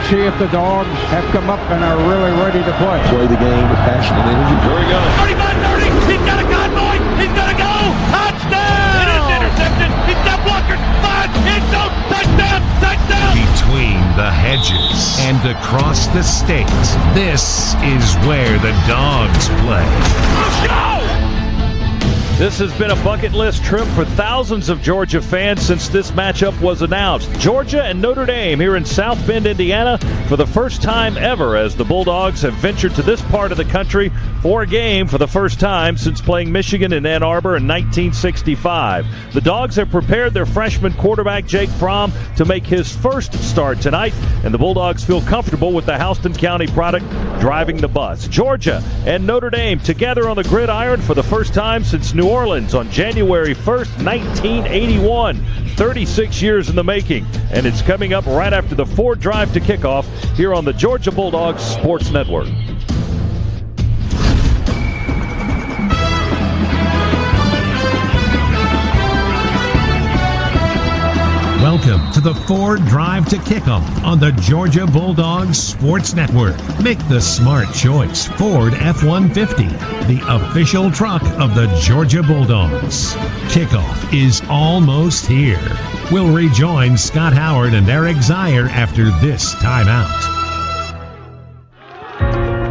see if the Dogs have come up and are really ready to play. Play the game with passion and energy. Here we go. 35-30. He's got a convoy. He's going to go. Touchdown. It is intercepted. He's got blockers. 5. End zone. Touchdown. Touchdown. Between the hedges and across the state, this is where the Dogs play. Let's go. This has been a bucket list trip for thousands of Georgia fans since this matchup was announced. Georgia and Notre Dame here in South Bend, Indiana, for the first time ever as the Bulldogs have ventured to this part of the country for a game for the first time since playing Michigan in Ann Arbor in 1965. The Dogs have prepared their freshman quarterback Jake Fromm to make his first start tonight, and the Bulldogs feel comfortable with the Houston County product driving the bus. Georgia and Notre Dame together on the gridiron for the first time since New Orleans on January 1st, 1981. 36 years in the making, and it's coming up right after the Ford drive to kickoff here on the Georgia Bulldogs Sports Network. Welcome to the Ford Drive to Kickoff on the Georgia Bulldogs Sports Network. Make the smart choice. Ford F-150, the official truck of the Georgia Bulldogs. Kickoff is almost here. We'll rejoin Scott Howard and Eric Zier after this timeout.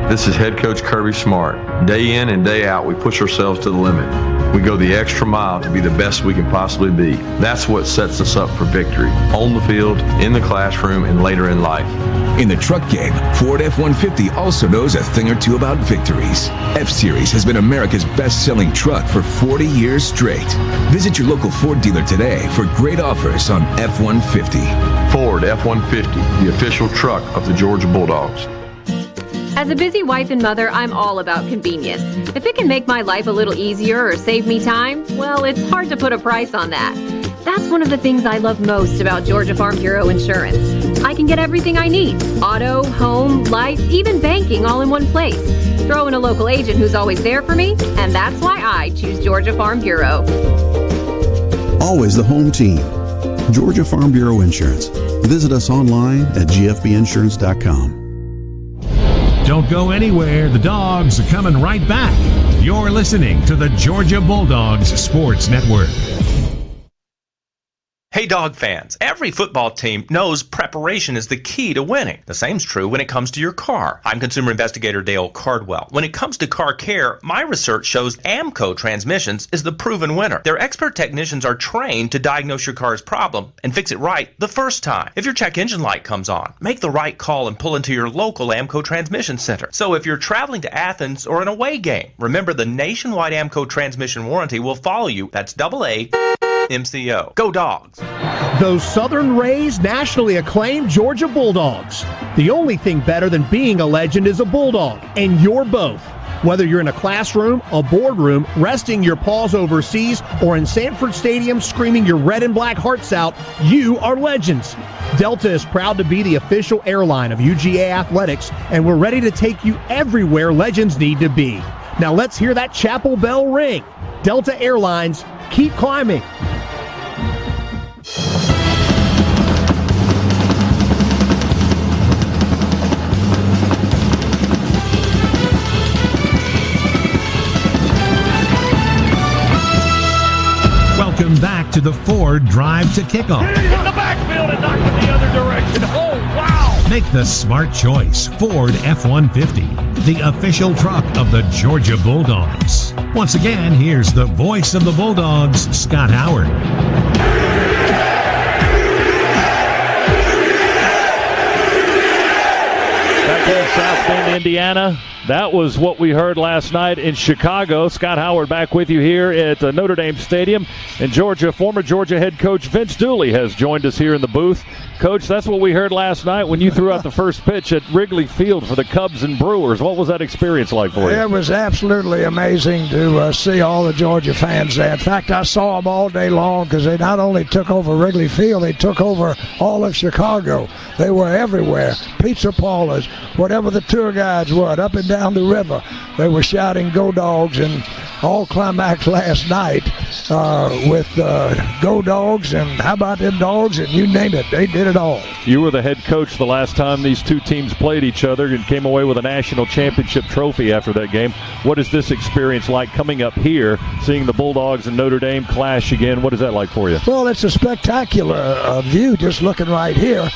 This is head coach Kirby Smart. Day in and day out, we push ourselves to the limit. We go the extra mile to be the best we can possibly be. That's what sets us up for victory, on the field, in the classroom, and later in life. In the truck game, Ford F-150 also knows a thing or two about victories. F-Series has been America's best-selling truck for 40 years straight. Visit your local Ford dealer today for great offers on F-150. Ford F-150, the official truck of the Georgia Bulldogs. As a busy wife and mother, I'm all about convenience. If it can make my life a little easier or save me time, well, it's hard to put a price on that. That's one of the things I love most about Georgia Farm Bureau Insurance. I can get everything I need: auto, home, life, even banking all in one place. Throw in a local agent who's always there for me, and that's why I choose Georgia Farm Bureau. Always the home team. Georgia Farm Bureau Insurance. Visit us online at gfbinsurance.com. Don't go anywhere. The Dogs are coming right back. You're listening to the Georgia Bulldogs Sports Network. Hey, Dog fans, every football team knows preparation is the key to winning. The same's true when it comes to your car. I'm consumer investigator Dale Cardwell. When it comes to car care, my research shows AMCO Transmissions is the proven winner. Their expert technicians are trained to diagnose your car's problem and fix it right the first time. If your check engine light comes on, make the right call and pull into your local AMCO Transmission Center. So if you're traveling to Athens or an away game, remember the nationwide AMCO transmission warranty will follow you. That's AA MCO. Go Dogs. Those Southern-raised, nationally acclaimed Georgia Bulldogs. The only thing better than being a legend is a Bulldog, and you're both. Whether you're in a classroom, a boardroom, resting your paws overseas, or in Sanford Stadium screaming your red and black hearts out, you are legends. Delta is proud to be the official airline of UGA Athletics, and we're ready to take you everywhere legends need to be. Now let's hear that chapel bell ring. Delta Airlines, keep climbing. Welcome back to the Ford Drive to Kickoff. Hit the backfield and knocked in the other direction. Oh, wow. Make the smart choice. Ford F-150, the official truck of the Georgia Bulldogs. Once again, here's the voice of the Bulldogs, Scott Howard. Back in South Bend, Indiana. That was what we heard last night in Chicago. Scott Howard back with you here at Notre Dame Stadium. And former Georgia head coach Vince Dooley has joined us here in the booth. Coach, that's what we heard last night when you threw out the first pitch at Wrigley Field for the Cubs and Brewers. What was that experience like for you? It was absolutely amazing to see all the Georgia fans there. In fact, I saw them all day long because they not only took over Wrigley Field, they took over all of Chicago. They were everywhere. Pizza parlors, whatever the tour guides were, up and down the river. They were shouting, "Go Dogs," and all climax last night with Go Dogs and How About Them Dogs, and you name it, they did it all. You were the head coach the last time these two teams played each other and came away with a national championship trophy after that game. What is this experience like coming up here, seeing the Bulldogs and Notre Dame clash again? What is that like for you? Well, it's a spectacular view just looking right here.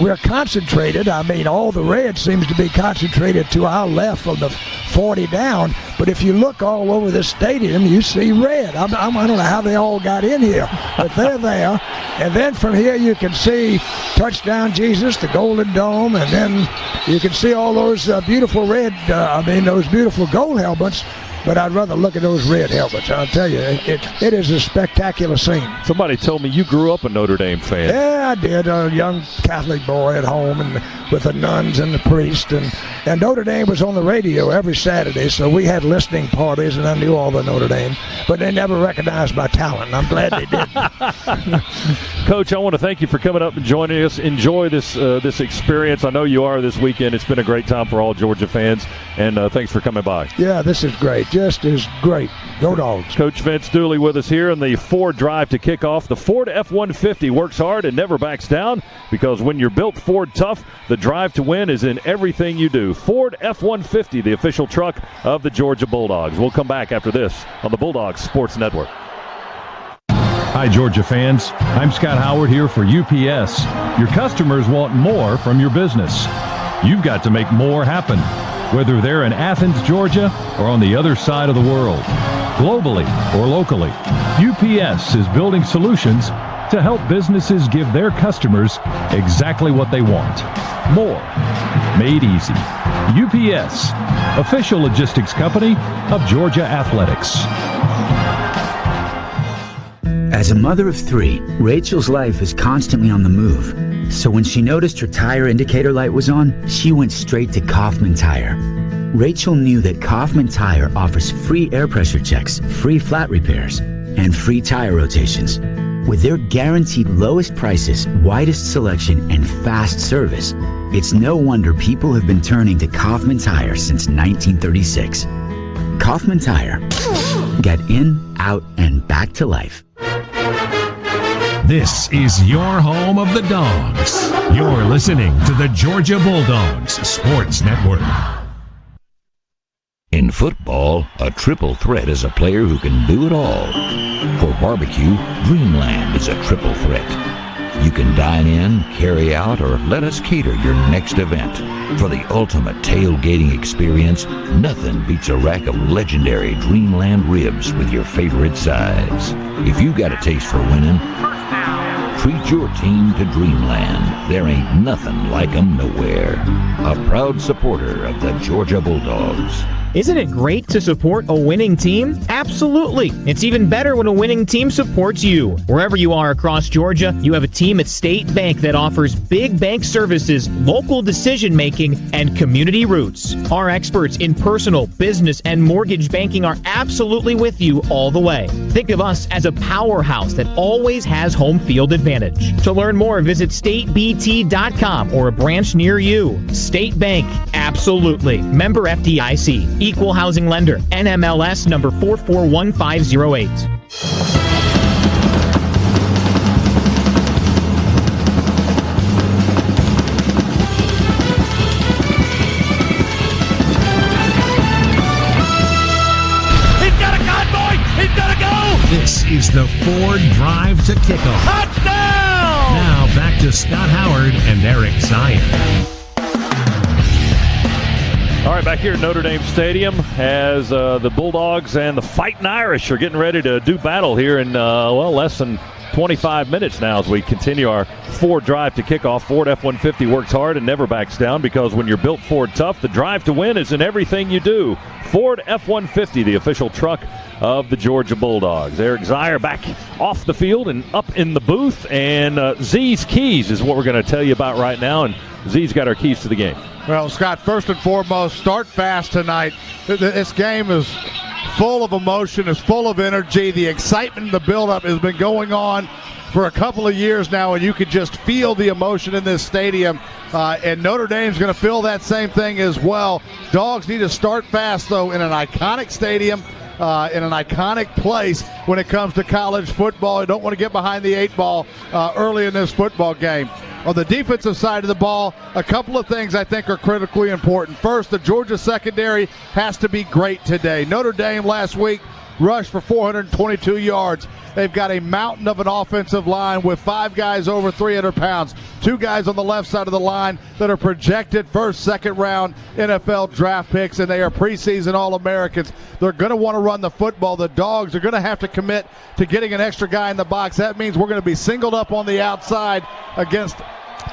We're concentrated. I mean, all the red seems to be concentrated to our left from the 40 down, but if you look all over the stadium, you see red. I don't know how they all got in here, but they're there. And then from here you can see Touchdown Jesus, the Golden Dome, and then you can see all those beautiful red, those beautiful gold helmets. But I'd rather look at those red helmets. I'll tell you, it is a spectacular scene. Somebody told me you grew up a Notre Dame fan. Yeah, I did. A young Catholic boy at home and with the nuns and the priest. And Notre Dame was on the radio every Saturday, so we had listening parties, and I knew all the Notre Dame. But they never recognized my talent, and I'm glad they did. Coach, I want to thank you for coming up and joining us. Enjoy this experience. I know you are this weekend. It's been a great time for all Georgia fans, and thanks for coming by. Yeah, this is great. Just is great. Go Dogs. Coach Vince Dooley with us here in the Ford Drive to Kickoff. The Ford F-150 works hard and never backs down, because when you're built Ford tough, the drive to win is in everything you do. Ford F-150, the official truck of the Georgia Bulldogs. We'll come back after this on the Bulldogs Sports Network. Hi, Georgia fans. I'm Scott Howard here for UPS. Your customers want more from your business. You've got to make more happen, whether they're in Athens, Georgia, or on the other side of the world. Globally or locally, UPS is building solutions to help businesses give their customers exactly what they want. More. Made easy. UPS, official logistics company of Georgia Athletics. As a mother of 3, Rachel's life is constantly on the move. So when she noticed her tire indicator light was on, she went straight to Kaufman Tire. Rachel knew that Kaufman Tire offers free air pressure checks, free flat repairs, and free tire rotations. With their guaranteed lowest prices, widest selection, and fast service, it's no wonder people have been turning to Kaufman Tire since 1936. Kaufman Tire. Get in, out, and back to life. This is your home of the Dogs. You're listening to the Georgia Bulldogs Sports Network. In football, a triple threat is a player who can do it all. For barbecue, Dreamland is a triple threat. You can dine in, carry out, or let us cater your next event. For the ultimate tailgating experience, nothing beats a rack of legendary Dreamland ribs with your favorite sides. If you got a taste for winning, treat your team to Dreamland. There ain't nothing like 'em nowhere. A proud supporter of the Georgia Bulldogs. Isn't it great to support a winning team? Absolutely. It's even better when a winning team supports you. Wherever you are across Georgia, you have a team at State Bank that offers big bank services, local decision-making, and community roots. Our experts in personal, business, and mortgage banking are absolutely with you all the way. Think of us as a powerhouse that always has home field advantage. To learn more, visit statebt.com or a branch near you. State Bank, absolutely. Member FDIC. Equal housing lender. NMLS number 441508. This is the Ford Drive to Kickoff. Touchdown! Now back to Scott Howard and Eric Zion. All right, back here at Notre Dame Stadium as the Bulldogs and the Fighting Irish are getting ready to do battle here in, less than 25 minutes now as we continue our Ford Drive to Kickoff. Ford F-150 works hard and never backs down, because when you're built Ford tough, the drive to win is in everything you do. Ford F-150, the official truck of the Georgia Bulldogs. Eric Zier back off the field and up in the booth, and Z's keys is what we're going to tell you about right now, and Z's got our keys to the game. Well, Scott, first and foremost, start fast tonight. This game is full of emotion, is full of energy. The excitement, the buildup has been going on for a couple of years now, and you could just feel the emotion in this stadium. And Notre Dame's going to feel that same thing as well. Dogs need to start fast, though, in an iconic stadium in an iconic place when it comes to college football. You don't want to get behind the 8 ball early in this football game. On the defensive side of the ball, a couple of things I think are critically important. First, the Georgia secondary has to be great today. Notre Dame last week rushed for 422 yards. They've got a mountain of an offensive line with 5 guys over 300 pounds, 2 guys on the left side of the line that are projected first, second round NFL draft picks, and they are preseason All-Americans. They're going to want to run the football. The Dogs are going to have to commit to getting an extra guy in the box. That means we're going to be singled up on the outside against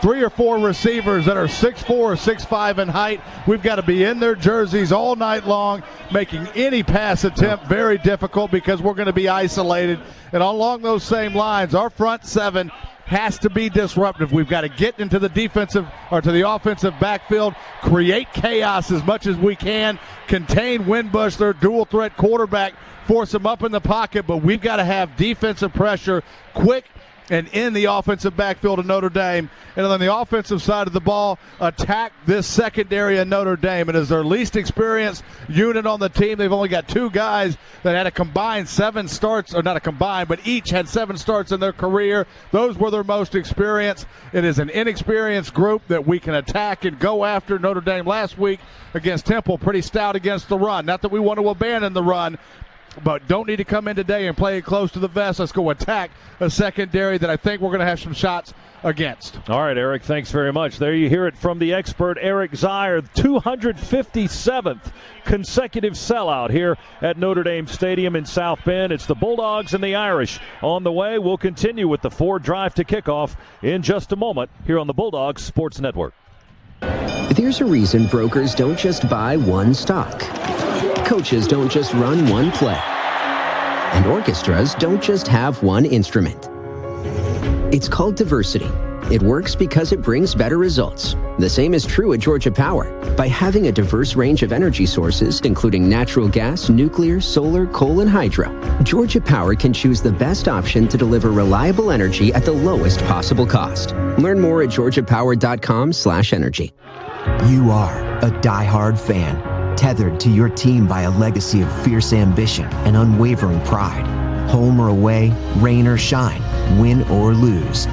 3 or 4 receivers that are 6'4" or 6'5" in height. We've got to be in their jerseys all night long, making any pass attempt very difficult because we're going to be isolated. And along those same lines, our front 7 has to be disruptive. We've got to get into the defensive or to the offensive backfield, create chaos as much as we can, contain Winbush, their dual threat quarterback, force them up in the pocket, but we've got to have defensive pressure quick and in the offensive backfield of Notre Dame. And on the offensive side of the ball, attack this secondary of Notre Dame. It is their least experienced unit on the team. They've only got 2 guys that had a combined 7 starts, or not a combined, but each had 7 starts in their career. Those were their most experienced. It is an inexperienced group that we can attack and go after. Notre Dame last week against Temple, pretty stout against the run. Not that we want to abandon the run, but don't need to come in today and play it close to the vest. Let's go attack a secondary that I think we're going to have some shots against. All right, Eric, thanks very much. There you hear it from the expert, Eric Zier. 257th consecutive sellout here at Notre Dame Stadium in South Bend. It's the Bulldogs and the Irish on the way. We'll continue with the Ford Drive to Kickoff in just a moment here on the Bulldogs Sports Network. There's a reason brokers don't just buy one stock. Coaches don't just run one play. And orchestras don't just have one instrument. It's called diversity. It works because it brings better results. The same is true at Georgia Power. By having a diverse range of energy sources, including natural gas, nuclear, solar, coal, and hydro, Georgia Power can choose the best option to deliver reliable energy at the lowest possible cost. Learn more at georgiapower.com/energy. You are a diehard fan, tethered to your team by a legacy of fierce ambition and unwavering pride. Home or away, rain or shine, win or lose.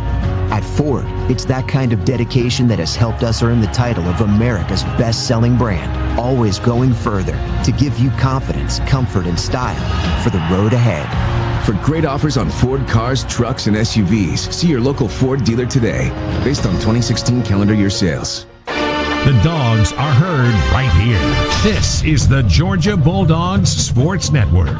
At Ford, it's that kind of dedication that has helped us earn the title of America's best-selling brand, always going further to give you confidence, comfort, and style for the road ahead. For great offers on Ford cars, trucks, and SUVs, see your local Ford dealer today, based on 2016 calendar year sales. The Dogs are heard right here. This is the Georgia Bulldogs Sports Network.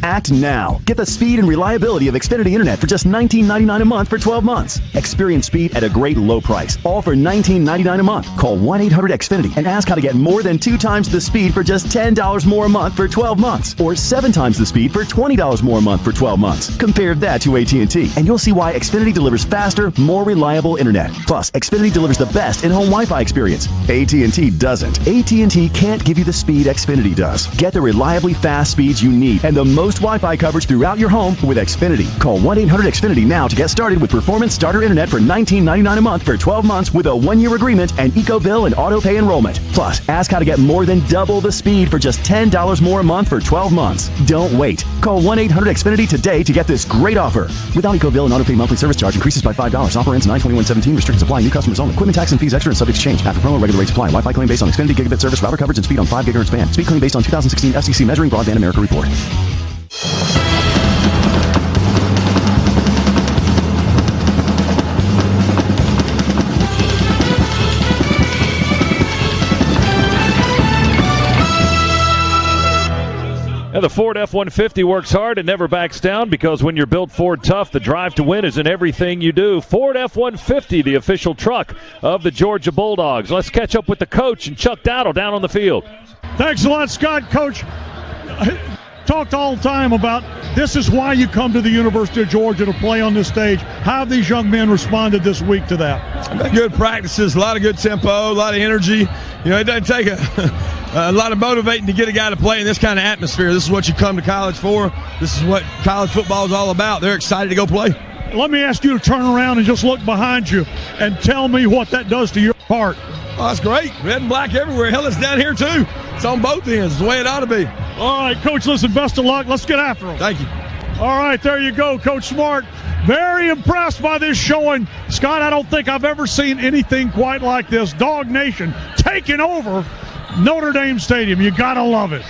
Act now. Get the speed and reliability of Xfinity Internet for just $19.99 a month for 12 months. Experience speed at a great low price. All for $19.99 a month. Call 1-800-XFINITY and ask how to get more than 2 times the speed for just $10 more a month for 12 months. Or 7 times the speed for $20 more a month for 12 months. Compare that to AT&T, and you'll see why Xfinity delivers faster, more reliable Internet. Plus, Xfinity delivers the best in-home Wi-Fi experience. AT&T doesn't. AT&T can't give you the speed Xfinity does. Get the reliably fast speeds you need and the most Wi-Fi coverage throughout your home with Xfinity. Call 1-800-XFINITY now to get started with Performance Starter Internet for $19.99 a month for 12 months with a 1-year agreement and EcoBill and auto-pay enrollment. Plus, ask how to get more than double the speed for just $10 more a month for 12 months. Don't wait. Call 1-800-XFINITY today to get this great offer. Without EcoBill and auto-pay monthly service charge increases by $5. Offer ends 9/21/17. Restrictions apply. New customers only. Equipment tax and fees extra and subject to change. After promo, regular rates apply. Wi-Fi claim based on Xfinity gigabit service, router coverage, and speed on 5 GHz band. Speed claim based on 2016 FCC Measuring Broadband America report. The Ford F-150 works hard and never backs down, because when you're built Ford tough, the drive to win is in everything you do. Ford F-150, the official truck of the Georgia Bulldogs. Let's catch up with the coach and Chuck Dowdle down on the field. Thanks a lot, Scott. Coach, I talked all the time about this is why you come to the University of Georgia to play on this stage. How have these young men responded this week to that? Good practices, a lot of good tempo, a lot of energy. You know, it doesn't take a lot of motivating to get a guy to play in this kind of atmosphere. This is what you come to college for. This is what college football is all about. They're excited to go play. Let me ask you to turn around and just look behind you and tell me what that does to your heart. Oh, that's great. Red and black everywhere. Hell, it's down here too. It's on both ends. It's the way it ought to be. All right, Coach, listen, best of luck. Let's get after them. Thank you. All right, there you go, Coach Smart. Very impressed by this showing. Scott, I don't think I've ever seen anything quite like this. Dog Nation taking over Notre Dame Stadium. You got to love it.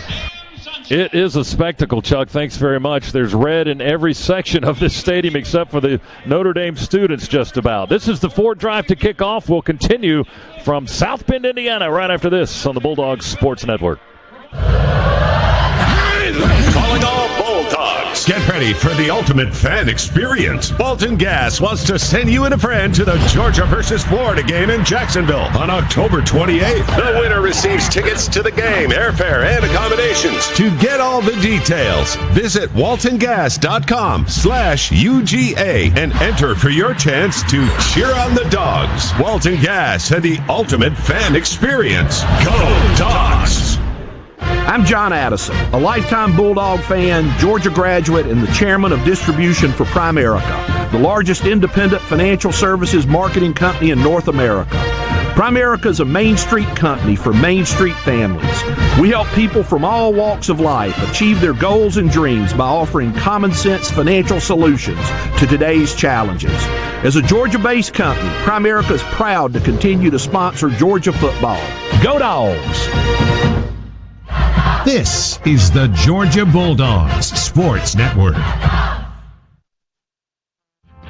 It is a spectacle, Chuck. Thanks very much. There's red in every section of this stadium except for the Notre Dame students just about. This is the Ford Drive to kick off. We'll continue from South Bend, Indiana, right after this on the Bulldogs Sports Network. Calling all Bulldogs. Get ready for the ultimate fan experience. Walton Gas wants to send you and a friend to the Georgia versus Florida game in Jacksonville on October 28th. The winner receives tickets to the game, airfare, and accommodations. To get all the details, visit waltongas.com/UGA and enter for your chance to cheer on the Dogs. Walton Gas and the ultimate fan experience. Go Dogs! I'm John Addison, a lifetime Bulldog fan, Georgia graduate, and the chairman of distribution for Primerica, the largest independent financial services marketing company in North America. Primerica is a Main Street company for Main Street families. We help people from all walks of life achieve their goals and dreams by offering common sense financial solutions to today's challenges. As a Georgia-based company, Primerica is proud to continue to sponsor Georgia football. Go Dogs! This is the Georgia Bulldogs Sports Network.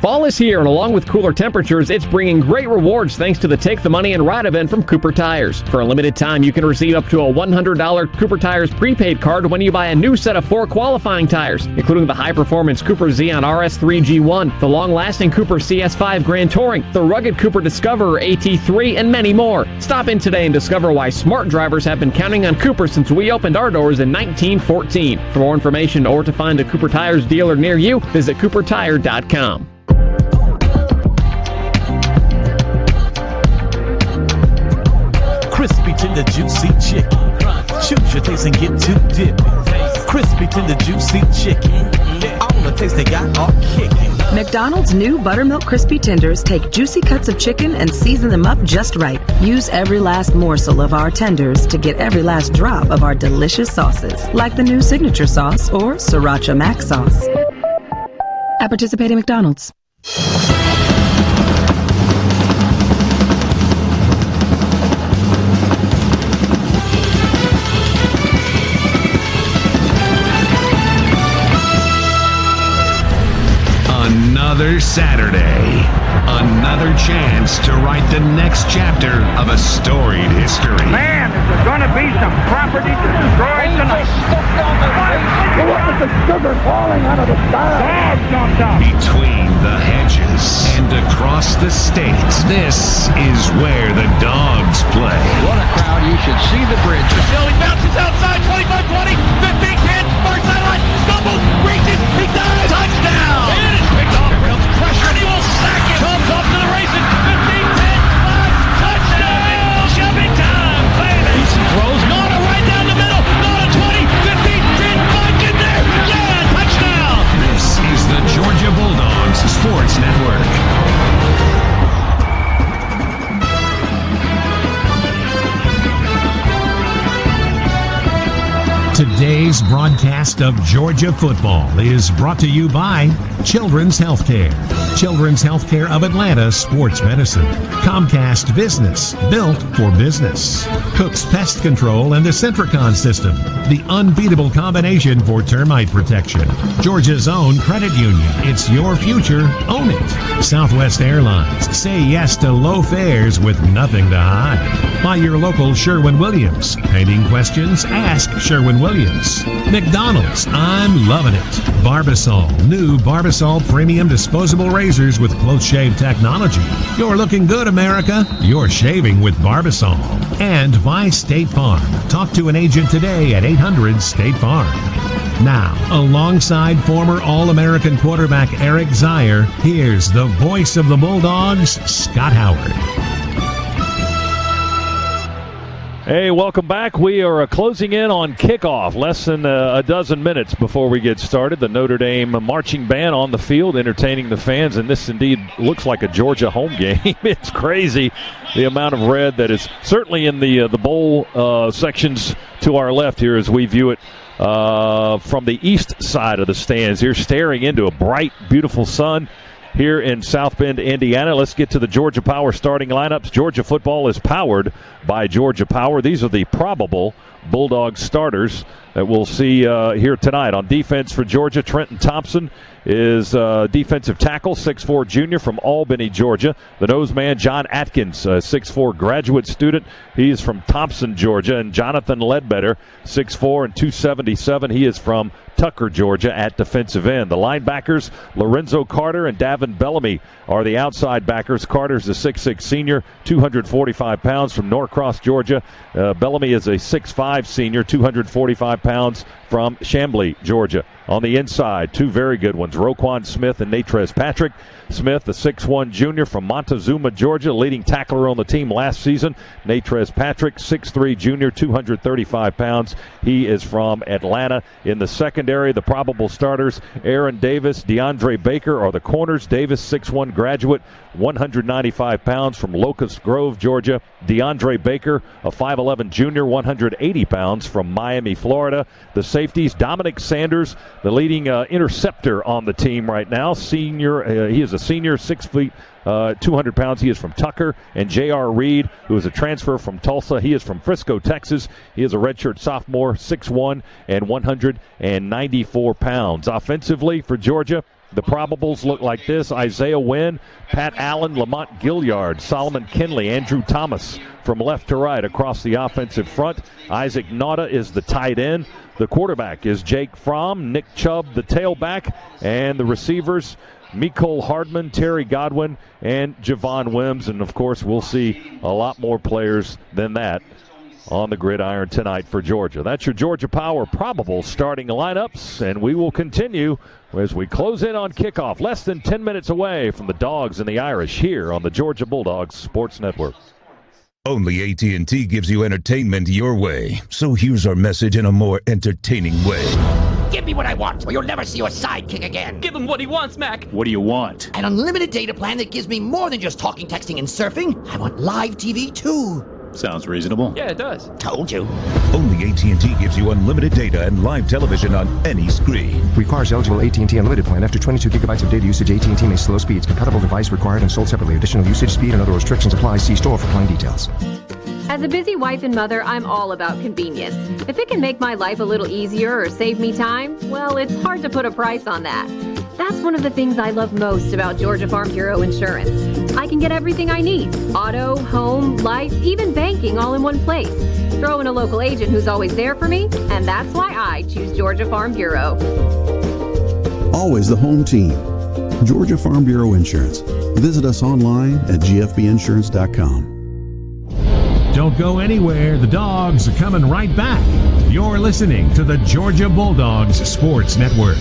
Fall is here, and along with cooler temperatures, it's bringing great rewards thanks to the Take the Money and Ride event from Cooper Tires. For a limited time, you can receive up to a $100 Cooper Tires prepaid card when you buy a new set of 4 qualifying tires, including the high-performance Cooper Xeon RS3 G1, the long-lasting Cooper CS5 Grand Touring, the rugged Cooper Discoverer AT3, and many more. Stop in today and discover why smart drivers have been counting on Cooper since we opened our doors in 1914. For more information or to find a Cooper Tires dealer near you, visit coopertire.com. Crispy, tender, juicy chicken. Choose your taste and get to dipping. Crispy, tender, juicy chicken. All the taste they got are kicking. McDonald's new Buttermilk Crispy Tenders take juicy cuts of chicken and season them up just right. Use every last morsel of our tenders to get every last drop of our delicious sauces, like the new Signature Sauce or Sriracha Mac Sauce. At participating McDonald's. Another Saturday. Another chance to write the next chapter of a storied history. Man, is there going to be some property destroyed tonight? What was the sugar falling out of the sky? Between the hedges and across the state, this is where the Dogs play. What a crowd. You should see the bridge. He bounces outside, 25-20, 15-10, far sideline, stumbles, reaches, he dives, touchdown! It is picked off, Brill's pressure, and he will sack it. Comes up to the races, 15-10, 5, touchdown! Chevy time, baby! Throws Notre right down the middle, Notre 20, 15, 10, 5, get there, yeah, touchdown! This is the Georgia Bulldogs Sports Network. Today's broadcast of Georgia football is brought to you by Children's Healthcare. Children's Healthcare of Atlanta Sports Medicine. Comcast Business, built for business. Cook's Pest Control and the Centricon System, the unbeatable combination for termite protection. Georgia's own credit union. It's your future. Own it. Southwest Airlines. Say yes to low fares with nothing to hide. By your local Sherwin-Williams. Painting questions? Ask Sherwin-Williams. McDonald's. I'm loving it. Barbasol. New Barbasol Premium Disposable Razors with Close Shave Technology. You're looking good, America. You're shaving with Barbasol. And by State Farm. Talk to an agent today at 800-STATE-FARM. Now, alongside former All-American quarterback Eric Zier, here's the voice of the Bulldogs, Scott Howard. Hey, welcome back. We are closing in on kickoff. Less than a dozen minutes before we get started. The Notre Dame marching band on the field entertaining the fans, and this indeed looks like a Georgia home game. It's crazy the amount of red that is certainly in the bowl sections to our left here as we view it from the east side of the stands here, staring into a bright, beautiful sun here in South Bend, Indiana. Let's get to the Georgia Power starting lineups. Georgia football is powered by Georgia Power. These are the probable Bulldog starters that we'll see here tonight. On defense for Georgia, Trenton Thompson is defensive tackle, 6'4" junior from Albany, Georgia. The nose man, John Atkins, 6'4" graduate student. He is from Thompson, Georgia. And Jonathan Ledbetter, 6'4" and 277. He is from Tucker, Georgia, at defensive end. The linebackers, Lorenzo Carter and Davin Bellamy, are the outside backers. Carter's a 6'6" senior, 245 pounds from Norcross, Georgia. Bellamy is a 6'5" senior, 245 pounds from Chamblee, Georgia. On the inside, two very good ones, Roquan Smith and Natrez Patrick. Smith, the 6'1" junior from Montezuma, Georgia, leading tackler on the team last season. Natrez Patrick, 6'3" junior, 235 pounds. He is from Atlanta. In the secondary, the probable starters, Aaron Davis, DeAndre Baker are the corners. Davis, 6'1" graduate, 195 pounds from Locust Grove, Georgia. DeAndre Baker, a 5'11" junior, 180 pounds from Miami, Florida. The safeties, Dominic Sanders, the leading interceptor on the team right now. Senior, he is a senior, 6 feet, 200 pounds. He is from Tucker. And J.R. Reed, who is a transfer from Tulsa. He is from Frisco, Texas. He is a redshirt sophomore, 6'1" and 194 pounds. Offensively for Georgia, the probables look like this: Isaiah Wynn, Pat Allen, Lamont Gilliard, Solomon Kinley, Andrew Thomas from left to right across the offensive front. Isaac Nauta is the tight end. The quarterback is Jake Fromm, Nick Chubb the tailback, and the receivers, Mecole Hardman, Terry Godwin, and Javon Wims. And, of course, we'll see a lot more players than that on the gridiron tonight for Georgia. That's your Georgia Power probable starting lineups, and we will continue as we close in on kickoff. Less than 10 minutes away from the Dogs and the Irish here on the Georgia Bulldogs Sports Network. Only AT&T gives you entertainment your way. So here's our message in a more entertaining way. Give me what I want, or you'll never see your sidekick again. Give him what he wants, Mac. What do you want? An unlimited data plan that gives me more than just talking, texting, and surfing. I want live TV, too. Sounds reasonable. Yeah, it does. Told you. Only AT&T gives you unlimited data and live television on any screen. Requires eligible AT&T Unlimited plan. After 22 gigabytes of data usage, AT&T may slow speeds. Compatible device required and sold separately. Additional usage, speed, and other restrictions apply. See store for plan details. As a busy wife and mother, I'm all about convenience. If it can make my life a little easier or save me time, well, it's hard to put a price on that. That's one of the things I love most about Georgia Farm Bureau Insurance. I can get everything I need: auto, home, life, even banking, all in one place. Throw in a local agent who's always there for me, and that's why I choose Georgia Farm Bureau. Always the home team. Georgia Farm Bureau Insurance. Visit us online at gfbinsurance.com. Don't go anywhere. The Dogs are coming right back. You're listening to the Georgia Bulldogs Sports Network.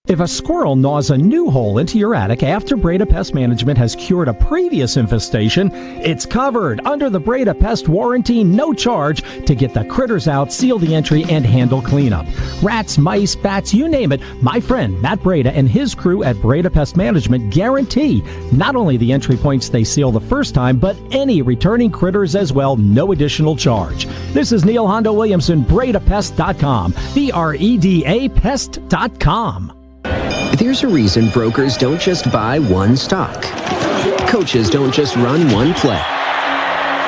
If a squirrel gnaws a new hole into your attic after Breda Pest Management has cured a previous infestation, it's covered under the Breda Pest warranty, no charge, to get the critters out, seal the entry, and handle cleanup. Rats, mice, bats, you name it, my friend Matt Breda and his crew at Breda Pest Management guarantee not only the entry points they seal the first time, but any returning critters as well, no additional charge. This is Neil Hondo Williamson, BredaPest.com, BREDA Pest.com. There's a reason brokers don't just buy one stock. Coaches don't just run one play.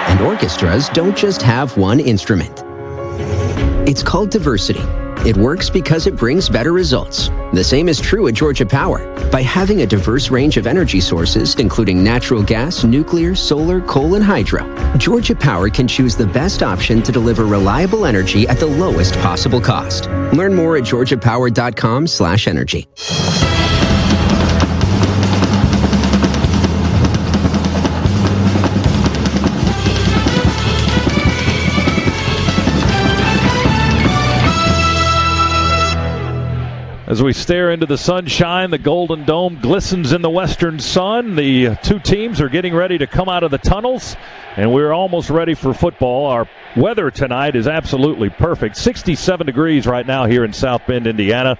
And orchestras don't just have one instrument. It's called diversity. It works because it brings better results. The same is true at Georgia Power. By having a diverse range of energy sources, including natural gas, nuclear, solar, coal, and hydro, Georgia Power can choose the best option to deliver reliable energy at the lowest possible cost. Learn more at georgiapower.com/energy. As we stare into the sunshine, the Golden Dome glistens in the western sun. The two teams are getting ready to come out of the tunnels, and we're almost ready for football. Our weather tonight is absolutely perfect. 67 degrees right now here in South Bend, Indiana.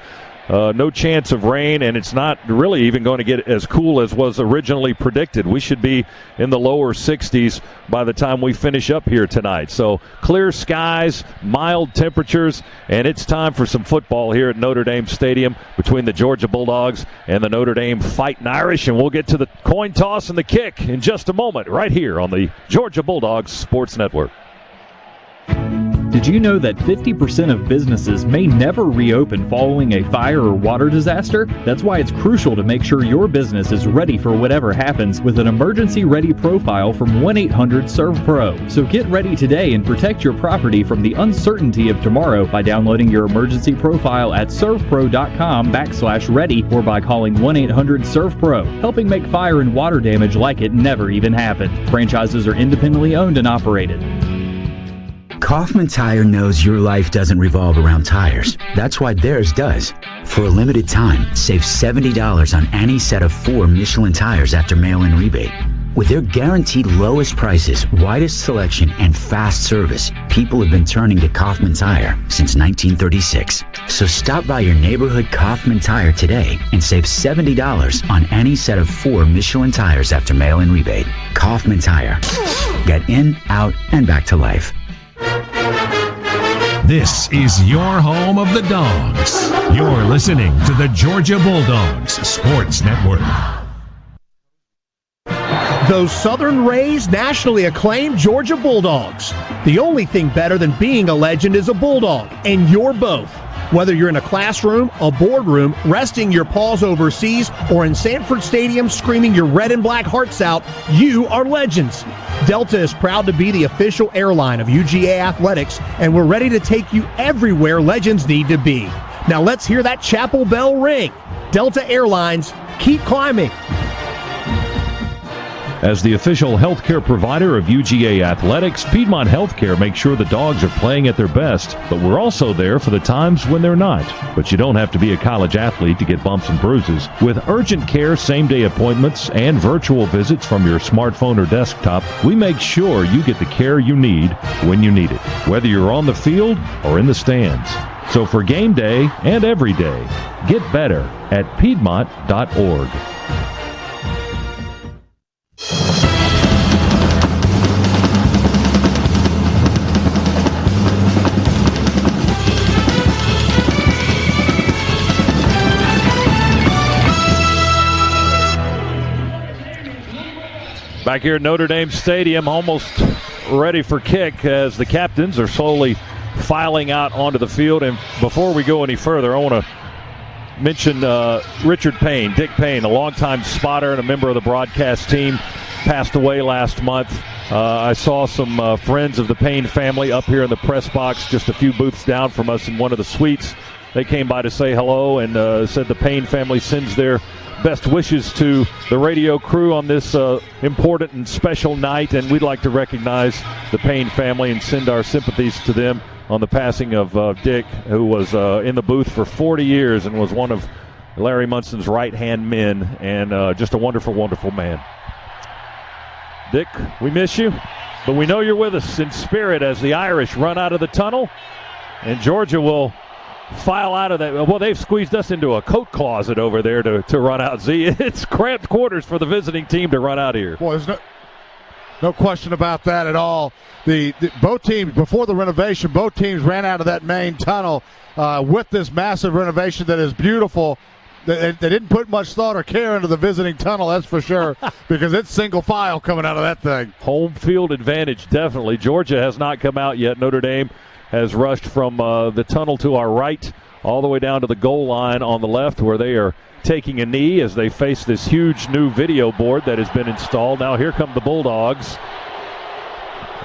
No chance of rain, and it's not really even going to get as cool as was originally predicted. We should be in the lower 60s by the time we finish up here tonight. So clear skies, mild temperatures, and it's time for some football here at Notre Dame Stadium between the Georgia Bulldogs and the Notre Dame Fighting Irish. And we'll get to the coin toss and the kick in just a moment right here on the Georgia Bulldogs Sports Network. Did you know that 50% of businesses may never reopen following a fire or water disaster? That's why it's crucial to make sure your business is ready for whatever happens with an emergency-ready profile from 1-800-SERVE-PRO. So get ready today and protect your property from the uncertainty of tomorrow by downloading your emergency profile at servepro.com/ready or by calling 1-800-SERVE-PRO, helping make fire and water damage like it never even happened. Franchises are independently owned and operated. Kaufman Tire knows your life doesn't revolve around tires. That's why theirs does. For a limited time, save $70 on any set of 4 Michelin tires after mail-in rebate. With their guaranteed lowest prices, widest selection, and fast service, people have been turning to Kaufman Tire since 1936. So stop by your neighborhood Kaufman Tire today and save $70 on any set of 4 Michelin tires after mail-in rebate. Kaufman Tire. Get in, out, and back to life. This is your home of the Dogs. You're listening to the Georgia Bulldogs Sports Network. Those Southern-raised, nationally acclaimed Georgia Bulldogs. The only thing better than being a legend is a Bulldog, and you're both. Whether you're in a classroom, a boardroom, resting your paws overseas, or in Sanford Stadium screaming your red and black hearts out, you are legends. Delta is proud to be the official airline of UGA Athletics, and we're ready to take you everywhere legends need to be. Now let's hear that chapel bell ring. Delta Airlines, keep climbing. As the official healthcare provider of UGA Athletics, Piedmont Healthcare makes sure the Dogs are playing at their best, but we're also there for the times when they're not. But you don't have to be a college athlete to get bumps and bruises. With urgent care, same-day appointments, and virtual visits from your smartphone or desktop, we make sure you get the care you need when you need it, whether you're on the field or in the stands. So for game day and every day, get better at Piedmont.org. Back here at Notre Dame Stadium, almost ready for kick as the captains are slowly filing out onto the field. And before we go any further, I want to mention Richard Payne, Dick Payne, a longtime spotter and a member of the broadcast team, passed away last month. I saw some friends of the Payne family up here in the press box just a few booths down from us in one of the suites. They came by to say hello and said the Payne family sends their best wishes to the radio crew on this important and special night, and we'd like to recognize the Payne family and send our sympathies to them on the passing of Dick, who was in the booth for 40 years and was one of Larry Munson's right-hand men, and just a wonderful, wonderful man. Dick, we miss you, but we know you're with us in spirit as the Irish run out of the tunnel, and Georgia will file out of that. Well, they've squeezed us into a coat closet over there to run out. Z, it's cramped quarters for the visiting team to run out here. Well, there's no question about that at all. The both teams, before the renovation, both teams ran out of that main tunnel with this massive renovation that is beautiful. They didn't put much thought or care into the visiting tunnel, that's for sure, because it's single file coming out of that thing. Home field advantage, definitely. Georgia has not come out yet. Notre Dame has rushed from the tunnel to our right all the way down to the goal line on the left, where they are taking a knee as they face this huge new video board that has been installed. Now here come the Bulldogs.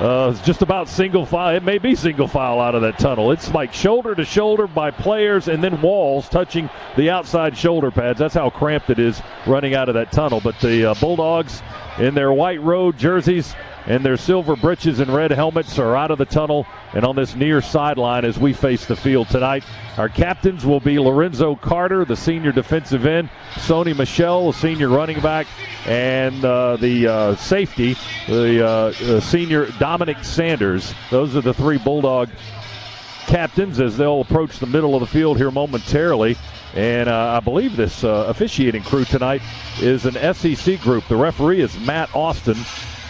It's just about single file. It may be single file out of that tunnel. It's like shoulder to shoulder by players and then walls touching the outside shoulder pads. That's how cramped it is running out of that tunnel. But the Bulldogs in their white road jerseys and their silver breeches and red helmets are out of the tunnel and on this near sideline as we face the field tonight. Our captains will be Lorenzo Carter, the senior defensive end, Sony Michel, the senior running back, and the safety, the senior Dominic Sanders. Those are the three Bulldog captains as they'll approach the middle of the field here momentarily. And I believe this officiating crew tonight is an SEC group. The referee is Matt Austin,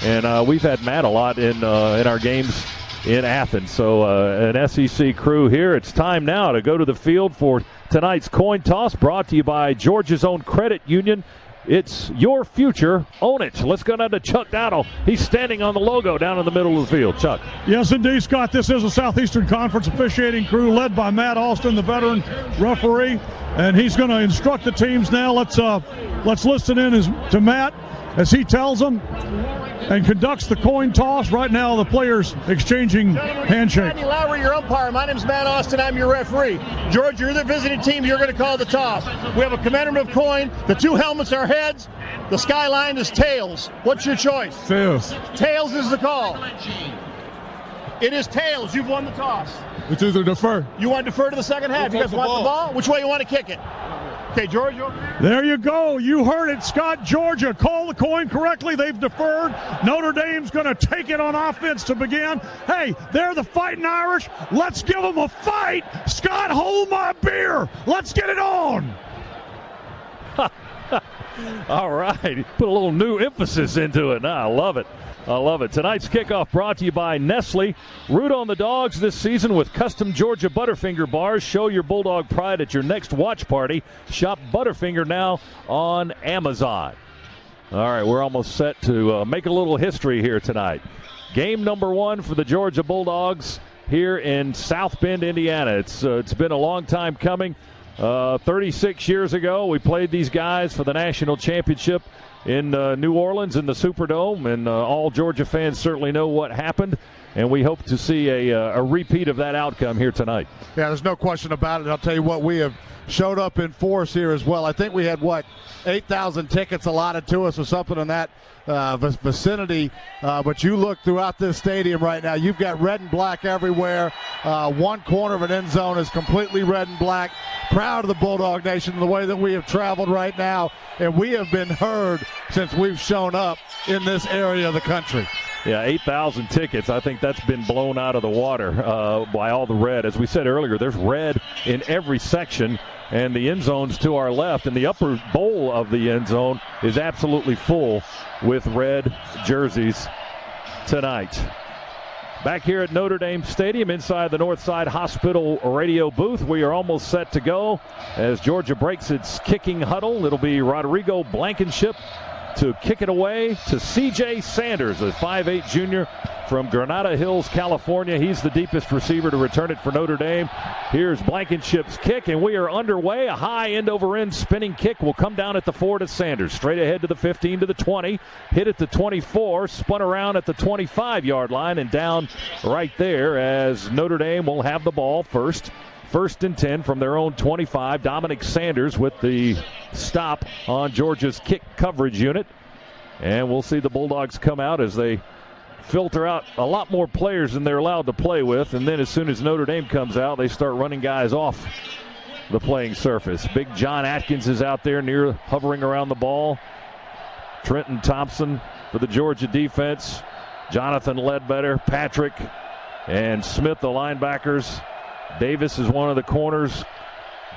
and we've had Matt a lot in our games in Athens. So an SEC crew here. It's time now to go to the field for tonight's coin toss, brought to you by Georgia's own credit union. It's your future. Own it. Let's go down to Chuck Dowdle. He's standing on the logo down in the middle of the field. Chuck. Yes, indeed, Scott. This is a Southeastern Conference officiating crew led by Matt Austin, the veteran referee, and he's going to instruct the teams now. Let's listen in to Matt as he tells them and conducts the coin toss. Right now, the players exchanging handshakes. Rodney Lowry, your umpire. My name's Matt Austin. I'm your referee. Georgia, you're the visiting team. You're going to call the toss. We have a commemorative coin. The two helmets are heads. The skyline is tails. What's your choice? Tails. Tails is the call. It is tails. You've won the toss. It's either defer. You want to defer to the second half? You guys want the ball? Which way you want to kick it? Okay, Georgia. There you go. You heard it, Scott. Georgia called the coin correctly. They've deferred. Notre Dame's going to take it on offense to begin. Hey, they're the Fighting Irish. Let's give them a fight. Scott, hold my beer. Let's get it on. All right. Put a little new emphasis into it. I love it. I love it. Tonight's kickoff brought to you by Nestle. Root on the dogs this season with custom Georgia Butterfinger bars. Show your Bulldog pride at your next watch party. Shop Butterfinger now on Amazon. All right, we're almost set to make a little history here tonight. Game number 1 for the Georgia Bulldogs here in South Bend, Indiana. It's been a long time coming. 36 years ago, we played these guys for the national championship in New Orleans in the Superdome, and all Georgia fans certainly know what happened, and we hope to see a repeat of that outcome here tonight. Yeah, there's no question about it. I'll tell you what, we have showed up in force here as well. I think we had, 8,000 tickets allotted to us or something in that vicinity. But you look throughout this stadium right now, you've got red and black everywhere. One corner of an end zone is completely red and black. Proud of the Bulldog Nation and the way that we have traveled right now, and we have been heard since we've shown up in this area of the country. Yeah, 8,000 tickets. I think that's been blown out of the water by all the red. As we said earlier, there's red in every section, and the end zone's to our left, and the upper bowl of the end zone is absolutely full with red jerseys tonight. Back here at Notre Dame Stadium inside the Northside Hospital radio booth, we are almost set to go as Georgia breaks its kicking huddle. It'll be Rodrigo Blankenship to kick it away to C.J. Sanders, a 5'8 junior from Granada Hills, California. He's the deepest receiver to return it for Notre Dame. Here's Blankenship's kick, and we are underway. A high end-over-end spinning kick will come down at the 4 to Sanders. Straight ahead to the 15 to the 20. Hit at the 24, spun around at the 25-yard line, and down right there as Notre Dame will have the ball first. First and 10 from their own 25. Dominic Sanders with the stop on Georgia's kick coverage unit. And we'll see the Bulldogs come out as they filter out a lot more players than they're allowed to play with. And then as soon as Notre Dame comes out, they start running guys off the playing surface. Big John Atkins is out there hovering around the ball. Trenton Thompson for the Georgia defense. Jonathan Ledbetter, Patrick, and Smith, the linebackers. Davis is one of the corners.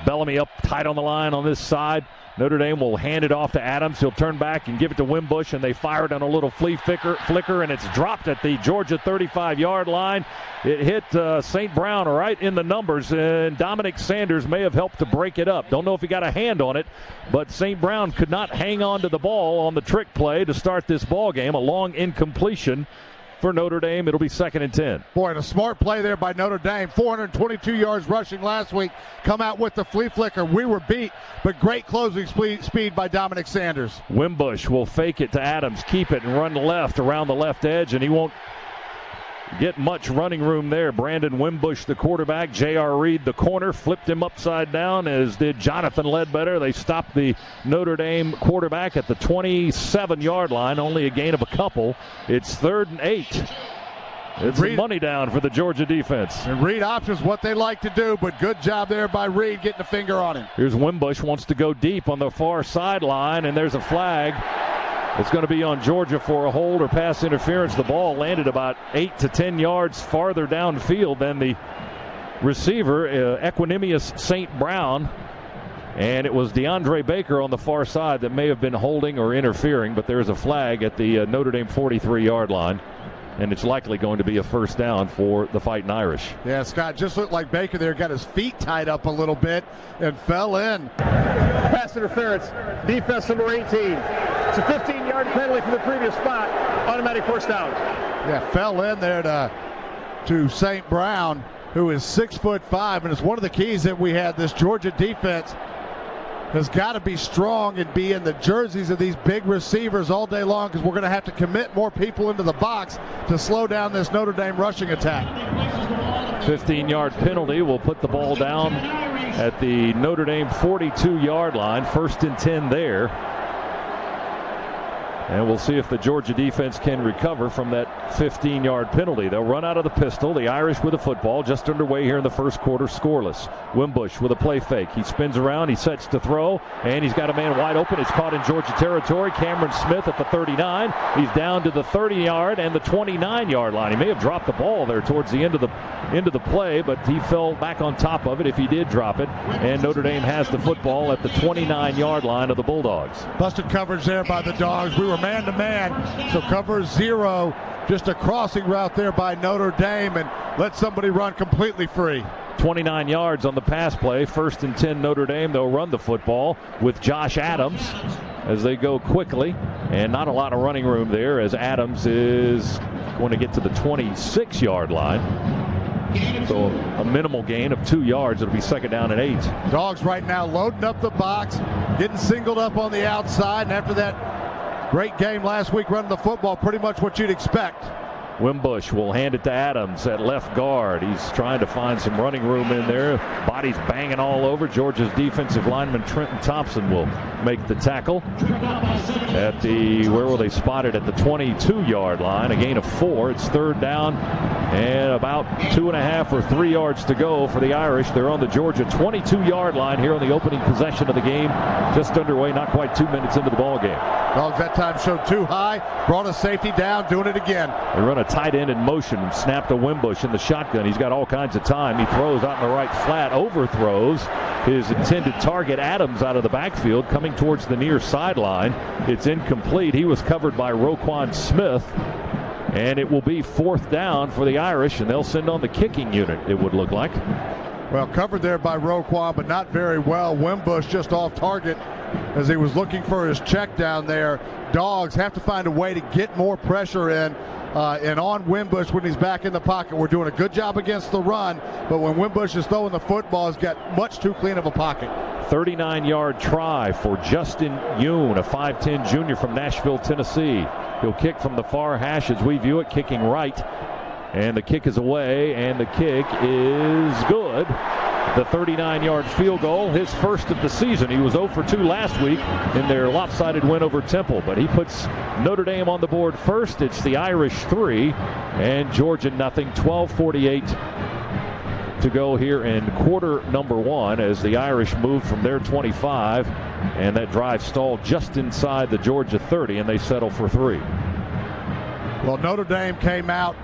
Bellamy up tight on the line on this side. Notre Dame will hand it off to Adams. He'll turn back and give it to Wimbush, and they fire it on a little flea flicker, and it's dropped at the Georgia 35-yard line. It hit St. Brown right in the numbers, and Dominic Sanders may have helped to break it up. Don't know if he got a hand on it, but St. Brown could not hang on to the ball on the trick play to start this ball game. A long incompletion for Notre Dame. It'll be 2nd and 10. Boy, and a smart play there by Notre Dame. 422 yards rushing last week. Come out with the flea flicker. We were beat, but great closing speed by Dominic Sanders. Wimbush will fake it to Adams, keep it, and run left around the left edge, and he won't get much running room there. Brandon Wimbush, the quarterback. J.R. Reed, the corner, flipped him upside down, as did Jonathan Ledbetter. They stopped the Notre Dame quarterback at the 27-yard line, only a gain of a couple. It's 3rd and 8. It's money down for the Georgia defense. And read options, what they like to do, but good job there by Reed getting a finger on him. Here's Wimbush, wants to go deep on the far sideline, and there's a flag. It's going to be on Georgia for a hold or pass interference. The ball landed about 8 to 10 yards farther downfield than the receiver, Equanimous St. Brown. And it was DeAndre Baker on the far side that may have been holding or interfering, but there's a flag at the Notre Dame 43-yard line. And it's likely going to be a first down for the Fighting Irish. Yeah, Scott, just looked like Baker there got his feet tied up a little bit and fell in. Pass interference, defense number 18. It's a 15-yard penalty from the previous spot. Automatic first down. Yeah, fell in there to St. Brown, who is 6'5", and it's one of the keys that we had. This Georgia defense has got to be strong and be in the jerseys of these big receivers all day long, because we're going to have to commit more people into the box to slow down this Notre Dame rushing attack. 15-yard penalty will put the ball down at the Notre Dame 42-yard line. 1st and 10 there. And we'll see if the Georgia defense can recover from that 15-yard penalty. They'll run out of the pistol. The Irish with the football just underway here in the first quarter, scoreless. Wimbush with a play fake. He spins around. He sets to throw, and he's got a man wide open. It's caught in Georgia territory. Cameron Smith at the 39. He's down to the 30-yard and the 29-yard line. He may have dropped the ball there towards the end of the play, but he fell back on top of it if he did drop it. And Notre Dame has the football at the 29-yard line of the Bulldogs. Busted coverage there by the Dogs. We were man-to-man, so cover 0, just a crossing route there by Notre Dame, and let somebody run completely free. 29 yards on the pass play. 1st and 10 Notre Dame. They'll run the football with Josh Adams as they go quickly, and not a lot of running room there as Adams is going to get to the 26-yard line. So a minimal gain of 2 yards. It'll be 2nd down and 8. Dogs right now loading up the box, getting singled up on the outside, and after that great game last week running the football, pretty much what you'd expect. Wimbush will hand it to Adams at left guard. He's trying to find some running room in there. Bodies banging all over. Georgia's defensive lineman Trenton Thompson will make the tackle at the, where will they spot it? At the 22-yard line. A gain of 4. It's 3rd down and about 2.5 or 3 yards to go for the Irish. They're on the Georgia 22-yard line here on the opening possession of the game. Just underway, not quite 2 minutes into the ball game. Dogs that time showed too high, brought a safety down, doing it again. They run a tight end in motion and snap to Wimbush in the shotgun. He's got all kinds of time. He throws out in the right flat, overthrows his intended target, Adams, out of the backfield, coming towards the near sideline. It's incomplete. He was covered by Roquan Smith, and it will be 4th down for the Irish, and they'll send on the kicking unit, it would look like. Well, covered there by Roquan, but not very well. Wimbush just off target as he was looking for his check down there. Dogs have to find a way to get more pressure in and on Wimbush when he's back in the pocket. We're doing a good job against the run, but when Wimbush is throwing the football, he's got much too clean of a pocket. 39-yard try for Justin Yoon, a 5'10 junior from Nashville, Tennessee. He'll kick from the far hash as we view it, kicking right. And the kick is away, and the kick is good. The 39-yard field goal, his first of the season. He was 0 for 2 last week in their lopsided win over Temple, but he puts Notre Dame on the board first. It's the Irish 3 and Georgia nothing. 12:48 to go here in quarter number 1 as the Irish move from their 25, and that drive stalled just inside the Georgia 30, and they settle for 3. Well, Notre Dame came out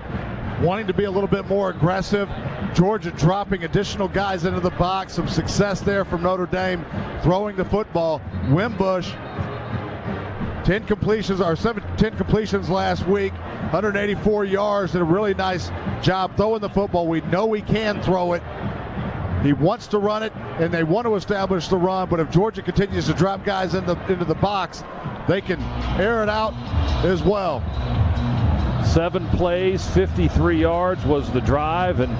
wanting to be a little bit more aggressive. Georgia dropping additional guys into the box. Some success there from Notre Dame throwing the football. Wimbush, 10 completions last week, 184 yards, and a really nice job throwing the football. We know he can throw it. He wants to run it, and they want to establish the run, but if Georgia continues to drop guys into the box, they can air it out as well. 7 plays, 53 yards was the drive, and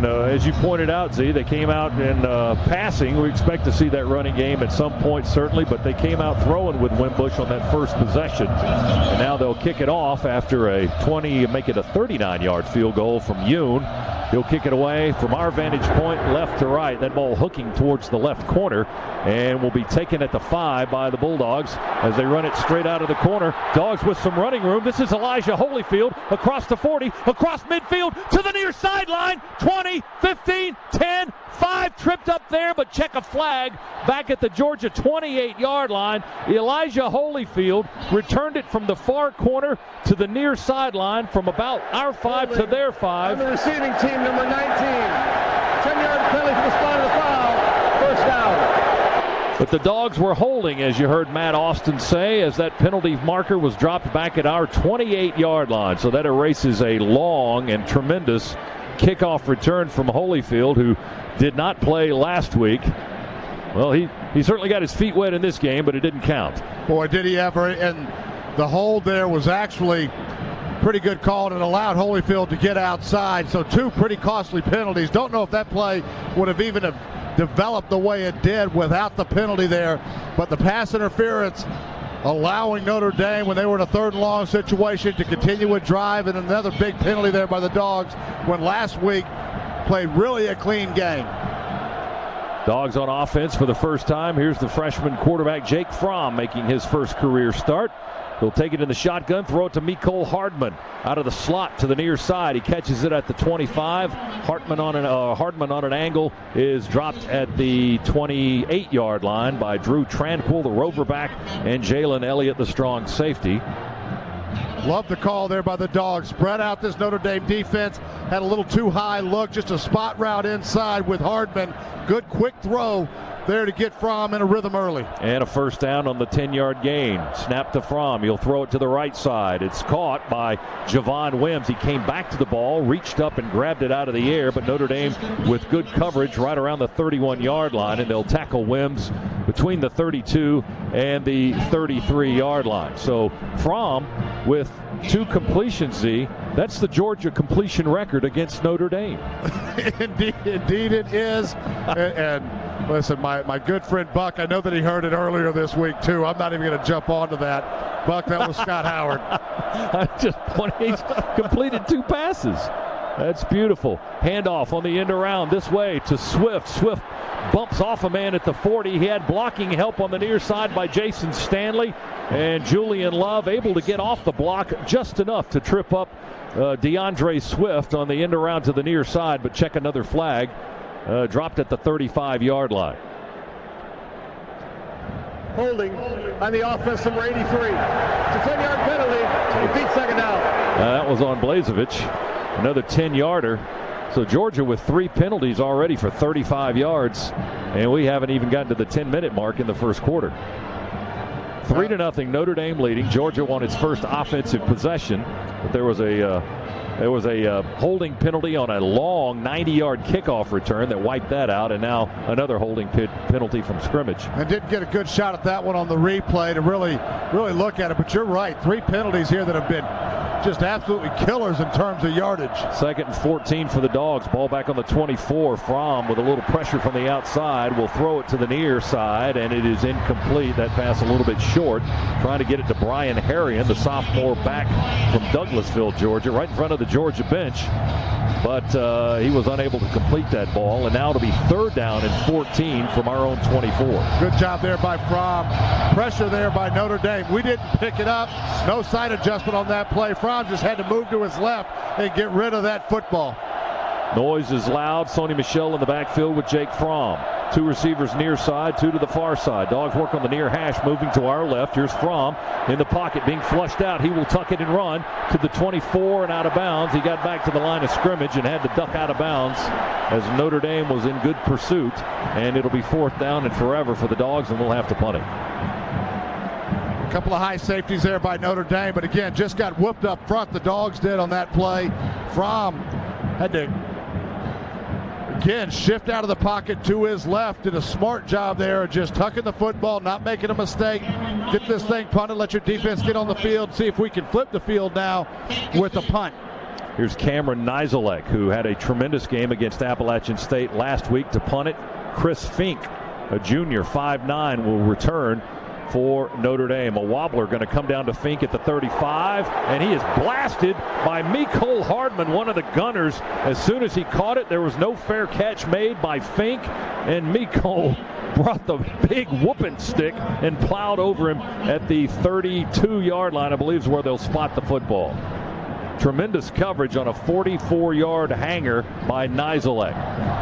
as you pointed out, Z, they came out in passing. We expect to see that running game at some point, certainly, but they came out throwing with Wimbush on that first possession, and now they'll kick it off after a 20, make it a 39-yard field goal from Yoon. He'll kick it away from our vantage point, left to right. That ball hooking towards the left corner, and will be taken at the 5 by the Bulldogs as they run it straight out of the corner. Dogs with some running room. This is Elijah Holyfield across the 40, across midfield to the near sideline. 20, 15, 10, 5 tripped up there, but check a flag back at the Georgia 28-yard line. Elijah Holyfield returned it from the far corner to the near sideline from about our 5 to their 5. On the receiving team, number 19. the spot of the foul. First down. But the Dogs were holding, as you heard Matt Austin say, as that penalty marker was dropped back at our 28-yard line. So that erases a long and tremendous kickoff return from Holyfield, who did not play last week. Well, he certainly got his feet wet in this game, but it didn't count. Boy, did he ever. And the hold there was actually pretty good call, and it allowed Holyfield to get outside. So 2 pretty costly penalties. Don't know if that play would have even developed the way it did without the penalty there. But the pass interference allowing Notre Dame, when they were in a 3rd and long situation, to continue a drive, and another big penalty there by the Dogs when last week played really a clean game. Dogs on offense for the first time. Here's the freshman quarterback Jake Fromm making his first career start. He'll take it in the shotgun, throw it to Mecole Hardman out of the slot to the near side. He catches it at the 25. Hardman on an angle is dropped at the 28-yard line by Drew Tranquil, the rover back, and Jalen Elliott, the strong safety. Love the call there by the Dogs. Spread out this Notre Dame defense. Had a little too high look, just a spot route inside with Hardman. Good quick throw there to get Fromm in a rhythm early. And a first down on the 10-yard gain. Snap to Fromm. He'll throw it to the right side. It's caught by Javon Wims. He came back to the ball, reached up and grabbed it out of the air, but Notre Dame with good coverage right around the 31-yard line, and they'll tackle Wims between the 32 and the 33-yard line. So Fromm with 2 completions, Z. That's the Georgia completion record against Notre Dame. Indeed it is. And listen, my good friend Buck, I know that he heard it earlier this week too. I'm not even going to jump onto that. Buck, that was Scott Howard. I just he's completed 2 passes. That's beautiful. Handoff on the end around this way to Swift. Swift bumps off a man at the 40. He had blocking help on the near side by Jason Stanley. And Julian Love able to get off the block just enough to trip up DeAndre Swift on the end around to the near side, but check another flag. Dropped at the 35-yard line. Holding on the offense, number 83. It's a 10-yard penalty. Repeat second down. That was on Blazevich. Another 10-yarder. So Georgia with 3 penalties already for 35 yards, and we haven't even gotten to the 10-minute mark in the first quarter. 3-0 Notre Dame leading. Georgia won its first offensive possession, but there was a holding penalty on a long 90-yard kickoff return that wiped that out, and now another holding penalty from scrimmage. And didn't get a good shot at that one on the replay to really look at it, but you're right. 3 penalties here that have been just absolutely killers in terms of yardage. 2nd and 14 for the Dogs. Ball back on the 24. Fromm with a little pressure from the outside will throw it to the near side, and it is incomplete. That pass a little bit short. Trying to get it to Brian Harrion, the sophomore back from Douglasville, Georgia, right in front of the Georgia bench. But he was unable to complete that ball, and now it'll be 3rd down and 14 from our own 24. Good job there by Fromm. Pressure there by Notre Dame. We didn't pick it up. No side adjustment on that play. Fromm just had to move to his left and get rid of that football. Noise is loud. Sony Michel in the backfield with Jake Fromm. 2 receivers near side, 2 to the far side. Dogs work on the near hash, moving to our left. Here's Fromm in the pocket, being flushed out. He will tuck it and run to the 24 and out of bounds. He got back to the line of scrimmage and had to duck out of bounds as Notre Dame was in good pursuit. And it'll be 4th down and forever for the Dogs, and we'll have to punt it. A couple of high safeties there by Notre Dame, but again, just got whooped up front. The Dogs did on that play. Fromm had to again shift out of the pocket to his left. Did a smart job there, just tucking the football, not making a mistake. Get this thing punted, let your defense get on the field, see if we can flip the field now with a punt. Here's Cameron Nizelek, who had a tremendous game against Appalachian State last week to punt it. Chris Fink, a junior, 5'9", will return for Notre Dame. A wobbler going to come down to Fink at the 35, and he is blasted by Mecole Hardman, one of the gunners. As soon as he caught it, there was no fair catch made by Fink, and Mecole brought the big whooping stick and plowed over him at the 32-yard line, I believe is where they'll spot the football. Tremendous coverage on a 44-yard hanger by Nizelek.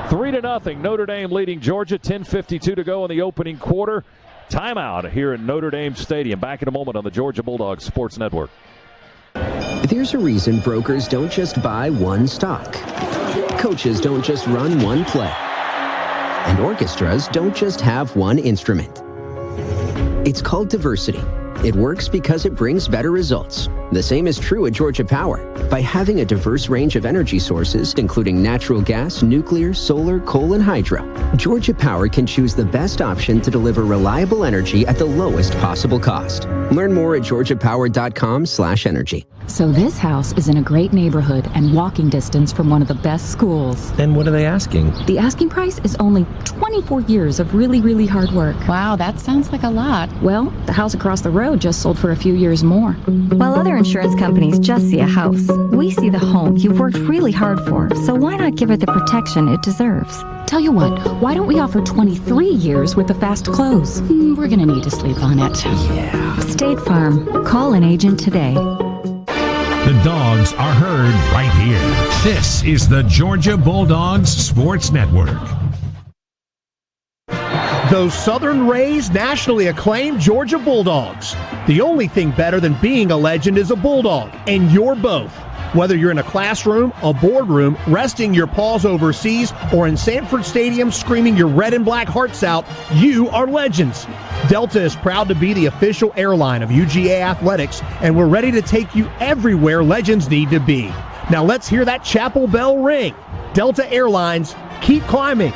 3-0, Notre Dame leading Georgia, 10:52 to go in the opening quarter. Timeout here at Notre Dame Stadium. Back in a moment on the Georgia Bulldogs Sports Network. There's a reason brokers don't just buy one stock. Coaches don't just run one play. And orchestras don't just have one instrument. It's called diversity. It works because it brings better results. The same is true at Georgia Power. By having a diverse range of energy sources, including natural gas, nuclear, solar, coal, and hydro, Georgia Power can choose the best option to deliver reliable energy at the lowest possible cost. Learn more at georgiapower.com/energy. So this house is in a great neighborhood and walking distance from one of the best schools. And what are they asking? The asking price is only 24 years of really, really hard work. Wow, that sounds like a lot. Well, the house across the road just sold for a few years more. While other insurance companies just see a house, we see the home you've worked really hard for, so why not give it the protection it deserves? Tell you what, why don't we offer 23 years with a fast close? We're gonna need to sleep on it. Yeah. State Farm. Call an agent today. The Dogs are heard right here. This is the Georgia Bulldogs Sports Network. Those Southern-raised, nationally acclaimed Georgia Bulldogs. The only thing better than being a legend is a Bulldog, and you're both. Whether you're in a classroom, a boardroom, resting your paws overseas, or in Sanford Stadium screaming your red and black hearts out, you are legends. Delta is proud to be the official airline of UGA Athletics, and we're ready to take you everywhere legends need to be. Now let's hear that chapel bell ring. Delta Airlines, keep climbing.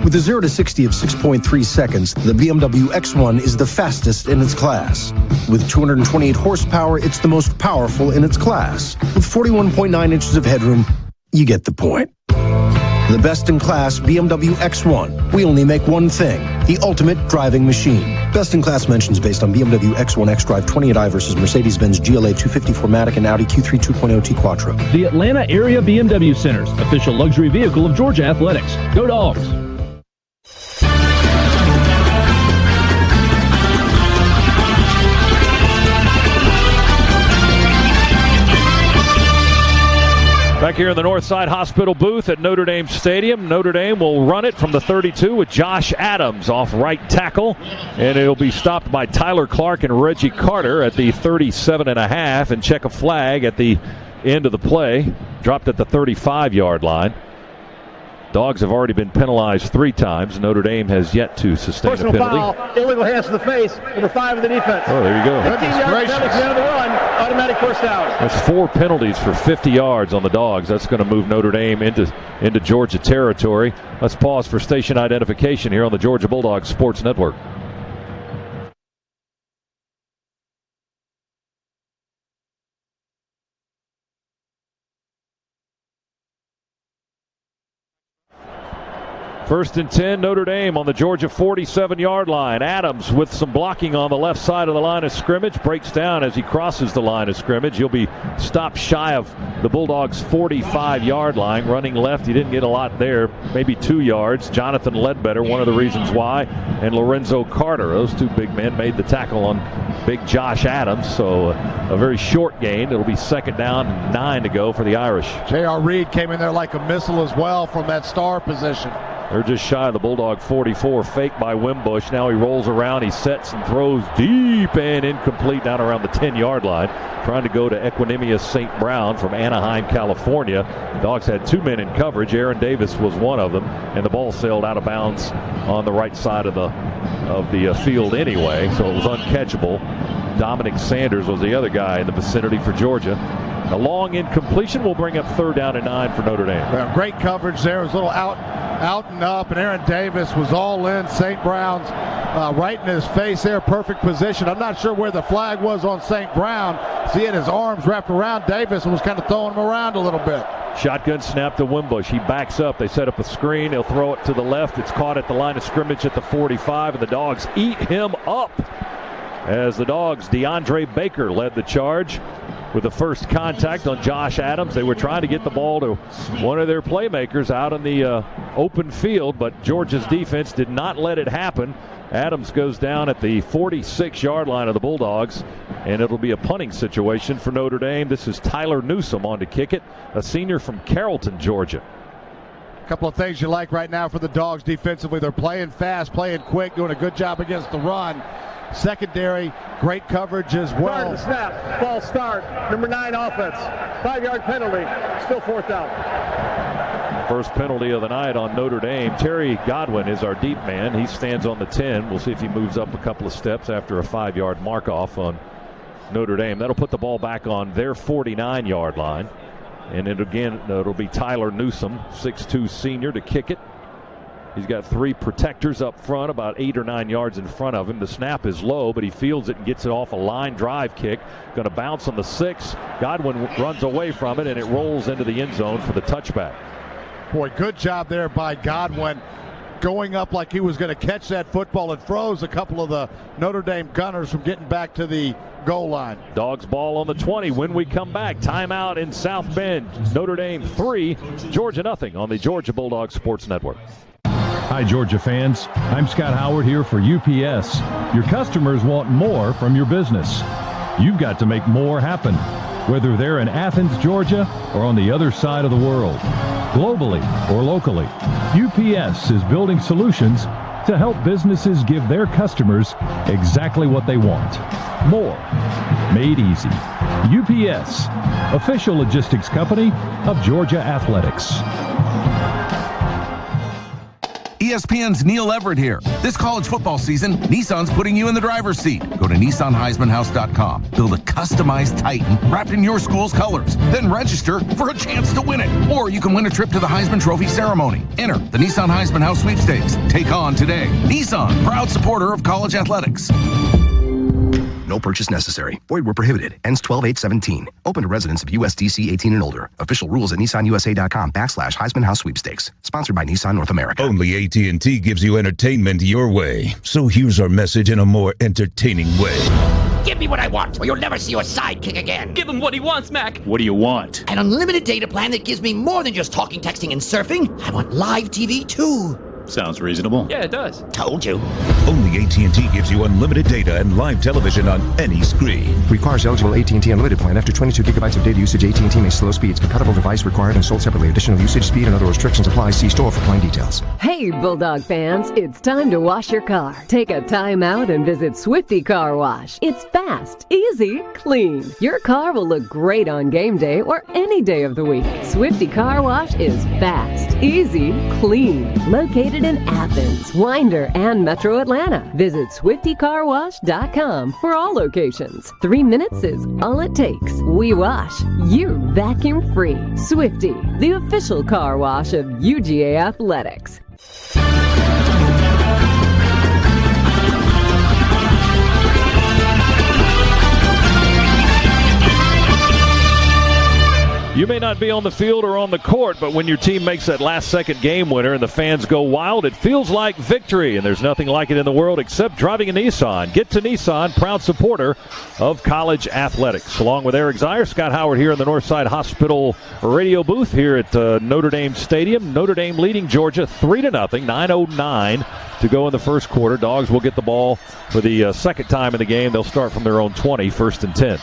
With a 0 to 60 of 6.3 seconds, the BMW X1 is the fastest in its class. With 228 horsepower, it's the most powerful in its class. With 41.9 inches of headroom, you get the point. The best-in-class BMW X1. We only make one thing, the ultimate driving machine. Best-in-class mentions based on BMW X1 X-Drive 28i versus Mercedes-Benz GLA 250-4MATIC and Audi Q3 2.0 T-Quattro. The Atlanta Area BMW Centers, official luxury vehicle of Georgia Athletics. Go Dogs! Back here in the Northside Hospital booth at Notre Dame Stadium. Notre Dame will run it from the 32 with Josh Adams off right tackle. And it'll be stopped by Tyler Clark and Reggie Carter at the 37.5 and check a flag at the end of the play. Dropped at the 35-yard line. Dogs have already been penalized 3 times. Notre Dame has yet to sustain Personal a penalty. foul, illegal hands to the face, number 5 of the defense. Oh, there you go. 15-yard penalty at the end of the run, automatic first down. That's 4 penalties for 50 yards on the Dogs. That's going to move Notre Dame into Georgia territory. Let's pause for station identification here on the Georgia Bulldogs Sports Network. First and 10, Notre Dame on the Georgia 47-yard line. Adams with some blocking on the left side of the line of scrimmage. Breaks down as he crosses the line of scrimmage. He'll be stopped shy of the Bulldogs' 45-yard line. Running left, he didn't get a lot there. Maybe 2 yards. Jonathan Ledbetter, one of the reasons why. And Lorenzo Carter. Those 2 big men made the tackle on big Josh Adams. So a very short gain. It'll be 2nd down, 9 to go for the Irish. J.R. Reed came in there like a missile as well from that star position. They're just shy of the Bulldog 44. Fake by Wimbush. Now he rolls around. He sets and throws deep and incomplete down around the 10-yard line. Trying to go to Equanimous St. Brown from Anaheim, California. Dogs had 2 men in coverage. Aaron Davis was one of them. And the ball sailed out of bounds on the right side of the field anyway. So it was uncatchable. Dominic Sanders was the other guy in the vicinity for Georgia. A long incompletion will bring up 3rd down and 9 for Notre Dame. Well, great coverage there. It was a little out and up, and Aaron Davis was all in. St. Brown's right in his face there, perfect position. I'm not sure where the flag was on St. Brown. See, his arms wrapped around Davis and was kind of throwing him around a little bit. Shotgun snap to Wimbush. He backs up. They set up a screen. He'll throw it to the left. It's caught at the line of scrimmage at the 45, and the Dogs eat him up. As the Dogs, DeAndre Baker led the charge with the first contact on Josh Adams. They were trying to get the ball to one of their playmakers out in the open field, but Georgia's defense did not let it happen. Adams goes down at the 46-yard line of the Bulldogs, and it'll be a punting situation for Notre Dame. This is Tyler Newsome on to kick it, a senior from Carrollton, Georgia. A couple of things you like right now for the Dogs defensively. They're playing fast, playing quick, doing a good job against the run. Secondary, great coverage as well. Start the snap, ball start, number 9 offense, 5-yard penalty, still 4th down. First penalty of the night on Notre Dame. Terry Godwin is our deep man. He stands on the 10. We'll see if he moves up a couple of steps after a 5-yard mark-off on Notre Dame. That'll put the ball back on their 49-yard line. And it'll be Tyler Newsome, 6'2 senior, to kick it. He's got 3 protectors up front, about 8 or 9 yards in front of him. The snap is low, but he fields it and gets it off a line drive kick. Going to bounce on the 6. Godwin runs away from it, and it rolls into the end zone for the touchback. Boy, good job there by Godwin, going up like he was going to catch that football. It froze a couple of the Notre Dame gunners from getting back to the goal line. Dogs ball on the 20 when we come back. Timeout in South Bend. Notre Dame 3, Georgia nothing on the Georgia Bulldogs Sports Network. Hi, Georgia fans. I'm Scott Howard here for UPS. Your customers want more from your business. You've got to make more happen, whether they're in Athens, Georgia, or on the other side of the world, globally or locally. UPS is building solutions to help businesses give their customers exactly what they want. More. Made easy. UPS, official logistics company of Georgia Athletics. ESPN's Neil Everett here. This college football season, Nissan's putting you in the driver's seat. Go to NissanHeismanHouse.com. Build a customized Titan wrapped in your school's colors. Then register for a chance to win it. Or you can win a trip to the Heisman Trophy ceremony. Enter the Nissan Heisman House Sweepstakes. Take on today. Nissan, proud supporter of college athletics. No purchase necessary. Void where prohibited. Ends 12/8/17. Open to residents of USDC 18 and older. Official rules at NissanUSA.com/Heisman House Sweepstakes. Sponsored by Nissan North America. Only AT&T gives you entertainment your way. So here's our message in a more entertaining way. Give me what I want, or you'll never see your sidekick again. Give him what he wants, Mac. What do you want? An unlimited data plan that gives me more than just talking, texting, and surfing. I want live TV, too. Sounds reasonable. Yeah, it does. Told you. Only AT&T gives you unlimited data and live television on any screen. Requires eligible AT&T Unlimited plan. After 22 gigabytes of data usage, AT&T may slow speeds. Compatible device required and sold separately. Additional usage, speed, and other restrictions apply. See store for plan details. Hey, Bulldog fans, it's time to wash your car. Take a time out and visit Swifty Car Wash. It's fast, easy, clean. Your car will look great on game day or any day of the week. Swifty Car Wash is fast, easy, clean. Located in Athens, Winder, and Metro Atlanta. Visit SwiftyCarWash.com for all locations. 3 minutes is all it takes. We wash, you vacuum free. Swifty, the official car wash of UGA Athletics. You may not be on the field or on the court, but when your team makes that last-second game winner and the fans go wild, it feels like victory, and there's nothing like it in the world except driving a Nissan. Get to Nissan, proud supporter of college athletics. Along with Eric Zier, Scott Howard here in the Northside Hospital radio booth here at Notre Dame Stadium. Notre Dame leading Georgia 3-0, 9:09 to go in the first quarter. Dogs will get the ball for the second time in the game. They'll start from their own 20, 1st and 10.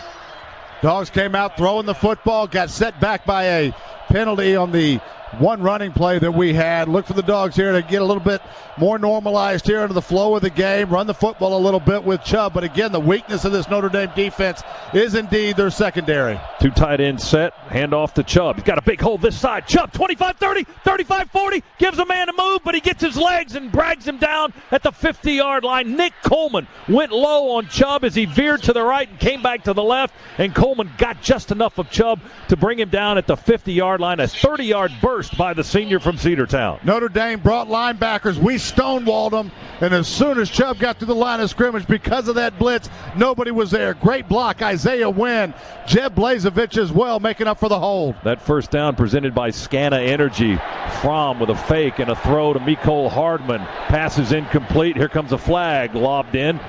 Dogs came out throwing the football, got set back by a penalty on the one running play that we had. Look for the Dogs here to get a little bit more normalized here into the flow of the game, run the football a little bit with Chubb. But again, the weakness of this Notre Dame defense is indeed their secondary. 2 tight ends set, hand off to Chubb. He's got a big hole this side. Chubb, 25-30, 35-40, gives a man a move, but he gets his legs and drags him down at the 50-yard line. Nick Coleman went low on Chubb as he veered to the right and came back to the left, and Coleman got just enough of Chubb to bring him down at the 50-yard line. A 30-yard burst by the senior from Cedartown. Notre Dame brought linebackers. We stonewalled them, and as soon as Chubb got to the line of scrimmage, because of that blitz, nobody was there. Great block, Isaiah Wynn. Jeb Blazevich as well, making up for the hold. That first down presented by Scana Energy. Fromm with a fake and a throw to Mecole Hardman. Pass is incomplete. Here comes a flag lobbed in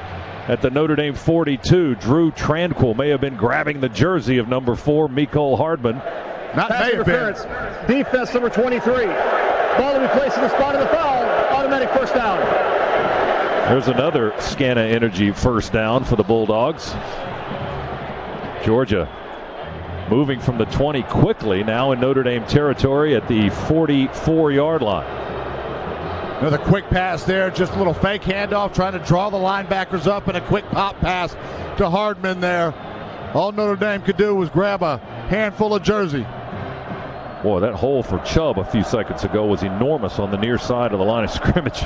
at the Notre Dame 42. Drew Tranquil may have been grabbing the jersey of number 4, Mecole Hardman. Not pass interference. Defense number 23. Ball to be placed in the spot of the foul. Automatic first down. There's another Scana Energy first down for the Bulldogs. Georgia moving from the 20 quickly, now in Notre Dame territory at the 44-yard line. Another quick pass there, just a little fake handoff, trying to draw the linebackers up, and a quick pop pass to Hardman there. All Notre Dame could do was grab a handful of jersey. Boy, that hole for Chubb a few seconds ago was enormous on the near side of the line of scrimmage.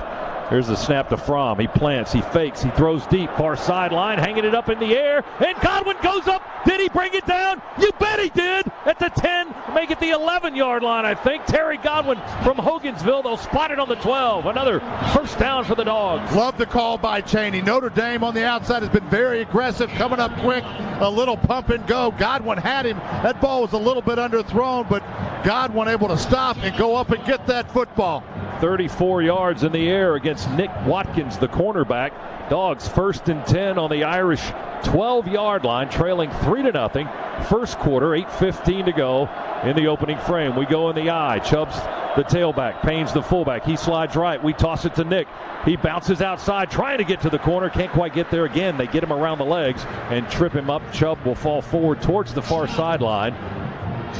Here's the snap to Fromm. He plants, he fakes, he throws deep, far sideline, hanging it up in the air, and Godwin goes up. Did he bring it down? You bet he did. At the 10, make it the 11-yard line, I think. Terry Godwin from Hogansville. They'll spot it on the 12. Another first down for the Dogs. Love the call by Chaney. Notre Dame on the outside has been very aggressive, coming up quick, a little pump and go. Godwin had him. That ball was a little bit underthrown, but Godwin able to stop and go up and get that football. 34 yards in the air against Nick Watkins, the cornerback. Dogs 1st and 10 on the Irish 12-yard line, trailing 3-0. First quarter, 8:15 to go in the opening frame. We go in the eye. Chubb's the tailback. Payne's the fullback. He slides right. We toss it to Nick. He bounces outside, trying to get to the corner. Can't quite get there again. They get him around the legs and trip him up. Chubb will fall forward towards the far sideline.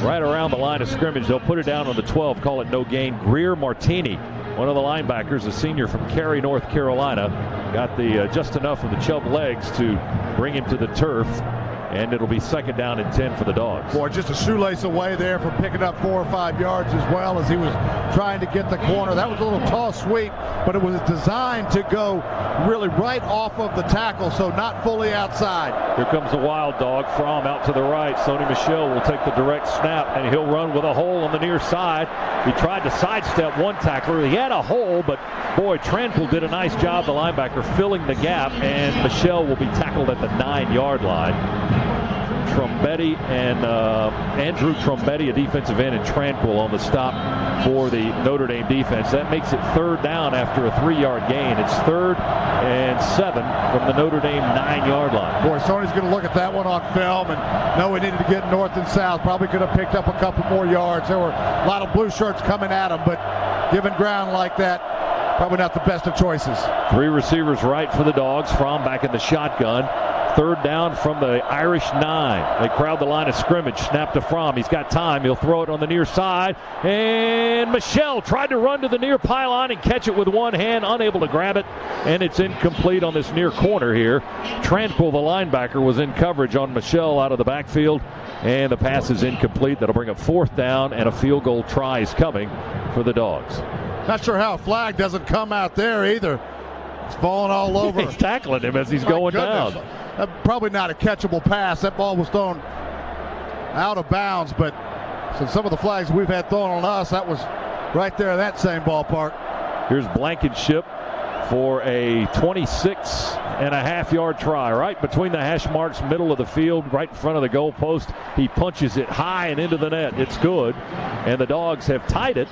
Right around the line of scrimmage. They'll put it down on the 12, call it no gain. Greer Martini, one of the linebackers, a senior from Cary, North Carolina, got the just enough of the Chubb legs to bring him to the turf, and it'll be 2nd down and 10 for the Dogs. Boy, just a shoelace away there from picking up 4 or 5 yards as well as he was trying to get the corner. That was a little tall sweep, but it was designed to go really right off of the tackle, so not fully outside. Here comes the wild dog. Fromm out to the right. Sonny Michel will take the direct snap, and he'll run with a hole on the near side. He tried to sidestep one tackler. He had a hole, but boy, Tranquil did a nice job, the linebacker, filling the gap, and Michel will be tackled at the 9-yard line. Trombetti and Andrew Trombetti, a defensive end, and Tranquil on the stop for the Notre Dame defense. That makes it 3rd down after a 3-yard gain. It's 3rd and 7 from the Notre Dame 9-yard line. Boy, Sony's going to look at that one on film and know we needed to get north and south. Probably could have picked up a couple more yards. There were a lot of blue shirts coming at him, but given ground like that, probably not the best of choices. 3 receivers right for the Dogs. Fromm back in the shotgun. 3rd down from the Irish 9. They crowd the line of scrimmage. Snap to Fromm. He's got time. He'll throw it on the near side. And Michel tried to run to the near pylon and catch it with one hand. Unable to grab it. And it's incomplete on this near corner here. Tranquil, the linebacker, was in coverage on Michel out of the backfield. And the pass is incomplete. That'll bring up 4th down, and a field goal try is coming for the Dogs. Not sure how a flag doesn't come out there either. It's falling all over. He's tackling him as he's going down. Probably not a catchable pass. That ball was thrown out of bounds, but since some of the flags we've had thrown on us, that was right there in that same ballpark. Here's Blankenship for a 26.5-yard try, right between the hash marks, middle of the field, right in front of the goal post. He punches it high and into the net. It's good, and the Dogs have tied it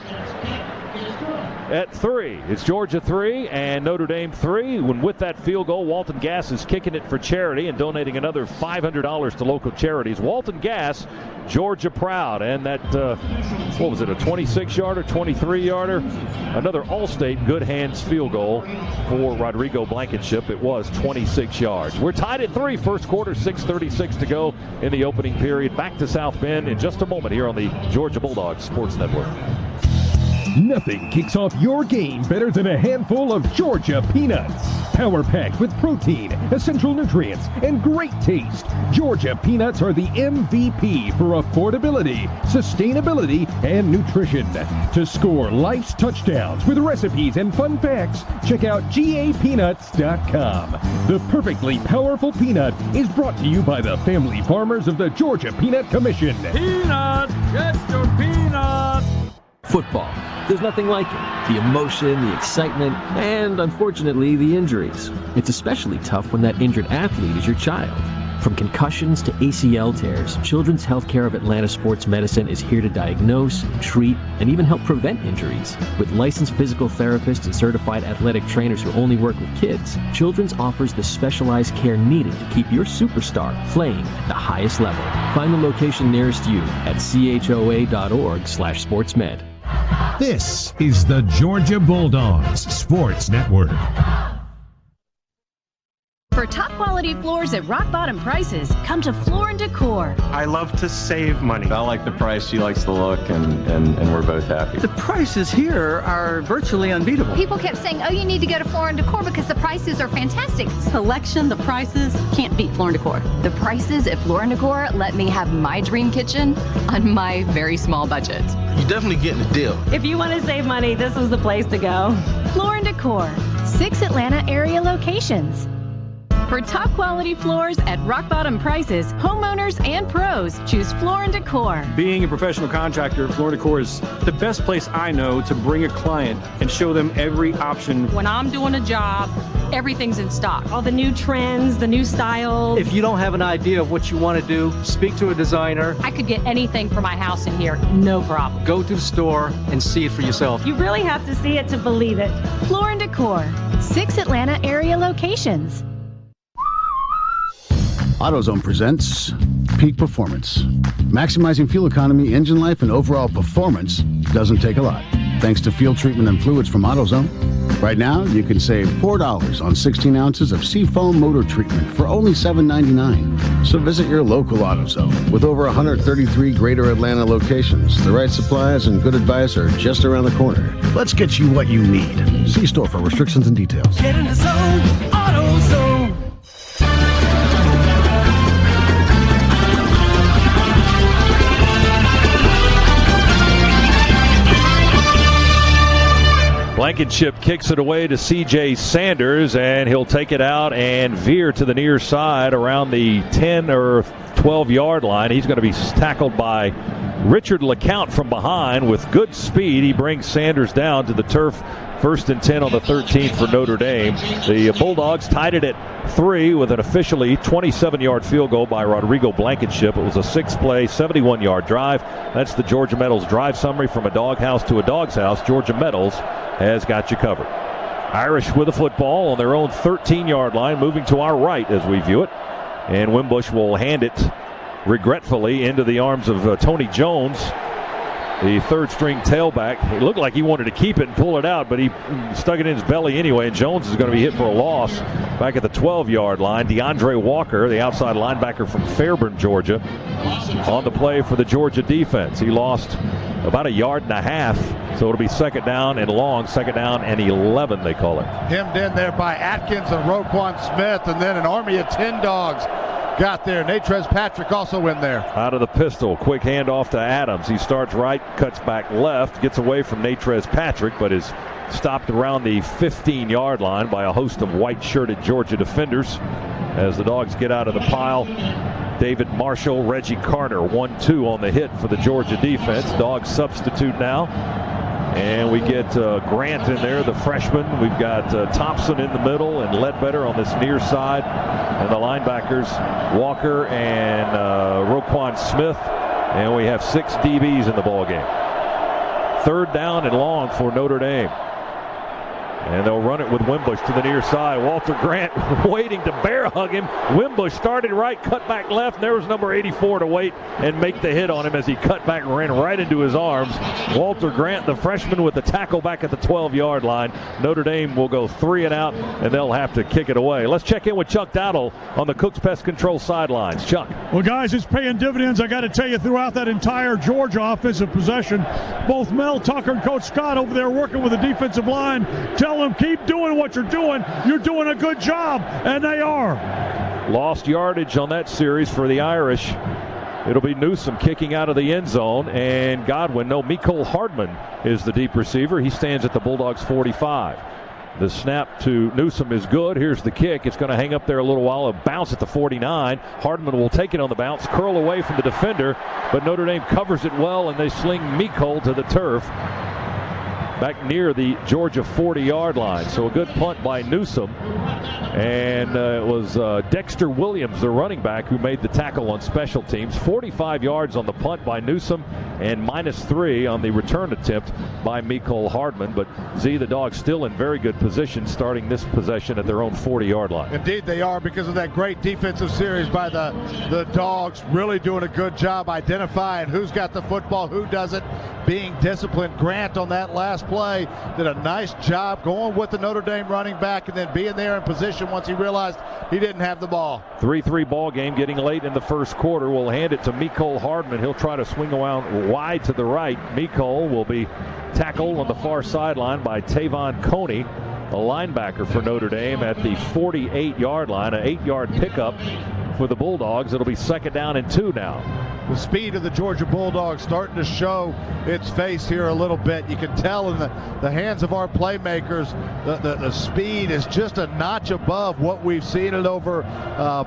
at 3. It's Georgia 3 and Notre Dame 3. When with that field goal, Walton Gas is kicking it for charity and donating another $500 to local charities. Walton Gas, Georgia proud. And that, what was it, a 26-yarder, 23-yarder? Another All-State good hands field goal for Rodrigo Blankenship. It was 26 yards. We're tied at 3, first quarter, 6:36 to go in the opening period. Back to South Bend in just a moment here on the Georgia Bulldogs Sports Network. Nothing kicks off your game better than a handful of Georgia peanuts. Power-packed with protein, essential nutrients, and great taste, Georgia peanuts are the MVP for affordability, sustainability, and nutrition. To score life's touchdowns with recipes and fun facts, check out GAPeanuts.com. The perfectly powerful peanut is brought to you by the family farmers of the Georgia Peanut Commission. Peanuts! Get your peanuts! Football. There's nothing like it. The emotion, the excitement, and unfortunately, the injuries. It's especially tough when that injured athlete is your child. From concussions to ACL tears, Children's Healthcare of Atlanta Sports Medicine is here to diagnose, treat, and even help prevent injuries. With licensed physical therapists and certified athletic trainers who only work with kids, Children's offers the specialized care needed to keep your superstar playing at the highest level. Find the location nearest you at choa.org/sportsmed. This is the Georgia Bulldogs Sports Network. For top quality floors at rock bottom prices, come to Floor & Decor. I love to save money. I like the price, she likes the look, and we're both happy. The prices here are virtually unbeatable. People kept saying, oh, you need to go to Floor & Decor because the prices are fantastic. Selection, the prices, can't beat Floor & Decor. The prices at Floor & Decor let me have my dream kitchen on my very small budget. You're definitely getting a deal. If you want to save money, this is the place to go. Floor & Decor, 6 Atlanta area locations. For top quality floors at rock bottom prices, homeowners and pros choose Floor & Decor. Being a professional contractor, Floor & Decor is the best place I know to bring a client and show them every option. When I'm doing a job, everything's in stock. All the new trends, the new styles. If you don't have an idea of what you want to do, speak to a designer. I could get anything for my house in here, no problem. Go to the store and see it for yourself. You really have to see it to believe it. Floor & Decor, 6 Atlanta area locations. AutoZone presents Peak Performance. Maximizing fuel economy, engine life, and overall performance doesn't take a lot. Thanks to fuel treatment and fluids from AutoZone. Right now, you can save $4 on 16 ounces of Seafoam motor treatment for only $7.99. So visit your local AutoZone. With over 133 greater Atlanta locations, the right supplies and good advice are just around the corner. Let's get you what you need. See store for restrictions and details. Get in the zone, AutoZone. Blankenship kicks it away to C.J. Sanders, and he'll take it out and veer to the near side around the 10 or 12-yard line. He's going to be tackled by Richard LeCount from behind with good speed. He brings Sanders down to the turf. 1st and 10 on the 13th for Notre Dame. The Bulldogs tied it at 3 with an officially 27-yard field goal by Rodrigo Blankenship. It was a 6-play, 71-yard drive. That's the Georgia Metals drive summary. From a doghouse to a dog's house, Georgia Metals has got you covered. Irish with the football on their own 13-yard line, moving to our right as we view it. And Wimbush will hand it regretfully into the arms of Tony Jones, the third-string tailback. It looked like he wanted to keep it and pull it out, but he stuck it in his belly anyway, and Jones is going to be hit for a loss back at the 12-yard line. DeAndre Walker, the outside linebacker from Fairburn, Georgia, on the play for the Georgia defense. He lost about 1.5 yards, so it'll be 2nd down and long, 2nd down and 11, they call it. Hemmed in there by Atkins and Roquan Smith, and then an army of 10 dogs got there. Natrez Patrick also in there. Out of the pistol, quick handoff to Adams. He starts right, cuts back left, gets away from Natrez Patrick, but is stopped around the 15-yard line by a host of white-shirted Georgia defenders as the Dogs get out of the pile. David Marshall, Reggie Carter, 1-2 on the hit for the Georgia defense. Dogs substitute now. And we get Grant in there, the freshman. We've got Thompson in the middle and Ledbetter on this near side. And the linebackers, Walker and Roquan Smith. And we have 6 DBs in the ballgame. 3rd down and long for Notre Dame. And they'll run it with Wimbush to the near side. Walter Grant waiting to bear hug him. Wimbush started right, cut back left, and there was number 84 to wait and make the hit on him as he cut back and ran right into his arms. Walter Grant, the freshman, with the tackle back at the 12-yard line. Notre Dame will go 3 and out, and they'll have to kick it away. Let's check in with Chuck Dowdle on the Cooks Pest Control sidelines. Chuck. Well, guys, it's paying dividends. I got to tell you, throughout that entire Georgia offensive possession, both Mel Tucker and Coach Scott over there working with the defensive line, tell them keep doing what you're doing. You're doing a good job, and they are. Lost yardage on that series for the Irish. It'll be Newsom kicking out of the end zone, and Mecole Hardman is the deep receiver. He stands at the Bulldogs 45. The snap to Newsom is good. Here's the kick. It's going to hang up there a little while. A bounce at the 49. Hardman will take it on the bounce, curl away from the defender, but Notre Dame covers it well, and they sling Mecole to the turf back near the Georgia 40-yard line. So a good punt by Newsom. And it was Dexter Williams, the running back, who made the tackle on special teams. 45 yards on the punt by Newsom, and -3 on the return attempt by Mecole Hardman. But the Dogs still in very good position starting this possession at their own 40-yard line. Indeed they are, because of that great defensive series by the Dogs, really doing a good job identifying who's got the football, who doesn't, being disciplined. Grant on that last play did a nice job going with the Notre Dame running back and then being there in position once he realized he didn't have the ball. 3-3 ball game, getting late in the first quarter. We'll hand it to Mecole Hardman. He'll try to swing around wide to the right. Mecole will be tackled on the far sideline by Tavon Coney, a linebacker for Notre Dame, at the 48-yard line. An 8-yard pickup for the Bulldogs. It'll be 2nd down and 2 now. The speed of the Georgia Bulldogs starting to show its face here a little bit. You can tell in the hands of our playmakers, the speed is just a notch above what we've seen it over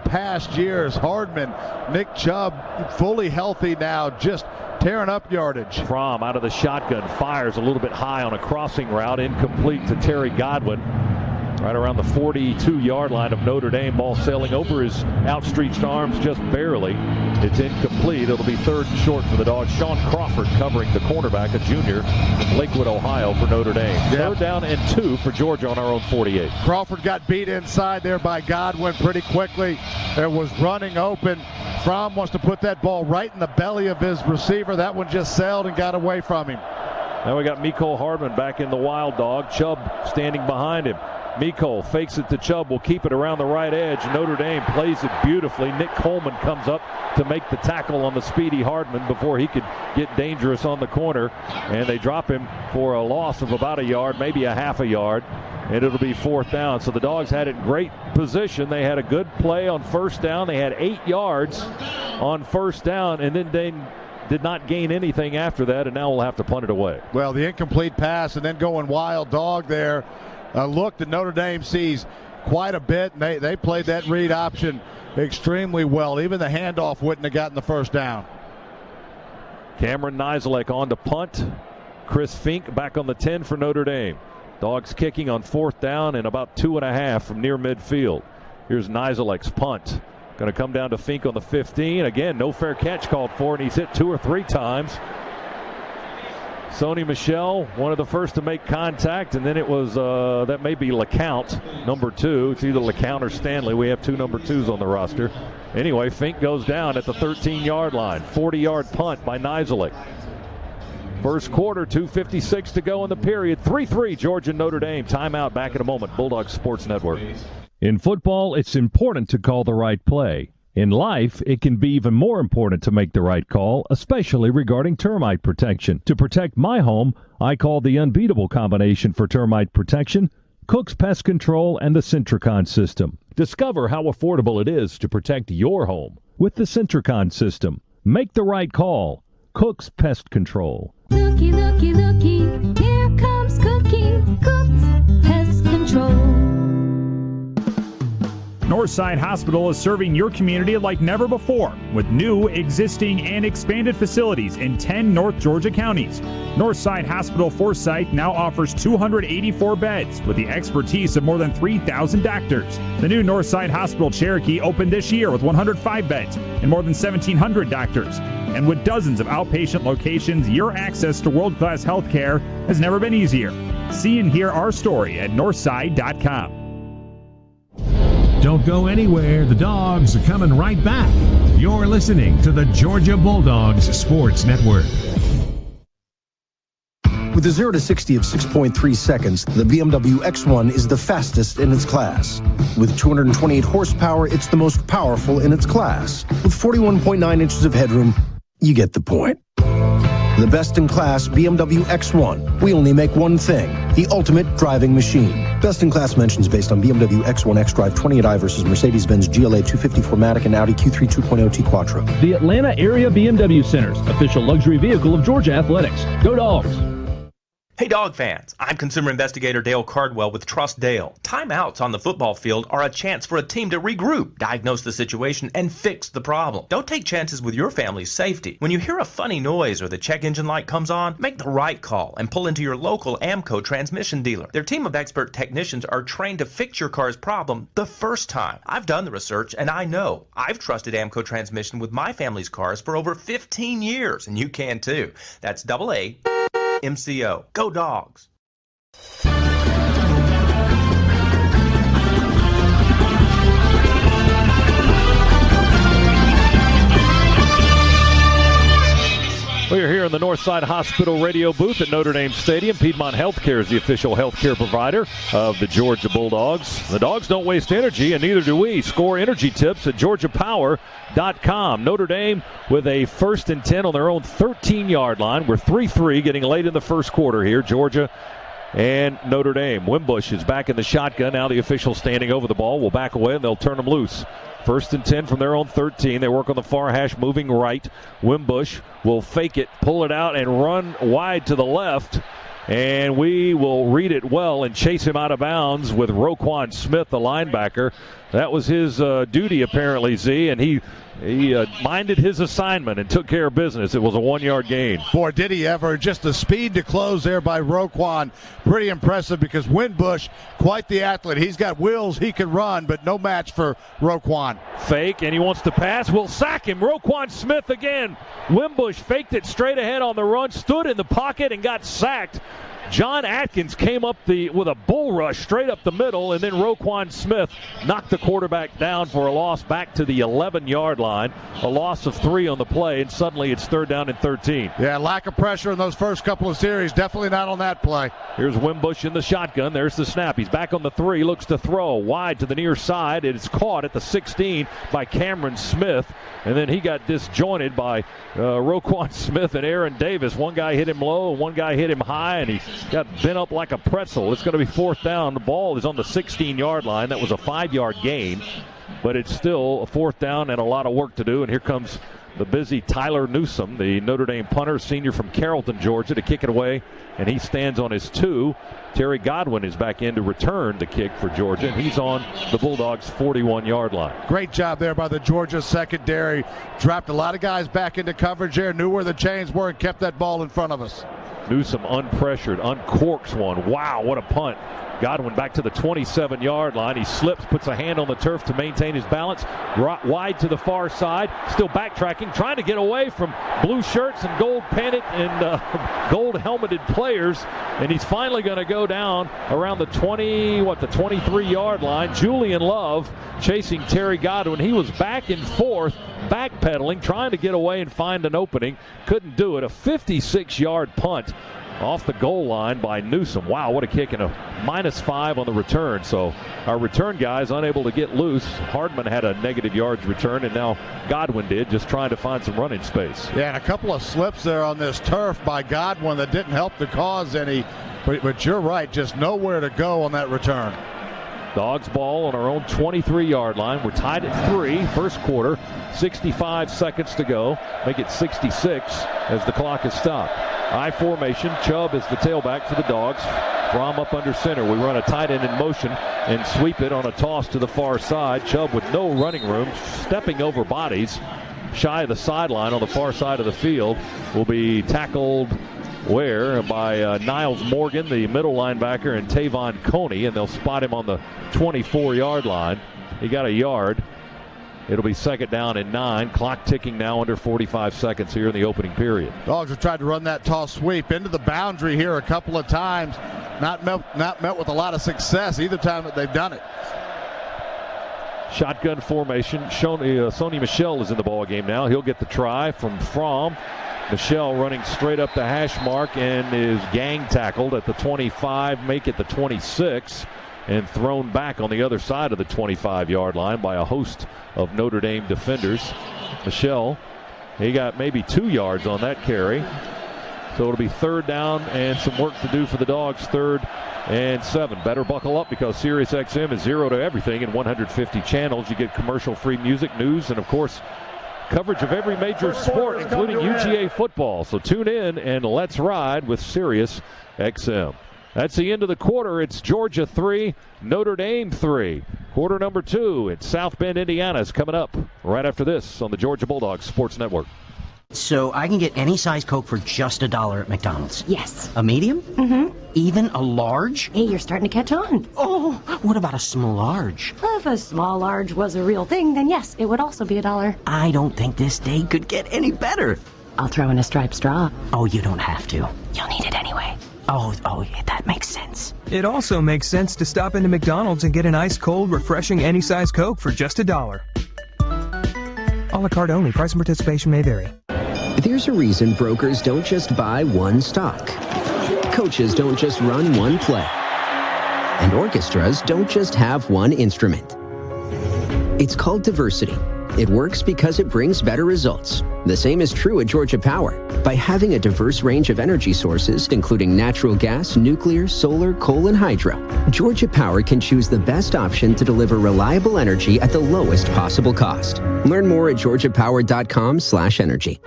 past years. Hardman, Nick Chubb, fully healthy now, just tearing up yardage. Fromm out of the shotgun, fires a little bit high on a crossing route, incomplete to Terry Godwin. Right around the 42-yard line of Notre Dame. Ball sailing over his outstretched arms just barely. It's incomplete. It'll be 3rd and short for the Dogs. Sean Crawford covering the cornerback, a junior from Lakewood, Ohio, for Notre Dame. Yeah. 3rd down and 2 for Georgia on our own 48. Crawford got beat inside there by Godwin pretty quickly. It was running open. Fromm wants to put that ball right in the belly of his receiver. That one just sailed and got away from him. Now we got Mecole Hardman back in the Wild Dog. Chubb standing behind him. Mecole fakes it to Chubb, will keep it around the right edge. Notre Dame plays it beautifully. Nick Coleman comes up to make the tackle on the speedy Hardman before he could get dangerous on the corner. And they drop him for a loss of about a yard, maybe a half a yard. And it'll be 4th down. So the Dogs had it in great position. They had a good play on 1st down. They had 8 yards on 1st down, and then they did not gain anything after that, and now we'll have to punt it away. Well, the incomplete pass and then going Wild Dog there. A look that Notre Dame sees quite a bit, and they played that read option extremely well. Even the handoff wouldn't have gotten the 1st down. Cameron Nizelek on to punt. Chris Fink back on the 10 for Notre Dame. Dogs kicking on 4th down and about 2.5 from near midfield. Here's Nizelek's punt. Going to come down to Fink on the 15. Again, no fair catch called for, and he's hit 2 or 3 times. Sony Michel, one of the first to make contact, and then it was, that may be LeCount, number 2. It's either LeCount or Stanley. We have 2 number 2s on the roster. Anyway, Fink goes down at the 13-yard line. 40-yard punt by Nizelek. First quarter, 2:56 to go in the period. 3-3 Georgia Notre Dame. Timeout, back in a moment. Bulldog Sports Network. In football, it's important to call the right play. In life, it can be even more important to make the right call, especially regarding termite protection. To protect my home, I call the unbeatable combination for termite protection, Cook's Pest Control and the Centricon system. Discover how affordable it is to protect your home with the Centricon system. Make the right call. Cook's Pest Control. Looky, looky, looky, here comes Cookie, Cook's Pest Control. Northside Hospital is serving your community like never before with new, existing, and expanded facilities in 10 North Georgia counties. Northside Hospital Forsyth now offers 284 beds with the expertise of more than 3,000 doctors. The new Northside Hospital Cherokee opened this year with 105 beds and more than 1,700 doctors. And with dozens of outpatient locations, your access to world-class health care has never been easier. See and hear our story at northside.com. Don't go anywhere. The Dogs are coming right back. You're listening to the Georgia Bulldogs Sports Network. With a 0 to 60 of 6.3 seconds, the BMW X1 is the fastest in its class. With 228 horsepower, it's the most powerful in its class. With 41.9 inches of headroom, you get the point. The best-in-class BMW X1. We only make one thing, the ultimate driving machine. Best-in-class mentions based on BMW X1 xDrive 28i versus Mercedes-Benz GLA 250 4MATIC and Audi Q3 2.0 T Quattro. The Atlanta Area BMW Centers, official luxury vehicle of Georgia Athletics. Go Dogs! Hey dog fans, I'm consumer investigator Dale Cardwell with Trust Dale. Timeouts on the football field are a chance for a team to regroup, diagnose the situation, and fix the problem. Don't take chances with your family's safety. When you hear a funny noise or the check engine light comes on, make the right call and pull into your local AMCO transmission dealer. Their team of expert technicians are trained to fix your car's problem the first time. I've done the research and I know. I've trusted AMCO transmission with my family's cars for over 15 years, and you can too. That's AA MCO. Go Dogs! We are here in the Northside Hospital radio booth at Notre Dame Stadium. Piedmont Healthcare is the official healthcare provider of the Georgia Bulldogs. The Dogs don't waste energy, and neither do we. Score energy tips at GeorgiaPower.com. Notre Dame with a 1st and 10 on their own 13-yard line. We're 3-3 getting late in the first quarter here. Georgia and Notre Dame. Wimbush is back in the shotgun. Now the official standing over the ball will back away, and they'll turn them loose. 1st and 10 from their own 13. They work on the far hash, moving right. Wimbush will fake it, pull it out, and run wide to the left. And we will read it well and chase him out of bounds with Roquan Smith, the linebacker. That was his duty, apparently, Z, and he minded his assignment and took care of business. It was a 1-yard gain. Boy, did he ever. Just the speed to close there by Roquan. Pretty impressive because Wimbush, quite the athlete. He's got wheels, he can run, but no match for Roquan. Fake, and he wants to pass. We'll sack him. Roquan Smith again. Wimbush faked it straight ahead on the run, stood in the pocket, and got sacked. John Atkins came up with a bull rush straight up the middle, and then Roquan Smith knocked the quarterback down for a loss back to the 11-yard line. A loss of 3 on the play, and suddenly it's 3rd down and 13. Yeah, lack of pressure in those first couple of series. Definitely not on that play. Here's Wimbush in the shotgun. There's the snap. He's back on the 3, looks to throw wide to the near side. It's caught at the 16 by Cameron Smith, and then he got disjointed by Roquan Smith and Aaron Davis. One guy hit him low, and one guy hit him high, and he got bent up like a pretzel. It's going to be 4th down. The ball is on the 16-yard line. That was a 5-yard gain, but it's still a 4th down and a lot of work to do. And here comes the busy Tyler Newsome, the Notre Dame punter, senior from Carrollton, Georgia, to kick it away, and he stands on his 2. Terry Godwin is back in to return the kick for Georgia, and he's on the Bulldogs' 41-yard line. Great job there by the Georgia secondary. Dropped a lot of guys back into coverage there, knew where the chains were, and kept that ball in front of us. Newsome unpressured, uncorks one. Wow, what a punt. Godwin back to the 27-yard line. He slips, puts a hand on the turf to maintain his balance. Wide to the far side, still backtracking, trying to get away from blue shirts and gold pennant and gold helmeted players. And he's finally going to go down around the 23-yard line. Julian Love chasing Terry Godwin. He was back and forth, backpedaling, trying to get away and find an opening. Couldn't do it. A 56-yard punt off the goal line by Newsome. Wow, what a kick, and a -5 on the return. So our return guys unable to get loose. Hardman had a negative yards return, and now Godwin did, just trying to find some running space. Yeah, and a couple of slips there on this turf by Godwin that didn't help the cause any. But you're right, just nowhere to go on that return. Dogs ball on our own 23-yard line. We're tied at 3, first quarter, 65 seconds to go. Make it 66 as the clock is stopped. I formation. Chubb is the tailback for the Dogs. Fromm up under center. We run a tight end in motion and sweep it on a toss to the far side. Chubb with no running room, stepping over bodies, shy of the sideline on the far side of the field. Will be tackled where by Niles Morgan, the middle linebacker, and Tavon Coney, and they'll spot him on the 24-yard line. He got a yard. It'll be 2nd down and 9. Clock ticking now under 45 seconds here in the opening period. Dogs have tried to run that toss sweep into the boundary here a couple of times. Not met with a lot of success either time that they've done it. Shotgun formation. Sony Michel is in the ball game now. He'll get the try from Fromm. Michel running straight up the hash mark and is gang tackled at the 25, make it the 26, and thrown back on the other side of the 25-yard line by a host of Notre Dame defenders. Michel, he got maybe 2 yards on that carry. So it'll be 3rd down and some work to do for the Dogs, 3rd and 7. Better buckle up because SiriusXM is 0 to everything in 150 channels. You get commercial-free music, news, and, of course, Coverage of every major sport, including UGA football. So tune in and let's ride with Sirius XM. That's the end of the quarter. It's Georgia 3, Notre Dame 3. Quarter number 2 at South Bend, Indiana is coming up right after this on the Georgia Bulldogs Sports Network. So I can get any size Coke for just $1 at McDonald's? Yes. A medium? Mm-hmm. Even a large? Hey, you're starting to catch on. Oh, what about a small large? If a small large was a real thing, then yes, it would also be $1. I don't think this day could get any better. I'll throw in a striped straw. Oh, you don't have to. You'll need it anyway. Oh, yeah, that makes sense. It also makes sense to stop into McDonald's and get an ice cold, refreshing any size Coke for just $1. A la carte only. Price and participation may vary. There's a reason brokers don't just buy one stock. Coaches don't just run one play. And orchestras don't just have one instrument. It's called diversity. It works because it brings better results. The same is true at Georgia Power. By having a diverse range of energy sources, including natural gas, nuclear, solar, coal, and hydro, Georgia Power can choose the best option to deliver reliable energy at the lowest possible cost. Learn more at georgiapower.com/energy.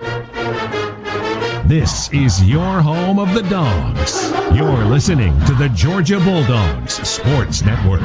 This is your home of the Dogs. You're listening to the Georgia Bulldogs Sports Network.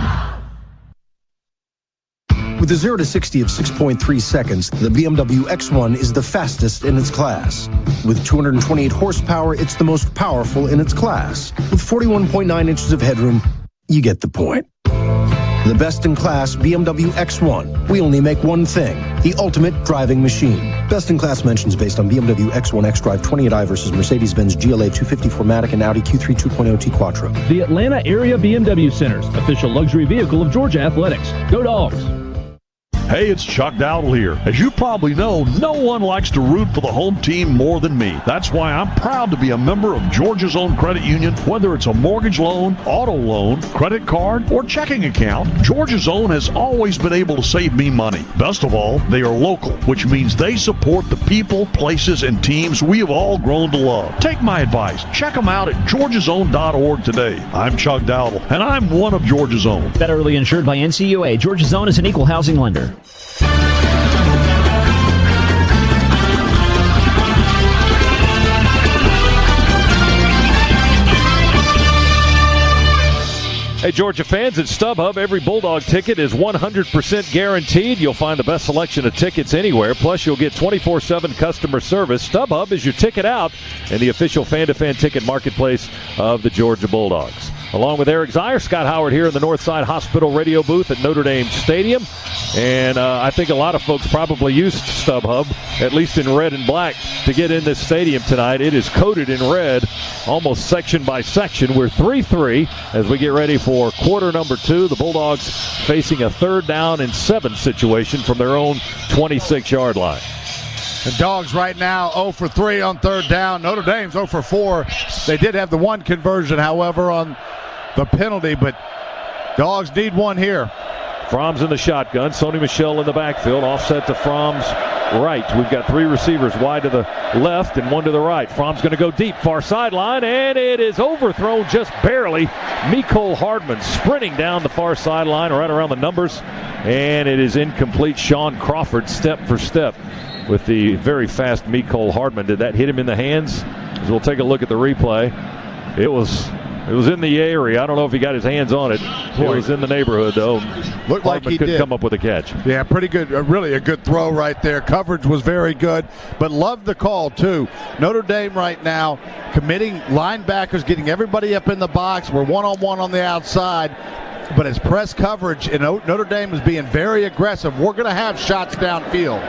With a 0 to 60 of 6.3 seconds, the BMW X1 is the fastest in its class. With 228 horsepower, it's the most powerful in its class. With 41.9 inches of headroom, you get the point. The best-in-class BMW X1. We only make one thing, the ultimate driving machine. Best-in-class mentions based on BMW X1 xDrive 28i versus Mercedes-Benz GLA 250 4MATIC and Audi Q3 2.0 T Quattro. The Atlanta Area BMW Centers, official luxury vehicle of Georgia Athletics. Go Dogs! Hey, it's Chuck Dowdle here. As you probably know, no one likes to root for the home team more than me. That's why I'm proud to be a member of Georgia's Own Credit Union. Whether it's a mortgage loan, auto loan, credit card, or checking account, Georgia's Own has always been able to save me money. Best of all, they are local, which means they support the people, places, and teams we have all grown to love. Take my advice. Check them out at georgiasown.org today. I'm Chuck Dowdle, and I'm one of Georgia's Own. Federally insured by NCUA, Georgia's Own is an equal housing lender. Hey, Georgia fans, at StubHub, every Bulldog ticket is 100% guaranteed. You'll find the best selection of tickets anywhere. Plus, you'll get 24/7 customer service. StubHub is your ticket out and the official fan-to-fan ticket marketplace of the Georgia Bulldogs. Along with Eric Zier, Scott Howard here in the Northside Hospital radio booth at Notre Dame Stadium. And I think a lot of folks probably used StubHub, at least in red and black, to get in this stadium tonight. It is coated in red, almost section by section. We're 3-3 as we get ready for quarter number 2. The Bulldogs facing a 3rd down and 7 situation from their own 26-yard line. The Dogs right now 0 for 3 on 3rd down. Notre Dame's 0 for 4. They did have the one conversion, however, on the penalty, but Dogs need one here. Fromm's in the shotgun. Sony Michel in the backfield. Offset to Fromm's right. We've got 3 receivers wide to the left and 1 to the right. Fromm's going to go deep, far sideline, and it is overthrown just barely. Mecole Hardman sprinting down the far sideline right around the numbers, and it is incomplete. Sean Crawford step for step with the very fast Mecole Hardman. Did that hit him in the hands? As we'll take a look at the replay. It was in the area. I don't know if he got his hands on it. It was in the neighborhood, though. Looked like he couldn't come up with a catch. Yeah, pretty good. Really a good throw right there. Coverage was very good, but loved the call, too. Notre Dame right now committing linebackers, getting everybody up in the box. We're one-on-one on the outside, but it's press coverage, and Notre Dame is being very aggressive. We're going to have shots downfield.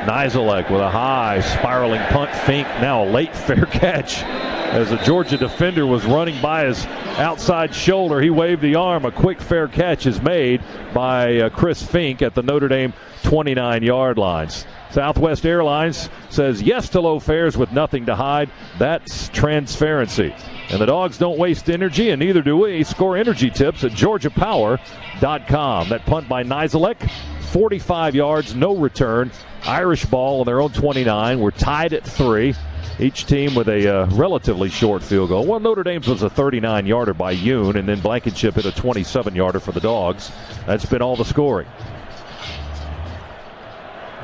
Nizelek with a high spiraling punt. Fink now a late fair catch. As a Georgia defender was running by his outside shoulder, he waved the arm. A quick fair catch is made by Chris Fink at the Notre Dame 29-yard lines. Southwest Airlines says yes to low fares with nothing to hide. That's transparency. And the Dogs don't waste energy, and neither do we. Score energy tips at georgiapower.com. That punt by Nizelek, 45 yards, no return. Irish ball on their own 29. We're tied at 3. Each team with a relatively short field goal. Well, Notre Dame's was a 39-yarder by Yoon, and then Blankenship hit a 27-yarder for the Dogs. That's been all the scoring.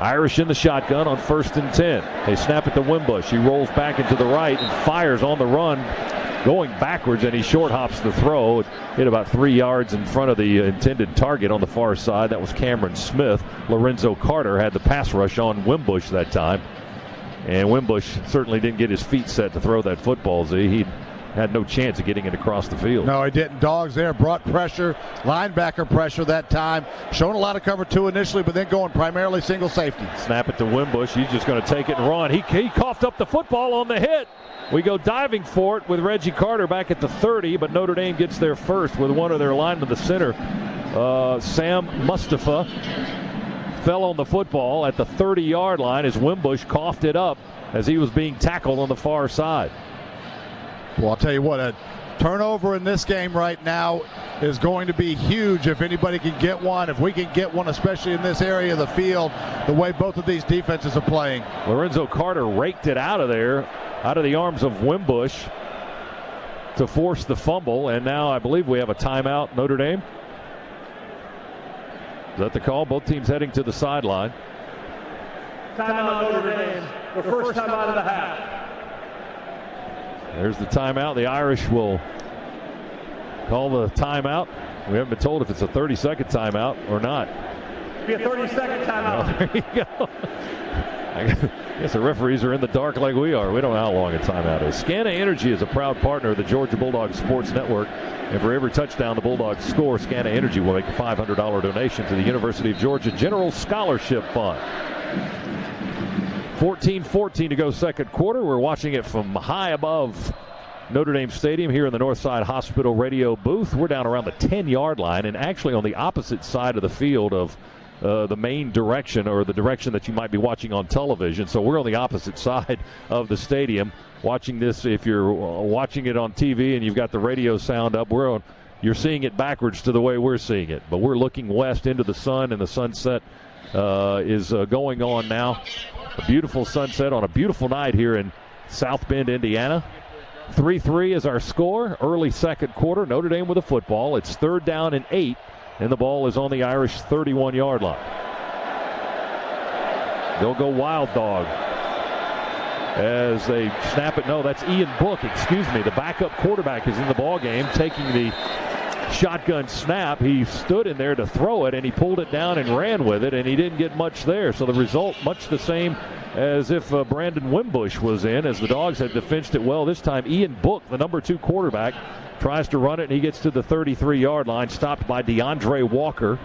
Irish in the shotgun on 1st and 10. They snap it to Wimbush. He rolls back into the right and fires on the run, going backwards, and he short hops the throw. It hit about 3 yards in front of the intended target on the far side. That was Cameron Smith. Lorenzo Carter had the pass rush on Wimbush that time. And Wimbush certainly didn't get his feet set to throw that football, Z. He had no chance of getting it across the field. No, he didn't. Dogs there brought pressure, linebacker pressure that time. Showing a lot of cover 2 initially, but then going primarily single safety. Snap it to Wimbush. He's just going to take it and run. He coughed up the football on the hit. We go diving for it with Reggie Carter back at the 30, but Notre Dame gets there first with one of their linemen, the center, Sam Mustafa, fell on the football at the 30-yard line as Wimbush coughed it up as he was being tackled on the far side. Well, I'll tell you what, a turnover in this game right now is going to be huge if anybody can get one. If we can get one, especially in this area of the field, the way both of these defenses are playing. Lorenzo Carter raked it out of there, out of the arms of Wimbush to force the fumble, and now I believe we have a timeout, Notre Dame. Is that the call? Both teams heading to the sideline. Timeout Notre Dame, the first time out of the half. There's the timeout. The Irish will call the timeout. We haven't been told if it's a 30-second timeout or not. Be a 30-second timeout. Well, there you go. I guess the referees are in the dark like we are. We don't know how long a timeout is. Scana Energy is a proud partner of the Georgia Bulldogs Sports Network. And for every touchdown the Bulldogs score, Scana Energy will make a $500 donation to the University of Georgia General Scholarship Fund. 14-14 to go second quarter. We're watching it from high above Notre Dame Stadium here in the Northside Hospital radio booth. We're down around the 10-yard line and actually on the opposite side of the field of the main direction, or the direction that you might be watching on television. So we're on the opposite side of the stadium watching this. If you're watching it on TV and you've got the radio sound up, you're seeing it backwards to the way we're seeing it. But we're looking west into the sun, and the sunset is going on now. A beautiful sunset on a beautiful night here in South Bend, Indiana. 3-3 is our score. Early second quarter. Notre Dame with a football. It's 3rd down and 8, and the ball is on the Irish 31-yard line. They'll go wild dog as they snap it. No, that's Ian Book. Excuse me. The backup quarterback is in the ball game, taking the shotgun snap. He stood in there to throw it, and he pulled it down and ran with it, and he didn't get much there. So the result much the same as if Brandon Wimbush was in, as the Dogs had defensed it well this time. Ian Book, the number 2 quarterback, tries to run it, and he gets to the 33-yard line, stopped by DeAndre Walker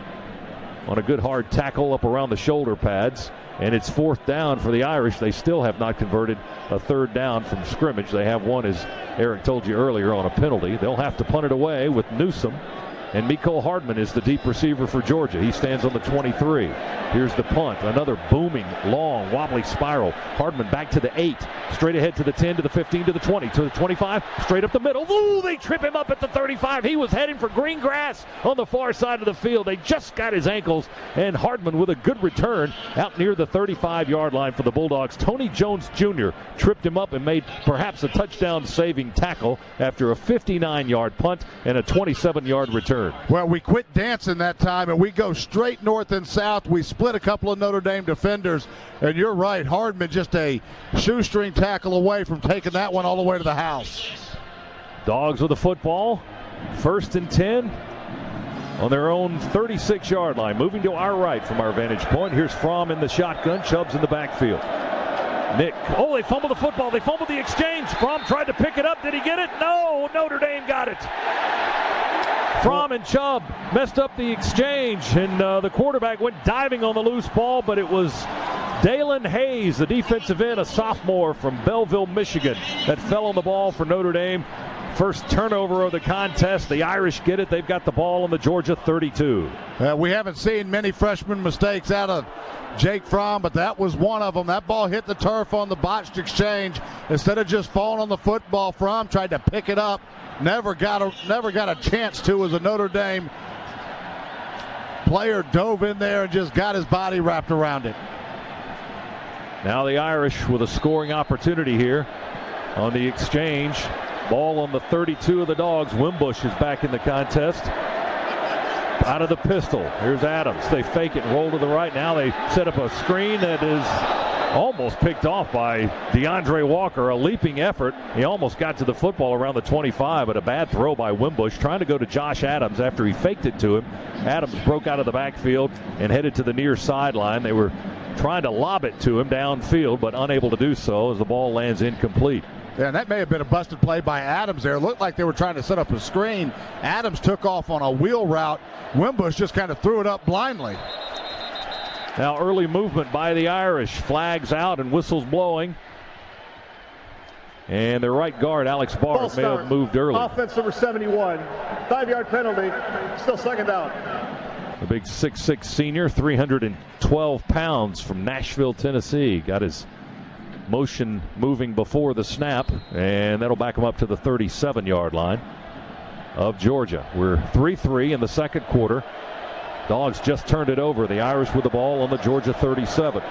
on a good hard tackle up around the shoulder pads. And it's 4th down for the Irish. They still have not converted a 3rd down from scrimmage. They have one, as Eric told you earlier, on a penalty. They'll have to punt it away with Newsom. And Mecole Hardman is the deep receiver for Georgia. He stands on the 23. Here's the punt. Another booming, long, wobbly spiral. Hardman back to the 8. Straight ahead to the 10, to the 15, to the 20, to the 25. Straight up the middle. Ooh, they trip him up at the 35. He was heading for green grass on the far side of the field. They just got his ankles. And Hardman with a good return out near the 35-yard line for the Bulldogs. Tony Jones Jr. tripped him up and made perhaps a touchdown-saving tackle after a 59-yard punt and a 27-yard return. Well, we quit dancing that time, and we go straight north and south. We split a couple of Notre Dame defenders, and you're right, Hardman just a shoestring tackle away from taking that one all the way to the house. Dogs with the football, 1st and 10 on their own 36-yard line. Moving to our right from our vantage point. Here's Fromm in the shotgun, Chubbs in the backfield. Nick, they fumbled the football. They fumbled the exchange. Fromm tried to pick it up. Did he get it? No, Notre Dame got it. Fromm and Chubb messed up the exchange, and the quarterback went diving on the loose ball, but it was Dalen Hayes, the defensive end, a sophomore from Belleville, Michigan, that fell on the ball for Notre Dame. First turnover of the contest. The Irish get it. They've got the ball on the Georgia 32. We haven't seen many freshman mistakes out of Jake Fromm, but that was one of them. That ball hit the turf on the botched exchange. Instead of just falling on the football, Fromm tried to pick it up. Never got a chance to, as a Notre Dame player dove in there and just got his body wrapped around it. Now the Irish with a scoring opportunity here on the exchange. Ball on the 32 of the Dogs. Wimbush is back in the contest. out of the pistol. Here's Adams. They fake it and roll to the right. Now they set up a screen that is almost picked off by DeAndre Walker. A leaping effort. He almost got to the football around the 25, but a bad throw by Wimbush, trying to go to Josh Adams after he faked it to him. Adams broke out of the backfield and headed to the near sideline. They were trying to lob it to him downfield, but unable to do so as the ball lands incomplete. Yeah, and that may have been a busted play by Adams there. It looked like they were trying to set up a screen. Adams took off on a wheel route. Wimbush just kind of threw it up blindly. Now early movement by the Irish. Flags out and whistles blowing. And their right guard, Alex Barr, may have moved early. Offense number 71. 5-yard penalty. Still second down. The big 6'6 senior, 312 pounds from Nashville, Tennessee. Got his motion moving before the snap, and that'll back him up to the 37-yard line of Georgia. We're 3-3 in the second quarter. Dogs just turned it over. The Irish with the ball on the Georgia 37.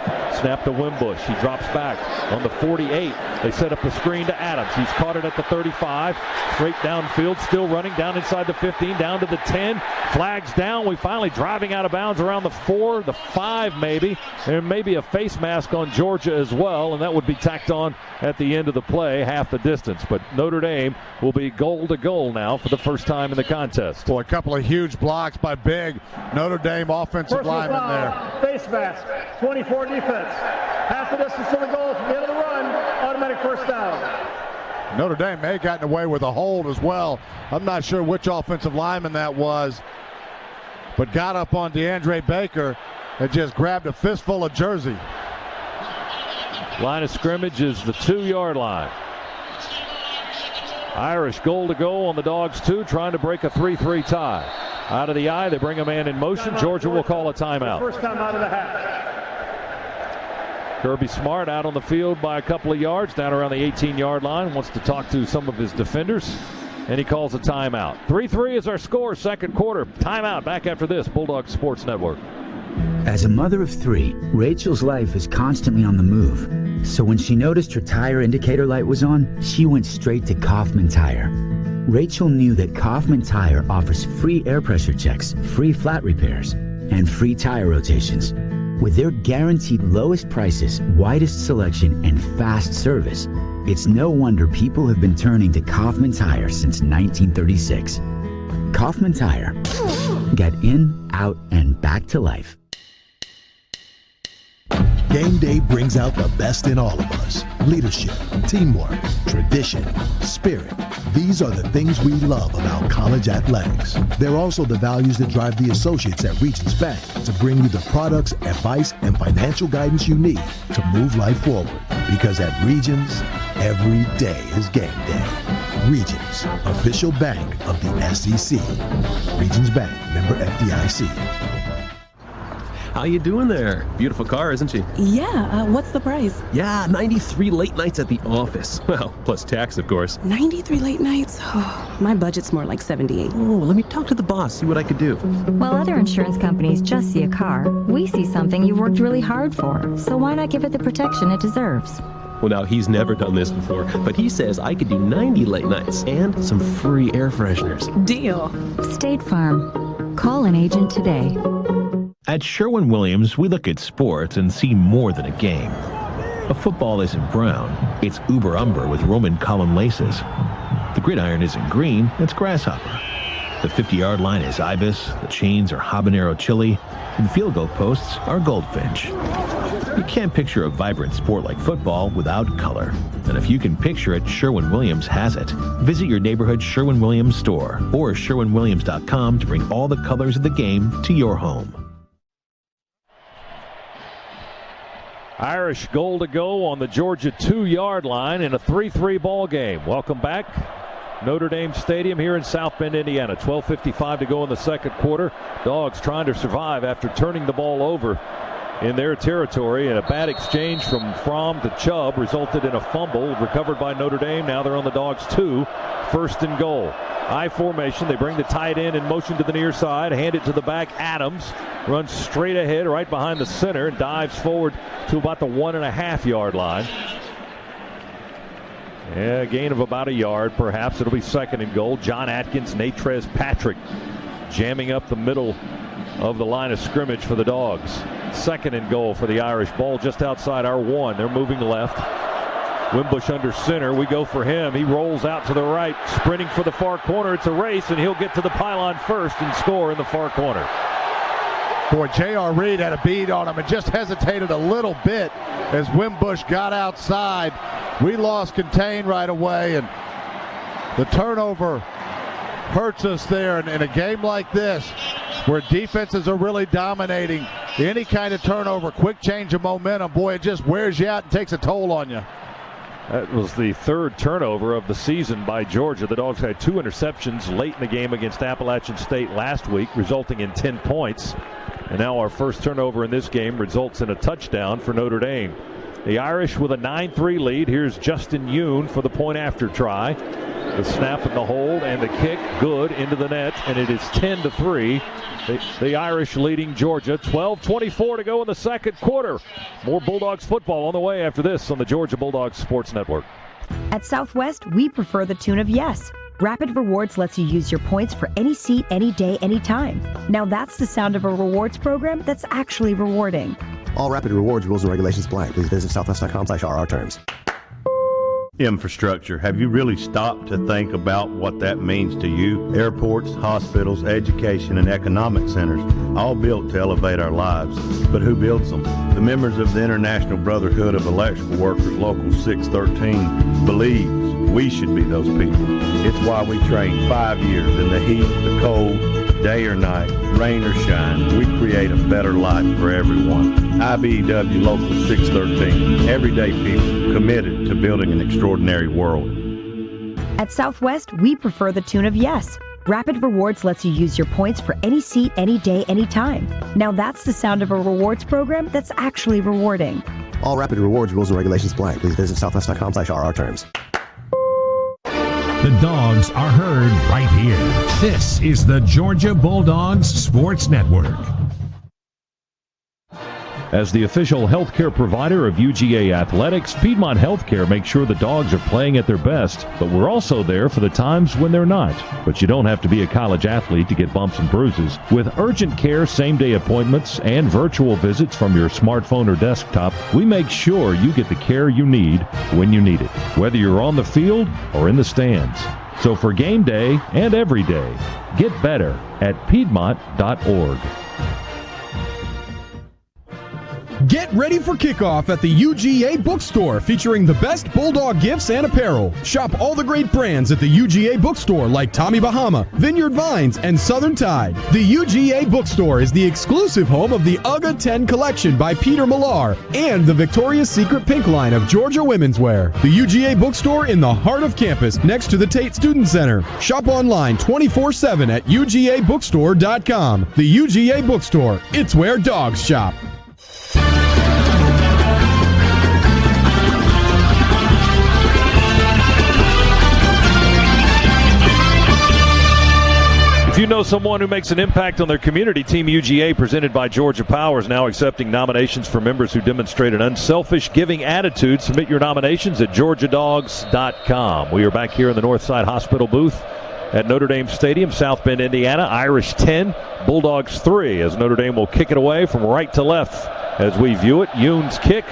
Snap to Wimbush. He drops back on the 48. They set up the screen to Adams. He's caught it at the 35. Straight downfield, still running down inside the 15, down to the 10. Flags down. We finally driving out of bounds around the 4, the 5 maybe. And maybe a face mask on Georgia as well, and that would be tacked on at the end of the play, half the distance. But Notre Dame will be goal to goal now for the first time in the contest. Boy, a couple of huge blocks by big Notre Dame offensive linemen there. Face mask, 24 defense. Half the distance to the goal from the end of the run. Automatic first down. Notre Dame may have gotten away with a hold as well. I'm not sure which offensive lineman that was, but got up on DeAndre Baker and just grabbed a fistful of jersey. Line of scrimmage is the 2-yard line. Irish goal to go on the Dogs 2, trying to break a 3-3 tie. Out of the eye, they bring a man in motion. Georgia will call a timeout. First time out of the half. Kirby Smart out on the field by a couple of yards, down around the 18-yard line. Wants to talk to some of his defenders, and he calls a timeout. 3-3 is our score, second quarter. Timeout, back after this. Bulldog Sports Network. As a mother of 3, Rachel's life is constantly on the move. So when she noticed her tire indicator light was on, she went straight to Kaufman Tire. Rachel knew that Kaufman Tire offers free air pressure checks, free flat repairs, and free tire rotations. With their guaranteed lowest prices, widest selection, and fast service, it's no wonder people have been turning to Kaufman Tire since 1936. Kaufman Tire. Get in, out, and back to life. Game day brings out the best in all of us. Leadership, teamwork, tradition, spirit. These are the things we love about college athletics. They're also the values that drive the associates at Regions Bank to bring you the products, advice, and financial guidance you need to move life forward. Because at Regions, every day is game day. Regions, official bank of the SEC. Regions Bank, member FDIC. How you doing there? Beautiful car, isn't she? Yeah, what's the price? Yeah, 93 late nights at the office. Well, plus tax, of course. 93 late nights? Oh, my budget's more like 78. Oh, let me talk to the boss, see what I could do. While other insurance companies just see a car, we see something you've worked really hard for. So why not give it the protection it deserves? Well, now, he's never done this before, but he says I could do 90 late nights and some free air fresheners. Deal. State Farm. Call an agent today. At Sherwin-Williams, we look at sports and see more than a game. A football isn't brown, it's uber umber with Roman column laces. The gridiron isn't green, it's grasshopper. The 50-yard line is ibis, the chains are habanero chili, and field goal posts are goldfinch. You can't picture a vibrant sport like football without color. And if you can picture it, Sherwin-Williams has it. Visit your neighborhood Sherwin-Williams store or sherwinwilliams.com to bring all the colors of the game to your home. Irish goal to go on the Georgia 2-yard line in a 3-3 ball game. Welcome back. Notre Dame Stadium here in South Bend, Indiana. 12:55 to go in the second quarter. Dogs trying to survive after turning the ball over in their territory, and a bad exchange from Fromm to Chubb resulted in a fumble recovered by Notre Dame. Now they're on the Dogs 2, first and goal. I formation. They bring the tight end in motion to the near side, hand it to the back. Adams runs straight ahead right behind the center and dives forward to about the 1.5-yard line. Yeah, a gain of about a yard perhaps. It'll be second and goal. John Atkins, Natrez Patrick jamming up the middle of the line of scrimmage for the Dogs. 2nd and goal for the Irish. Ball just outside our 1. They're moving left. Wimbush under center. We go for him. He rolls out to the right, sprinting for the far corner. It's a race, and he'll get to the pylon first and score in the far corner. Boy, J.R. Reed had a bead on him and just hesitated a little bit as Wimbush got outside. We lost contain right away, and the turnover hurts us there. And in a game like this, where defenses are really dominating, any kind of turnover, quick change of momentum, boy, it just wears you out and takes a toll on you. That was the 3rd turnover of the season by Georgia. The Dogs had 2 interceptions late in the game against Appalachian State last week, resulting in 10 points. And now our first turnover in this game results in a touchdown for Notre Dame. The Irish with a 9-3 lead. Here's Justin Yoon for the point after try. The snap and the hold and the kick good into the net, and it is 10-3. The Irish leading Georgia. 12:24 to go in the second quarter. More Bulldogs football on the way after this on the Georgia Bulldogs Sports Network. At Southwest, we prefer the tune of yes. Rapid Rewards lets you use your points for any seat, any day, any time. Now that's the sound of a rewards program that's actually rewarding. All Rapid Rewards rules and regulations apply. Please visit southwest.com/RR terms. Infrastructure. Have you really stopped to think about what that means to you? Airports, hospitals, education, and economic centers, all built to elevate our lives. But who builds them? The members of the International Brotherhood of Electrical Workers, Local 613, believes we should be those people. It's why we train 5 years in the heat, the cold, day or night, rain or shine. We create a better life for everyone. IBEW Local 613. Everyday people committed to building an extraordinary world. At Southwest, we prefer the tune of yes. Rapid Rewards lets you use your points for any seat, any day, any time. Now that's the sound of a rewards program that's actually rewarding. All Rapid Rewards rules and regulations apply. Please visit southwest.com/RR terms. The Dogs are heard right here. This is the Georgia Bulldogs Sports Network. As the official healthcare provider of UGA Athletics, Piedmont Healthcare makes sure the Dogs are playing at their best, but we're also there for the times when they're not. But you don't have to be a college athlete to get bumps and bruises. With urgent care, same-day appointments, and virtual visits from your smartphone or desktop, we make sure you get the care you need when you need it, whether you're on the field or in the stands. So for game day and every day, get better at Piedmont.org. Get ready for kickoff at the UGA Bookstore, featuring the best Bulldog gifts and apparel. Shop all the great brands at the UGA Bookstore like Tommy Bahama, Vineyard Vines, and Southern Tide. The UGA Bookstore is the exclusive home of the UGA 10 collection by Peter Millar and the Victoria's Secret Pink line of Georgia women's wear. The UGA Bookstore in the heart of campus next to the Tate Student Center. Shop online 24/7 at UGABookstore.com. The UGA Bookstore, it's where dogs shop. If you know someone who makes an impact on their community, Team UGA, presented by Georgia Power, is now accepting nominations for members who demonstrate an unselfish giving attitude. Submit your nominations at georgiadogs.com. We are back here in the Northside Hospital booth at Notre Dame Stadium, South Bend, Indiana. Irish 10, Bulldogs 3, as Notre Dame will kick it away from right to left as we view it. Yoon's kick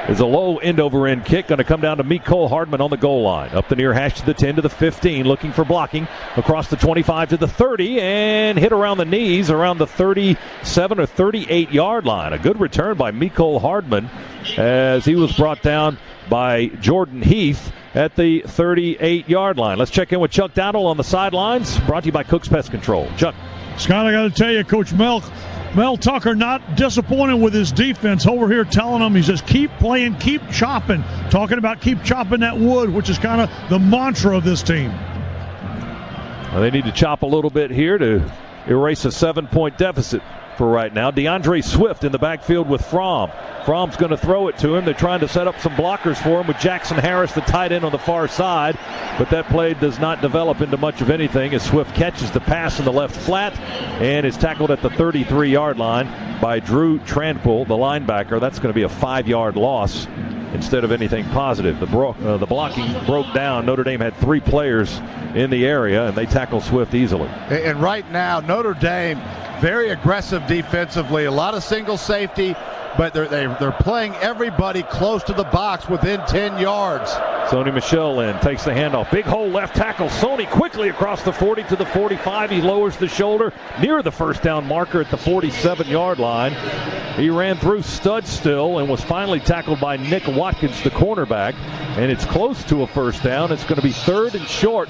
is a low end-over-end kick, going to come down to Mecole Hardman on the goal line. Up the near hash to the 10 to the 15, looking for blocking. Across the 25 to the 30, and hit around the knees around the 37 or 38-yard line. A good return by Mecole Hardman as he was brought down by Jordan Heath at the 38-yard line. Let's check in with Chuck Dowdle on the sidelines, brought to you by Cook's Pest Control. Chuck. Scott, I got to tell you, Coach Mel Tucker not disappointed with his defense over here, telling them, he says, keep playing, keep chopping, talking about keep chopping that wood, which is kind of the mantra of this team. Well, they need to chop a little bit here to erase a 7-point deficit for right now. DeAndre Swift in the backfield with Fromm. Fromm's going to throw it to him. They're trying to set up some blockers for him with Jackson Harris, the tight end, on the far side. But that play does not develop into much of anything as Swift catches the pass in the left flat and is tackled at the 33-yard line by Drew Tranquil, the linebacker. That's going to be a 5-yard loss instead of anything positive. The blocking broke down. Notre Dame had 3 players in the area, and they tackled Swift easily. And right now, Notre Dame, very aggressive defensively, a lot of single safety, but they're playing everybody close to the box within 10 yards. Sony Michel takes the handoff. Big hole left tackle. Sony quickly across the 40 to the 45. He lowers the shoulder near the first down marker at the 47-yard line. He ran through Studstill and was finally tackled by Nick Watkins, the cornerback. And it's close to a first down. It's going to be 3rd and short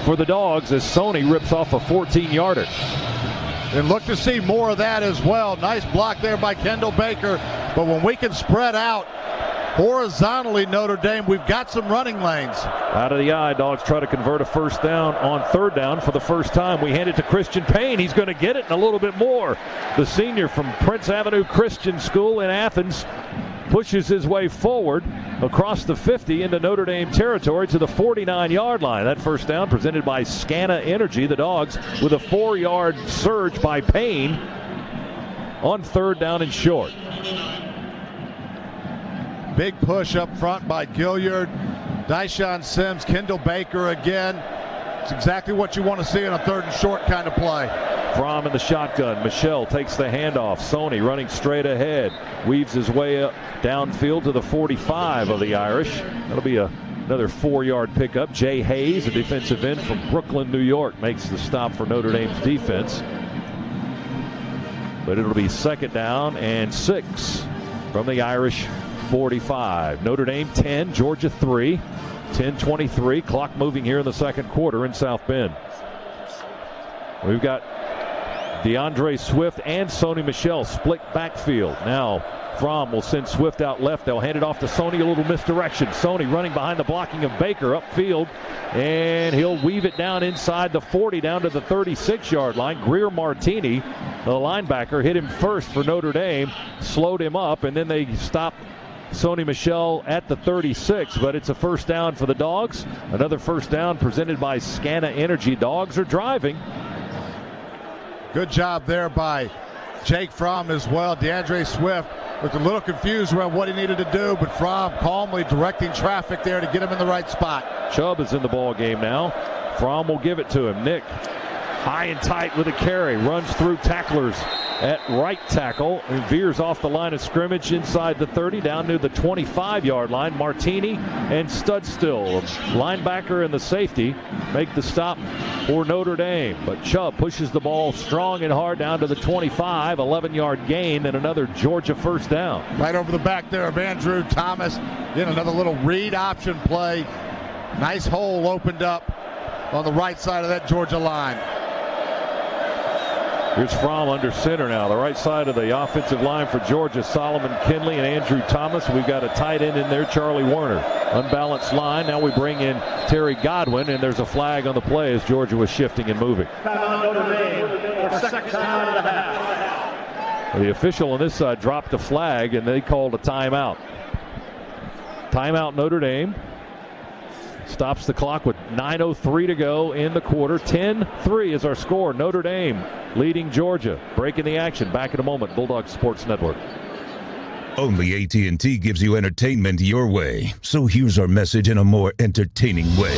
for the Dogs as Sony rips off a 14-yarder. And look to see more of that as well. Nice block there by Kendall Baker. But when we can spread out horizontally, Notre Dame, we've got some running lanes. Out of the eye, Dogs try to convert a first down on 3rd down for the first time. We hand it to Christian Payne. He's going to get it and a little bit more. The senior from Prince Avenue Christian School in Athens pushes his way forward across the 50 into Notre Dame territory to the 49-yard line. That first down presented by Scana Energy. The Dogs with a 4-yard surge by Payne on 3rd down and short. Big push up front by Gilliard, Dyshawn Sims, Kendall Baker again. It's exactly what you want to see in a 3rd and short kind of play. Fromm in the shotgun. Michel takes the handoff. Sony running straight ahead. Weaves his way up downfield to the 45 of the Irish. That'll be another 4-yard pickup. Jay Hayes, a defensive end from Brooklyn, New York, makes the stop for Notre Dame's defense. But it'll be 2nd down and 6 from the Irish 45. Notre Dame 10, Georgia 3. 10:23. Clock moving here in the 2nd quarter in South Bend. We've got DeAndre Swift and Sony Michel split backfield. Now Fromm will send Swift out left. They'll hand it off to Sony. A little misdirection. Sony running behind the blocking of Baker upfield, and he'll weave it down inside the 40 down to the 36-yard line. Greer Martini, the linebacker, hit him first for Notre Dame, slowed him up, and then they stopped Sony Michel at the 36, but it's a first down for the Dogs. Another first down presented by Scana Energy. Dogs are driving. Good job there by Jake Fromm as well. DeAndre Swift looked a little confused around what he needed to do, but Fromm calmly directing traffic there to get him in the right spot. Chubb is in the ball game now. Fromm will give it to him. Nick high and tight with a carry. Runs through tacklers at right tackle and veers off the line of scrimmage inside the 30 down to the 25-yard line. Martini and Studstill, linebacker and the safety, make the stop for Notre Dame. But Chubb pushes the ball strong and hard down to the 25, 11-yard gain, and another Georgia first down. Right over the back there of Andrew Thomas. Then another little read option play. Nice hole opened up on the right side of that Georgia line. Here's Fromm under center now. The right side of the offensive line for Georgia, Solomon Kinley and Andrew Thomas. We've got a tight end in there, Charlie Werner. Unbalanced line. Now we bring in Terry Godwin, and there's a flag on the play as Georgia was shifting and moving. Notre Dame for 2nd down and a half. The official on this side dropped the flag, and they called a timeout. Timeout Notre Dame. Stops the clock with 9:03 to go in the quarter. 10-3 is our score. Notre Dame leading Georgia. Breaking the action. Back in a moment. Bulldog Sports Network. Only AT&T gives you entertainment your way. So here's our message in a more entertaining way.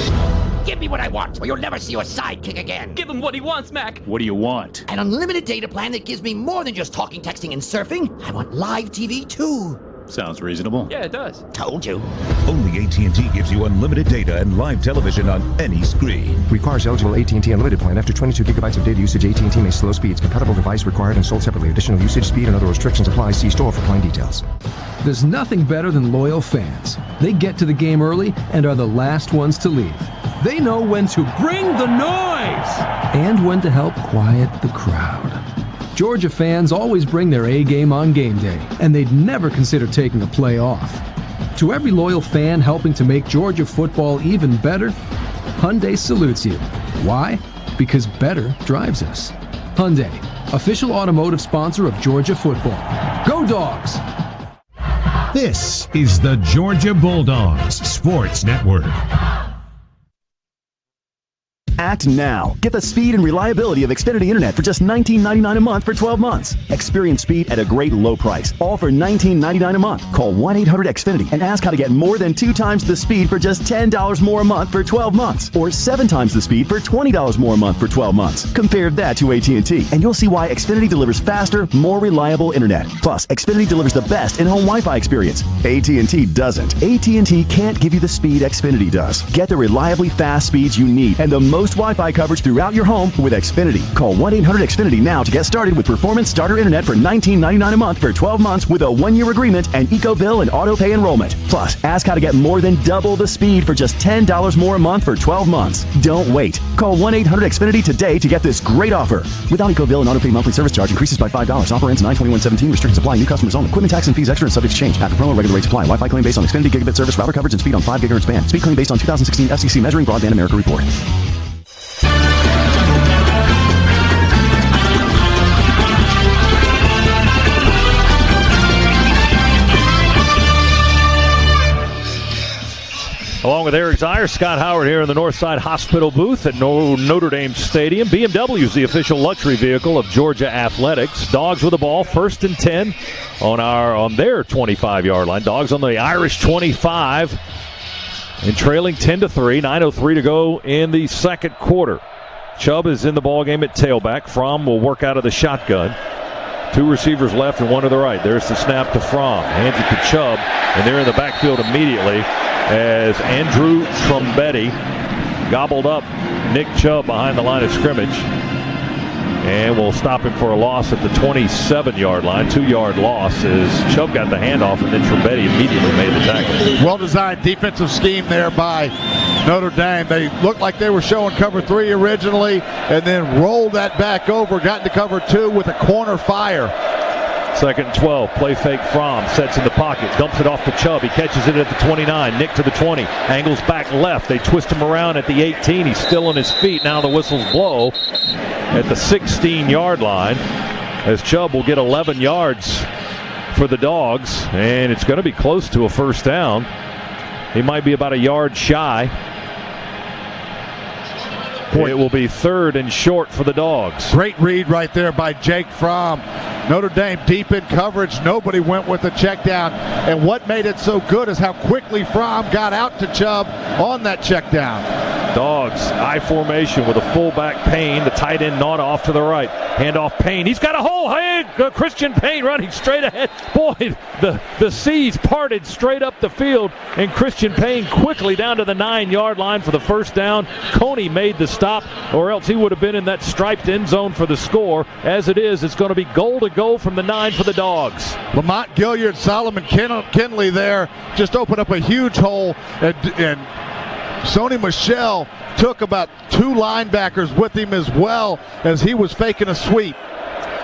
Give me what I want, or you'll never see your sidekick again. Give him what he wants, Mac. What do you want? An unlimited data plan that gives me more than just talking, texting, and surfing. I want live TV, too. Sounds reasonable. Yeah, it does. Told you. Only AT&T gives you unlimited data and live television on any screen. Requires eligible AT&T Unlimited plan. After 22 gigabytes of data usage, AT&T may slow speeds. Compatible device required and sold separately. Additional usage, speed, and other restrictions apply. See store for plan details. There's nothing better than loyal fans. They get to the game early and are the last ones to leave. They know when to bring the noise and when to help quiet the crowd. Georgia fans always bring their A game on game day, and they'd never consider taking a play off. To every loyal fan helping to make Georgia football even better, Hyundai salutes you. Why? Because better drives us. Hyundai, official automotive sponsor of Georgia football. Go Dogs! This is the Georgia Bulldogs Sports Network. Act now. Get the speed and reliability of Xfinity Internet for just $19.99 a month for 12 months. Experience speed at a great low price. All for $19.99 a month. Call 1-800-XFINITY and ask how to get more than 2 times the speed for just $10 more a month for 12 months. Or 7 times the speed for $20 more a month for 12 months. Compare that to AT&T, and you'll see why Xfinity delivers faster, more reliable Internet. Plus, Xfinity delivers the best in-home Wi-Fi experience. AT&T doesn't. AT&T can't give you the speed Xfinity does. Get the reliably fast speeds you need and the most Wi-Fi coverage throughout your home with Xfinity. Call 1-800-XFINITY now to get started with Performance Starter Internet for $19.99 a month for 12 months with a 1-year agreement and Eco Bill and auto pay enrollment. Plus, ask how to get more than double the speed for just $10 more a month for 12 months. Don't wait. Call 1-800-XFINITY today to get this great offer. Without Eco Bill and auto pay monthly service charge increases by $5. Offer ends 9/21/17. Restrictions apply. New customers only. Equipment tax and fees extra and subject to change. After promo, regular rates apply. Wi-Fi claim based on Xfinity gigabit service, router coverage, and speed on 5 gigahertz band. Speed claim based on 2016 FCC Measuring Broadband America report. Along with Eric Zier, Scott Howard here in the Northside Hospital booth at Notre Dame Stadium. BMW is the official luxury vehicle of Georgia Athletics. Dogs with the ball, 1st and 10 on their 25-yard line. Dogs on the Irish 25 and trailing 10-3. 9:03 to go in the second quarter. Chubb is in the ball game at tailback. Fromm will work out of the shotgun. 2 receivers left and 1 to the right. There's the snap to Fromm. Hands it to Chubb, and they're in the backfield immediately as Andrew Trombetti gobbled up Nick Chubb behind the line of scrimmage. And we'll stop him for a loss at the 27-yard line. 2-yard loss as Chubb got the handoff, and then Trombetti immediately made the tackle. Well-designed defensive scheme there by Notre Dame. They looked like they were showing cover 3 originally and then rolled that back over, got into cover 2 with a corner fire. 2nd and 12. Play fake. Fromm sets in the pocket. Dumps it off to Chubb. He catches it at the 29. Nick to the 20. Angles back left. They twist him around at the 18. He's still on his feet. Now the whistles blow at the 16-yard line as Chubb will get 11 yards for the Dogs. And it's going to be close to a first down. He might be about a yard shy. It will be 3rd and short for the Dogs. Great read right there by Jake Fromm. Notre Dame deep in coverage. Nobody went with the check down. And what made it so good is how quickly Fromm got out to Chubb on that check down. Dogs, I formation with a fullback Payne. The tight end Nauta off to the right. Handoff Payne. He's got a hole. Hey, Christian Payne running straight ahead. Boy, the seas parted straight up the field. And Christian Payne quickly down to the 9-yard line for the first down. Coney made the stop, or else he would have been in that striped end zone for the score. As it is, it's going to be goal to go from the 9 for the Dogs. Lamont Gilliard, Solomon Kinley there just opened up a huge hole, and Sony Michel took about 2 linebackers with him as well as he was faking a sweep.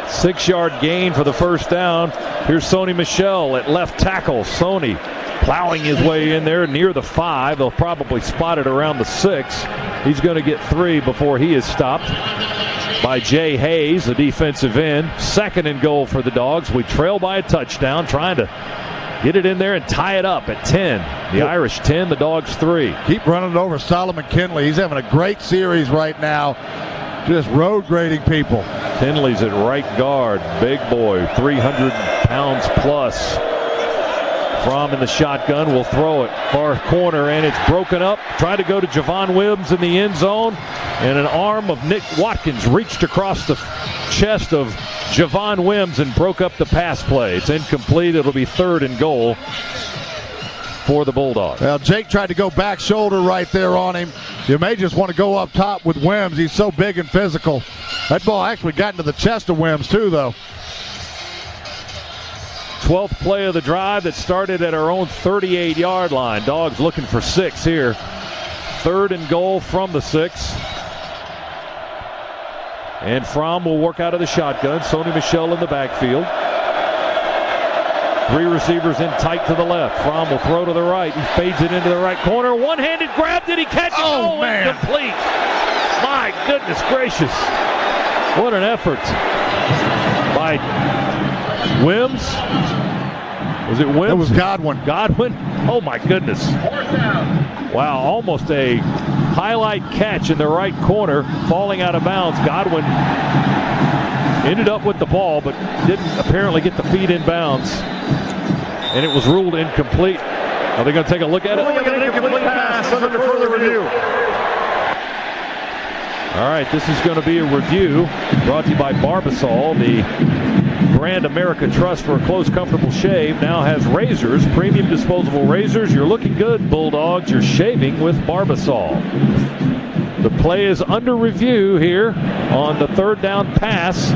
6-yard gain for the first down. Here's Sony Michel at left tackle. Sony plowing his way in there near the 5. They'll probably spot it around the 6. He's going to get 3 before he is stopped by Jay Hayes, the defensive end. 2nd and goal for the Dogs. We trail by a touchdown, trying to get it in there and tie it up at 10. The Irish 10, the Dogs 3. Keep running it over Solomon Kinley. He's having a great series right now. Just road grading people. Kinley's at right guard. Big boy, 300 pounds plus. Fromm in the shotgun will throw it far corner, and it's broken up. Tried to go to Javon Wims in the end zone, and an arm of Nick Watkins reached across the chest of Javon Wims and broke up the pass play. It's incomplete. It'll be 3rd and goal for the Bulldogs. Well, Jake tried to go back shoulder right there on him. You may just want to go up top with Wims. He's so big and physical. That ball actually got into the chest of Wims too, though. 12th play of the drive that started at our own 38-yard line. Dogs looking for 6 here. 3rd and goal from the 6. And Fromm will work out of the shotgun. Sony Michel in the backfield. 3 receivers in tight to the left. Fromm will throw to the right. He fades it into the right corner. One-handed grab. Did he catch it? Oh, man. Incomplete. My goodness gracious. What an effort by Wims. Was it Wims? It was Godwin. Godwin? Oh, my goodness. Wow, almost a highlight catch in the right corner, falling out of bounds. Godwin ended up with the ball, but didn't apparently get the feet in bounds. And it was ruled incomplete. Are they going to take a look at it? An incomplete pass under further review. All right, this is going to be a review brought to you by Barbasol, the brand America Trust for a close, comfortable shave. Now has razors, premium disposable razors. You're looking good, Bulldogs. You're shaving with Barbasol. The play is under review here on the third down pass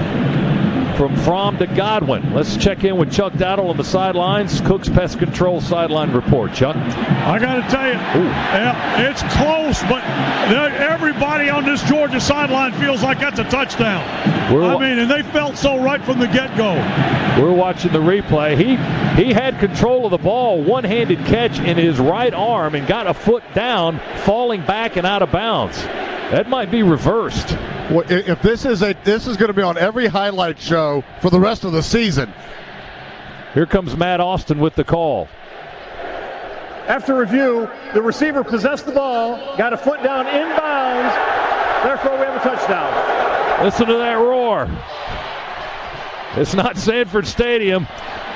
from Fromm to Godwin. Let's check in with Chuck Dowdle on the sidelines. Cook's Pest Control sideline report. Chuck? I got to tell you, yeah, it's close, but everybody on this Georgia sideline feels like that's a touchdown. And they felt so right from the get-go. We're watching the replay. He had control of the ball, one-handed catch in his right arm, and got a foot down, falling back and out of bounds. That might be reversed. Well, if this is going to be on every highlight show for the rest of the season. Here comes Matt Austin with the call. After review, the receiver possessed the ball, got a foot down inbounds. Therefore, we have a touchdown. Listen to that roar. It's not Sanford Stadium.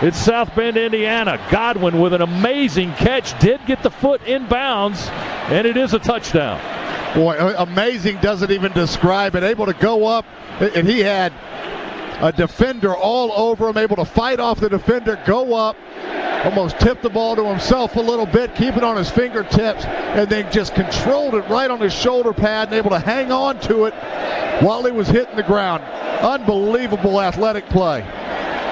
It's South Bend, Indiana. Godwin with an amazing catch. Did get the foot inbounds, and it is a touchdown. Boy, amazing doesn't even describe it. Able to go up, and he had a defender all over him, able to fight off the defender, go up, almost tipped the ball to himself a little bit, keep it on his fingertips, and then just controlled it right on his shoulder pad and able to hang on to it while he was hitting the ground. Unbelievable athletic play.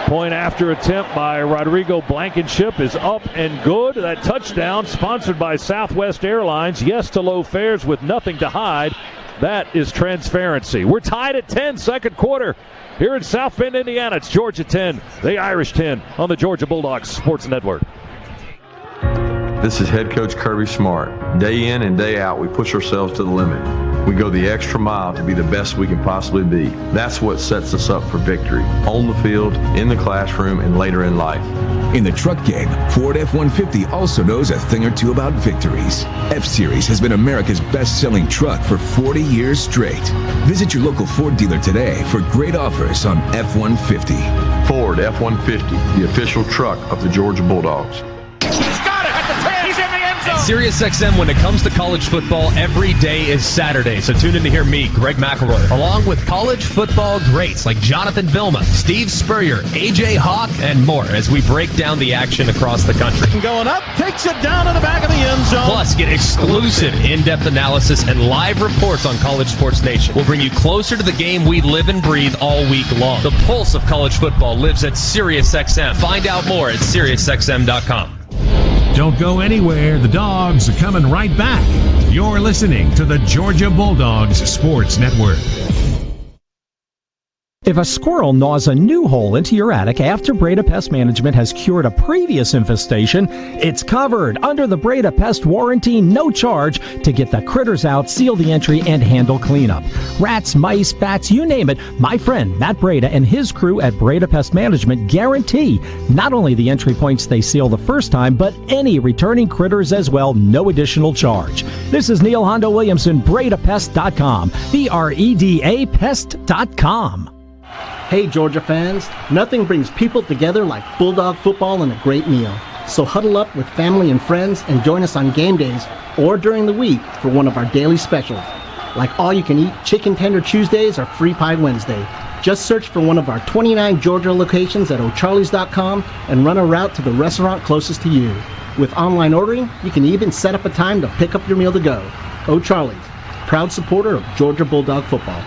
Point after attempt by Rodrigo Blankenship is up and good. That touchdown sponsored by Southwest Airlines. Yes to low fares with nothing to hide. That is transparency. We're tied at 10, second quarter. Here in South Bend, Indiana, it's Georgia 10, the Irish 10 on the Georgia Bulldogs Sports Network. This is head coach Kirby Smart. Day in and day out, we push ourselves to the limit. We go the extra mile to be the best we can possibly be. That's what sets us up for victory, on the field, in the classroom, and later in life. In the truck game, Ford F-150 also knows a thing or two about victories. F-Series has been America's best-selling truck for 40 years straight. Visit your local Ford dealer today for great offers on F-150. Ford F-150, the official truck of the Georgia Bulldogs. SiriusXM, when it comes to college football, every day is Saturday. So tune in to hear me, Greg McElroy, along with college football greats like Jonathan Vilma, Steve Spurrier, A.J. Hawk, and more as we break down the action across the country. Going up, takes it down in the back of the end zone. Plus, get exclusive in-depth analysis and live reports on College Sports Nation. We'll bring you closer to the game we live and breathe all week long. The pulse of college football lives at SiriusXM. Find out more at SiriusXM.com. Don't go anywhere. The Dogs are coming right back. You're listening to the Georgia Bulldogs Sports Network. If a squirrel gnaws a new hole into your attic after Breda Pest Management has cured a previous infestation, it's covered under the Breda Pest warranty, no charge, to get the critters out, seal the entry, and handle cleanup. Rats, mice, bats, you name it, my friend Matt Breda and his crew at Breda Pest Management guarantee not only the entry points they seal the first time, but any returning critters as well, no additional charge. This is Neil Hondo Williamson, BredaPest.com, BREDA Pest.com. Hey Georgia fans, nothing brings people together like Bulldog football and a great meal. So huddle up with family and friends and join us on game days or during the week for one of our daily specials, like all-you-can-eat Chicken Tender Tuesdays or Free Pie Wednesday. Just search for one of our 29 Georgia locations at ocharlies.com and run a route to the restaurant closest to you. With online ordering, you can even set up a time to pick up your meal to go. O'Charlie's, proud supporter of Georgia Bulldog football.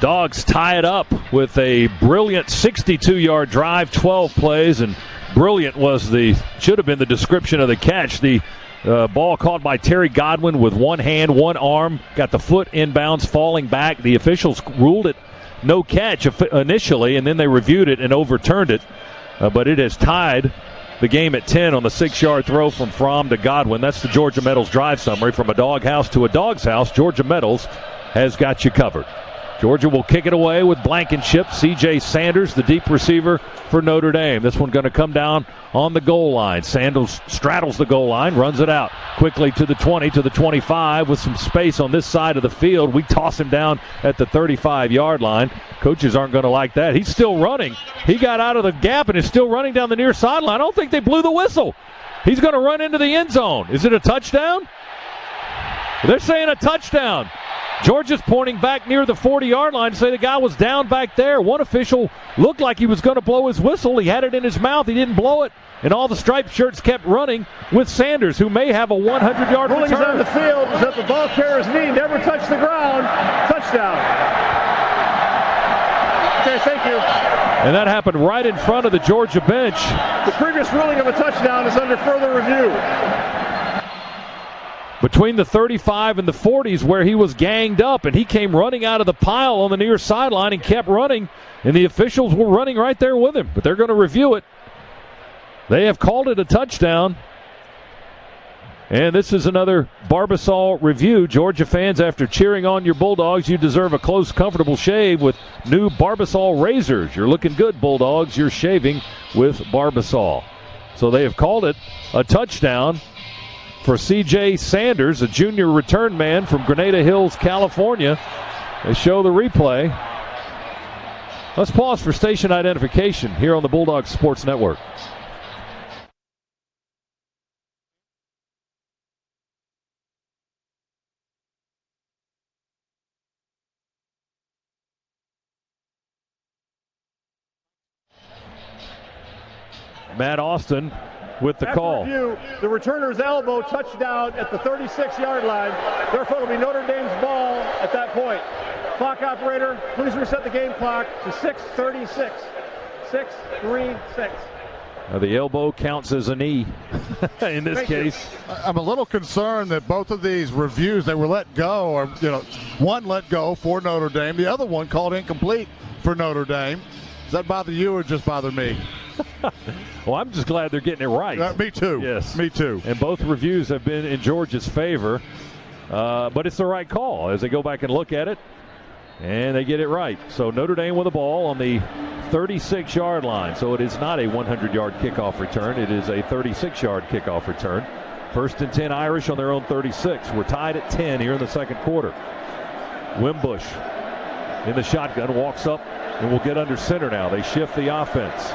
Dogs tie it up with a brilliant 62-yard drive, 12 plays, and brilliant should have been the description of the catch. The ball caught by Terry Godwin with one hand, one arm, got the foot inbounds, falling back. The officials ruled it no catch initially, and then they reviewed it and overturned it. But it has tied the game at 10 on the 6-yard throw from Fromm to Godwin. That's the Georgia Metals drive summary. From a doghouse to a dog's house, Georgia Metals has got you covered. Georgia will kick it away with Blankenship. C.J. Sanders, the deep receiver for Notre Dame. This one going to come down on the goal line. Sanders straddles the goal line, runs it out quickly to the 20, to the 25 with some space on this side of the field. We toss him down at the 35-yard line. Coaches aren't going to like that. He's still running. He got out of the gap and is still running down the near sideline. I don't think they blew the whistle. He's going to run into the end zone. Is it a touchdown? They're saying a touchdown. Georgia's pointing back near the 40-yard line to say the guy was down back there. One official looked like he was going to blow his whistle. He had it in his mouth. He didn't blow it. And all the striped shirts kept running with Sanders, who may have a 100-yard return. Ruling is on the field that the ball carrier's knee never touched the ground. Touchdown. Okay, thank you. And that happened right in front of the Georgia bench. The previous ruling of a touchdown is under further review. Between the 35 and the 40s where he was ganged up, and he came running out of the pile on the near sideline and kept running, and the officials were running right there with him. But they're going to review it. They have called it a touchdown. And this is another Barbasol review. Georgia fans, after cheering on your Bulldogs, you deserve a close, comfortable shave with new Barbasol razors. You're looking good, Bulldogs. You're shaving with Barbasol. So they have called it a touchdown for C.J. Sanders, a junior return man from Grenada Hills, California. They show the replay. Let's pause for station identification here on the Bulldogs Sports Network. Matt Austin with the call. Review, the returner's elbow touchdown at the 36-yard line. Therefore, it'll be Notre Dame's ball at that point. Clock operator, please reset the game clock to 6:36. 6:36. The elbow counts as a knee in this case. I'm a little concerned that both of these reviews that were let go, or one let go for Notre Dame, the other one called incomplete for Notre Dame. Does that bother you or just bother me? Well, I'm just glad they're getting it right. Me too. Yes. Me too. And both reviews have been in Georgia's favor. But it's the right call as they go back and look at it. And they get it right. So Notre Dame with the ball on the 36-yard line. So it is not a 100-yard kickoff return. It is a 36-yard kickoff return. 1st and 10 Irish on their own 36. We're tied at 10 here in the second quarter. Wimbush in the shotgun, walks up and will get under center now. They shift the offense.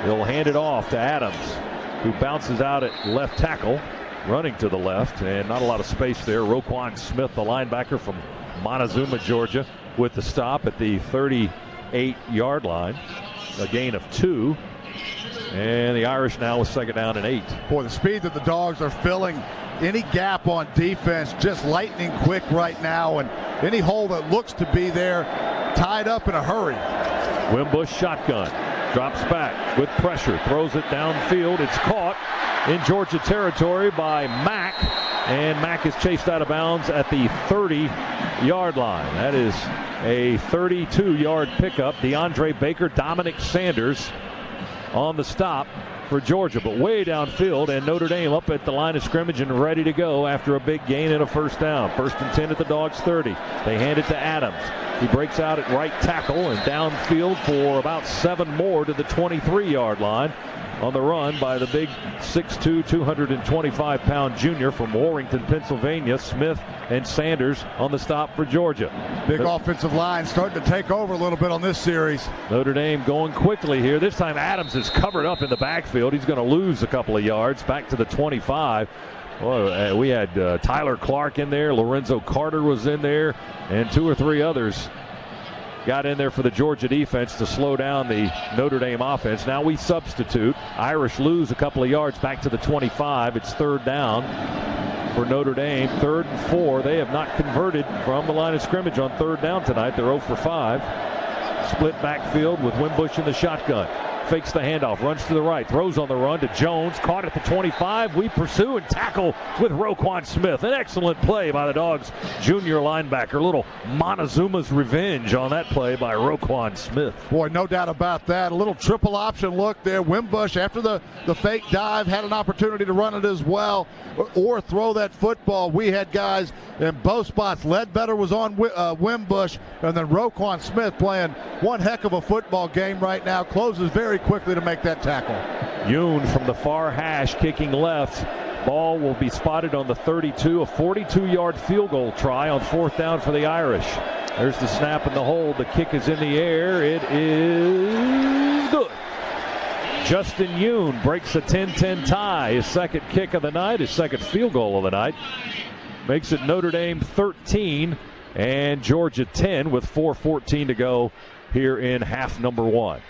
He'll hand it off to Adams, who bounces out at left tackle, running to the left, and not a lot of space there. Roquan Smith, the linebacker from Montezuma, Georgia, with the stop at the 38-yard line. A gain of 2. And the Irish now with 2nd down and 8. Boy, the speed that the Dogs are filling any gap on defense, just lightning quick right now, and any hole that looks to be there, tied up in a hurry. Wimbush shotgun. Drops back with pressure, throws it downfield. It's caught in Georgia territory by Mack, and Mack is chased out of bounds at the 30-yard line. That is a 32-yard pickup. DeAndre Baker, Dominic Sanders on the stop for Georgia, but way downfield, and Notre Dame up at the line of scrimmage and ready to go after a big gain and a 1st down. 1st and 10 at the Dogs 30. They hand it to Adams. He breaks out at right tackle and downfield for about 7 more to the 23-yard line on the run by the big 6'2", 225-pound junior from Warrington, Pennsylvania. Smith and Sanders on the stop for Georgia. Big offensive line starting to take over a little bit on this series. Notre Dame going quickly here. This time Adams is covered up in the backfield. He's going to lose a couple of yards back to the 25. Well, we had Tyler Clark in there. Lorenzo Carter was in there, and 2 or 3 others got in there for the Georgia defense to slow down the Notre Dame offense. Now we substitute. Irish lose a couple of yards back to the 25. It's 3rd down for Notre Dame. 3rd and 4. They have not converted from the line of scrimmage on 3rd down tonight. They're 0 for 5. Split backfield with Wimbush in the shotgun. fakes the handoff, runs to the right, throws on the run to Jones, caught at the 25. We pursue and tackle with Roquan Smith. An excellent play by the Dogs' junior linebacker. A little Montezuma's revenge on that play by Roquan Smith. Boy, no doubt about that. A little triple option look there. Wimbush, after the fake dive, had an opportunity to run it as well or throw that football. We had guys in both spots. Ledbetter was on Wimbush, and then Roquan Smith playing one heck of a football game right now. Closes very quickly to make that tackle. Yoon from the far hash kicking left. Ball will be spotted on the 32. A 42-yard field goal try on 4th down for the Irish. There's the snap and the hold. The kick is in the air. It is good. Justin Yoon breaks a 10-10 tie. His second kick of the night, his second field goal of the night. Makes it Notre Dame 13 and Georgia 10 with 4:14 to go here in half number 1.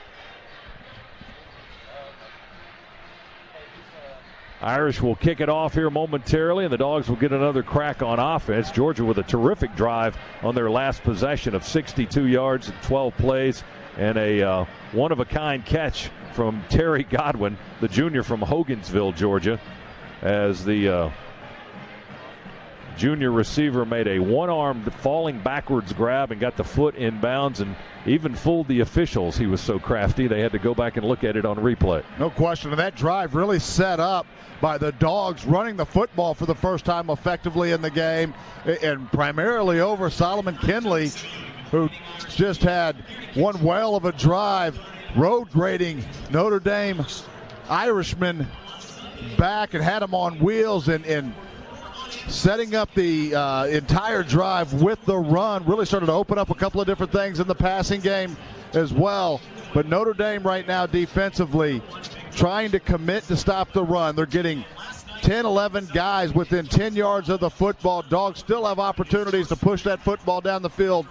Irish will kick it off here momentarily, and the Dogs will get another crack on offense. Georgia with a terrific drive on their last possession of 62 yards and 12 plays, and a one-of-a-kind catch from Terry Godwin, the junior from Hogansville, Georgia, as the junior receiver made a one-armed falling backwards grab and got the foot in bounds and even fooled the officials. He was so crafty they had to go back and look at it on replay. No question. And that drive really set up by the Dogs running the football for the first time effectively in the game, and primarily over Solomon Kinley, who just had one whale of a drive, road grading Notre Dame Irishman back and had him on wheels and setting up the entire drive with the run. Really started to open up a couple of different things in the passing game as well. But Notre Dame right now defensively trying to commit to stop the run. They're getting 10, 11 guys within 10 yards of the football. Dogs still have opportunities to push that football down the field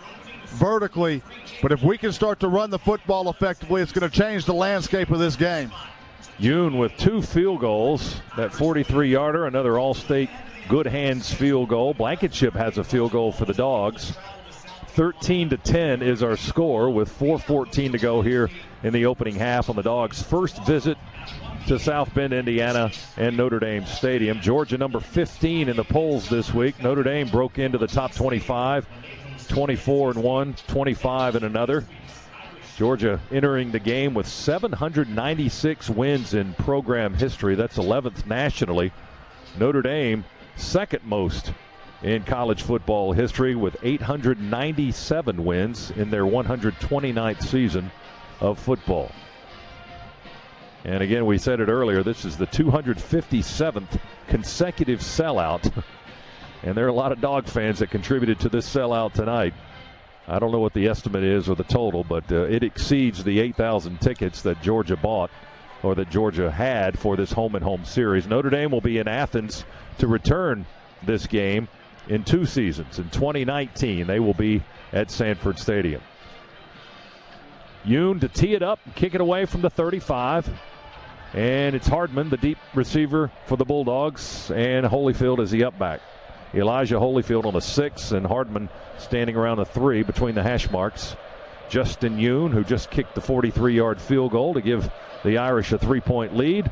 vertically. But if we can start to run the football effectively, it's going to change the landscape of this game. Yoon with 2 field goals. That 43-yarder, another All-State good hands field goal. Blankenship has a field goal for the Dogs. 13-10 is our score with 4:14 to go here in the opening half on the Dogs' first visit to South Bend, Indiana, and Notre Dame Stadium. Georgia number 15 in the polls this week. Notre Dame broke into the top 25, 24 in one, 25 in another. Georgia entering the game with 796 wins in program history. That's 11th nationally. Notre Dame second most in college football history with 897 wins in their 129th season of football. And again, we said it earlier, this is the 257th consecutive sellout. And there are a lot of Dog fans that contributed to this sellout tonight. I don't know what the estimate is or the total, but it exceeds the 8,000 tickets that Georgia bought or that Georgia had for this home-and-home series. Notre Dame will be in Athens to return this game in 2 seasons. In 2019, they will be at Sanford Stadium. Yoon to tee it up and kick it away from the 35. And it's Hardman, the deep receiver for the Bulldogs, and Holyfield is the up back. Elijah Holyfield on the 6, and Hardman standing around the 3 between the hash marks. Justin Yoon, who just kicked the 43-yard field goal to give the Irish a 3-point lead,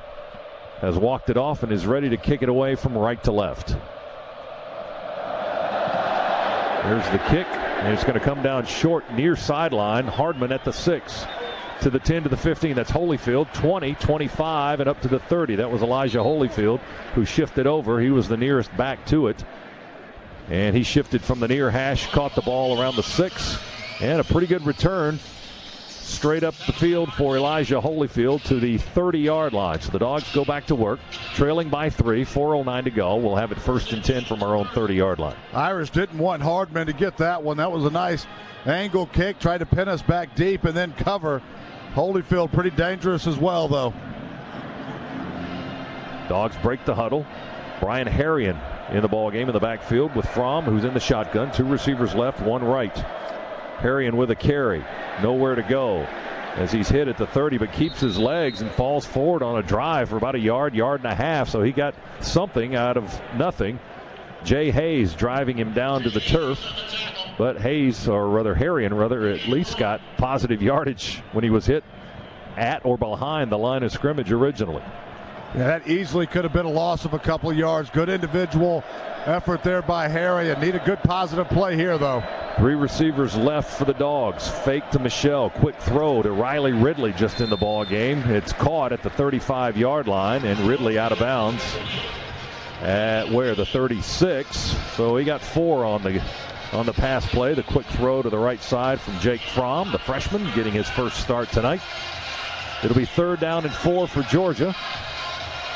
has walked it off and is ready to kick it away from right to left. There's the kick, and it's going to come down short near sideline. Hardman at the 6. To the 10, to the 15. That's Holyfield. 20, 25, and up to the 30. That was Elijah Holyfield, who shifted over. He was the nearest back to it. And he shifted from the near hash, caught the ball around the 6, and a pretty good return straight up the field for Elijah Holyfield to the 30-yard line. So the Dogs go back to work, trailing by 3, 4:09 to go. We'll have it 1st and 10 from our own 30-yard line. Irish didn't want Hardman to get that one. That was a nice angle kick, tried to pin us back deep and then cover. Holyfield pretty dangerous as well, though. Dogs break the huddle. Brian Harrion in the ball game in the backfield with Fromm, who's in the shotgun. 2 receivers left, 1 right. Harrion with a carry. Nowhere to go as he's hit at the 30, but keeps his legs and falls forward on a drive for about a yard and a half. So he got something out of nothing. Jay Hayes driving him down to the turf. But Hayes, or rather Harrion, at least got positive yardage when he was hit at or behind the line of scrimmage originally. Yeah, that easily could have been a loss of a couple of yards. Good individual effort there by Harry, and need a good positive play here, though. 3 receivers left for the Dogs. Fake to Michelle. Quick throw to Riley Ridley just in the ball game. It's caught at the 35-yard line, and Ridley out of bounds at the 36. So he got 4 on the pass play. The quick throw to the right side from Jake Fromm, the freshman, getting his first start tonight. It'll be 3rd down and 4 for Georgia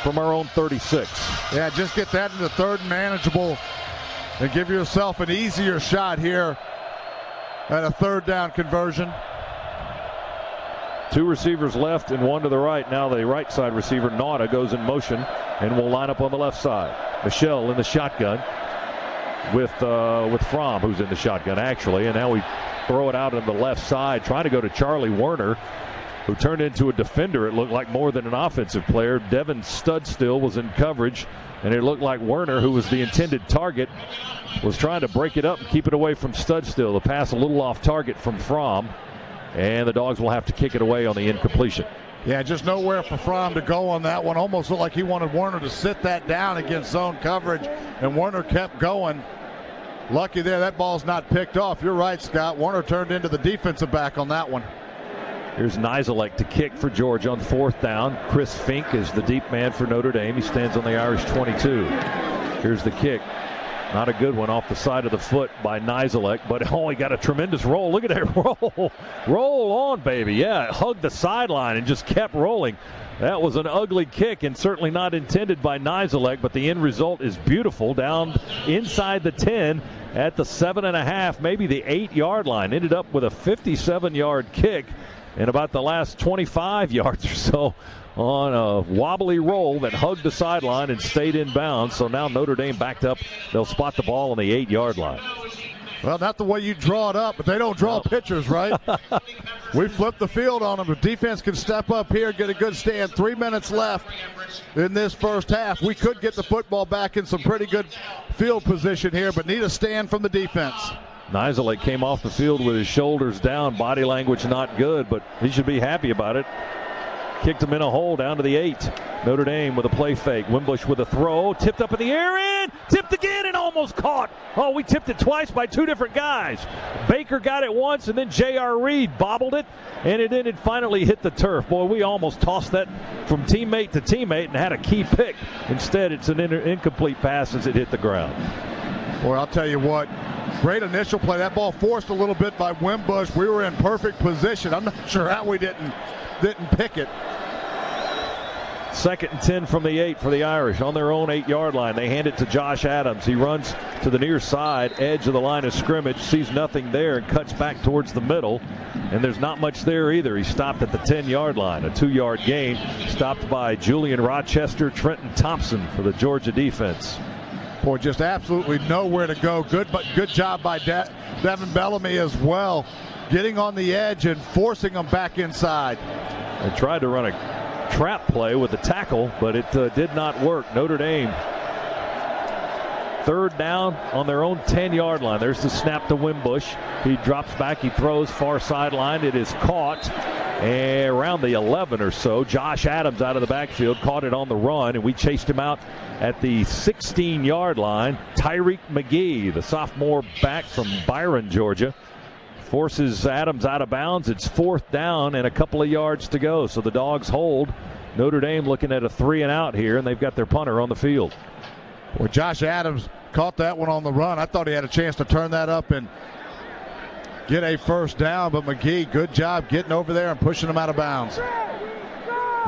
from our own 36. Yeah, just get that into 3rd and manageable and give yourself an easier shot here at a 3rd down conversion. 2 receivers left and 1 to the right. Now the right side receiver, Notre, goes in motion and will line up on the left side. Michelle in the shotgun with Fromm, who's in the shotgun actually. And now we throw it out on the left side, trying to go to Charlie Werner, who turned into a defender. It looked like more than an offensive player. Devin Studstill was in coverage, and it looked like Werner, who was the intended target, was trying to break it up and keep it away from Studstill. The pass a little off target from Fromm, and the Dogs will have to kick it away on the incompletion. Yeah, just nowhere for Fromm to go on that one. Almost looked like he wanted Werner to sit that down against zone coverage, and Werner kept going. Lucky there, that ball's not picked off. You're right, Scott. Werner turned into the defensive back on that one. Here's Nizelek to kick for Georgia on 4th down. Chris Fink is the deep man for Notre Dame. He stands on the Irish 22. Here's the kick. Not a good one off the side of the foot by Nizelek, but he got a tremendous roll. Look at that roll. Roll on, baby. Yeah, it hugged the sideline and just kept rolling. That was an ugly kick and certainly not intended by Nizelek, but the end result is beautiful. Down inside the 10 at the 7.5, maybe the 8-yard line. Ended up with a 57-yard kick in about the last 25 yards or so on a wobbly roll that hugged the sideline and stayed in bounds. So now Notre Dame backed up. They'll spot the ball on the 8-yard line. Well, not the way you draw it up, but they don't draw pitchers, right? We flipped the field on them. The defense can step up here, get a good stand. 3 minutes left in this first half. We could get the football back in some pretty good field position here, but need a stand from the defense. Nizelek came off the field with his shoulders down, body language not good, but he should be happy about it. Kicked him in a hole down to the 8. Notre Dame with a play fake. Wimbush with a throw, tipped up in the air and tipped again and almost caught. Oh, we tipped it twice by 2 different guys. Baker got it once and then J.R. Reed bobbled it, and it ended finally hit the turf. Boy, we almost tossed that from teammate to teammate and had a key pick. Instead, it's an incomplete pass as it hit the ground. Boy, I'll tell you what. Great initial play. That ball forced a little bit by Wimbush. We were in perfect position. I'm not sure how we didn't pick it. 2nd and 10 from the 8 for the Irish on their own 8-yard line. They hand it to Josh Adams. He runs to the near side edge of the line of scrimmage, sees nothing there and cuts back towards the middle. And there's not much there either. He stopped at the 10-yard line. A 2-yard gain stopped by Julian Rochester, Trenton Thompson for the Georgia defense. Boy, just absolutely nowhere to go. Good job by Devin Bellamy as well, getting on the edge and forcing them back inside. They tried to run a trap play with the tackle, but it did not work. Notre Dame 3rd down on their own 10-yard line. There's the snap to Wimbush. He drops back, he throws far sideline. It is caught around the 11 or so. Josh Adams out of the backfield caught it on the run, and we chased him out at the 16-yard line. Tyreek McGee, the sophomore back from Byron, Georgia, forces Adams out of bounds. It's 4th down and a couple of yards to go. So the Dogs hold. Notre Dame looking at a 3-and-out here, and they've got their punter on the field. Well, Josh Adams caught that one on the run. I thought he had a chance to turn that up and get a first down, but McGee, good job getting over there and pushing him out of bounds.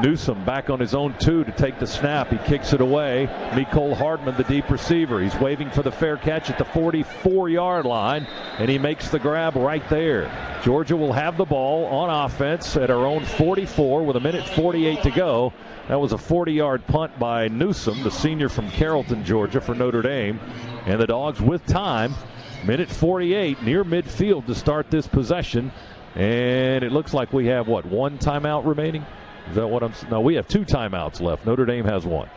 Newsome back on his own 2 to take the snap. He kicks it away. Mecole Hardman, the deep receiver. He's waving for the fair catch at the 44-yard line, and he makes the grab right there. Georgia will have the ball on offense at our own 44 with 1:48 to go. That was a 40-yard punt by Newsome, the senior from Carrollton, Georgia, for Notre Dame. And the Dogs with time, 1:48, near midfield to start this possession. And it looks like we have, what, 1 timeout remaining? Is that what I'm saying? No, we have 2 timeouts left. Notre Dame has 1.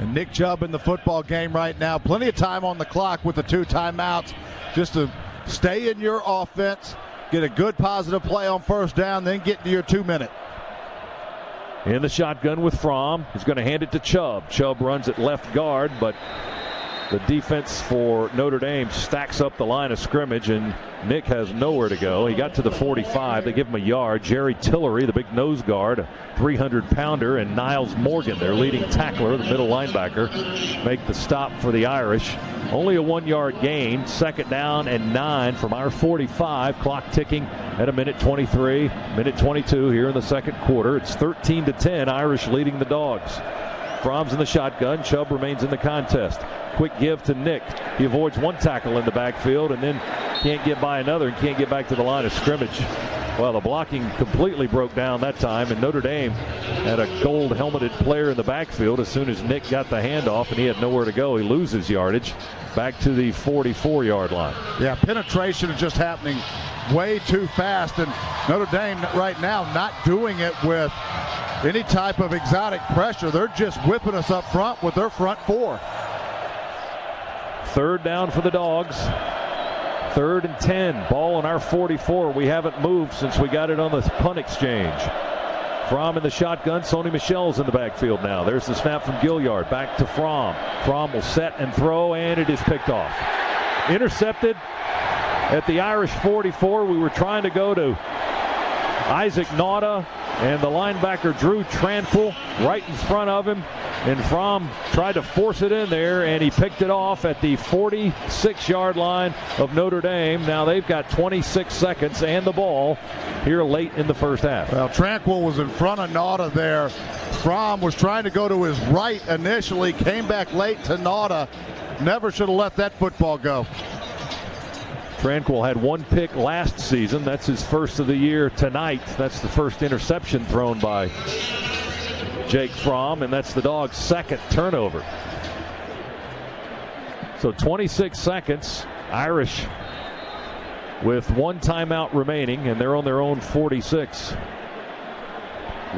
And Nick Chubb in the football game right now. Plenty of time on the clock with the 2 timeouts just to stay in your offense, get a good positive play on first down, then get to your 2 minute. In the shotgun with Fromm. He's going to hand it to Chubb. Chubb runs at left guard, but the defense for Notre Dame stacks up the line of scrimmage, and Nick has nowhere to go. He got to the 45. They give him a yard. Jerry Tillery, the big nose guard, a 300-pounder, and Niles Morgan, their leading tackler, the middle linebacker, make the stop for the Irish. Only a 1-yard gain. 2nd down and 9 from our 45. Clock ticking at a minute 23, minute 22 here in the second quarter. It's 13-10. Irish leading the Dogs. Fromm's in the shotgun. Chubb remains in the contest. Quick give to Nick. He avoids one tackle in the backfield and then can't get by another and can't get back to the line of scrimmage. Well, the blocking completely broke down that time, and Notre Dame had a gold helmeted player in the backfield as soon as Nick got the handoff, and he had nowhere to go. He loses yardage back to the 44-yard line. Yeah, penetration is just happening way too fast, and Notre Dame right now not doing it with any type of exotic pressure. They're just whipping us up front with their front four. 3rd down for the Dogs. 3rd and 10. Ball on our 44. We haven't moved since we got it on the punt exchange. Fromm in the shotgun. Sony Michel's in the backfield now. There's the snap from Gilliard. Back to Fromm. Fromm will set and throw, and it is picked off. Intercepted at the Irish 44. We were trying to go to Isaac Nauta, and the linebacker Drew Tranquil right in front of him, and Fromm tried to force it in there, and he picked it off at the 46-yard line of Notre Dame. Now they've got 26 seconds and the ball here late in the first half. Well, Tranquil was in front of Nauta there. Fromm was trying to go to his right initially, came back late to Nauta. Never should have let that football go. Tranquil had 1 pick last season. That's his first of the year tonight. That's the first interception thrown by Jake Fromm, and that's the Dogs' 2nd turnover. So 26 seconds. Irish with 1 timeout remaining, and they're on their own 46.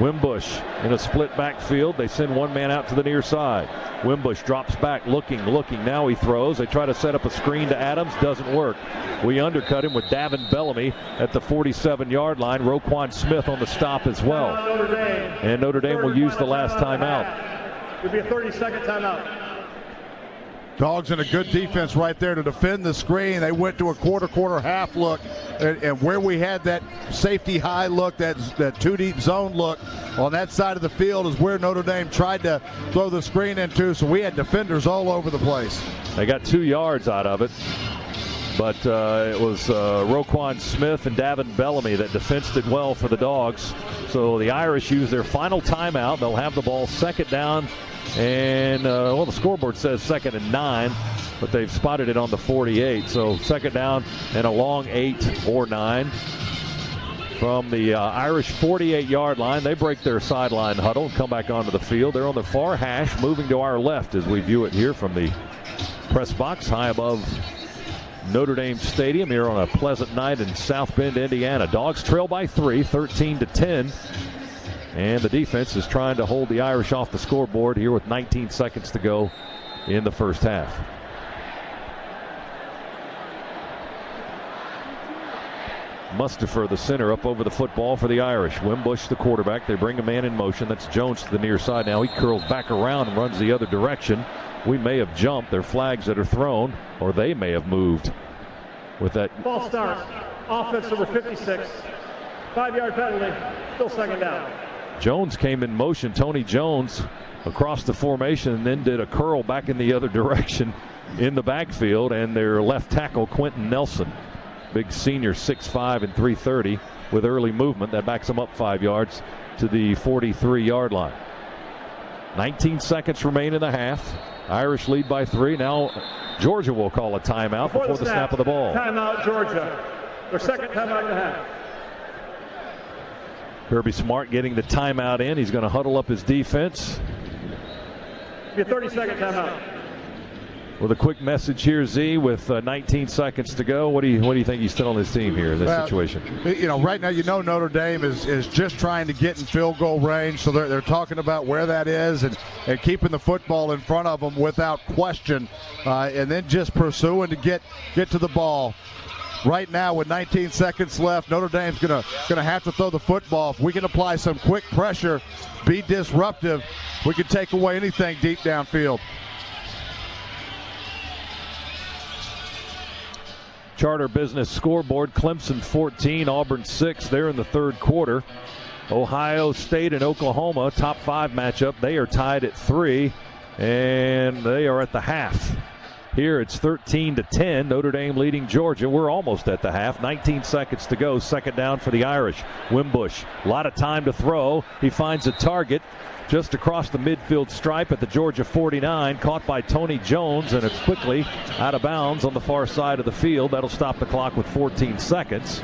Wimbush in a split backfield. They send one man out to the near side. Wimbush drops back, looking. Now he throws. They try to set up a screen to Adams. Doesn't work. We undercut him with Davin Bellamy at the 47-yard line. Roquan Smith on the stop as well. And Notre Dame will use the last timeout. It'll be a 30-second timeout. Dogs in a good defense right there to defend the screen. They went to a quarter half look, and where we had that safety high look, that 2 deep zone look on that side of the field is where Notre Dame tried to throw the screen into, so we had defenders all over the place. They got 2 yards out of it, but it was Roquan Smith and Davin Bellamy that defensed it well for the Dogs. So the Irish use their final timeout. They'll have the ball 2nd down. And, the scoreboard says 2nd and 9, but they've spotted it on the 48. So 2nd down and a long 8 or 9 from the Irish 48-yard line. They break their sideline huddle and come back onto the field. They're on the far hash, moving to our left as we view it here from the press box high above Notre Dame Stadium here on a pleasant night in South Bend, Indiana. Dogs trail by 3, 13-10. And the defense is trying to hold the Irish off the scoreboard here with 19 seconds to go in the first half. Mustafer, the center, up over the football for the Irish. Wimbush, the quarterback. They bring a man in motion. That's Jones to the near side now. He curls back around and runs the other direction. We may have jumped. They're flags that are thrown, or they may have moved with that. Ball start. Offense number 56. 5-yard penalty. Still 2nd down. Jones came in motion. Tony Jones across the formation and then did a curl back in the other direction in the backfield. And their left tackle, Quentin Nelson, big senior, 6'5" and 330 with early movement. That backs him up 5 yards to the 43-yard line. 19 seconds remain in the half. Irish lead by 3. Now Georgia will call a timeout before the snap of the ball. Timeout, Georgia. Their 2nd timeout in the half. Kirby Smart getting the timeout in. He's going to huddle up his defense. Be a 30-second timeout. With a quick message here, Z, with 19 seconds to go. What do you think he's telling his team here in this situation? Right now, Notre Dame is just trying to get in field goal range, so they're talking about where that is and keeping the football in front of them without question, and then just pursuing to get to the ball. right now with 19 seconds left, Notre Dame's gonna have to throw the football. If we can apply some quick pressure, be disruptive, we can take away anything deep downfield. Charter Business scoreboard, Clemson 14, Auburn 6 there in the third quarter. Ohio State and Oklahoma, top 5 matchup. They are tied at 3, and they are at the half. Here it's 13-10, Notre Dame leading Georgia. We're almost at the half, 19 seconds to go, second down for the Irish. Wimbush, a lot of time to throw. He finds a target just across the midfield stripe at the Georgia 49, caught by Tony Jones, and it's quickly out of bounds on the far side of the field. That'll stop the clock with 14 seconds.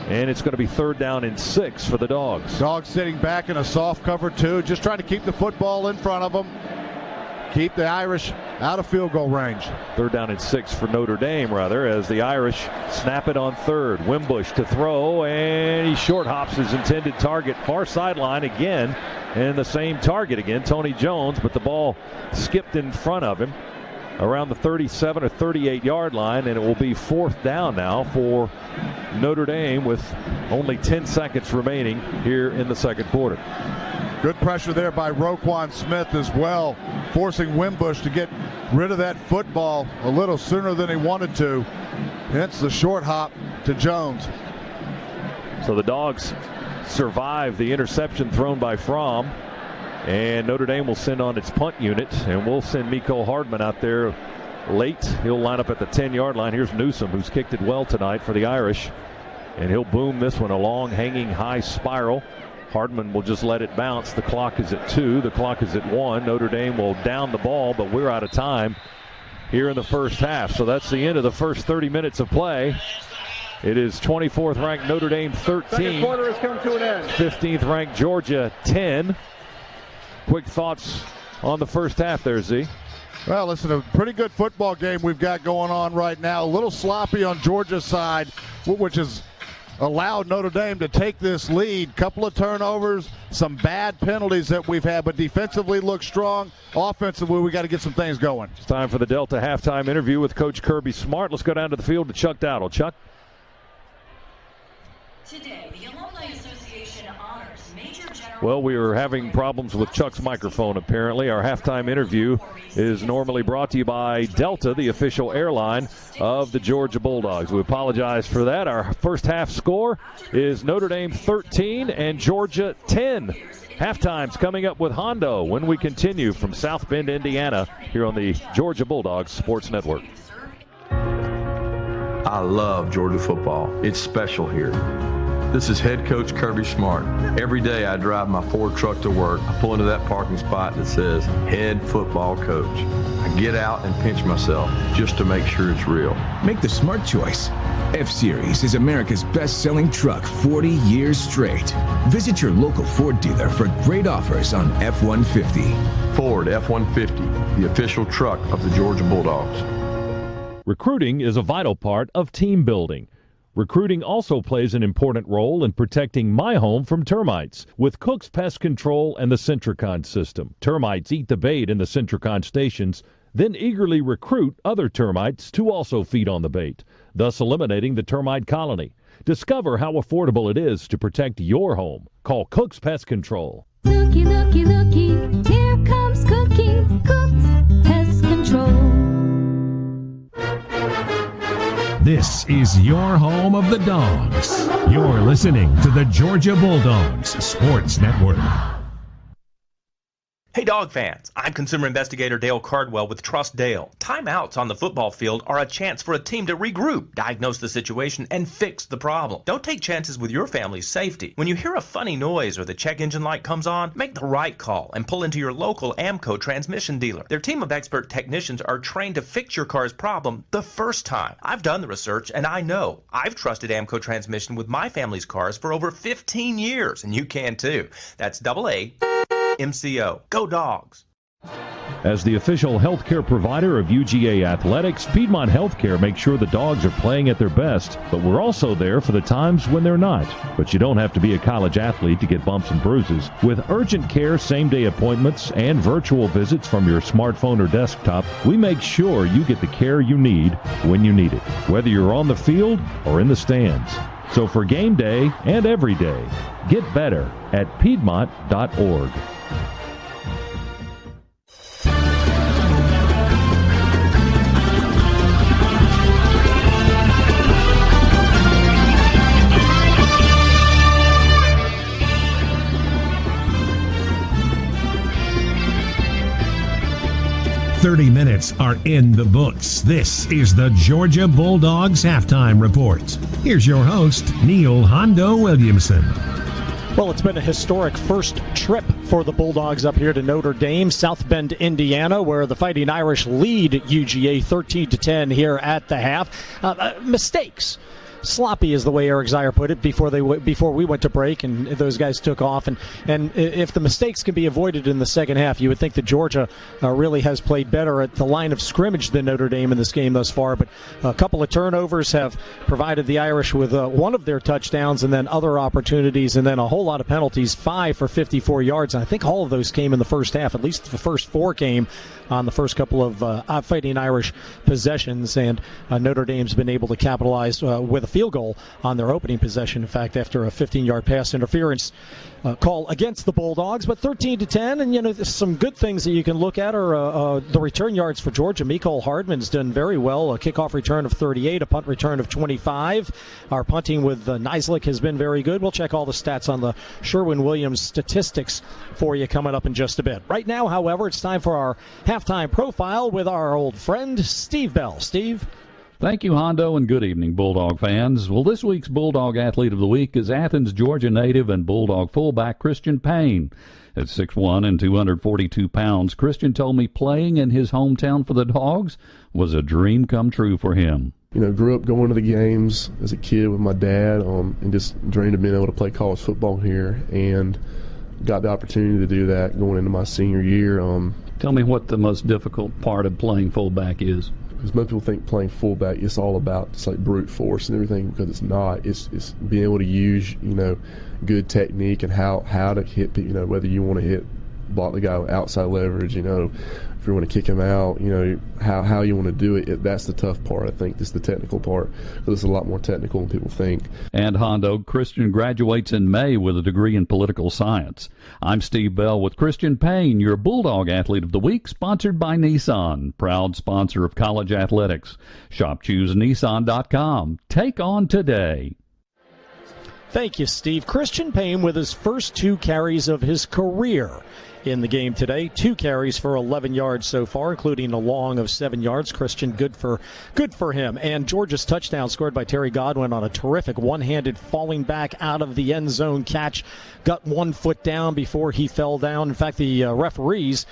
And it's going to be 3rd down and 6 for the Dogs. Dogs sitting back in a soft cover 2, just trying to keep the football in front of them. Keep the Irish out of field goal range. 3rd down and 6 for Notre Dame, rather, as the Irish snap it on 3rd. Wimbush to throw, and he short hops his intended target. Far sideline again, and the same target again, Tony Jones, but the ball skipped in front of him around the 37 or 38 yard line, and it will be 4th down now for Notre Dame with only 10 seconds remaining here in the second quarter. Good pressure there by Roquan Smith as well, forcing Wimbush to get rid of that football a little sooner than he wanted to. Hence the short hop to Jones. So the Dogs survive the interception thrown by Fromm, and Notre Dame will send on its punt unit, and we'll send Miko Hardman out there late. He'll line up at the 10-yard line. Here's Newsom, who's kicked it well tonight for the Irish, and he'll boom this one, a long hanging high spiral. Hardman will just let it bounce. The clock is at 2. The clock is at 1. Notre Dame will down the ball, but we're out of time here in the first half. So that's the end of the first 30 minutes of play. It is 24th ranked Notre Dame 13. Second quarter has come to an end. 15th ranked Georgia 10. Quick thoughts on the first half there, Z. Well, listen, a pretty good football game we've got going on right now. A little sloppy on Georgia's side, which is allowed Notre Dame to take this lead. Couple of turnovers, some bad penalties that we've had, but defensively look strong. Offensively, we got to get some things going. It's time for the Delta halftime interview with Coach Kirby Smart. Let's go down to the field to Chuck Dowdle. Chuck? Today, the Alumni Association honors Major General... Well, we are having problems with Chuck's microphone, apparently. Our halftime interview is normally brought to you by Delta, the official airline of the Georgia Bulldogs. We apologize for that. Our first half score is Notre Dame 13 and Georgia 10. Halftime's coming up with Hondo when we continue from South Bend, Indiana, here on the Georgia Bulldogs Sports Network. I love Georgia football. It's special here. This is head coach Kirby Smart. Every day I drive my Ford truck to work. I pull into that parking spot that says head football coach. I get out and pinch myself just to make sure it's real. Make the smart choice. F-Series is America's best-selling truck 40 years straight. Visit your local Ford dealer for great offers on F-150. Ford F-150, the official truck of the Georgia Bulldogs. Recruiting is a vital part of team building. Recruiting also plays an important role in protecting my home from termites. With Cook's Pest Control and the Centricon system, termites eat the bait in the Centricon stations, then eagerly recruit other termites to also feed on the bait, thus eliminating the termite colony. Discover how affordable it is to protect your home. Call Cook's Pest Control. Looky, looky, looky, here comes Cookie, Cook's Pest Control. This is your home of the Dogs. You're listening to the Georgia Bulldogs Sports Network. Hey dog fans, I'm consumer investigator Dale Cardwell with Trust Dale. Timeouts on the football field are a chance for a team to regroup, diagnose the situation, and fix the problem. Don't take chances with your family's safety. When you hear a funny noise or the check engine light comes on, make the right call and pull into your local AMCO transmission dealer. Their team of expert technicians are trained to fix your car's problem the first time. I've done the research and I know. I've trusted AMCO transmission with my family's cars for over 15 years, and you can too. That's AA MCO. Go Dogs! As the official healthcare provider of UGA Athletics, Piedmont Healthcare makes sure the dogs are playing at their best, but we're also there for the times when they're not. But you don't have to be a college athlete to get bumps and bruises. With urgent care, same-day appointments, and virtual visits from your smartphone or desktop, we make sure you get the care you need when you need it, whether you're on the field or in the stands. So for game day and every day, get better at Piedmont.org. "30 minutes are in the books. This is the Georgia Bulldogs Halftime Report. Here's your host, Neil Hondo Williamson. Well, it's been a historic first trip for the Bulldogs up here to Notre Dame, South Bend, Indiana, where the Fighting Irish lead UGA 13-10 here at the half. Mistakes. Sloppy is the way Eric Zier put it before we went to break and those guys took off. And if the mistakes can be avoided in the second half, you would think that Georgia really has played better at the line of scrimmage than Notre Dame in this game thus far. But a couple of turnovers have provided the Irish with one of their touchdowns and then other opportunities and then a whole lot of penalties, 5 for 54 yards. And I think all of those came in the first half. At least the first 4 came on the first couple of Fighting Irish possessions. And Notre Dame's been able to capitalize with a field goal on their opening possession. In fact, after a 15-yard pass interference call against the Bulldogs, but 13-10, and there's some good things that you can look at are the return yards for Georgia. Mecole Hardman's done very well. A kickoff return of 38, a punt return of 25. Our punting with Nislek has been very good. We'll check all the stats on the Sherwin-Williams statistics for you coming up in just a bit. Right now, however, it's time for our halftime profile with our old friend Steve Bell. Steve? Thank you, Hondo, and good evening, Bulldog fans. Well, this week's Bulldog Athlete of the Week is Athens, Georgia native and Bulldog fullback Christian Payne. At 6'1" and 242 pounds, Christian told me playing in his hometown for the Dogs was a dream come true for him. Grew up going to the games as a kid with my dad and just dreamed of being able to play college football here, and got the opportunity to do that going into my senior year. Tell me what the most difficult part of playing fullback is. Because most people think playing fullback it's all about just like brute force and everything, because it's not. It's being able to use good technique and how to hit people. Whether you want to block the guy with outside leverage, if you want to kick him out, how you want to do it. That's the tough part, I think. Just the technical part, because it's a lot more technical than people think. And Hondo, Christian graduates in May with a degree in political science. I'm Steve Bell with Christian Payne, your Bulldog Athlete of the Week, sponsored by Nissan, proud sponsor of college athletics. Shop ChooseNissan.com. Take on today. Thank you, Steve. Christian Payne with his first 2 carries of his career in the game today. 2 carries for 11 yards so far, including a long of 7 yards. Christian, good for him. And Georgia's touchdown scored by Terry Godwin on a terrific one-handed falling back out of the end zone catch. Got 1 foot down before he fell down. In fact, the referees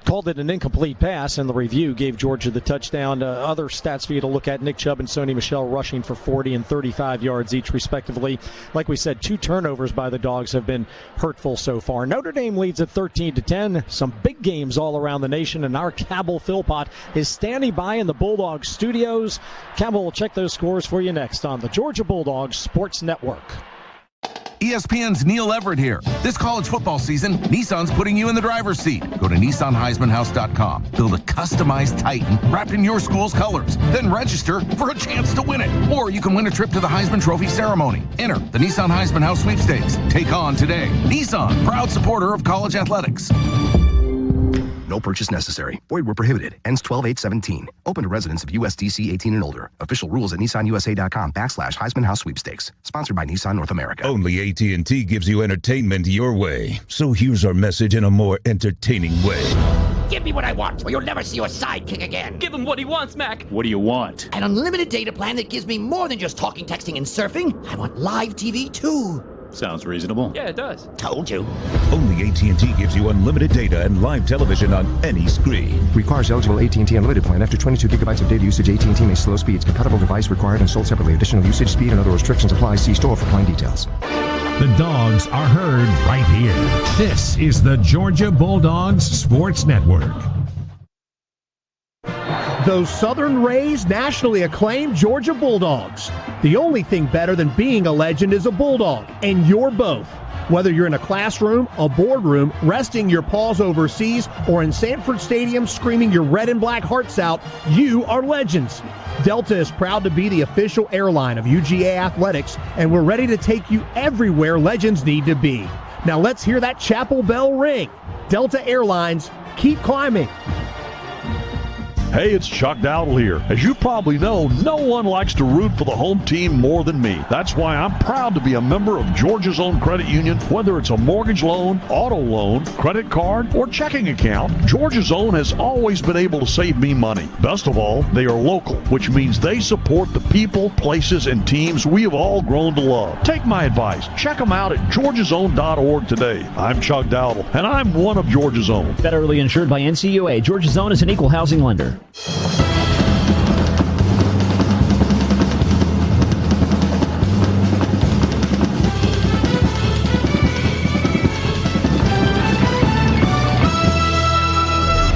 called it an incomplete pass, and the review gave Georgia the touchdown. Other stats for you to look at: Nick Chubb and Sony Michel rushing for 40 and 35 yards each, respectively. Like we said, 2 turnovers by the Dogs have been hurtful so far. Notre Dame leads at 13-10. Some big games all around the nation, and our Cabell Philpott is standing by in the Bulldogs studios. Cabell will check those scores for you next on the Georgia Bulldogs Sports Network. ESPN's Neil Everett here. This college football season, Nissan's putting you in the driver's seat. Go to NissanHeismanHouse.com. Build a customized Titan wrapped in your school's colors. Then register for a chance to win it. Or you can win a trip to the Heisman Trophy ceremony. Enter the Nissan Heisman House Sweepstakes. Take on today. Nissan, proud supporter of college athletics. No purchase necessary. Void where prohibited. Ends 12/8/17. Open to residents of USDC 18 and older. Official rules at NissanUSA.com/Heisman House Sweepstakes. Sponsored by Nissan North America. Only AT&T gives you entertainment your way. So here's our message in a more entertaining way. Give me what I want, or you'll never see your sidekick again. Give him what he wants, Mac. What do you want? An unlimited data plan that gives me more than just talking, texting, and surfing. I want live TV, too. Sounds reasonable. Yeah, it does. Told you. Only AT&T gives you unlimited data and live television on any screen. Requires eligible AT&T Unlimited plan. After 22 gigabytes of data usage, AT&T may slow speeds. Compatible device required and sold separately. Additional usage, speed, and other restrictions apply. See store for plan details. The Dogs are heard right here. This is the Georgia Bulldogs Sports Network. Those Southern raised, nationally acclaimed Georgia Bulldogs. The only thing better than being a legend is a Bulldog, and you're both. Whether you're in a classroom, a boardroom, resting your paws overseas, or in Sanford Stadium screaming your red and black hearts out, you are legends. Delta is proud to be the official airline of UGA Athletics, and we're ready to take you everywhere legends need to be. Now let's hear that chapel bell ring. Delta Airlines, keep climbing. Hey, it's Chuck Dowdle here. As you probably know, no one likes to root for the home team more than me. That's why I'm proud to be a member of Georgia's Own Credit Union. Whether it's a mortgage loan, auto loan, credit card, or checking account, Georgia's Own has always been able to save me money. Best of all, they are local, which means they support the people, places, and teams we have all grown to love. Take my advice. Check them out at georgiasown.org today. I'm Chuck Dowdle, and I'm one of Georgia's Own. Federally insured by NCUA, Georgia's Own is an equal housing lender.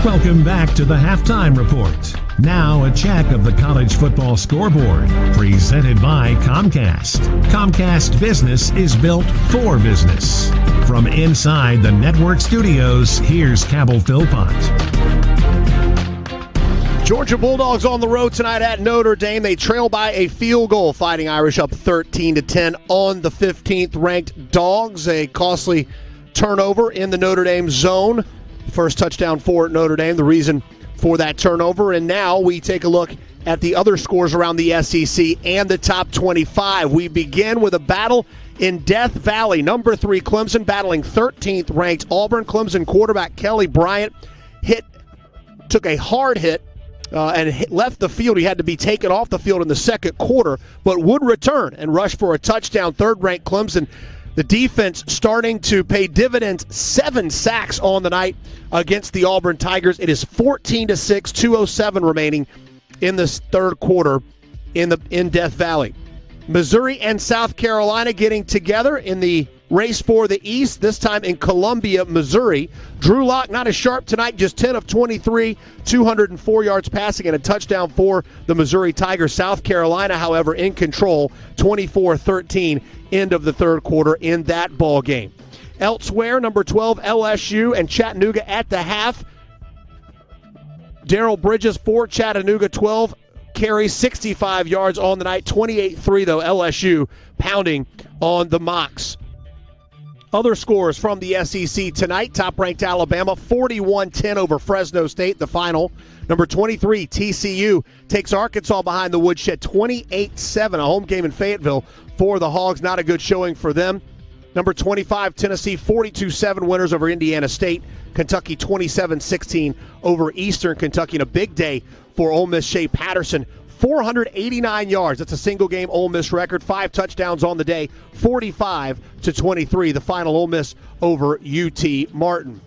Welcome back to the Halftime Report. Now a check of the college football scoreboard, presented by Comcast. Comcast Business is built for business. From inside the network studios, here's Cabell Philpott. Georgia Bulldogs on the road tonight at Notre Dame. They trail by a field goal, Fighting Irish up 13-10 on the 15th-ranked Dogs. A costly turnover in the Notre Dame zone. First touchdown for Notre Dame, the reason for that turnover. And now we take a look at the other scores around the SEC and the top 25. We begin with a battle in Death Valley. Number 3 Clemson battling 13th-ranked Auburn. Clemson quarterback Kelly Bryant took a hard hit and left the field. He had to be taken off the field in the second quarter, but would return and rush for a touchdown. Third-ranked Clemson. The defense starting to pay dividends. 7 sacks on the night against the Auburn Tigers. It is 14-6, 2:07 remaining in this third quarter in Death Valley. Missouri and South Carolina getting together in the race for the East, this time in Columbia, Missouri. Drew Lock not as sharp tonight, just 10 of 23, 204 yards passing and a touchdown for the Missouri Tigers. South Carolina, however, in control, 24-13, end of the third quarter in that ball game. Elsewhere, number 12, LSU and Chattanooga at the half. Darrell Bridges for Chattanooga, 12 carries, 65 yards on the night, 28-3 though, LSU pounding on the Mocs. Other scores from the SEC tonight. Top-ranked Alabama, 41-10 over Fresno State, the final. Number 23, TCU, takes Arkansas behind the woodshed, 28-7, a home game in Fayetteville for the Hogs. Not a good showing for them. Number 25, Tennessee, 42-7 winners over Indiana State. Kentucky, 27-16 over Eastern Kentucky. And a big day for Ole Miss Shea Patterson. 489 yards. That's a single-game Ole Miss record. 5 touchdowns on the day, 45-23. The final Ole Miss over UT Martin.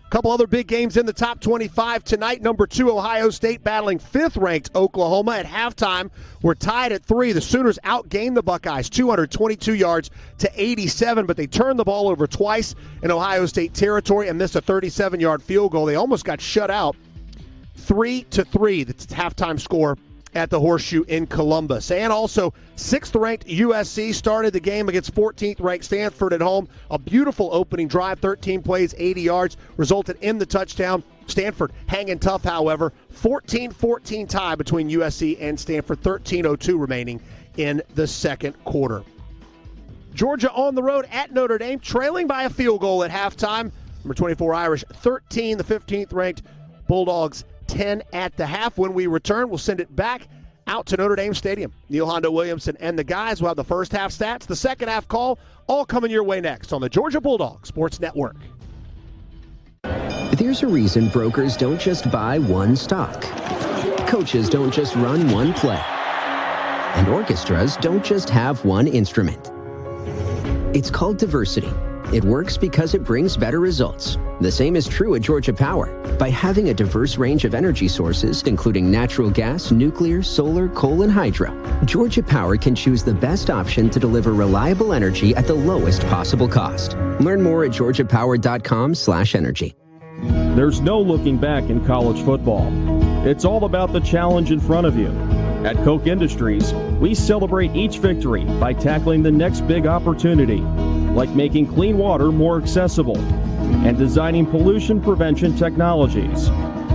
A couple other big games in the top 25 tonight. Number 2, Ohio State battling 5th-ranked Oklahoma. At halftime, we're tied at 3. The Sooners outgained the Buckeyes 222 yards to 87, but they turned the ball over twice in Ohio State territory and missed a 37-yard field goal. They almost got shut out. 3-3, the halftime score at the Horseshoe in Columbus. And also, 6th-ranked USC started the game against 14th-ranked Stanford at home. A beautiful opening drive, 13 plays, 80 yards, resulted in the touchdown. Stanford hanging tough, however. 14-14 tie between USC and Stanford, 13:02 remaining in the second quarter. Georgia on the road at Notre Dame, trailing by a field goal at halftime. Number 24 Irish, 13, the 15th-ranked Bulldogs, 10 at the half. When we return, we'll send it back out to Notre Dame Stadium. Neil Hondo Williamson and the guys will have the first half stats, the second half call, all coming your way next on the Georgia Bulldog Sports Network. There's a reason brokers don't just buy one stock. Coaches don't just run one play. And orchestras don't just have one instrument. It's called diversity. It works because it brings better results. The same is true at Georgia Power. By having a diverse range of energy sources, including natural gas, nuclear, solar, coal, and hydro, Georgia Power can choose the best option to deliver reliable energy at the lowest possible cost. Learn more at georgiapower.com/energy. There's no looking back in college football. It's all about the challenge in front of you. At Koch Industries, we celebrate each victory by tackling the next big opportunity, like making clean water more accessible and designing pollution prevention technologies.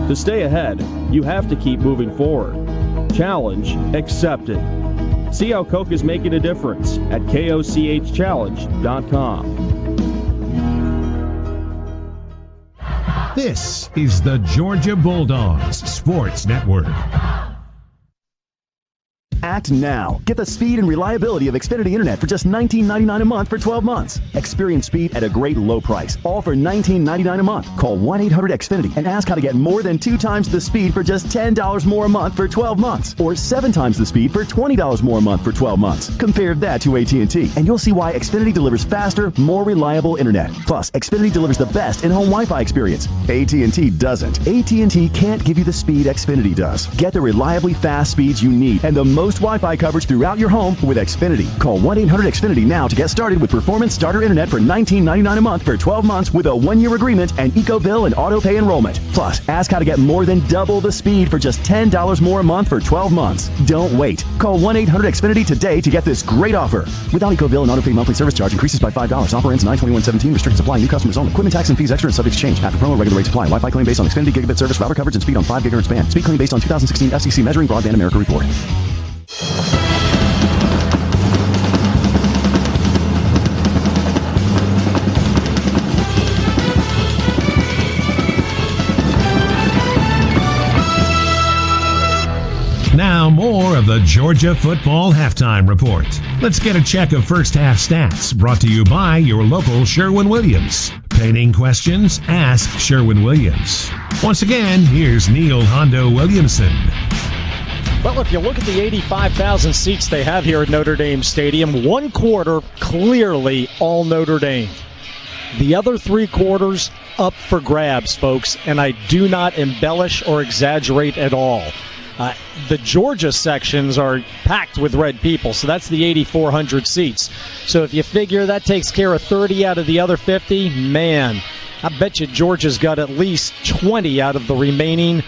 To stay ahead, you have to keep moving forward. Challenge accepted. See how Koch is making a difference at kochchallenge.com. This is the Georgia Bulldogs Sports Network. Act now. Get the speed and reliability of Xfinity Internet for just $19.99 a month for 12 months. Experience speed at a great low price, all for $19.99 a month. Call 1-800-XFINITY and ask how to get more than 2 times the speed for just $10 more a month for 12 months, or 7 times the speed for $20 more a month for 12 months. Compare that to AT&T, and you'll see why Xfinity delivers faster, more reliable Internet. Plus, Xfinity delivers the best in-home Wi-Fi experience. AT&T doesn't. AT&T can't give you the speed Xfinity does. Get the reliably fast speeds you need and the most Wi-Fi coverage throughout your home with Xfinity. Call 1-800-XFINITY now to get started with performance starter internet for $19.99 a month for 12 months with a 1-year agreement and eco-bill and auto-pay enrollment. Plus, ask how to get more than double the speed for just $10 more a month for 12 months. Don't wait. Call 1-800-XFINITY today to get this great offer. Without eco-bill and auto-pay monthly service charge increases by $5. Offer ends 9/21/17. Restricted supply. New customers only. Equipment tax and fees extra and subject to change. After promo, regular rates apply. Wi-Fi claim based on Xfinity gigabit service, router coverage, and speed on 5 gigahertz band. Speed claim based on 2016 FCC Measuring Broadband America report. Now more of the Georgia Football Halftime Report. Let's get a check of first half stats brought to you by your local Sherwin-Williams. Painting questions? Ask Sherwin-Williams. Once again, here's Neil Hondo Williamson. Well, if you look at the 85,000 seats they have here at Notre Dame Stadium, one quarter clearly all Notre Dame. The other 3 quarters up for grabs, folks, and I do not embellish or exaggerate at all. The Georgia sections are packed with red people, so that's the 8,400 seats. So if you figure that takes care of 30 out of the other 50, man, I bet you Georgia's got at least 20 out of the remaining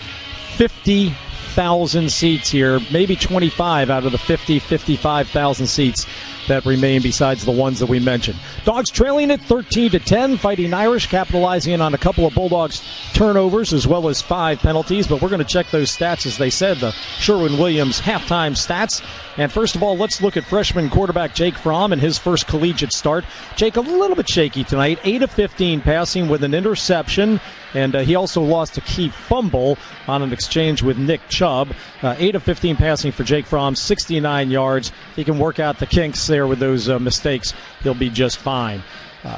50,000 seats here, maybe 25 out of the 55,000 seats that remain besides the ones that we mentioned. Dogs trailing at 13-10. Fighting Irish capitalizing on a couple of Bulldogs turnovers as well as 5 penalties, but we're going to check those stats, as they said, the Sherwin-Williams halftime stats. And first of all, let's look at freshman quarterback Jake Fromm in his first collegiate start. Jake a little bit shaky tonight, 8 of 15 passing with an interception, and he also lost a key fumble on an exchange with Nick Chubb. 8 of 15 passing for Jake Fromm, 69 yards. He can work out the kinks there with those mistakes. He'll be just fine.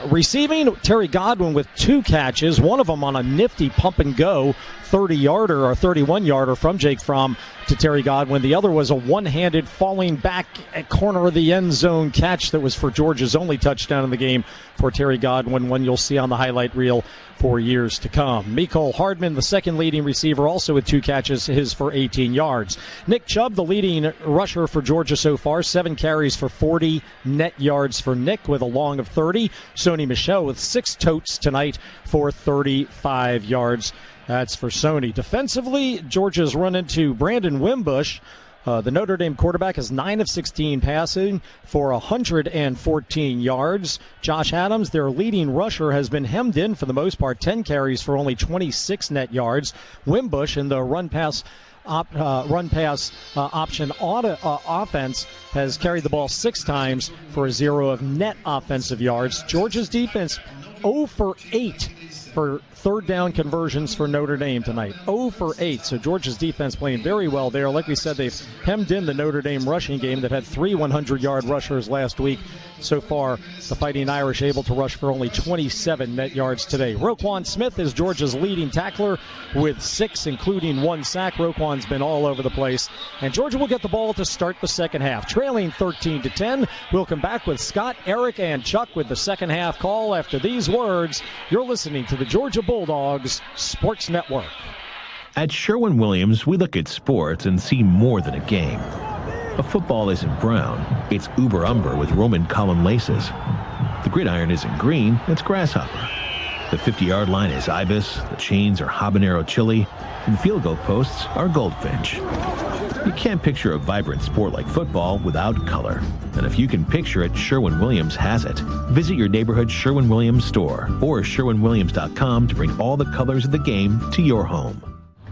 Receiving, Terry Godwin with 2 catches, one of them on a nifty pump and go 30-yarder or 31-yarder from Jake Fromm to Terry Godwin. The other was a one-handed falling back at corner of the end zone catch that was for Georgia's only touchdown in the game for Terry Godwin, one you'll see on the highlight reel for years to come. Mecole Hardman, the second leading receiver, also with 2 catches, his for 18 yards. Nick Chubb, the leading rusher for Georgia so far, 7 carries for 40 net yards for Nick with a long of 30. Sony Michel with 6 totes tonight for 35 yards. That's for Sony. Defensively, Georgia's run into Brandon Wimbush. The Notre Dame quarterback is 9 of 16 passing for 114 yards. Josh Adams, their leading rusher, has been hemmed in for the most part, 10 carries for only 26 net yards. Wimbush in the run-pass option offense has carried the ball 6 times for a 0 of net offensive yards. Georgia's defense 0 for 8 for third down conversions for Notre Dame tonight. 0 for 8. So Georgia's defense playing very well there. Like we said, they've hemmed in the Notre Dame rushing game that had 3 100-yard rushers last week. So far, the Fighting Irish able to rush for only 27 net yards today. Roquan Smith is Georgia's leading tackler with 6, including 1 sack. Roquan's been all over the place. And Georgia will get the ball to start the second half. Trailing 13-10. We'll come back with Scott, Eric, and Chuck with the second half call after these words. You're listening to the Georgia Bulldogs Sports Network. At Sherwin-Williams, we look at sports and see more than a game. A football isn't brown, it's uber umber with Roman column laces. The gridiron isn't green, it's grasshopper. The 50-yard line is ibis, the chains are habanero chili, and the field goal posts are goldfinch. You can't picture a vibrant sport like football without color. And if you can picture it, Sherwin-Williams has it. Visit your neighborhood Sherwin-Williams store or sherwinwilliams.com to bring all the colors of the game to your home.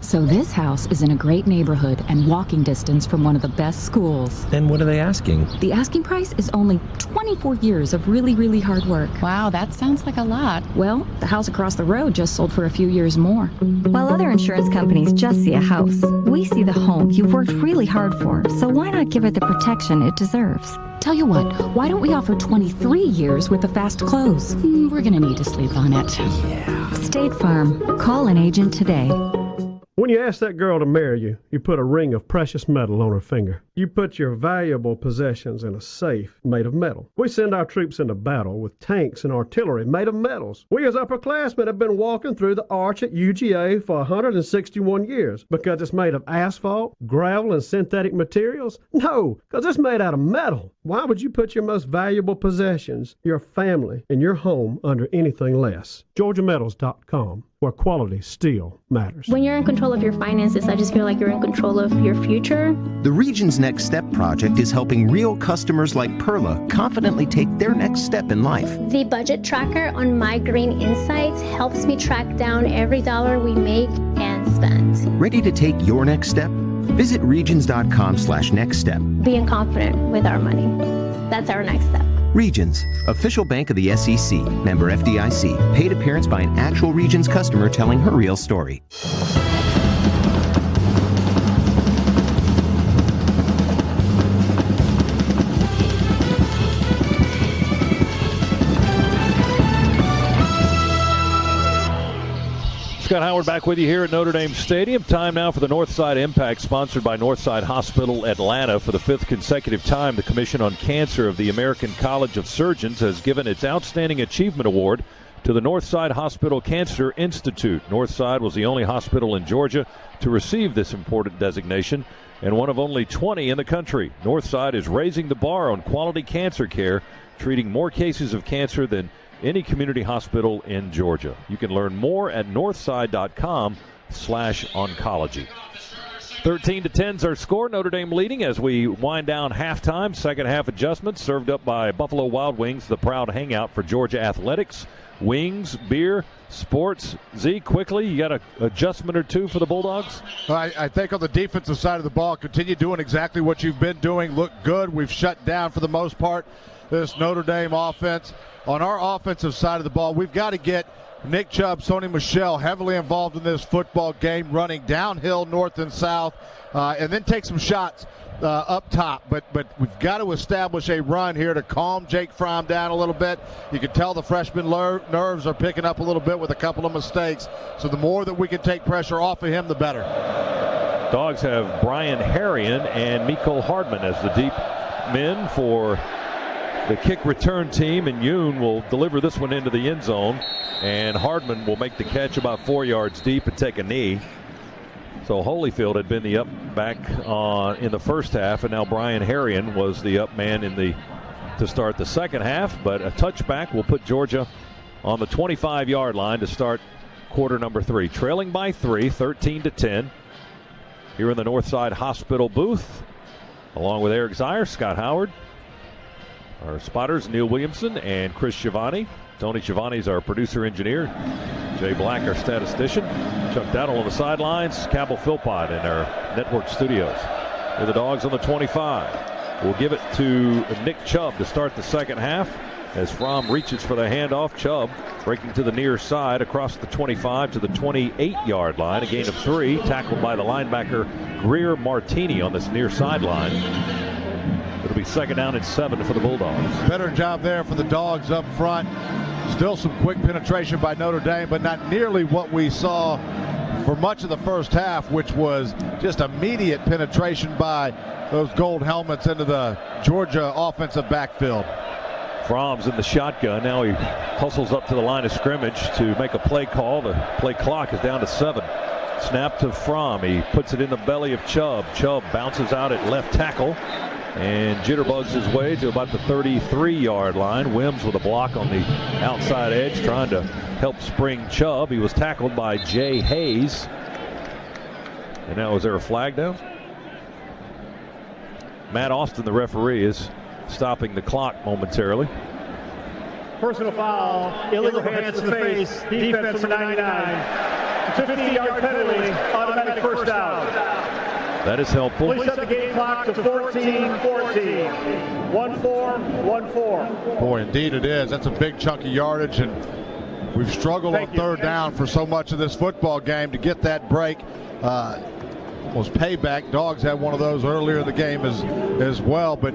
So this house is in a great neighborhood and walking distance from one of the best schools. And what are they asking? The asking price is only 24 years of really, really hard work. Wow, that sounds like a lot. Well, the house across the road just sold for a few years more. While other insurance companies just see a house, we see the home you've worked really hard for. So why not give it the protection it deserves? Tell you what, why don't we offer 23 years with a fast close? We're gonna need to sleep on it. Yeah. State Farm. Call an agent today. When you ask that girl to marry you, you put a ring of precious metal on her finger. You put your valuable possessions in a safe made of metal. We send our troops into battle with tanks and artillery made of metals. We as upperclassmen have been walking through the arch at UGA for 161 years. Because it's made of asphalt, gravel, and synthetic materials? No, because it's made out of metal. Why would you put your most valuable possessions, your family, and your home under anything less? GeorgiaMetals.com, where quality still matters. When you're in control of your finances, I just feel like you're in control of your future. The Region's Next Step project is helping real customers like Perla confidently take their next step in life. The budget tracker on My Green Insights helps me track down every dollar we make and spend. Ready to take your next step? Visit regions.com/nextstep. Being confident with our money. That's our next step. Regions, official bank of the SEC, member FDIC, paid appearance by an actual Regions customer telling her real story. Scott Howard back with you here at Notre Dame Stadium. Time now for the Northside Impact, sponsored by Northside Hospital Atlanta. For the 5th consecutive time, the Commission on Cancer of the American College of Surgeons has given its Outstanding Achievement Award to the Northside Hospital Cancer Institute. Northside was the only hospital in Georgia to receive this important designation and one of only 20 in the country. Northside is raising the bar on quality cancer care, treating more cases of cancer than any community hospital in Georgia. You can learn more at northside.com/oncology. 13-10 is our score. Notre Dame leading as we wind down halftime. Second half adjustments served up by Buffalo Wild Wings, the proud hangout for Georgia athletics. Wings, beer, sports. Z, quickly, you got an adjustment or two for the Bulldogs? I think on the defensive side of the ball, continue doing exactly what you've been doing. Look good. We've shut down for the most part this Notre Dame offense. On our offensive side of the ball, we've got to get Nick Chubb, Sony Michel heavily involved in this football game, running downhill north and south, and then take some shots up top. But we've got to establish a run here to calm Jake Fromm down a little bit. You can tell the freshman nerves are picking up a little bit with a couple of mistakes. So the more that we can take pressure off of him, the better. Dogs have Brian Harrion and Miko Hardman as the deep men for the kick return team, and Yoon will deliver this one into the end zone, and Hardman will make the catch about 4 yards deep and take a knee. So Holyfield had been the up back in the first half, and now Brian Harrion was the up man to start the second half, but a touchback will put Georgia on the 25-yard line to start quarter number 3. Trailing by 3, 13-10. Here in the Northside Hospital booth, along with Eric Zier, Scott Howard, our spotters, Neil Williamson and Chris Schiavone. Tony Schiavone's our producer-engineer. Jay Black, our statistician. Chuck Dowdle on the sidelines. Cabell Philpott in our network studios. With the Dogs on the 25. We'll give it to Nick Chubb to start the second half. as Fromm reaches for the handoff. Chubb breaking to the near side across the 25 to the 28-yard line. A gain of 3, tackled by the linebacker Greer Martini on this near sideline. It'll be 2nd down and 7 for the Bulldogs. Better job there for the Dogs up front. Still some quick penetration by Notre Dame, but not nearly what we saw for much of the first half, which was just immediate penetration by those gold helmets into the Georgia offensive backfield. Fromm's in the shotgun. Now he hustles up to the line of scrimmage to make a play call. The play clock is down to 7. Snap to Fromm. He puts it in the belly of Chubb. Chubb bounces out at left tackle and jitterbugs his way to about the 33-yard line. Wims with a block on the outside edge, trying to help spring Chubb. He was tackled by Jay Hayes. And now, is there a flag down? Matt Austin, the referee, is stopping the clock momentarily. Personal foul, illegal hands to the face, defense number 99. 15-yard penalty, automatic first down. That is helpful. Please set the game clock to 14-14. 1-4. Boy, indeed it is. That's a big chunk of yardage, and we've struggled on 3rd down for so much of this football game to get that break. Was payback. Dogs had one of those earlier in the game as well, but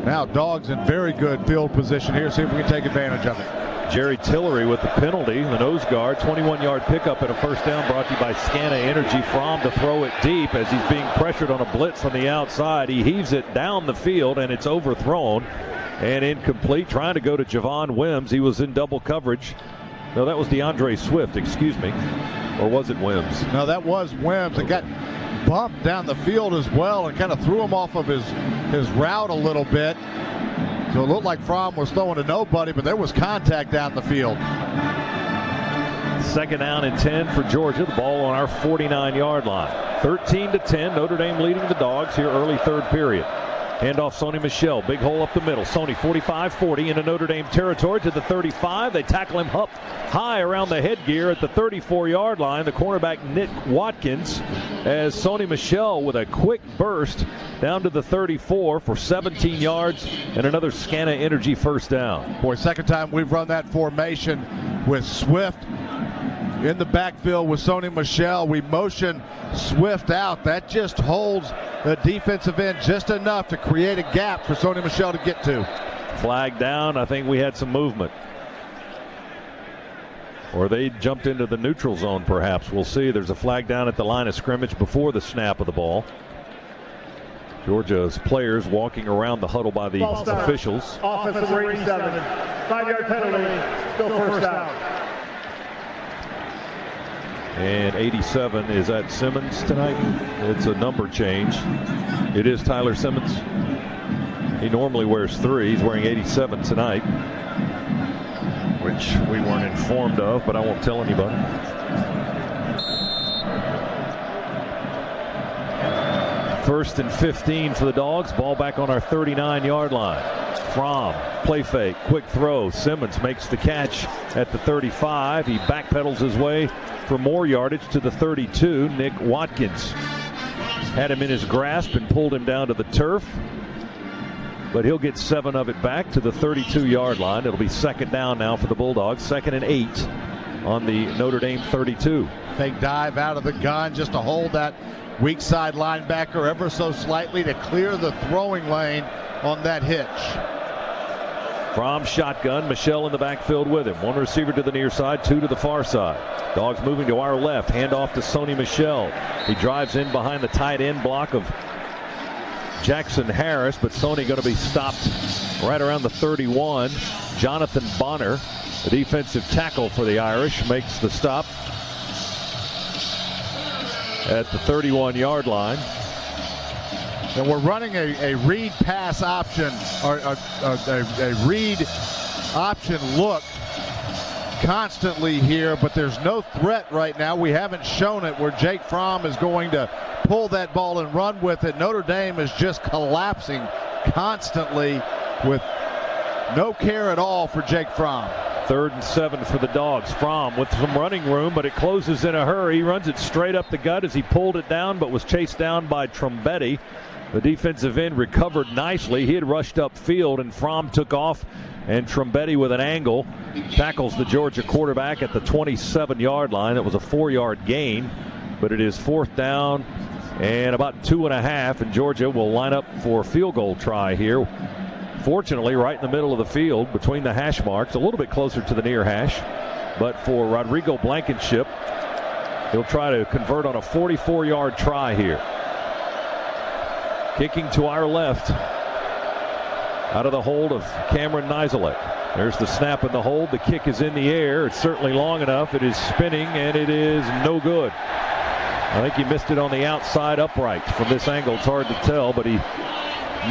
now Dogs in very good field position here. See if we can take advantage of it. Jerry Tillery with the penalty, the nose guard, 21-yard pickup and a first down brought to you by Scana Energy. Fromm to throw it deep as he's being pressured on a blitz on the outside. He heaves it down the field and it's overthrown and incomplete. Trying to go to Javon Wims. He was in double coverage. No, that was DeAndre Swift, excuse me. Or was it Wims? No, that was Wims. It got bumped down the field as well and kind of threw him off of his route a little bit. So it looked like Fromm was throwing to nobody, but there was contact down the field. 2nd down and 10 for Georgia. The ball on our 49-yard line. 13-10. Notre Dame leading the Dogs here early 3rd period. Handoff Sony Michel. Big hole up the middle. Sony 45-40 into Notre Dame territory to the 35. They tackle him up high around the headgear at the 34-yard line. The cornerback Nick Watkins as Sony Michel with a quick burst down to the 34 for 17 yards and another Scana Energy first down. Boy, 2nd time we've run that formation with Swift in the backfield with Sony Michel. We motion Swift out. That just holds the defensive end just enough to create a gap for Sony Michel to get to. Flag down. I think we had some movement. Or they jumped into the neutral zone perhaps. We'll see. There's a flag down at the line of scrimmage before the snap of the ball. Georgia's players walking around the huddle by the officials. Offense number 87. 5-yard penalty. Still first down. And 87, is that Simmons tonight? It's a number change. It is Tyler Simmons. He normally wears 3. He's wearing 87 tonight, which we weren't informed of, but I won't tell anybody. First and 15 for the Dogs. Ball back on our 39-yard line. Fromm, play fake, quick throw. Simmons makes the catch at the 35. He backpedals his way for more yardage to the 32. Nick Watkins had him in his grasp and pulled him down to the turf. But he'll get 7 of it back to the 32-yard line. It'll be 2nd down now for the Bulldogs. 2nd and 8 on the Notre Dame 32. Fake dive out of the gun just to hold that weak side linebacker ever so slightly to clear the throwing lane on that hitch. Fromm shotgun, Michel in the backfield with him. 1 receiver to the near side, 2 to the far side. Dogs moving to our left, handoff to Sony Michel. He drives in behind the tight end block of Jackson Harris, but Sony going to be stopped right around the 31. Jonathan Bonner, the defensive tackle for the Irish, makes the stop at the 31-yard line. And we're running a read pass option, or a read option look constantly here, but there's no threat right now. We haven't shown it where Jake Fromm is going to pull that ball and run with it. Notre Dame is just collapsing constantly with no care at all for Jake Fromm. 3rd and 7 for the Dogs. Fromm with some running room, but it closes in a hurry. He runs it straight up the gut as he pulled it down, but was chased down by Trombetti. The defensive end recovered nicely. He had rushed upfield, and Fromm took off, and Trombetti with an angle tackles the Georgia quarterback at the 27-yard line. That was a 4-yard gain, but it is 4th down and about 2.5, and Georgia will line up for a field goal try here. Fortunately, right in the middle of the field between the hash marks, a little bit closer to the near hash. But for Rodrigo Blankenship, he'll try to convert on a 44-yard try here. Kicking to our left, out of the hold of Cameron Nizelek. There's the snap and the hold. The kick is in the air. It's certainly long enough. It is spinning, and it is no good. I think he missed it on the outside upright. From this angle, it's hard to tell, but he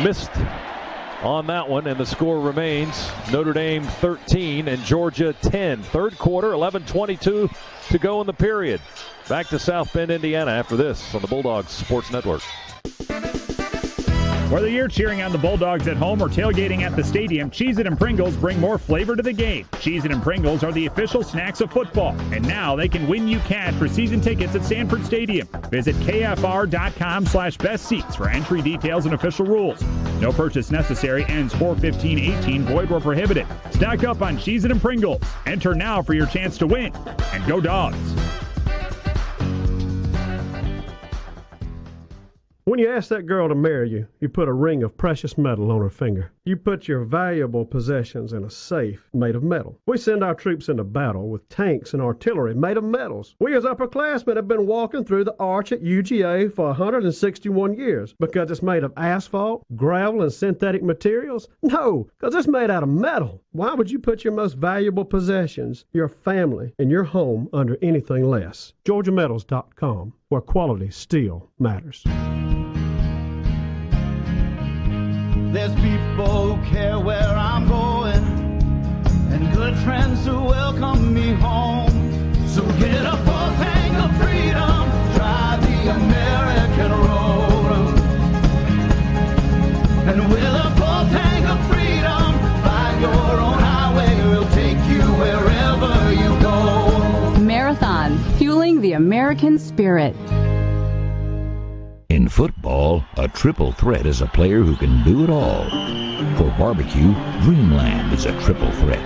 missed on that one, and the score remains Notre Dame 13 and Georgia 10. Third quarter, 11:22 to go in the period. Back to South Bend, Indiana after this on the Bulldogs Sports Network. Whether you're cheering on the Bulldogs at home or tailgating at the stadium, Cheez-It and Pringles bring more flavor to the game. Cheez-It and Pringles are the official snacks of football, and now they can win you cash for season tickets at Sanford Stadium. Visit kfr.com/bestseats for entry details and official rules. No purchase necessary. Ends 4/15/18. Void where prohibited. Stock up on Cheez-It and Pringles. Enter now for your chance to win. And go Dogs! When you ask that girl to marry you, you put a ring of precious metal on her finger. You put your valuable possessions in a safe made of metal. We send our troops into battle with tanks and artillery made of metals. We as upperclassmen have been walking through the arch at UGA for 161 years. Because it's made of asphalt, gravel, and synthetic materials? No, because it's made out of metal. Why would you put your most valuable possessions, your family, and your home under anything less? GeorgiaMetals.com, where quality still matters. There's people who care where I'm going, and good friends who welcome me home. So get a full tank of freedom, drive the American road. And with a full tank of freedom, find your own highway, we'll take you wherever you go. Marathon, fueling the American spirit. In football, a triple threat is a player who can do it all. For barbecue, Dreamland is a triple threat.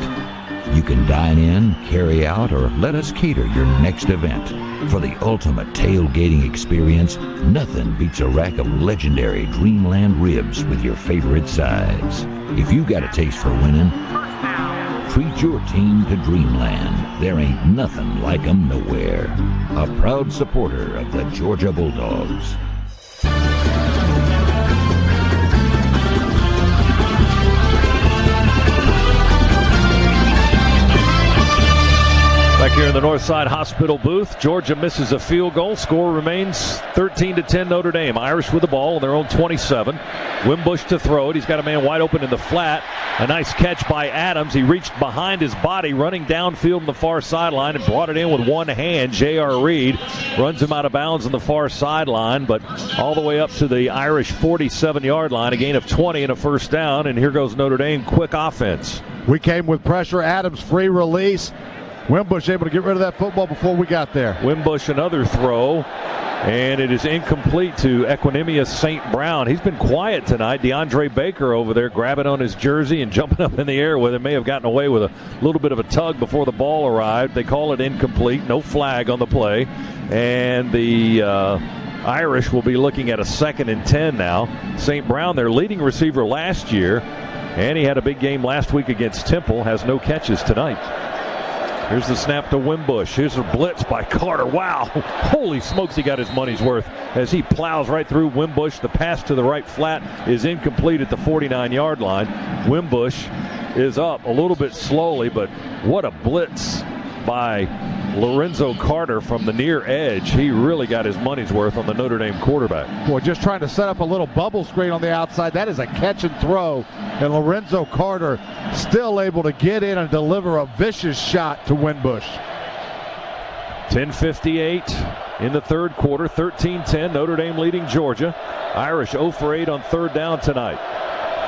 You can dine in, carry out, or let us cater your next event. For the ultimate tailgating experience, nothing beats a rack of legendary Dreamland ribs with your favorite sides. If you got a taste for winning, treat your team to Dreamland. There ain't nothing like 'em nowhere. A proud supporter of the Georgia Bulldogs. Back here in the Northside Hospital booth, Georgia misses a field goal. Score remains 13-10 Notre Dame. Irish with the ball on their own 27. Wimbush to throw it. He's got a man wide open in the flat. A nice catch by Adams. He reached behind his body, running downfield on the far sideline and brought it in with one hand. J.R. Reed runs him out of bounds on the far sideline, but all the way up to the Irish 47-yard line. A gain of 20 and a first down, and here goes Notre Dame. Quick offense. We came with pressure. Adams free release. Wimbush able to get rid of that football before we got there. Wimbush another throw, and it is incomplete to Equanimous St. Brown. He's been quiet tonight. DeAndre Baker over there grabbing on his jersey and jumping up in the air with it. May have gotten away with a little bit of a tug before the ball arrived. They call it incomplete. No flag on the play. And the Irish will be looking at a 2nd and 10 now. St. Brown, their leading receiver last year, and he had a big game last week against Temple, has no catches tonight. Here's the snap to Wimbush. Here's a blitz by Carter. Wow. Holy smokes, he got his money's worth as he plows right through Wimbush. The pass to the right flat is incomplete at the 49-yard line. Wimbush is up a little bit slowly, but what a blitz by Lorenzo Carter from the near edge. He really got his money's worth on the Notre Dame quarterback. Boy, just trying to set up a little bubble screen on the outside. That is a catch and throw. And Lorenzo Carter still able to get in and deliver a vicious shot to Wimbush. 10:58 in the third quarter. 13-10. Notre Dame leading Georgia. Irish 0 for 8 on third down tonight.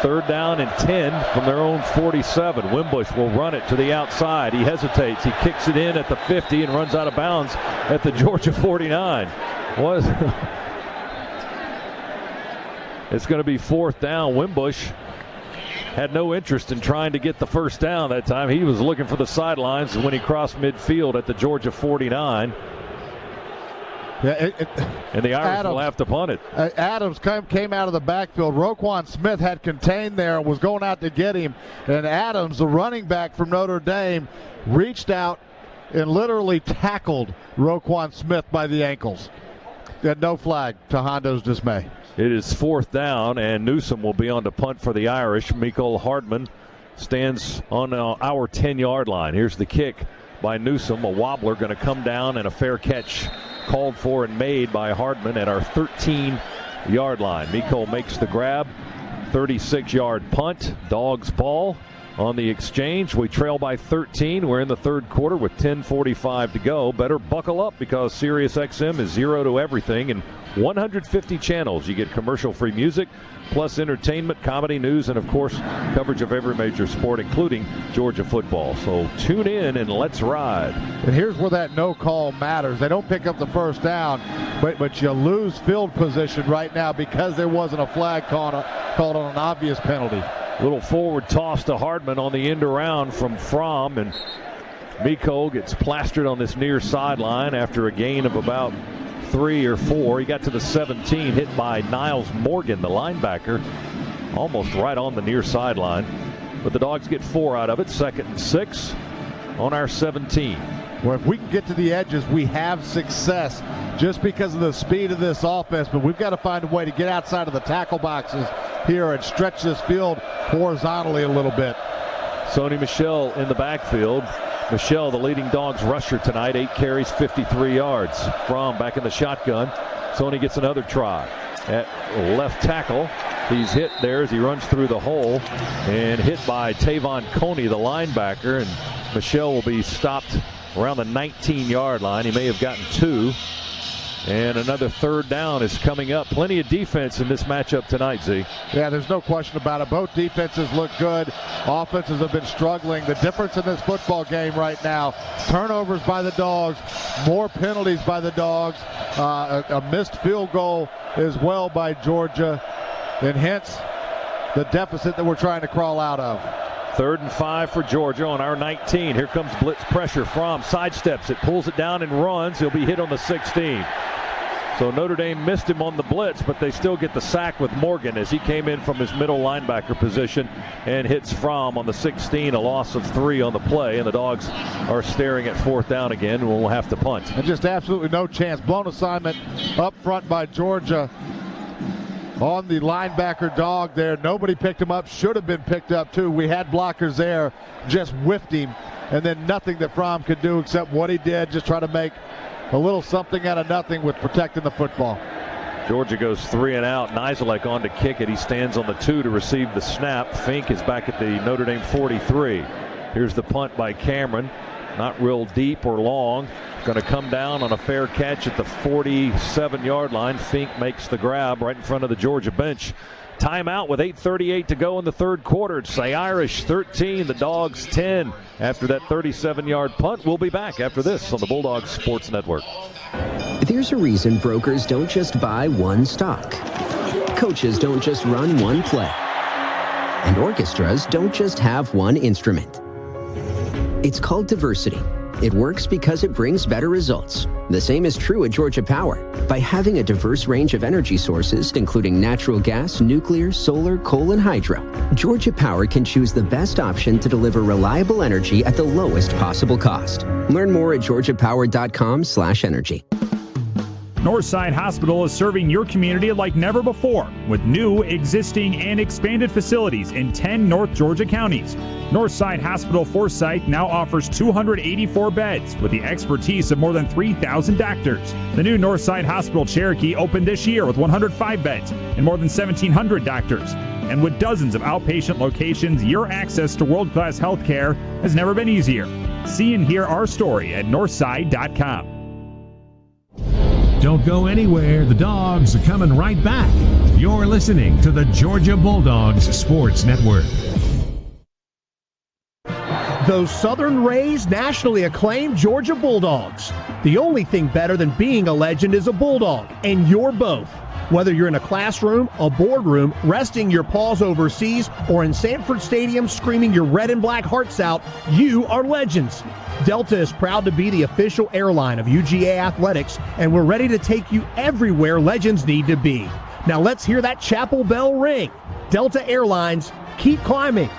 Third down and 10 from their own 47. Wimbush will run it to the outside. He hesitates. He kicks it in at the 50 and runs out of bounds at the Georgia 49. It's going to be 4th down. Wimbush had no interest in trying to get the first down that time. He was looking for the sidelines when he crossed midfield at the Georgia 49. Yeah, and the Irish will have to punt it. Adams came out of the backfield. Roquan Smith had contained there and was going out to get him. And Adams, the running back from Notre Dame, reached out and literally tackled Roquan Smith by the ankles. And no flag to Hondo's dismay. It is 4th down, and Newsom will be on to punt for the Irish. Mecole Hardman stands on our 10-yard line. Here's the kick by Newsom. A wobbler going to come down, and a fair catch called for and made by Hardman at our 13-yard line. Mecole makes the grab. 36-yard punt. Dogs ball on the exchange. We trail by 13. We're in the third quarter with 10:45 to go. Better buckle up because SiriusXM is 0 to everything and 150 channels. You get commercial-free music, plus entertainment, comedy, news, and, of course, coverage of every major sport, including Georgia football. So tune in and let's ride. And here's where that no call matters. They don't pick up the first down, but you lose field position right now because there wasn't a flag called on an obvious penalty. Little forward toss to Hardman on the end around from Fromm, and Mecole gets plastered on this near sideline after a gain of about 3 or 4. He got to the 17, hit by Niles Morgan, the linebacker, almost right on the near sideline. But the Dogs get 4 out of it. 2nd and 6 on our 17. Well, if we can get to the edges, we have success just because of the speed of this offense. But we've got to find a way to get outside of the tackle boxes here and stretch this field horizontally a little bit. Sony Michel in the backfield. Michel, the leading Dogs rusher tonight, 8 carries, 53 yards. Fromm back in the shotgun. Sony gets another try at left tackle. He's hit there as he runs through the hole and hit by Tavon Coney, the linebacker. And Michel will be stopped around the 19-yard line. He may have gotten 2. And another 3rd down is coming up. Plenty of defense in this matchup tonight, Z. Yeah, there's no question about it. Both defenses look good. Offenses have been struggling. The difference in this football game right now, turnovers by the Dogs, more penalties by the Dogs, a missed field goal as well by Georgia, and hence the deficit that we're trying to crawl out of. 3rd and 5 for Georgia on our 19. Here comes blitz pressure. Fromm sidesteps it, pulls it down and runs. He'll be hit on the 16. So Notre Dame missed him on the blitz, but they still get the sack with Morgan as he came in from his middle linebacker position and hits Fromm on the 16, a loss of 3 on the play, and the Dogs are staring at 4th down again. We'll have to punt. And just absolutely no chance. Blown assignment up front by Georgia on the linebacker dog there. Nobody picked him up. Should have been picked up too. We had blockers there, just whiffed him, and then nothing that Fromm could do except what he did, just try to make a little something out of nothing with protecting the football. Georgia goes 3 and out. Nizelek on to kick it. He stands on the 2 to receive the snap. Fink is back at the Notre Dame 43. Here's the punt by Cameron. Not real deep or long. Going to come down on a fair catch at the 47-yard line. Fink makes the grab right in front of the Georgia bench. Timeout with 8:38 to go in the third quarter. It's the Irish 13, the Dogs 10 after that 37-yard punt. We'll be back after this on the Bulldogs Sports Network. There's a reason brokers don't just buy one stock. Coaches don't just run one play. And orchestras don't just have one instrument. It's called diversity. It works because it brings better results. The same is true at Georgia Power. By having a diverse range of energy sources, including natural gas, nuclear, solar, coal, and hydro, Georgia Power can choose the best option to deliver reliable energy at the lowest possible cost. Learn more at georgiapower.com/energy. Northside Hospital is serving your community like never before with new, existing, and expanded facilities in 10 North Georgia counties. Northside Hospital Forsyth now offers 284 beds with the expertise of more than 3,000 doctors. The new Northside Hospital Cherokee opened this year with 105 beds and more than 1,700 doctors. And with dozens of outpatient locations, your access to world-class health care has never been easier. See and hear our story at northside.com. Don't go anywhere. The Dogs are coming right back. You're listening to the Georgia Bulldogs Sports Network. Those Southern-raised, nationally acclaimed Georgia Bulldogs. The only thing better than being a legend is a Bulldog, and you're both. Whether you're in a classroom, a boardroom, resting your paws overseas, or in Sanford Stadium screaming your red and black hearts out, you are legends. Delta is proud to be the official airline of UGA Athletics, and we're ready to take you everywhere legends need to be. Now let's hear that chapel bell ring. Delta Airlines, keep climbing.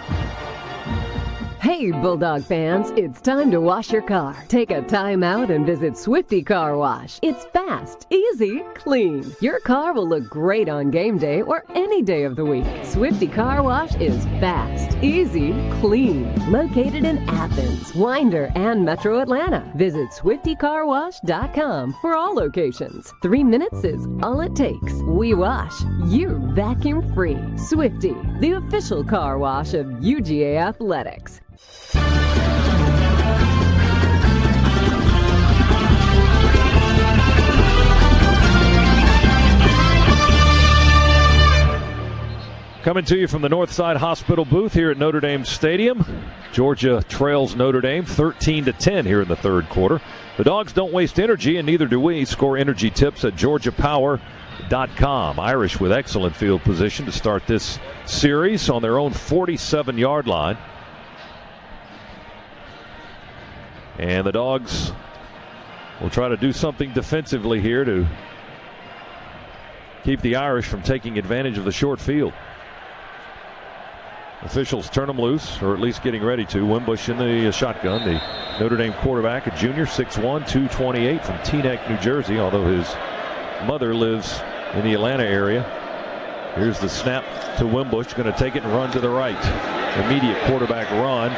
Hey, Bulldog fans, it's time to wash your car. Take a time out and visit Swifty Car Wash. It's fast, easy, clean. Your car will look great on game day or any day of the week. Swifty Car Wash is fast, easy, clean. Located in Athens, Winder, and Metro Atlanta. Visit SwiftyCarWash.com for all locations. 3 minutes is all it takes. We wash, you vacuum free. Swifty, the official car wash of UGA Athletics. Coming to you from the Northside Hospital booth here at Notre Dame Stadium. Georgia trails Notre Dame 13-10 here in the third quarter. The Dogs don't waste energy, and neither do we. Score energy tips at georgiapower.com. Irish with excellent field position to start this series on their own 47-yard line. And the Dogs will try to do something defensively here to keep the Irish from taking advantage of the short field. Officials turn them loose, or at least getting ready to. Wimbush in the shotgun. The Notre Dame quarterback, a junior, 6'1", 228 from Teaneck, New Jersey, although his mother lives in the Atlanta area. Here's the snap to Wimbush, going to take it and run to the right. Immediate quarterback run,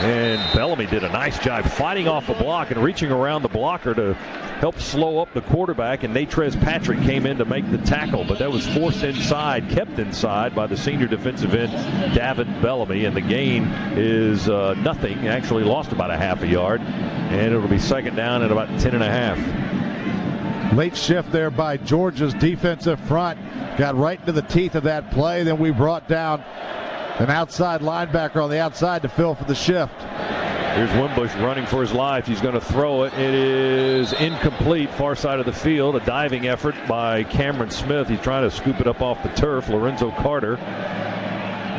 and Bellamy did a nice job fighting off a block and reaching around the blocker to help slow up the quarterback, and Natrez Patrick came in to make the tackle, but that was forced inside, kept inside by the senior defensive end, Davin Bellamy, and the gain is nothing. Actually lost about a half a yard, and it'll be second down at about 10.5. Late shift there by Georgia's defensive front. Got right into the teeth of that play. Then we brought down an outside linebacker on the outside to fill for the shift. Here's Wimbush running for his life. He's going to throw it. It is incomplete, far side of the field. A diving effort by Cameron Smith. He's trying to scoop it up off the turf. Lorenzo Carter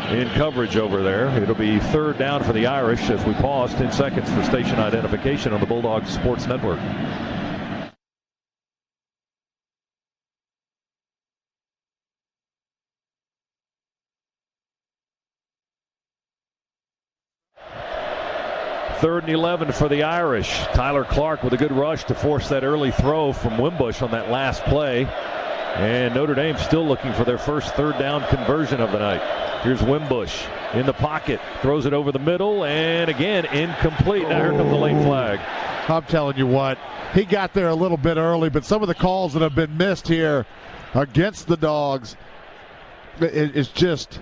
in coverage over there. It'll be third down for the Irish as we pause 10 seconds for station identification on the Bulldogs Sports Network. Third and 11 for the Irish. Tyler Clark with a good rush to force that early throw from Wimbush on that last play. And Notre Dame still looking for their first third down conversion of the night. Here's Wimbush in the pocket. Throws it over the middle, and again, incomplete. Now here comes the late flag. I'm telling you what, he got there a little bit early, but some of the calls that have been missed here against the Dogs, it's just,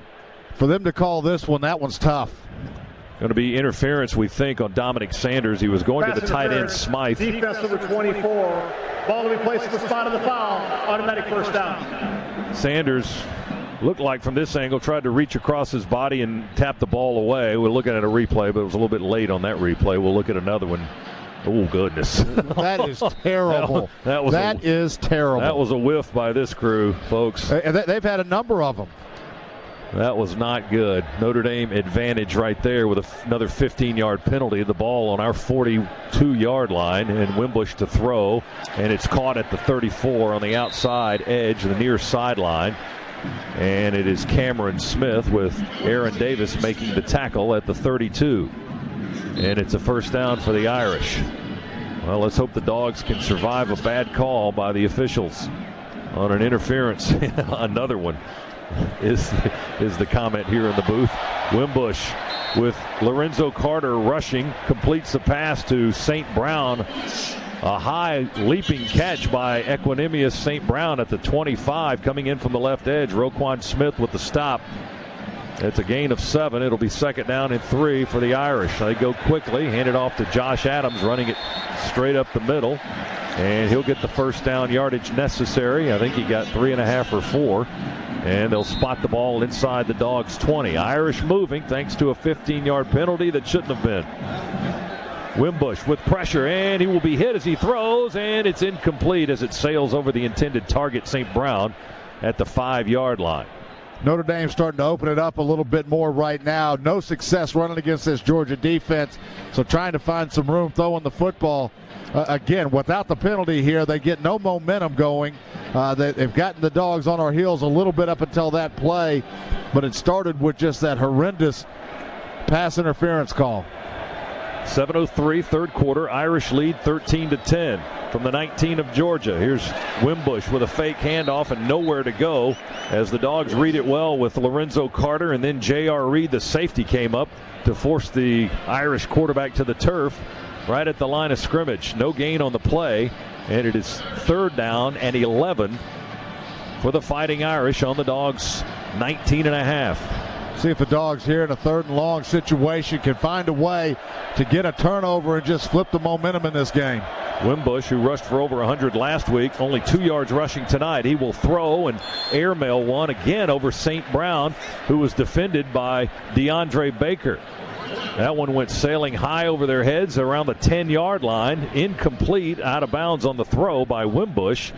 for them to call this one, that one's tough. Going to be interference, we think, on Dominic Sanders. He was going to the tight end, Smythe. Defense number 24. Ball to be placed at the spot of the foul. Automatic first down. Sanders looked like from this angle tried to reach across his body and tap the ball away. We're looking at a replay, but it was a little bit late on that replay. We'll look at another one. Oh, goodness. That is terrible. That is terrible. That was a whiff by this crew, folks. They've had a number of them. That was not good. Notre Dame advantage right there with another 15-yard penalty. The ball on our 42-yard line, and Wimbush to throw, and it's caught at the 34 on the outside edge, the near sideline. And it is Cameron Smith with Aaron Davis making the tackle at the 32. And it's a first down for the Irish. Well, let's hope the Dogs can survive a bad call by the officials on an interference. Another one. Is the comment here in the booth. Wimbush with Lorenzo Carter rushing, completes the pass to St. Brown. A high leaping catch by Equanimous St. Brown at the 25, coming in from the left edge. Roquan Smith with the stop. It's a gain of 7. It'll be second down and 3 for the Irish. They go quickly, hand it off to Josh Adams, running it straight up the middle. And he'll get the first down yardage necessary. I think he got 3.5 or 4. And they'll spot the ball inside the Dogs' 20. Irish moving thanks to a 15-yard penalty that shouldn't have been. Wimbush with pressure, and he will be hit as he throws, and it's incomplete as it sails over the intended target, St. Brown, at the 5-yard line. Notre Dame starting to open it up a little bit more right now. No success running against this Georgia defense, so trying to find some room throwing the football. Again, without the penalty here, they get no momentum going. They've gotten the Dogs on our heels a little bit up until that play, but it started with just that horrendous pass interference call. 7:03, third quarter. Irish lead 13-10 from the 19 of Georgia. Here's Wimbush with a fake handoff and nowhere to go as the Dogs read it well with Lorenzo Carter, and then J.R. Reed, the safety, came up to force the Irish quarterback to the turf right at the line of scrimmage. No gain on the play, and it is 3rd down and 11 for the Fighting Irish on the Dogs' 19.5. See if the Dogs here in a 3rd and long situation can find a way to get a turnover and just flip the momentum in this game. Wimbush, who rushed for over 100 last week, only 2 yards rushing tonight. He will throw and airmail one again over St. Brown, who was defended by DeAndre Baker. That one went sailing high over their heads around the 10-yard line. Incomplete, out of bounds on the throw by Wimbush.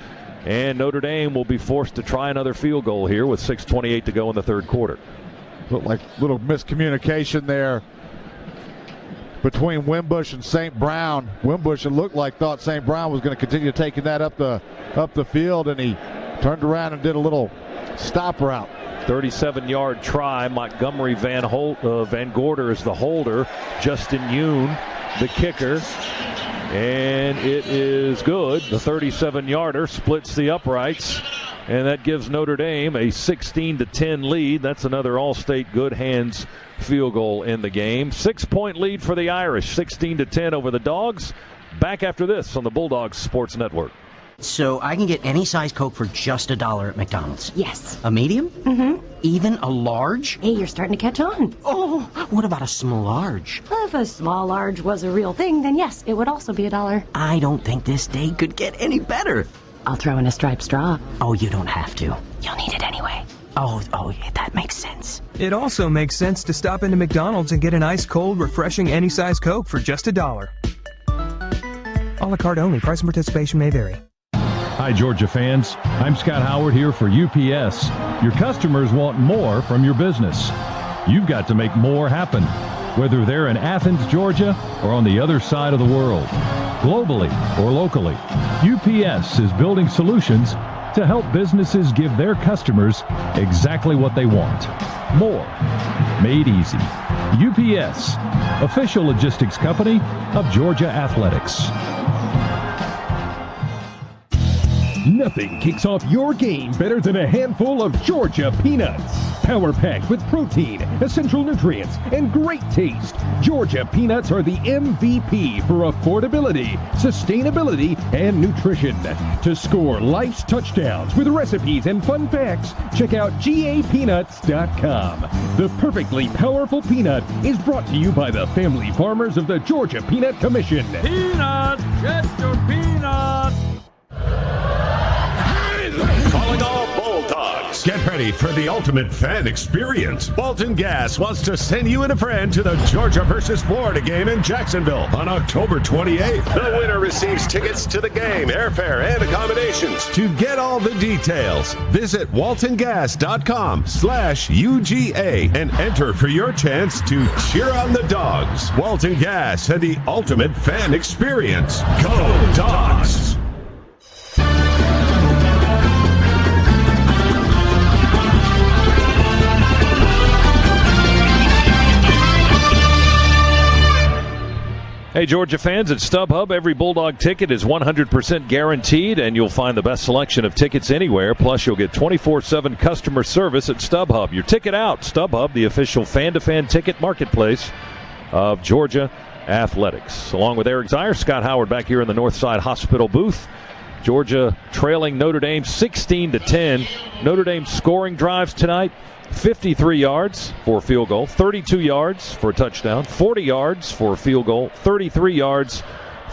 And Notre Dame will be forced to try another field goal here with 6:28 to go in the 3rd quarter. Looked like a little miscommunication there between Wimbush and St. Brown. Wimbush, it looked like, thought St. Brown was going to continue taking that up the field, and he turned around and did a little stop route. 37-yard try. Montgomery Van Gorder is the holder. Justin Yoon, the kicker. And it is good. The 37-yarder splits the uprights, and that gives Notre Dame a 16-10 lead. That's another All-State good hands field goal in the game. 6-point lead for the Irish, 16-10 over the Dogs. Back after this on the Bulldogs Sports Network. So I can get any size Coke for just $1 at McDonald's? Yes. A medium? Mm-hmm. Even a large? Hey, you're starting to catch on. Oh, what about a small large? If a small large was a real thing, then yes, it would also be $1. I don't think this day could get any better. I'll throw in a striped straw. Oh, you don't have to. You'll need it anyway. Oh, yeah, that makes sense. It also makes sense to stop into McDonald's and get an ice cold, refreshing any size Coke for just $1. A la carte only. Price and participation may vary. Hi, Georgia fans. I'm Scott Howard here for UPS. Your customers want more from your business. You've got to make more happen, whether they're in Athens, Georgia, or on the other side of the world. Globally or locally, UPS is building solutions to help businesses give their customers exactly what they want. More. Made easy. UPS, official logistics company of Georgia Athletics. Nothing kicks off your game better than a handful of Georgia peanuts. Power-packed with protein, essential nutrients, and great taste, Georgia peanuts are the MVP for affordability, sustainability, and nutrition. To score life's touchdowns with recipes and fun facts, check out GAPeanuts.com. The perfectly powerful peanut is brought to you by the family farmers of the Georgia Peanut Commission. Peanuts, get your peanuts. Calling all Bulldogs. Get ready for the ultimate fan experience. Walton Gas wants to send you and a friend to the Georgia versus Florida game in Jacksonville on October 28th. The winner receives tickets to the game, airfare, and accommodations. To get all the details, visit waltongas.com/UGA and enter for your chance to cheer on the Dogs. Walton Gas and the ultimate fan experience. Go Dogs! Hey, Georgia fans, at StubHub, every Bulldog ticket is 100% guaranteed, and you'll find the best selection of tickets anywhere. Plus, you'll get 24/7 customer service at StubHub. Your ticket out. StubHub, the official fan-to-fan ticket marketplace of Georgia Athletics. Along with Eric Zier, Scott Howard back here in the Northside Hospital booth. Georgia trailing Notre Dame 16-10. Notre Dame scoring drives tonight. 53 yards for a field goal, 32 yards for a touchdown, 40 yards for a field goal, 33 yards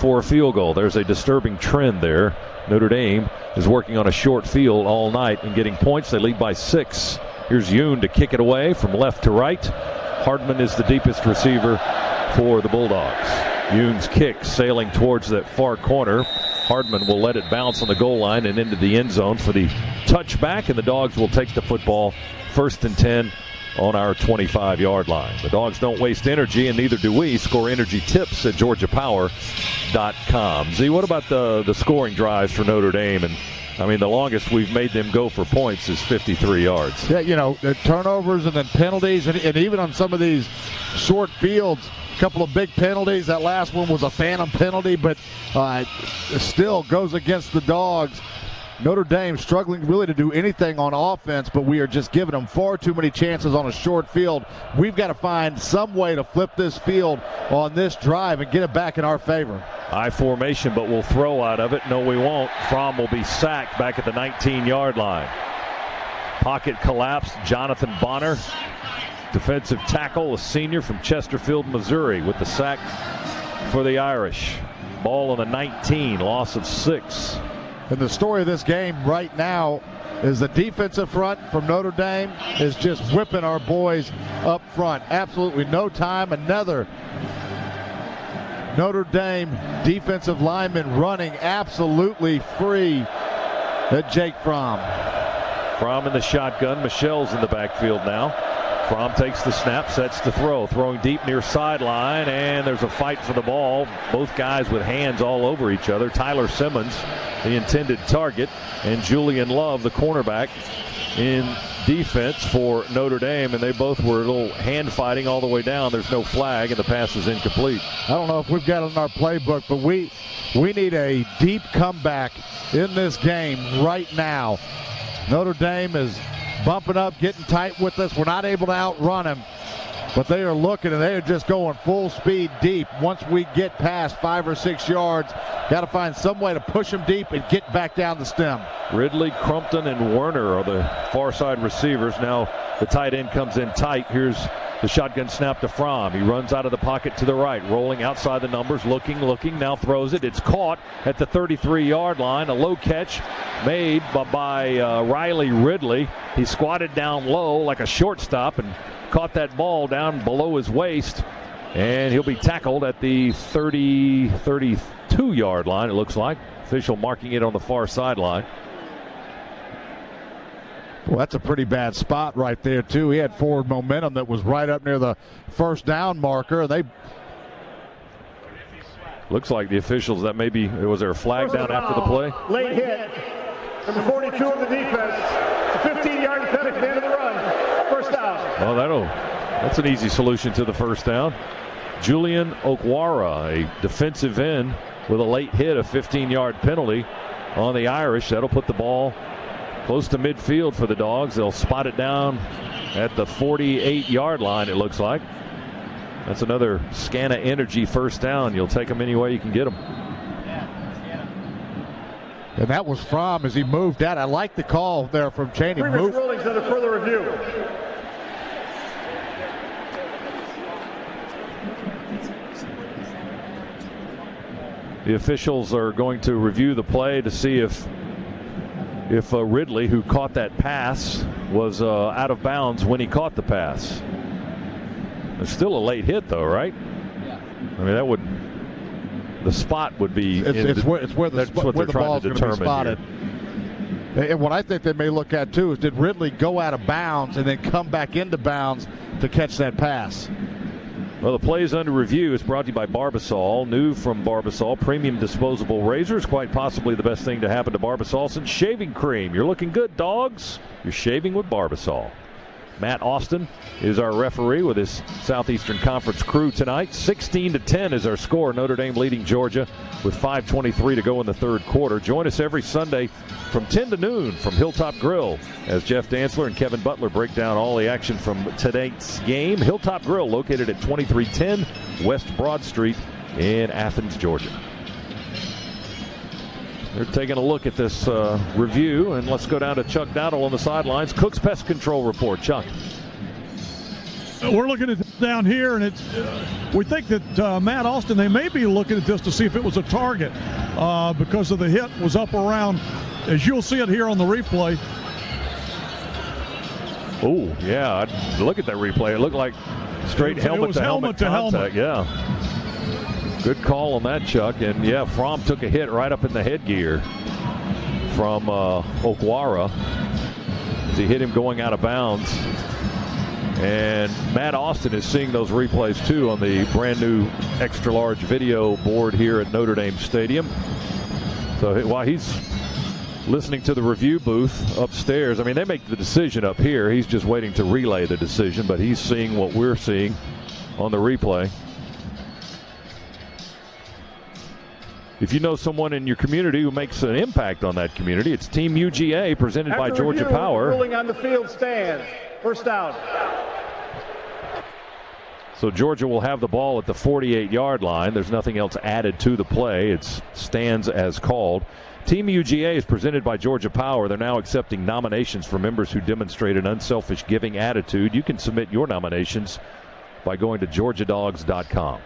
for a field goal. There's a disturbing trend there. Notre Dame is working on a short field all night and getting points. They lead by 6. Here's Yoon to kick it away from left to right. Hardman is the deepest receiver for the Bulldogs. Yoon's kick sailing towards that far corner. Hardman will let it bounce on the goal line and into the end zone for the touchback, and the Dogs will take the football 1st and 10 on our 25-yard line. The Dogs don't waste energy, and neither do we. Score energy tips at GeorgiaPower.com. Z, what about the scoring drives for Notre Dame? And I mean, the longest we've made them go for points is 53 yards. Yeah, you know, the turnovers and then penalties, and even on some of these short fields, a couple of big penalties. That last one was a phantom penalty, but still goes against the Dogs. Notre Dame struggling really to do anything on offense, but we are just giving them far too many chances on a short field. We've got to find some way to flip this field on this drive and get it back in our favor. I formation, but we'll throw out of it. No, we won't. Fromm will be sacked back at the 19-yard line. Pocket collapse. Jonathan Bonner, defensive tackle, a senior from Chesterfield, Missouri, with the sack for the Irish. Ball on the 19, loss of 6. And the story of this game right now is the defensive front from Notre Dame is just whipping our boys up front. Absolutely no time. Another Notre Dame defensive lineman running absolutely free at Jake Fromm. Fromm in the shotgun. Michelle's in the backfield now. Fromm takes the snap, sets the throw, throwing deep near sideline, and there's a fight for the ball. Both guys with hands all over each other. Tyler Simmons, the intended target, and Julian Love, the cornerback, in defense for Notre Dame, and they both were a little hand fighting all the way down. There's no flag, and the pass is incomplete. I don't know if we've got it in our playbook, but we need a deep comeback in this game right now. Notre Dame is bumping up, getting tight with us. We're not able to outrun them, but they are looking, and they are just going full speed deep. Once we get past 5 or 6 yards, got to find some way to push them deep and get back down the stem. Ridley, Crumpton, and Werner are the far side receivers. Now the tight end comes in tight. Here's the shotgun snap to Fromm. He runs out of the pocket to the right, rolling outside the numbers, looking, now throws it. It's caught at the 33-yard line. A low catch made by Riley Ridley. He squatted down low like a shortstop and caught that ball down below his waist, and he'll be tackled at the 32-yard line, it looks like. Official marking it on the far sideline. Well, that's a pretty bad spot right there, too. He had forward momentum that was right up near the first down marker. They looks like the officials, that maybe, was there a flag down after the play? Late hit. Number 42 of the defense. 15-yard penalty at the end of the run. First down. Well, that's an easy solution to the first down. Julian Okwara, a defensive end with a late hit, a 15-yard penalty on the Irish. That'll put the ball close to midfield for the Dogs. They'll spot it down at the 48-yard line, it looks like. That's another Scana Energy first down. You'll take them any way you can get them. And that was Fromm as he moved out. I like the call there from Chaney. Previous rulings under further review. The officials are going to review the play to see if Ridley, who caught that pass, was out of bounds when he caught the pass. It's still a late hit, though, right? Yeah. I mean, that would, the spot would be. It's where the ball's going to be spotted. Here. And what I think they may look at too is, did Ridley go out of bounds and then come back into bounds to catch that pass? Well, the play is under review. It's brought to you by Barbasol. New from Barbasol, premium disposable razors. Quite possibly the best thing to happen to Barbasol since shaving cream. You're looking good, Dogs. You're shaving with Barbasol. Matt Austin is our referee with his Southeastern Conference crew tonight. 16-10 is our score. Notre Dame leading Georgia with 5:23 to go in the third quarter. Join us every Sunday from 10 to noon from Hilltop Grill as Jeff Dantzler and Kevin Butler break down all the action from tonight's game. Hilltop Grill, located at 2310 West Broad Street in Athens, Georgia. They're taking a look at this review, and let's go down to Chuck Dowdle on the sidelines. Cook's Pest Control Report. Chuck. We're looking at down here, and it's we think that Matt Austin, they may be looking at this to see if it was a target because of the hit was up around, as you'll see it here on the replay. Oh, yeah. Look at that replay. It looked like straight helmet to helmet contact. Yeah. Good call on that, Chuck. And, yeah, Fromm took a hit right up in the headgear from Okwara as he hit him going out of bounds. And Matt Austin is seeing those replays, too, on the brand-new extra-large video board here at Notre Dame Stadium. So while he's listening to the review booth upstairs, I mean, they make the decision up here. He's just waiting to relay the decision, but he's seeing what we're seeing on the replay. If you know someone in your community who makes an impact on that community, it's Team UGA presented by Georgia Power. Ruling on the field stands. First down. So Georgia will have the ball at the 48-yard line. There's nothing else added to the play. It stands as called. Team UGA is presented by Georgia Power. They're now accepting nominations for members who demonstrate an unselfish giving attitude. You can submit your nominations by going to georgiadogs.com.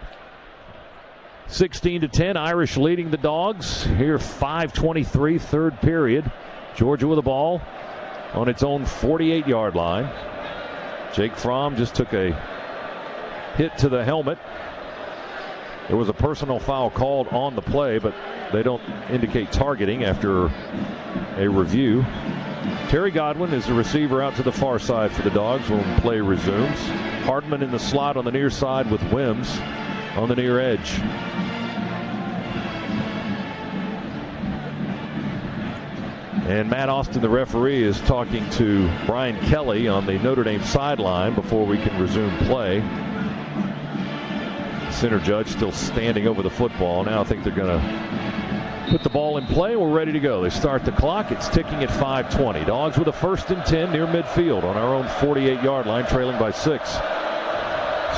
16-10, Irish leading the Dogs. Here, 5:23, third period. Georgia with the ball on its own 48-yard line. Jake Fromm just took a hit to the helmet. There was a personal foul called on the play, but they don't indicate targeting after a review. Terry Godwin is the receiver out to the far side for the Dogs when play resumes. Hardman in the slot on the near side with Wims on the near edge. And Matt Austin, the referee, is talking to Brian Kelly on the Notre Dame sideline before we can resume play. Center judge still standing over the football. Now I think they're going to put the ball in play. We're ready to go. They start the clock. It's ticking at 5:20. Dogs with a 1st and 10 near midfield on our own 48-yard line, trailing by 6.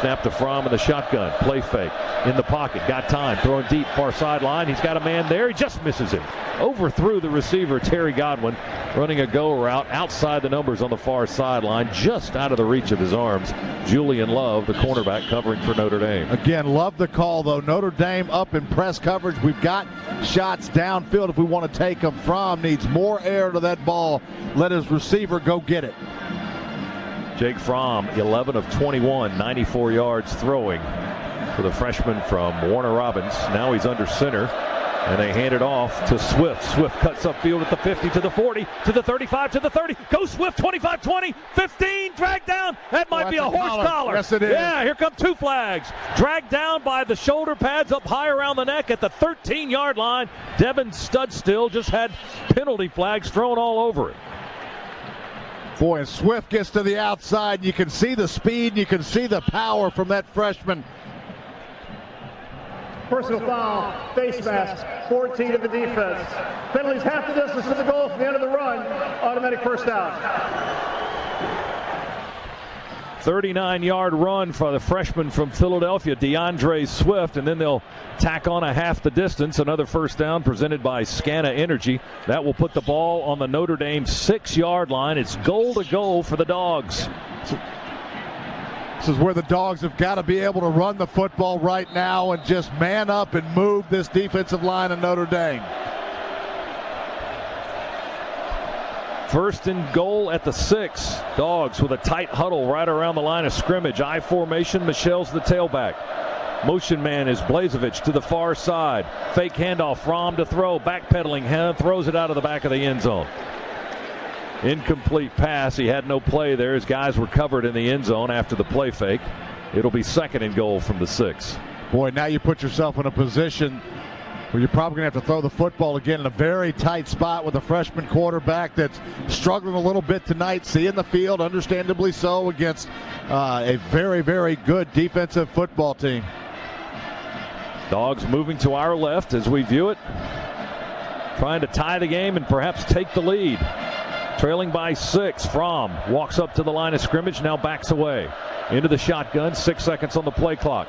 Snap to Fromm in the shotgun. Play fake. In the pocket. Got time. Throwing deep far sideline. He's got a man there. He just misses him. Overthrew the receiver, Terry Godwin, running a go route outside the numbers on the far sideline, just out of the reach of his arms. Julian Love, the cornerback, covering for Notre Dame. Again, love the call, though. Notre Dame up in press coverage. We've got shots downfield if we want to take them. Fromm needs more air to that ball. Let his receiver go get it. Jake Fromm, 11 of 21, 94 yards throwing for the freshman from Warner Robins. Now he's under center, and they hand it off to Swift. Swift cuts upfield at the 50, to the 40, to the 35, to the 30. Go Swift, 25, 20, 15, dragged down. That might be a horse collar. Yes, it is. Yeah, here come 2 flags. Dragged down by the shoulder pads up high around the neck at the 13-yard line. Devin Studstill just had penalty flags thrown all over it. Boy, and Swift gets to the outside. You can see the speed. You can see the power from that freshman. Personal foul, face mask, 14 of the defense. Penalties half the distance to the goal from the end of the run. Automatic first down. 39-yard run for the freshman from Philadelphia, DeAndre Swift, and then they'll tack on a half the distance. Another first down presented by Scana Energy. That will put the ball on the Notre Dame 6-yard line. It's goal to go for the Dogs. This is where the Dogs have got to be able to run the football right now and just man up and move this defensive line of Notre Dame. First and goal at the 6. Dogs with a tight huddle right around the line of scrimmage. I formation. Michelle's the tailback. Motion man is Blazevich to the far side. Fake handoff. Fromm to throw. Backpedaling. Throws it out of the back of the end zone. Incomplete pass. He had no play there. His guys were covered in the end zone after the play fake. It'll be 2nd and goal from the 6. Boy, now you put yourself in a position where you're probably going to have to throw the football again in a very tight spot with a freshman quarterback that's struggling a little bit tonight, seeing the field, understandably so, against a very, very good defensive football team. Dogs moving to our left as we view it, trying to tie the game and perhaps take the lead. Trailing by 6. Fromm walks up to the line of scrimmage, now backs away. Into the shotgun, 6 seconds on the play clock.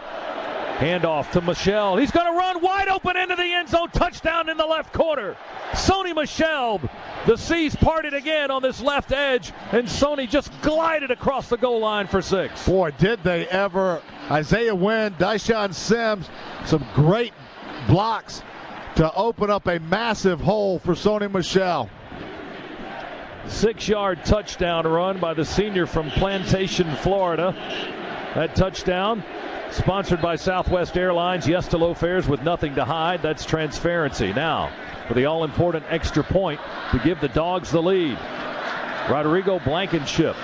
Handoff to Michelle. He's going to run wide open into the end zone. Touchdown in the left corner. Sony Michelle, The seas parted again on this left edge, and Sony just glided across the goal line for 6. Boy, did they ever. Isaiah Wynn, Dyshawn Sims, some great blocks to open up a massive hole for Sony Michel. 6-yard touchdown run by the senior from Plantation, Florida. That touchdown sponsored by Southwest Airlines. Yes to low fares with nothing to hide. That's transparency. Now for the all-important extra point to give the Dogs the lead. Rodrigo Blankenship.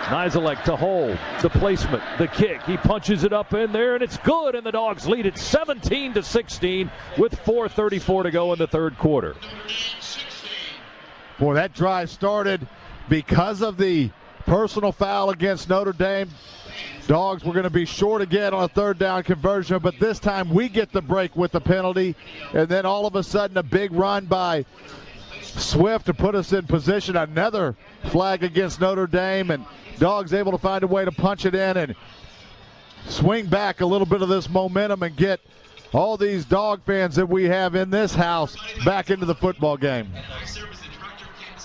Nizelek to hold. The placement. The kick. He punches it up in there, and it's good, and the Dogs lead it 17-16 with 4:34 to go in the third quarter. Boy, that drive started because of the personal foul against Notre Dame. Dogs were going to be short again on a third down conversion, but this time we get the break with the penalty, and then all of a sudden a big run by Swift to put us in position. Another flag against Notre Dame, and Dogs able to find a way to punch it in and swing back a little bit of this momentum and get all these Dog fans that we have in this house back into the football game.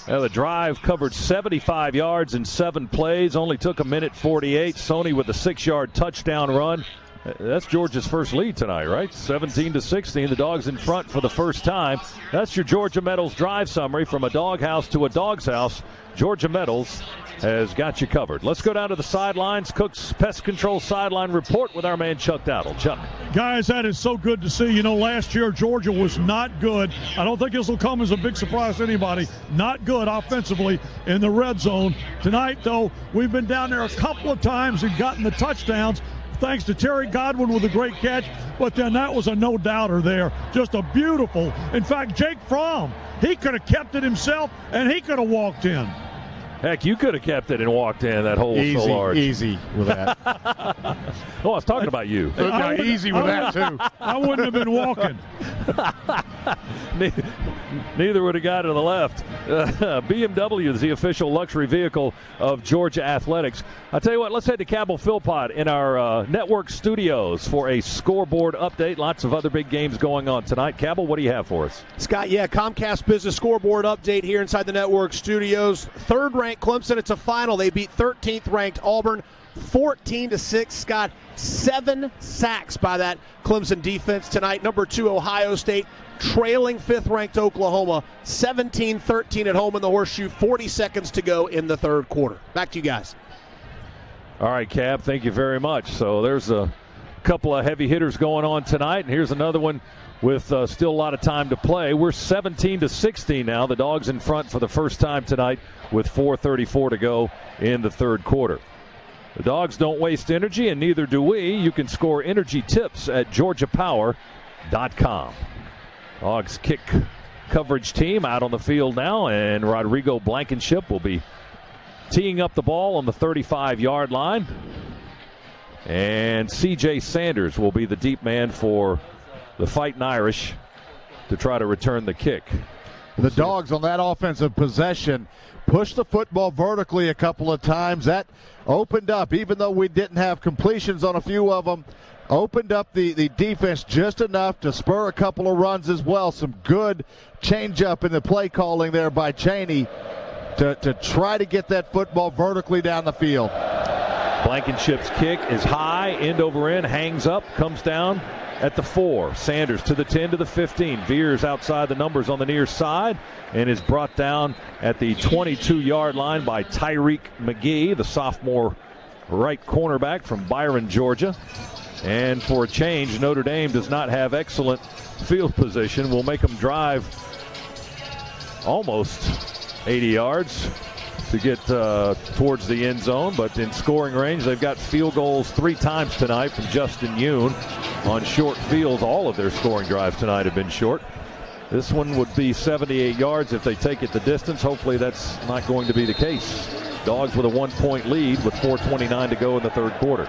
The drive covered 75 yards in 7 plays, only took a minute 48. Sony with a 6-yard touchdown run. That's Georgia's first lead tonight, right? 17-16. The Dogs in front for the first time. That's your Georgia Metals drive summary. From a doghouse to a dog's house, Georgia Metals has got you covered. Let's go down to the sidelines. Cook's Pest Control Sideline Report with our man Chuck Dowdle. Chuck. Guys, that is so good to see. You know, last year Georgia was not good. I don't think this will come as a big surprise to anybody. Not good offensively in the red zone. Tonight, though, we've been down there a couple of times and gotten the touchdowns, thanks to Terry Godwin with a great catch, but then that was a no-doubter there. Just a beautiful. In fact, Jake Fromm, he could have kept it himself, and he could have walked in. Heck, you could have kept it and walked in. That hole was so large. Easy with that. Oh, I was talking about you. Easy with that, too. I wouldn't have been walking. Neither would have got to the left. BMW is the official luxury vehicle of Georgia Athletics. I'll tell you what, let's head to Cabell Philpott in our network studios for a scoreboard update. Lots of other big games going on tonight. Cabell, what do you have for us? Scott, Comcast Business Scoreboard update here inside the network studios. Third-ranked Clemson, it's a final. They beat 13th-ranked Auburn 14-6. Scott, 7 sacks by that Clemson defense tonight. Number 2, Ohio State, trailing 5th-ranked Oklahoma, 17-13 at home in the Horseshoe. 40 seconds to go in the third quarter. Back to you guys. All right, Cab, thank you very much. So there's a couple of heavy hitters going on tonight, and here's another one with still a lot of time to play. We're 17-16 now. The Dogs in front for the first time tonight with 4:34 to go in the third quarter. The Dogs don't waste energy, and neither do we. You can score energy tips at GeorgiaPower.com. Dogs kick coverage team out on the field now, and Rodrigo Blankenship will be teeing up the ball on the 35-yard line. And C.J. Sanders will be the deep man for the Fighting Irish to try to return the kick. The Dogs on that offensive possession pushed the football vertically a couple of times. That opened up, even though we didn't have completions on a few of them, opened up the defense just enough to spur a couple of runs as well. Some good change-up in the play calling there by Chaney to try to get that football vertically down the field. Blankenship's kick is high, end over end, hangs up, comes down at the 4. Sanders to the 10 to the 15. Veers outside the numbers on the near side and is brought down at the 22-yard line by Tyreek McGee, the sophomore right cornerback from Byron, Georgia. And for a change, Notre Dame does not have excellent field position. We'll make them drive almost 80 yards to get towards the end zone, but in scoring range, they've got field goals 3 times tonight from Justin Yoon on short fields. All of their scoring drives tonight have been short. This one would be 78 yards if they take it the distance. Hopefully that's not going to be the case. Dogs with a 1-point lead with 4:29 to go in the third quarter.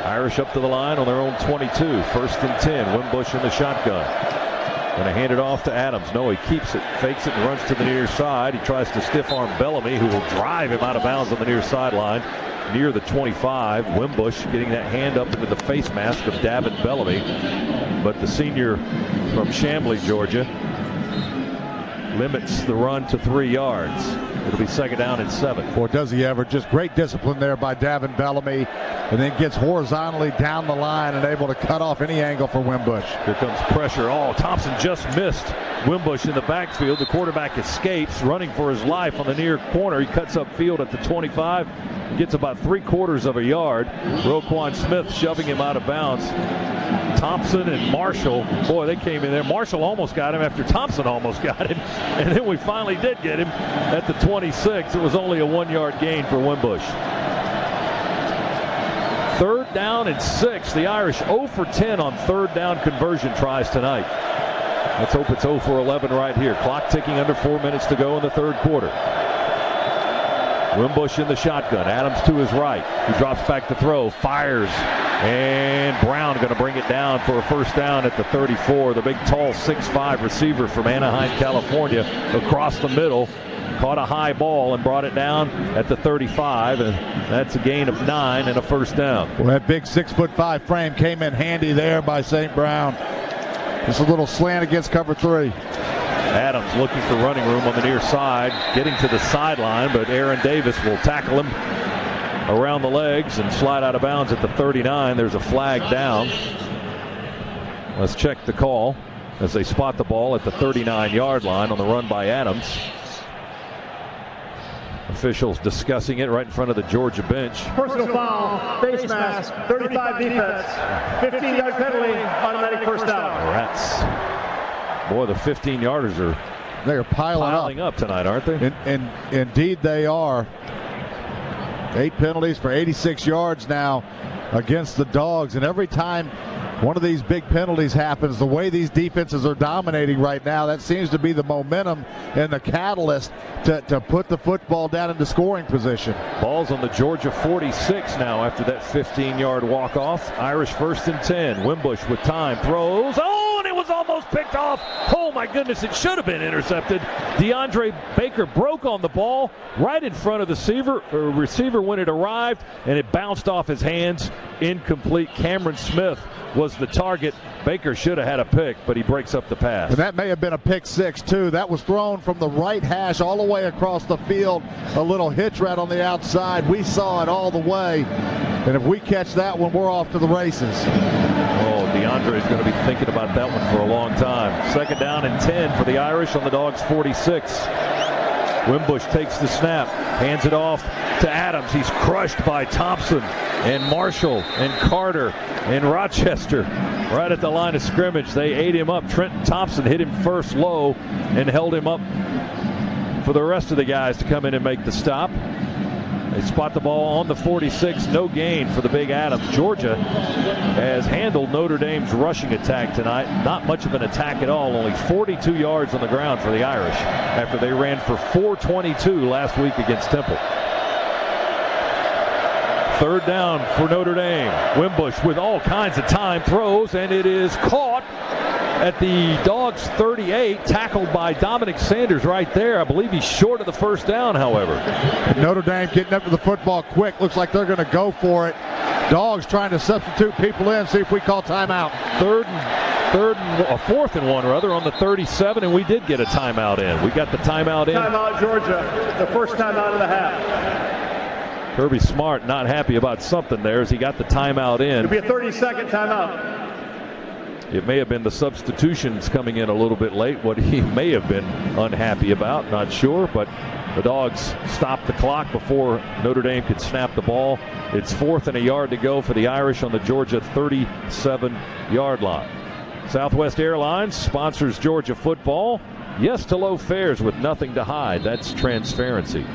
Irish up to the line on their own 22. 1st and 10. Wimbush in the shotgun. Going to hand it off to Adams. No, he keeps it, fakes it, and runs to the near side. He tries to stiff arm Bellamy, who will drive him out of bounds on the near sideline near the 25. Wimbush getting that hand up into the face mask of Davin Bellamy. But the senior from Chamblee, Georgia, limits the run to 3 yards. It'll be second down and 7. Boy, does he ever. Just great discipline there by Davin Bellamy, and then gets horizontally down the line and able to cut off any angle for Wimbush. Here comes pressure. Oh, Thompson just missed Wimbush in the backfield. The quarterback escapes, running for his life on the near corner. He cuts up field at the 25, gets about 3/4 of a yard. Roquan Smith shoving him out of bounds. Thompson and Marshall, boy, they came in there. Marshall almost got him after Thompson almost got him. And then we finally did get him at the 26. It was only a 1-yard gain for Wimbush. Third down and 6. The Irish 0 for 10 on third down conversion tries tonight. Let's hope it's 0 for 11 right here. Clock ticking, under 4 minutes to go in the third quarter. Wimbush in the shotgun. Adams to his right. He drops back to throw. Fires. And Brown going to bring it down for a first down at the 34. The big, tall 6'5" receiver from Anaheim, California, across the middle. Caught a high ball and brought it down at the 35. And that's a gain of 9 and a first down. Well, that big 6'5" frame came in handy there by St. Brown. Just a little slant against cover 3. Adams looking for running room on the near side, getting to the sideline, but Aaron Davis will tackle him around the legs and slide out of bounds at the 39. There's a flag down. Let's check the call as they spot the ball at the 39-yard line on the run by Adams. Officials discussing it right in front of the Georgia bench. Personal foul, face mask, 35 defense, 15-yard penalty, automatic first down. Rats. Boy, the 15-yarders are They're piling up tonight, aren't they? And indeed they are. 8 penalties for 86 yards now against the Dogs. And every time one of these big penalties happens, the way these defenses are dominating right now, that seems to be the momentum and the catalyst to put the football down into scoring position. Ball's on the Georgia 46 now after that 15-yard walk-off. Irish first and 10. Wimbush with time. Throws. Oh, and it was almost picked off. Oh, my goodness, it should have been intercepted. DeAndre Baker broke on the ball right in front of the receiver when it arrived, and it bounced off his hands. Incomplete. Cameron Smith was the target. Baker should have had a pick, but he breaks up the pass. And that may have been a pick 6 too. That was thrown from the right hash all the way across the field. A little hitch right on the outside. We saw it all the way. And if we catch that one, we're off to the races. Oh, DeAndre is going to be thinking about that one for a long time. Second down and 10 for the Irish on the Dogs 46. Wimbush takes the snap, hands it off to Adams. He's crushed by Thompson and Marshall and Carter and Rochester right at the line of scrimmage. They ate him up. Trenton Thompson hit him first low and held him up for the rest of the guys to come in and make the stop. They spot the ball on the 46. No gain for the big Adams. Georgia has handled Notre Dame's rushing attack tonight. Not much of an attack at all. Only 42 yards on the ground for the Irish after they ran for 422 last week against Temple. Third down for Notre Dame. Wimbush with all kinds of time throws, and it is caught at the Dogs 38, tackled by Dominic Sanders right there. I believe he's short of the first down, however. Notre Dame getting up to the football quick. Looks like they're going to go for it. Dogs trying to substitute people in, see if we call timeout. Fourth and one on the 37, and we did get a timeout in. We got the timeout in. Timeout, Georgia. The first timeout of the half. Kirby Smart not happy about something there as he got the timeout in. It'll be a 30-second timeout. It may have been the substitutions coming in a little bit late, what he may have been unhappy about, not sure, but the Dogs stopped the clock before Notre Dame could snap the ball. It's 4th and a yard to go for the Irish on the Georgia 37-yard line. Southwest Airlines sponsors Georgia football. Yes to low fares with nothing to hide. That's transparency.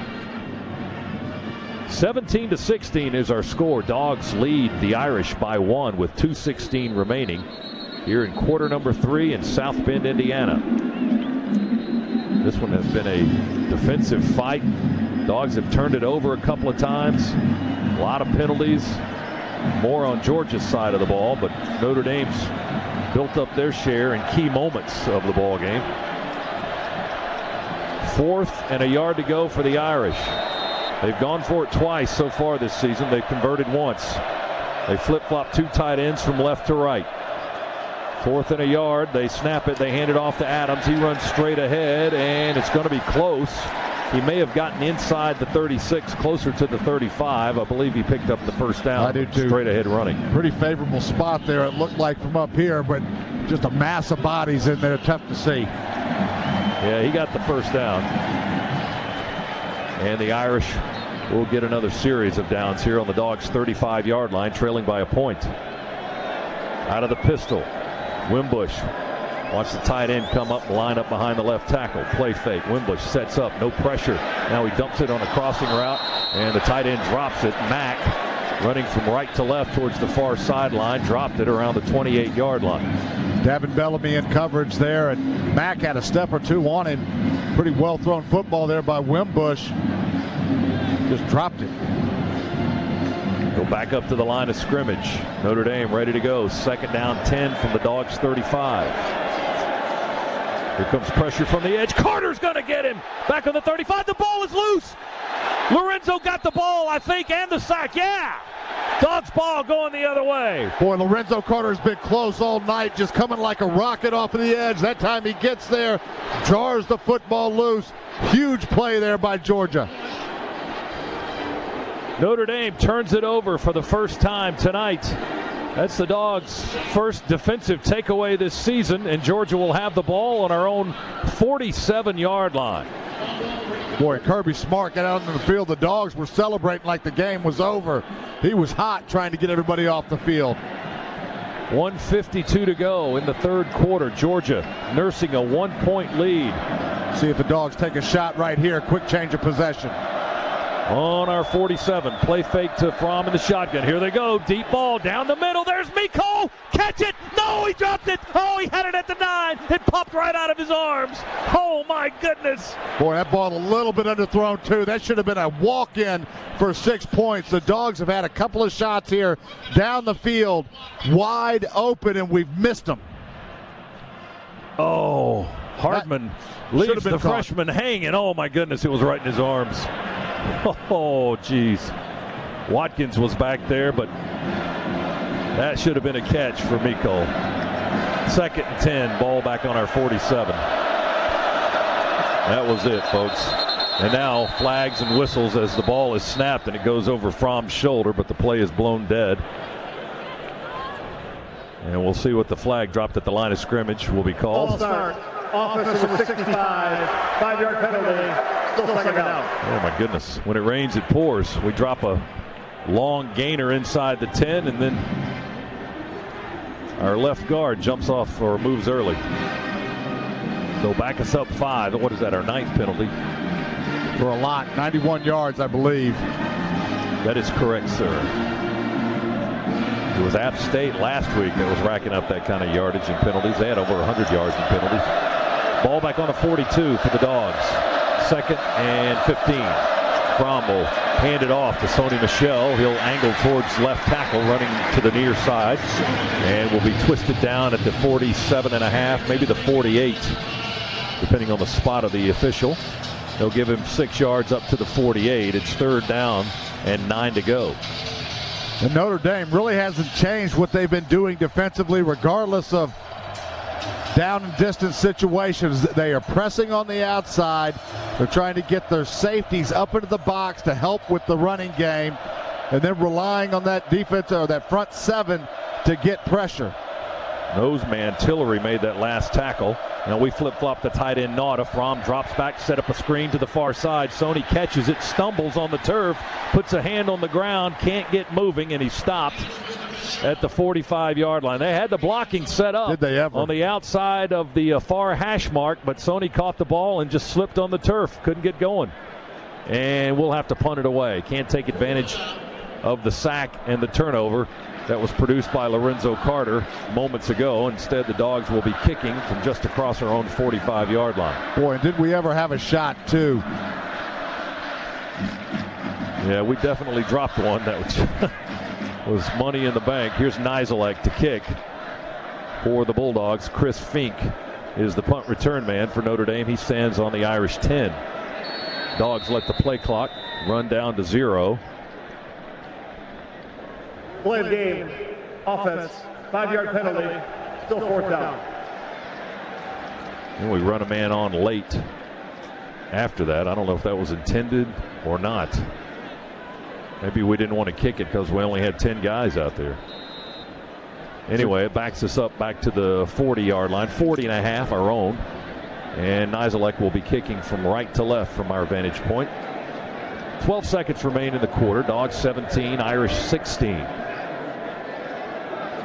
17-16 is our score. Dogs lead the Irish by 1 with 2:16 remaining here in quarter number 3 in South Bend, Indiana. This one has been a defensive fight. Dogs have turned it over a couple of times. A lot of penalties. More on Georgia's side of the ball, but Notre Dame's built up their share in key moments of the ball game. 4th and a yard to go for the Irish. They've gone for it twice so far this season. They've converted once. They flip-flop 2 tight ends from left to right. 4th and a yard. They snap it. They hand it off to Adams. He runs straight ahead, and it's going to be close. He may have gotten inside the 36, closer to the 35. I believe he picked up the first down. I do too. Straight ahead running. Pretty favorable spot there, it looked like from up here, but just a mass of bodies in there. Tough to see. Yeah, he got the first down. And the Irish will get another series of downs here on the Dogs' 35-yard line, trailing by a point. Out of the pistol, Wimbush. Watch the tight end come up and line up behind the left tackle. Play fake. Wimbush sets up. No pressure. Now he dumps it on a crossing route, and the tight end drops it. Mack running from right to left towards the far sideline. Dropped it around the 28-yard line. Davin Bellamy in coverage there, and Mack had a step or two on him. Pretty well thrown football there by Wimbush. Just dropped it. Go back up to the line of scrimmage. Notre Dame ready to go. 2nd down 10 from the Dogs' 35. Here comes pressure from the edge. Carter's going to get him. Back on the 35. The ball is loose. Lorenzo got the ball, I think, and the sack. Yeah. Dogs ball going the other way. Boy, Lorenzo Carter's been close all night, just coming like a rocket off of the edge. That time he gets there, jars the football loose. Huge play there by Georgia. Notre Dame turns it over for the first time tonight. That's the Dogs' first defensive takeaway this season, and Georgia will have the ball on our own 47-yard line. Boy, Kirby Smart got out into the field. The Dogs were celebrating like the game was over. He was hot trying to get everybody off the field. 1:52 to go in the 3rd quarter. Georgia nursing a 1-point lead. See if the Dogs take a shot right here. Quick change of possession. On our 47, play fake to Fromm in the shotgun. Here they go, deep ball down the middle. There's Miko. Catch it. No, he dropped it. Oh, he had it at the 9. It popped right out of his arms. Oh, my goodness. Boy, that ball a little bit underthrown, too. That should have been a walk-in for 6 points. The Dogs have had a couple of shots here down the field, wide open, and we've missed them. Oh, Hardman leaves the freshman hanging. Oh, my goodness, it was right in his arms. Oh, geez. Watkins was back there, but that should have been a catch for Miko. 2nd and 10, ball back on our 47. That was it, folks. And now flags and whistles as the ball is snapped, and it goes over Fromm's shoulder, but the play is blown dead. And we'll see what the flag dropped at the line of scrimmage will be called. Ball start. Offense number 65. 5-yard penalty. Still 2nd down. Oh, my goodness. When it rains, it pours. We drop a long gainer inside the 10, and then our left guard jumps off or moves early. So back us up 5. What is that, our 9th penalty? For a lot. 91 yards, I believe. That is correct, sir. It was App State last week that was racking up that kind of yardage and penalties. They had over 100 yards in penalties. Ball back on the 42 for the Dogs. 2nd and 15. Fromm will hand it off to Sony Michel. He'll angle towards left tackle, running to the near side, and will be twisted down at the 47.5, maybe the 48, depending on the spot of the official. They'll give him 6 yards up to the 48. It's 3rd down and 9 to go. And Notre Dame really hasn't changed what they've been doing defensively, regardless of down and distance situations. They are pressing on the outside. They're trying to get their safeties up into the box to help with the running game, and then relying on that defense or that front 7 to get pressure. Nose man Tillery made that last tackle. Now we flip-flop the tight end Notre. Fromm drops back, set up a screen to the far side. Sony catches it, stumbles on the turf, puts a hand on the ground, can't get moving, and he stopped at the 45-yard line. They had the blocking set up. Did they ever? On the outside of the far hash mark, but Sony caught the ball and just slipped on the turf. Couldn't get going. And we'll have to punt it away. Can't take advantage of the sack and the turnover that was produced by Lorenzo Carter moments ago. Instead, the Dogs will be kicking from just across our own 45-yard line. Boy, and did we ever have a shot, too. Yeah, we definitely dropped one. That was money in the bank. Here's Nizelek to kick for the Bulldogs. Chris Fink is the punt return man for Notre Dame. He stands on the Irish 10. Dogs let the play clock run down to 0. Play of game. Offense. 5-yard penalty. Still fourth down. And we run a man on late after that. I don't know if that was intended or not. Maybe we didn't want to kick it because we only had 10 guys out there. Anyway, it backs us up back to the 40-yard line, 40.5 our own. And Nizelek will be kicking from right to left from our vantage point. 12 seconds remain in the quarter. Dogs 17, Irish 16.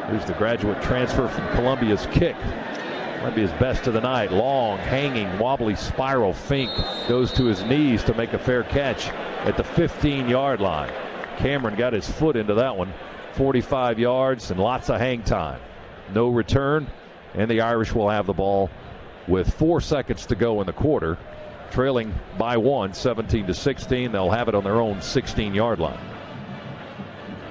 Here's the graduate transfer from Columbia's kick. Might be his best of the night. Long, hanging, wobbly spiral. Fink goes to his knees to make a fair catch at the 15-yard line. Cameron got his foot into that one. 45 yards and lots of hang time. No return, and the Irish will have the ball with 4 seconds to go in the quarter. Trailing by 1, 17-16. They'll have it on their own 16-yard line.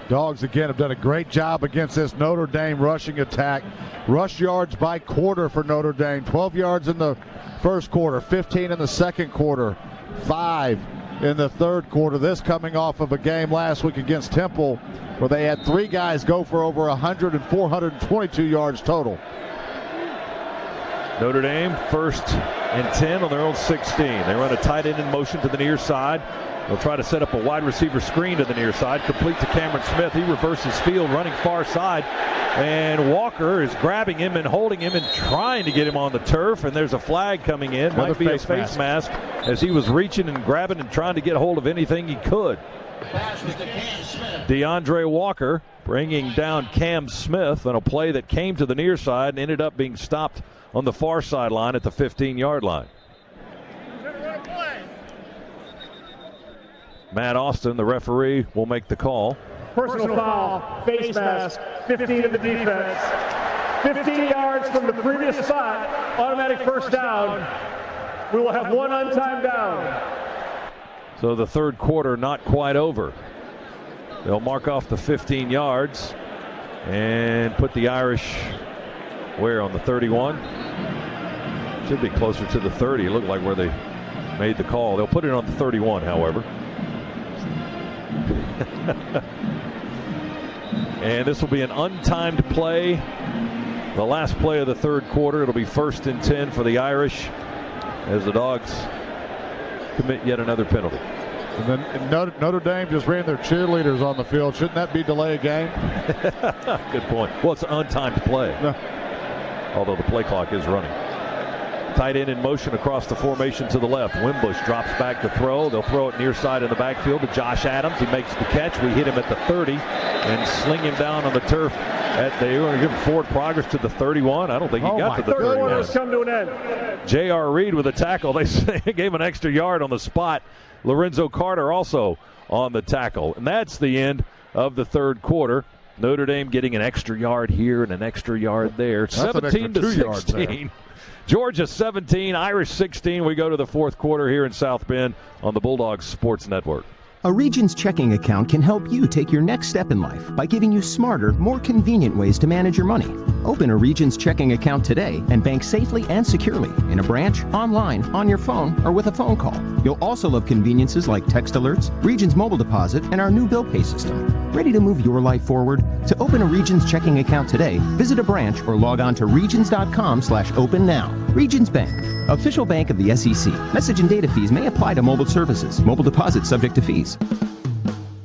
Dogs again have done a great job against this Notre Dame rushing attack. Rush yards by quarter for Notre Dame. 12 yards in the first quarter, 15 in the second quarter, 5 in the third quarter. This coming off of a game last week against Temple where they had 3 guys go for over 100 and 422 yards total. Notre Dame 1st and 10 on their own 16. They run a tight end in motion to the near side. They'll try to set up a wide receiver screen to the near side, complete to Cameron Smith. He reverses field, running far side, and Walker is grabbing him and holding him and trying to get him on the turf, and there's a flag coming in. Might be a face mask as he was reaching and grabbing and trying to get hold of anything he could. DeAndre Walker bringing down Cam Smith on a play that came to the near side and ended up being stopped on the far sideline at the 15-yard line. Matt Austin, the referee, will make the call. Personal foul, face mask, 15 of the defense. 15 yards from the previous spot, automatic first down. We will have 1 untimed down. So the third quarter not quite over. They'll mark off the 15 yards and put the Irish where on the 31? Should be closer to the 30. It looked like where they made the call. They'll put it on the 31, however. And this will be an untimed play. The last play of the third quarter. It'll be 1st and 10 for the Irish as the Dogs commit yet another penalty. And then Notre Dame just ran their cheerleaders on the field. Shouldn't that be delay a game? Good point. Well, it's an untimed play. No. Although the play clock is running. Tight end in motion across the formation to the left. Wimbush drops back to throw. They'll throw it near side in the backfield to Josh Adams. He makes the catch. We hit him at the 30 and sling him down on the turf. They were going to give him forward progress to the 31. I don't think he got to the 31. 31 has come to an end. J.R. Reed with a tackle. They gave an extra yard on the spot. Lorenzo Carter also on the tackle. And that's the end of the third quarter. Notre Dame getting an extra yard here and an extra yard there. 17-16. Georgia 17, Irish 16. We go to the fourth quarter here in South Bend on the Bulldogs Sports Network. A Regions checking account can help you take your next step in life by giving you smarter, more convenient ways to manage your money. Open a Regions checking account today and bank safely and securely in a branch, online, on your phone, or with a phone call. You'll also love conveniences like text alerts, Regions mobile deposit, and our new bill pay system. Ready to move your life forward? To open a Regions checking account today, visit a branch or log on to regions.com/open now. Regions Bank, official bank of the SEC. Message and data fees may apply to mobile services. Mobile deposit subject to fees.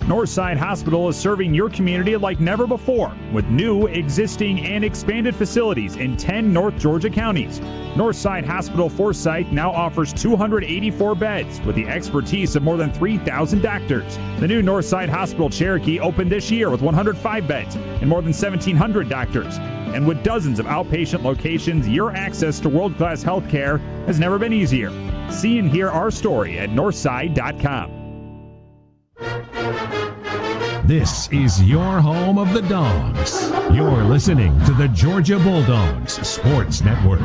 Northside Hospital is serving your community like never before with new, existing, and expanded facilities in 10 North Georgia counties. Northside Hospital Forsyth now offers 284 beds with the expertise of more than 3,000 doctors. The new Northside Hospital Cherokee opened this year with 105 beds and more than 1,700 doctors. And with dozens of outpatient locations, your access to world-class health care has never been easier. See and hear our story at northside.com. This is your home of the Dogs. You're listening to the Georgia Bulldogs Sports Network.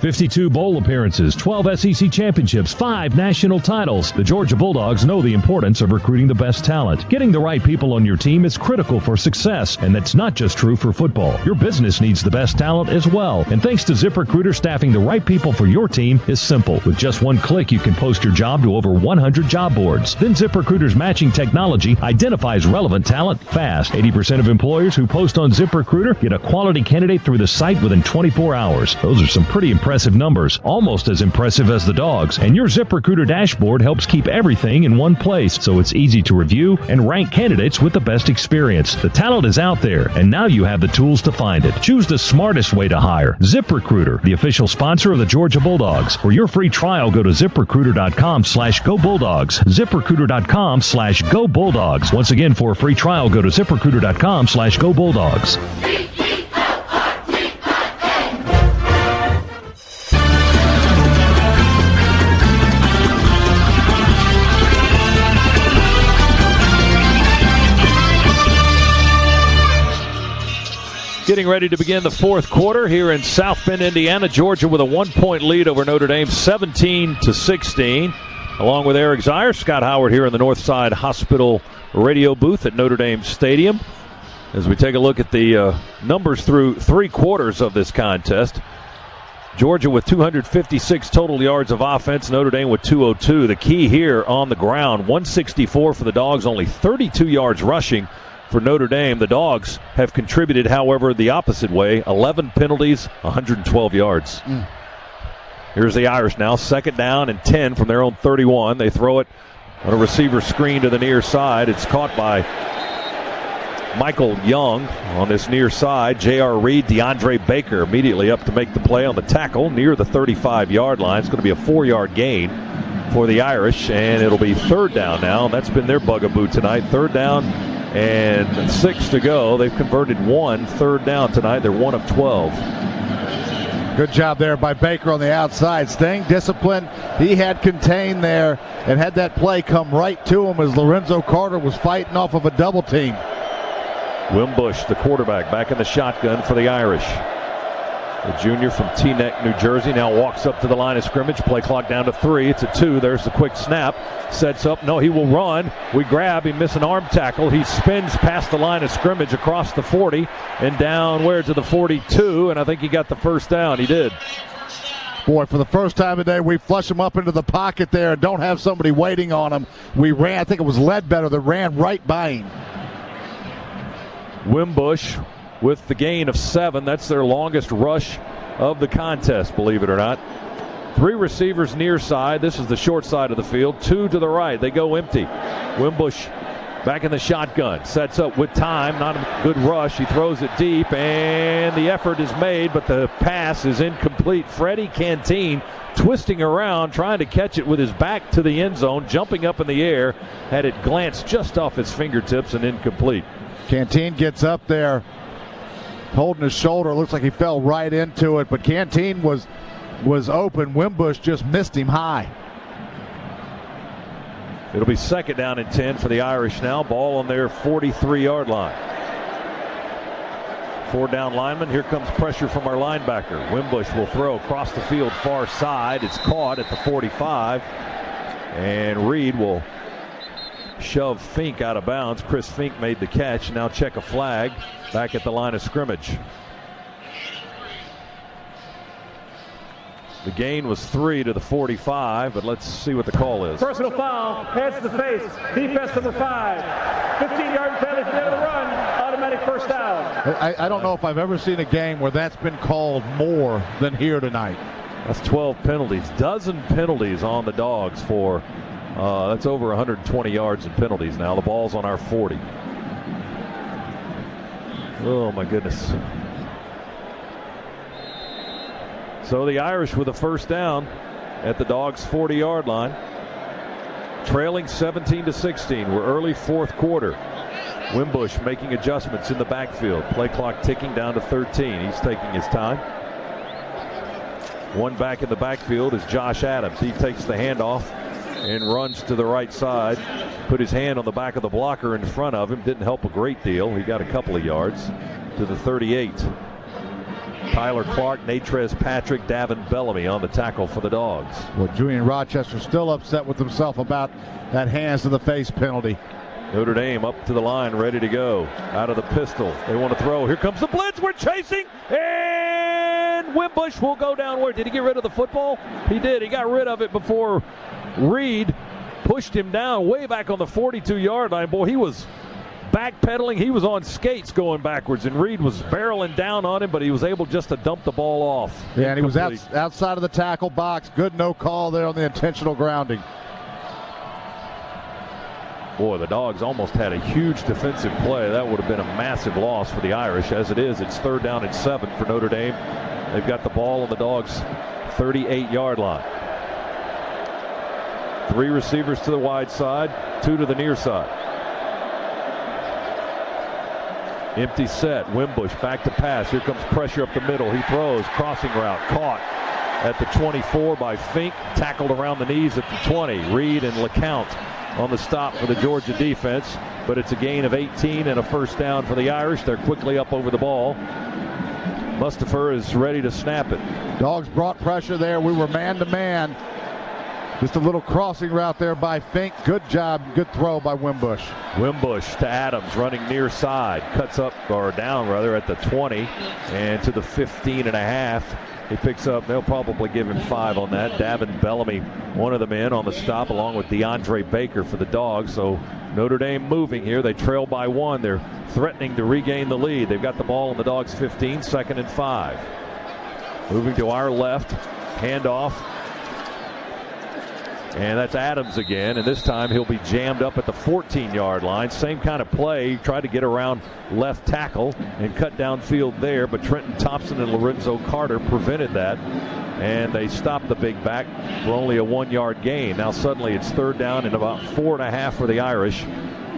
52 bowl appearances, 12 SEC championships, 5 national titles. The Georgia Bulldogs know the importance of recruiting the best talent. Getting the right people on your team is critical for success, and that's not just true for football. Your business needs the best talent as well. And thanks to ZipRecruiter, staffing the right people for your team is simple. With just one click, you can post your job to over 100 job boards. Then ZipRecruiter's matching technology identifies relevant talent fast. 80% of employers who post on ZipRecruiter get a quality candidate through the site within 24 hours. Those are some pretty impressive numbers, almost as impressive as the Dogs. And your ZipRecruiter dashboard helps keep everything in one place, so it's easy to review and rank candidates with the best experience. The talent is out there, and now you have the tools to find it. Choose the smartest way to hire. ZipRecruiter, the official sponsor of the Georgia Bulldogs. For your free trial, go to ZipRecruiter.com/GoBulldogs. ZipRecruiter.com/GoBulldogs. Once again, for a free trial, go to ZipRecruiter.com/GoBulldogs. Getting ready to begin the fourth quarter here in South Bend, Indiana. Georgia with a 1-point lead over Notre Dame, 17-16. Along with Eric Zier, Scott Howard here in the Northside Hospital radio booth at Notre Dame Stadium. As we take a look at the numbers through 3 quarters of this contest. Georgia with 256 total yards of offense, Notre Dame with 202. The key here on the ground, 164 for the Dogs, only 32 yards rushing for Notre Dame. The Dogs have contributed, however, the opposite way. 11 penalties, 112 yards. Here's the Irish now, 2nd down and 10 from their own 31. They throw it on a receiver screen to the near side. It's caught by Michael Young on this near side. J.R. Reed, DeAndre Baker immediately up to make the play on the tackle near the 35-yard line. It's going to be a 4-yard gain for the Irish, and it'll be 3rd down now. That's been their bugaboo tonight. 3rd down and 6 to go. They've converted 1 3rd down tonight. They're 1 of 12. Good job there by Baker on the outside. Staying disciplined. He had contained there and had that play come right to him as Lorenzo Carter was fighting off of a double team. Wimbush, the quarterback, back in the shotgun for the Irish. The junior from Teaneck, New Jersey, now walks up to the line of scrimmage. Play clock down to 3. It's a 2. There's the quick snap. Sets up. No, he will run. We grab. He missed an arm tackle. He spins past the line of scrimmage across the 40 and down where to the 42. And I think he got the 1st down. He did. Boy, for the first time today, we flush him up into the pocket there and don't have somebody waiting on him. We ran. I think it was Ledbetter that ran right by him. Wimbush with the gain of 7. That's their longest rush of the contest, believe it or not. 3 receivers near side. This is the short side of the field. 2 to the right. They go empty. Wimbush back in the shotgun. Sets up with time. Not a good rush. He throws it deep, and the effort is made, but the pass is incomplete. Freddie Canteen twisting around, trying to catch it with his back to the end zone, jumping up in the air. Had it glance just off his fingertips and incomplete. Canteen gets up there, holding his shoulder. Looks like he fell right into it, but Canteen was open. Wimbush just missed him high. It'll be 2nd down and 10 for the Irish now. Ball on their 43-yard line. 4-down lineman. Here comes pressure from our linebacker. Wimbush will throw across the field far side. It's caught at the 45. And Reed will shove Fink out of bounds. Chris Fink made the catch. Now check a flag back at the line of scrimmage. The gain was 3 to the 45, but let's see what the call is. Personal foul, hands to the face, defense number 5. 15-yard penalty for the end of the run, automatic 1st down. I don't know if I've ever seen a game where that's been called more than here tonight. That's 12 penalties. Dozen penalties on the Dogs for that's over 120 yards in penalties now. The ball's on our 40. Oh, my goodness. So the Irish with a 1st down at the Dogs' 40-yard line. Trailing 17-16. We're early 4th quarter. Wimbush making adjustments in the backfield. Play clock ticking down to 13. He's taking his time. One back in the backfield is Josh Adams. He takes the handoff and runs to the right side. Put his hand on the back of the blocker in front of him. Didn't help a great deal. He got a couple of yards to the 38. Tyler Clark, Natrez Patrick, Davin Bellamy on the tackle for the Dogs. Well, Julian Rochester still upset with himself about that hands to the face penalty. Notre Dame up to the line, ready to go. Out of the pistol. They want to throw. Here comes the blitz. We're chasing. And Wimbush will go down. Where did he get rid of the football? He did. He got rid of it before Reed pushed him down way back on the 42-yard line. Boy, he was backpedaling. He was on skates going backwards, and Reed was barreling down on him, but he was able just to dump the ball off. Yeah, and he was outside of the tackle box. Good no call there on the intentional grounding. Boy, the Dogs almost had a huge defensive play. That would have been a massive loss for the Irish. As it is, it's 3rd down and 7 for Notre Dame. They've got the ball on the Dogs' 38-yard line. 3 receivers to the wide side, 2 to the near side. Empty set. Wimbush back to pass. Here comes pressure up the middle. He throws. Crossing route. Caught at the 24 by Fink. Tackled around the knees at the 20. Reed and LeCount on the stop for the Georgia defense. But it's a gain of 18 and a 1st down for the Irish. They're quickly up over the ball. Mustapher is ready to snap it. Dogs brought pressure there. We were man-to-man. Just a little crossing route there by Fink. Good job. Good throw by Wimbush. Wimbush to Adams, running near side. Cuts up, or down rather, at the 20 and to the 15.5. He picks up, they'll probably give him 5 on that. Davin Bellamy, one of the men on the stop, along with DeAndre Baker for the Dogs. So Notre Dame moving here. They trail by 1. They're threatening to regain the lead. They've got the ball on the Dogs' 15, 2nd and 5. Moving to our left. Handoff. And that's Adams again, and this time he'll be jammed up at the 14-yard line. Same kind of play. He tried to get around left tackle and cut downfield there, but Trenton Thompson and Lorenzo Carter prevented that, and they stopped the big back for only a 1-yard gain. Now suddenly it's 3rd down and about 4.5 for the Irish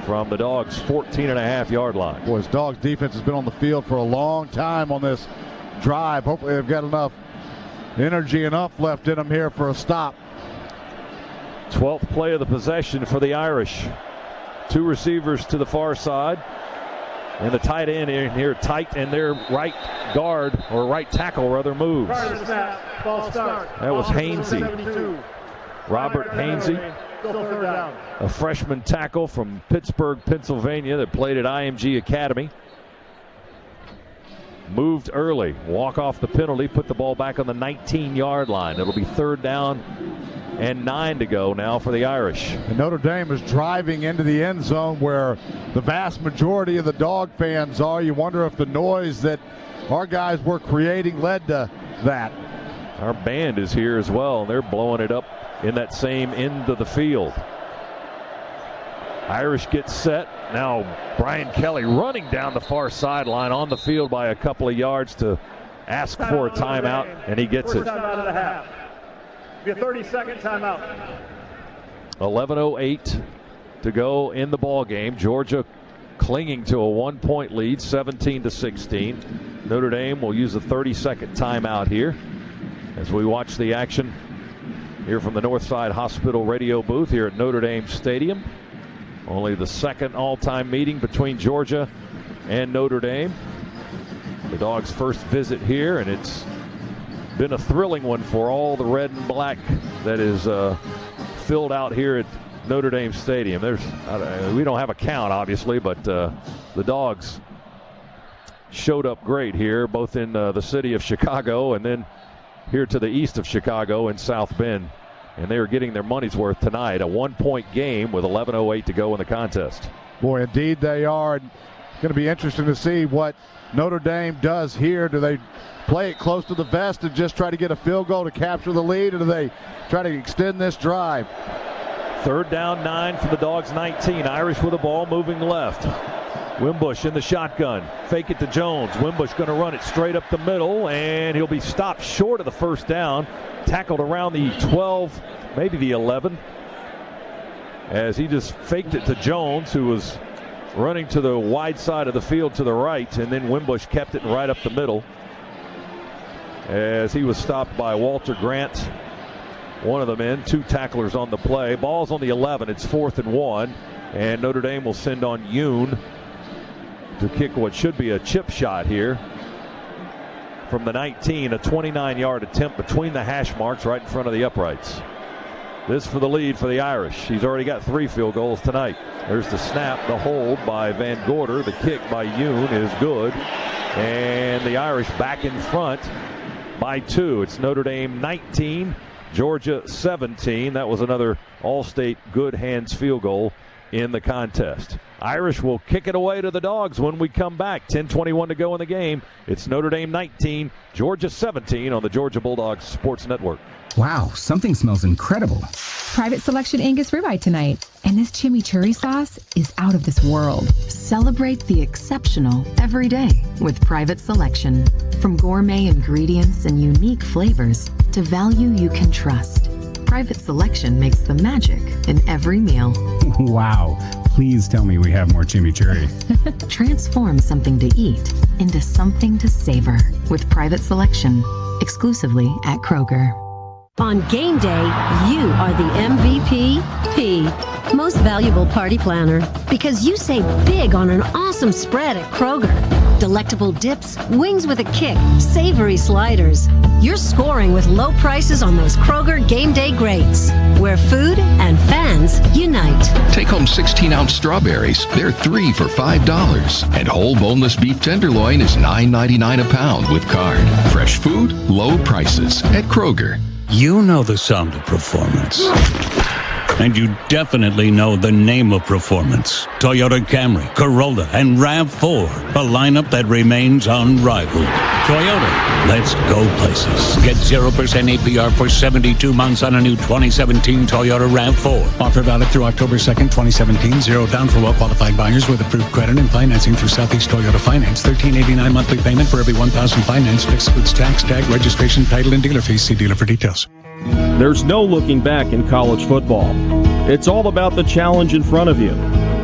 from the Dogs' 14.5-yard line. Boy, this Dogs defense has been on the field for a long time on this drive. Hopefully they've got enough energy enough left in them here for a stop. 12th play of the possession for the Irish. 2 receivers to the far side. And the tight end in here tight, and their right guard, or right tackle rather, moves. That was Hainsey. Robert Hainsey, a freshman tackle from Pittsburgh, Pennsylvania, that played at IMG Academy. Moved early, walk off the penalty, put the ball back on the 19-yard line. It'll be 3rd down and 9 to go now for the Irish. And Notre Dame is driving into the end zone where the vast majority of the Dog fans are. You wonder if the noise that our guys were creating led to that. Our band is here as well, and they're blowing it up in that same end of the field. Irish gets set. Now Brian Kelly running down the far sideline on the field by a couple of yards to ask for a timeout, and he gets it. Timeout and a half. Be a 30-second timeout. 11:08 to go in the ball game. Georgia clinging to a 1-point lead, 17-16. Notre Dame will use a 30-second timeout here as we watch the action here from the Northside Hospital radio booth here at Notre Dame Stadium. Only the 2nd all-time meeting between Georgia and Notre Dame. The Dogs' first visit here, and it's been a thrilling one for all the red and black that is filled out here at Notre Dame Stadium. We don't have a count, obviously, but the Dogs showed up great here, both in the city of Chicago and then here to the east of Chicago in South Bend. And they are getting their money's worth tonight. A 1-point game with 11:08 to go in the contest. Boy, indeed they are. It's going to be interesting to see what Notre Dame does here. Do they play it close to the vest and just try to get a field goal to capture the lead, or do they try to extend this drive? 3rd down, 9 for the Dogs, 19. Irish with the ball, moving left. Wimbush in the shotgun. Fake it to Jones. Wimbush going to run it straight up the middle, and he'll be stopped short of the 1st down. Tackled around the 12, maybe the 11, as he just faked it to Jones, who was running to the wide side of the field to the right, and then Wimbush kept it right up the middle as he was stopped by Walter Grant, one of the men. 2 tacklers on the play. Ball's on the 11. It's 4th and 1, and Notre Dame will send on Yoon to kick what should be a chip shot here from the 19, a 29-yard attempt between the hash marks right in front of the uprights. This for the lead for the Irish. He's already got 3 field goals tonight. There's the snap, the hold by Van Gorder. The kick by Yoon is good. And the Irish back in front by 2. It's Notre Dame 19, Georgia 17. That was another All-State good hands field goal in the contest. Irish will kick it away to the Dogs when we come back. 10:21 to go in the game. It's Notre Dame 19, Georgia 17 on the Georgia Bulldogs Sports Network. Wow, something smells incredible. Private Selection Angus ribeye tonight. And this chimichurri sauce is out of this world. Celebrate the exceptional every day with Private Selection. From gourmet ingredients and unique flavors to value you can trust. Private Selection makes the magic in every meal. Wow. Please tell me we have more chimichurri. Transform something to eat into something to savor with Private Selection. Exclusively at Kroger. On game day, you are the MVP, Most Valuable Party Planner, because you save big on an awesome spread at Kroger. Delectable dips, wings with a kick, savory sliders. You're scoring with low prices on those Kroger game day greats, where food and fans unite. Take home 16-ounce strawberries. They're 3 for $5. And whole boneless beef tenderloin is $9.99 a pound with card. Fresh food, low prices at Kroger. You know the sound of performance. And you definitely know the name of performance. Toyota Camry, Corolla, and RAV4. A lineup that remains unrivaled. Toyota, let's go places. Get 0% APR for 72 months on a new 2017 Toyota RAV4. Offer valid through October 2nd, 2017. 0 down for well-qualified buyers with approved credit and financing through Southeast Toyota Finance. $13.89 monthly payment for every $1,000 finance. Excludes tax, tag, registration, title, and dealer fees. See dealer for details. There's no looking back in college football. It's all about the challenge in front of you.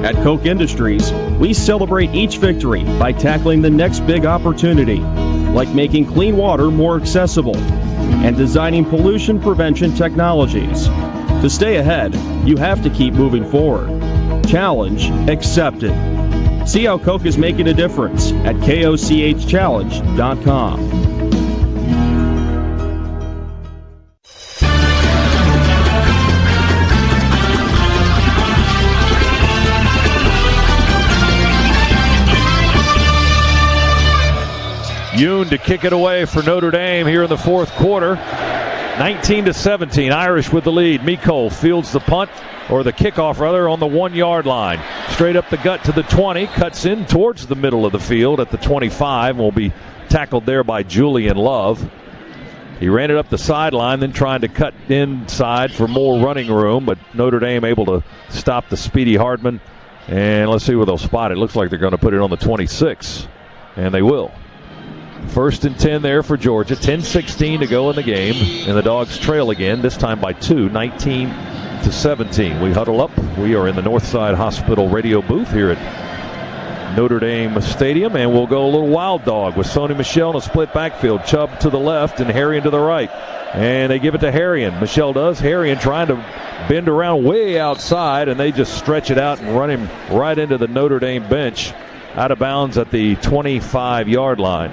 At Koch Industries, we celebrate each victory by tackling the next big opportunity, like making clean water more accessible and designing pollution prevention technologies. To stay ahead, you have to keep moving forward. Challenge accepted. See how Koch is making a difference at kochchallenge.com. Yoon to kick it away for Notre Dame here in the fourth quarter. 19-17, Irish with the lead. Miko fields the punt, or the kickoff rather, on the 1-yard line. Straight up the gut to the 20, cuts in towards the middle of the field at the 25, and will be tackled there by Julian Love. He ran it up the sideline, then trying to cut inside for more running room, but Notre Dame able to stop the speedy Hardman. And let's see where they'll spot it. Looks like they're going to put it on the 26, and they will. First and 10 there for Georgia. 10:16 to go in the game, and the Dogs trail again, this time by 2, 19-17. We huddle up. We are in the Northside Hospital radio booth here at Notre Dame Stadium, and we'll go a little wild dog with Sony Michel in a split backfield. Chubb to the left and Harrion to the right. And they give it to Harrion. Michel does. Harrion trying to bend around way outside, and they just stretch it out and run him right into the Notre Dame bench, out of bounds at the 25-yard line.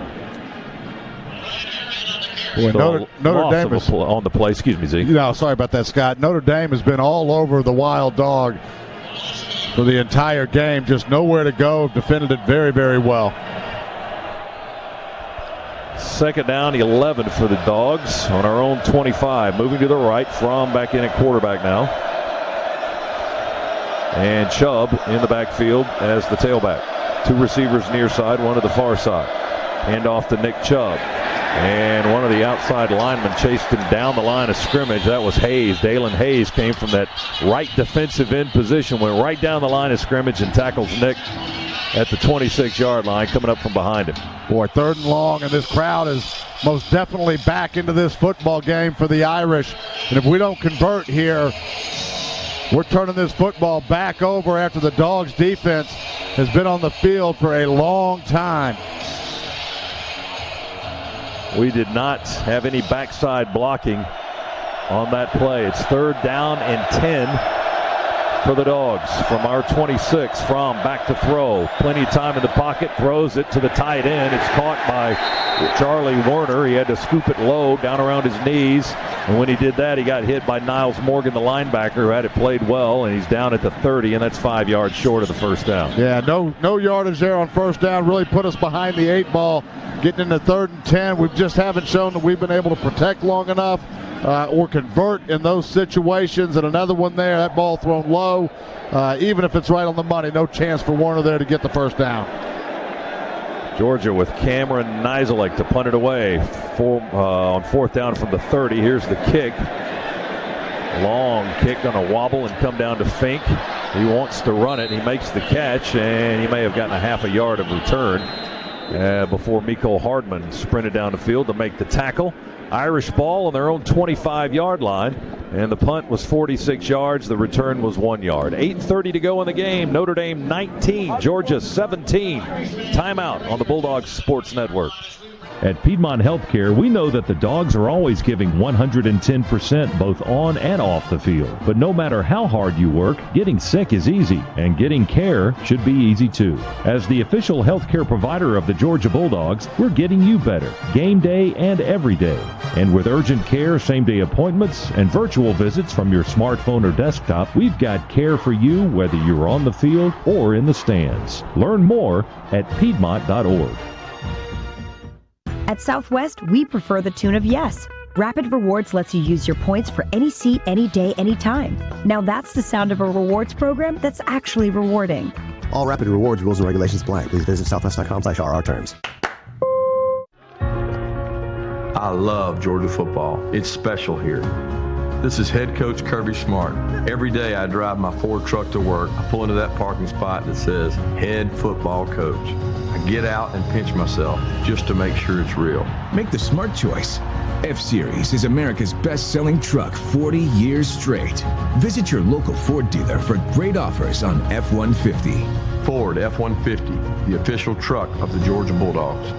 Boy, Notre Dame is on the play. Excuse me, Zeke. No, sorry about that, Scott. Notre Dame has been all over the wild dog for the entire game. Just nowhere to go. Defended it very, very well. Second down, 11 for the Dogs on our own 25. Moving to the right. Fromm back in at quarterback now. And Chubb in the backfield as the tailback. 2 receivers near side, 1 to the far side. Hand off to Nick Chubb. And one of the outside linemen chased him down the line of scrimmage. That was Hayes. Dalen Hayes came from that right defensive end position, went right down the line of scrimmage and tackles Nick at the 26-yard line, coming up from behind him. Boy, 3rd and long, and this crowd is most definitely back into this football game for the Irish. And if we don't convert here, we're turning this football back over after the Dogs' defense has been on the field for a long time. We did not have any backside blocking on that play. It's 3rd down and 10 for the Dogs from our 26. From back to throw. Plenty of time in the pocket. Throws it to the tight end. It's caught by Charlie Werner. He had to scoop it low down around his knees. And when he did that, he got hit by Niles Morgan, the linebacker, who had it played well. And he's down at the 30, and that's 5 yards short of the first down. Yeah, no yardage there on first down. Really put us behind the 8 ball. Getting into 3rd and 10. We just haven't shown that we've been able to protect long enough. Or convert in those situations. And another one there, that ball thrown low. Even if it's right on the money, no chance for Warner there to get the first down. Georgia with Cameron Nizelek to punt it away on 4th down from the 30. Here's the kick. Long kick on a wobble and come down to Fink. He wants to run it. He makes the catch, and he may have gotten a half a yard of return before Miko Hardman sprinted down the field to make the tackle. Irish ball on their own 25-yard line, and the punt was 46 yards. The return was 1 yard. 8:30 to go in the game. Notre Dame 19, Georgia 17. Timeout on the Bulldogs Sports Network. At Piedmont Healthcare, we know that the Dogs are always giving 110% both on and off the field. But no matter how hard you work, getting sick is easy, and getting care should be easy too. As the official healthcare provider of the Georgia Bulldogs, we're getting you better, game day and every day. And with urgent care, same-day appointments, and virtual visits from your smartphone or desktop, we've got care for you whether you're on the field or in the stands. Learn more at Piedmont.org. At Southwest, we prefer the tune of yes. Rapid Rewards lets you use your points for any seat, any day, any time. Now that's the sound of a rewards program that's actually rewarding. All Rapid Rewards rules and regulations apply. Please visit southwest.com/RR terms. I love Georgia football. It's special here. This is head coach Kirby Smart. Every day I drive my Ford truck to work. I pull into that parking spot that says head football coach. I get out and pinch myself just to make sure it's real. Make the smart choice. F-Series is America's best-selling truck 40 years straight. Visit your local Ford dealer for great offers on F-150. Ford F-150, the official truck of the Georgia Bulldogs.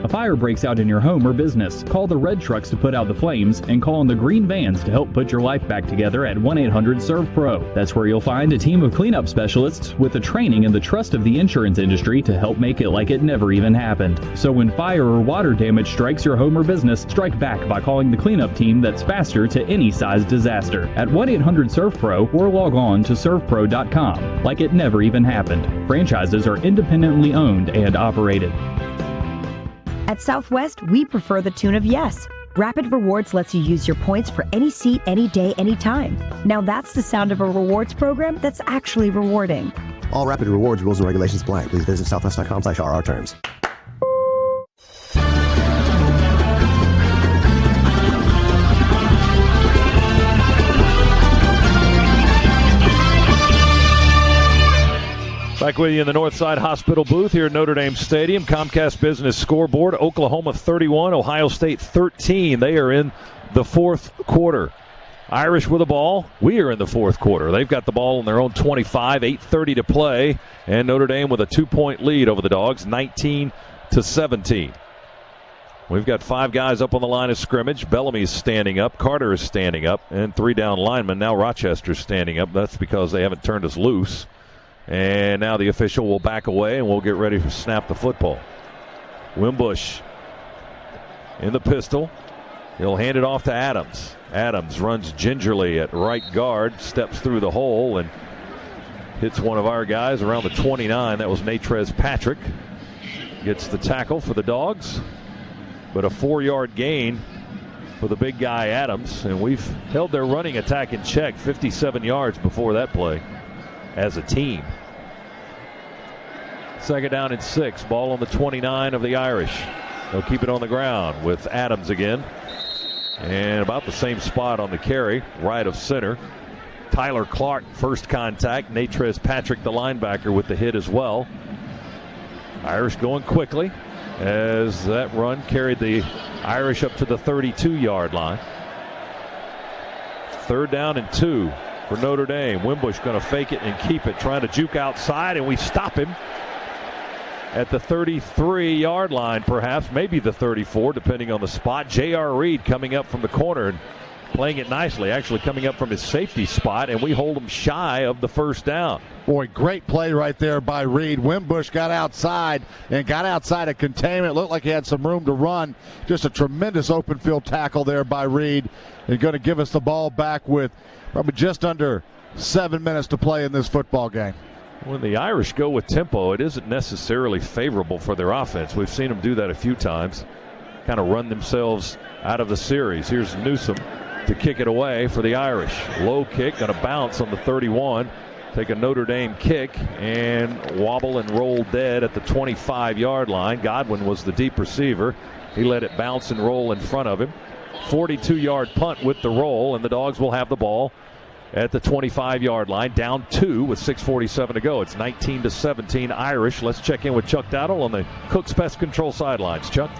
A fire breaks out in your home or business. Call the red trucks to put out the flames and call on the green vans to help put your life back together at 1-800-SERVE-PRO. That's where you'll find a team of cleanup specialists with the training and the trust of the insurance industry to help make it like it never even happened. So when fire or water damage strikes your home or business, strike back by calling the cleanup team that's faster to any size disaster at 1-800-SERVE-PRO or log on to servepro.com. Like it never even happened. Franchises are independently owned and operated. At Southwest, we prefer the tune of yes. Rapid Rewards lets you use your points for any seat, any day, any time. Now that's the sound of a rewards program that's actually rewarding. All Rapid Rewards rules and regulations apply. Please visit southwest.com/RR terms. Back with you in the Northside Hospital booth here at Notre Dame Stadium. Comcast Business Scoreboard, Oklahoma 31, Ohio State 13. They are in the fourth quarter. Irish with the ball. We are in the fourth quarter. They've got the ball on their own 25, 8:30 to play, and Notre Dame with a 2-point lead over the Dogs, 19-17. We've got 5 guys up on the line of scrimmage. Bellamy's standing up. Carter is standing up, and 3 down linemen. Now Rochester's standing up. That's because they haven't turned us loose. And now the official will back away, and we'll get ready to snap the football. Wimbush in the pistol. He'll hand it off to Adams. Adams runs gingerly at right guard, steps through the hole, and hits one of our guys around the 29. That was Natrez Patrick. Gets the tackle for the Dogs, but a 4-yard gain for the big guy Adams. And we've held their running attack in check, 57 yards before that play as a team. 2nd down and 6. Ball on the 29 of the Irish. They'll keep it on the ground with Adams again. And about the same spot on the carry, right of center. Tyler Clark, first contact. Natrez Patrick, the linebacker, with the hit as well. Irish going quickly as that run carried the Irish up to the 32-yard line. 3rd down and 2 for Notre Dame. Wimbush going to fake it and keep it, trying to juke outside, and we stop him at the 33-yard line, perhaps, maybe the 34, depending on the spot. J.R. Reed coming up from the corner and playing it nicely, actually coming up from his safety spot, and we hold him shy of the first down. Boy, great play right there by Reed. Wimbush got outside of containment. Looked like he had some room to run. Just a tremendous open field tackle there by Reed. And going to give us the ball back with probably just under 7 minutes to play in this football game. When the Irish go with tempo, it isn't necessarily favorable for their offense. We've seen them do that a few times, kind of run themselves out of the series. Here's Newsom to kick it away for the Irish. Low kick, going to bounce on the 31. Take a Notre Dame kick and wobble and roll dead at the 25-yard line. Godwin was the deep receiver. He let it bounce and roll in front of him. 42-yard punt with the roll, and the Dogs will have the ball at the 25-yard line, down 2 with 6:47 to go. It's 19-17 Irish. Let's check in with Chuck Dowdle on the Cooks Pest Control sidelines. Chuck?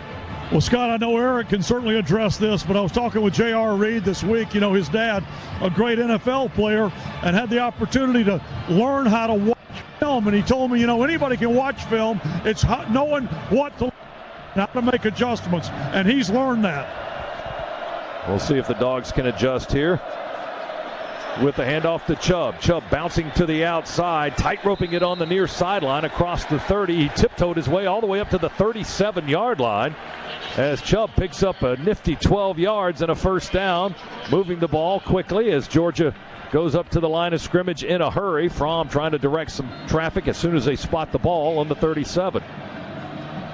Well, Scott, I know Eric can certainly address this, but I was talking with J.R. Reed this week. You know, his dad, a great NFL player, and had the opportunity to learn how to watch film. And he told me, you know, anybody can watch film. It's knowing what to, how to make adjustments, and he's learned that. We'll see if the Dogs can adjust here. With the handoff to Chubb. Chubb bouncing to the outside, tight roping it on the near sideline across the 30. He tiptoed his way all the way up to the 37-yard line as Chubb picks up a nifty 12 yards and a first down, moving the ball quickly as Georgia goes up to the line of scrimmage in a hurry. Fromm trying to direct some traffic as soon as they spot the ball on the 37.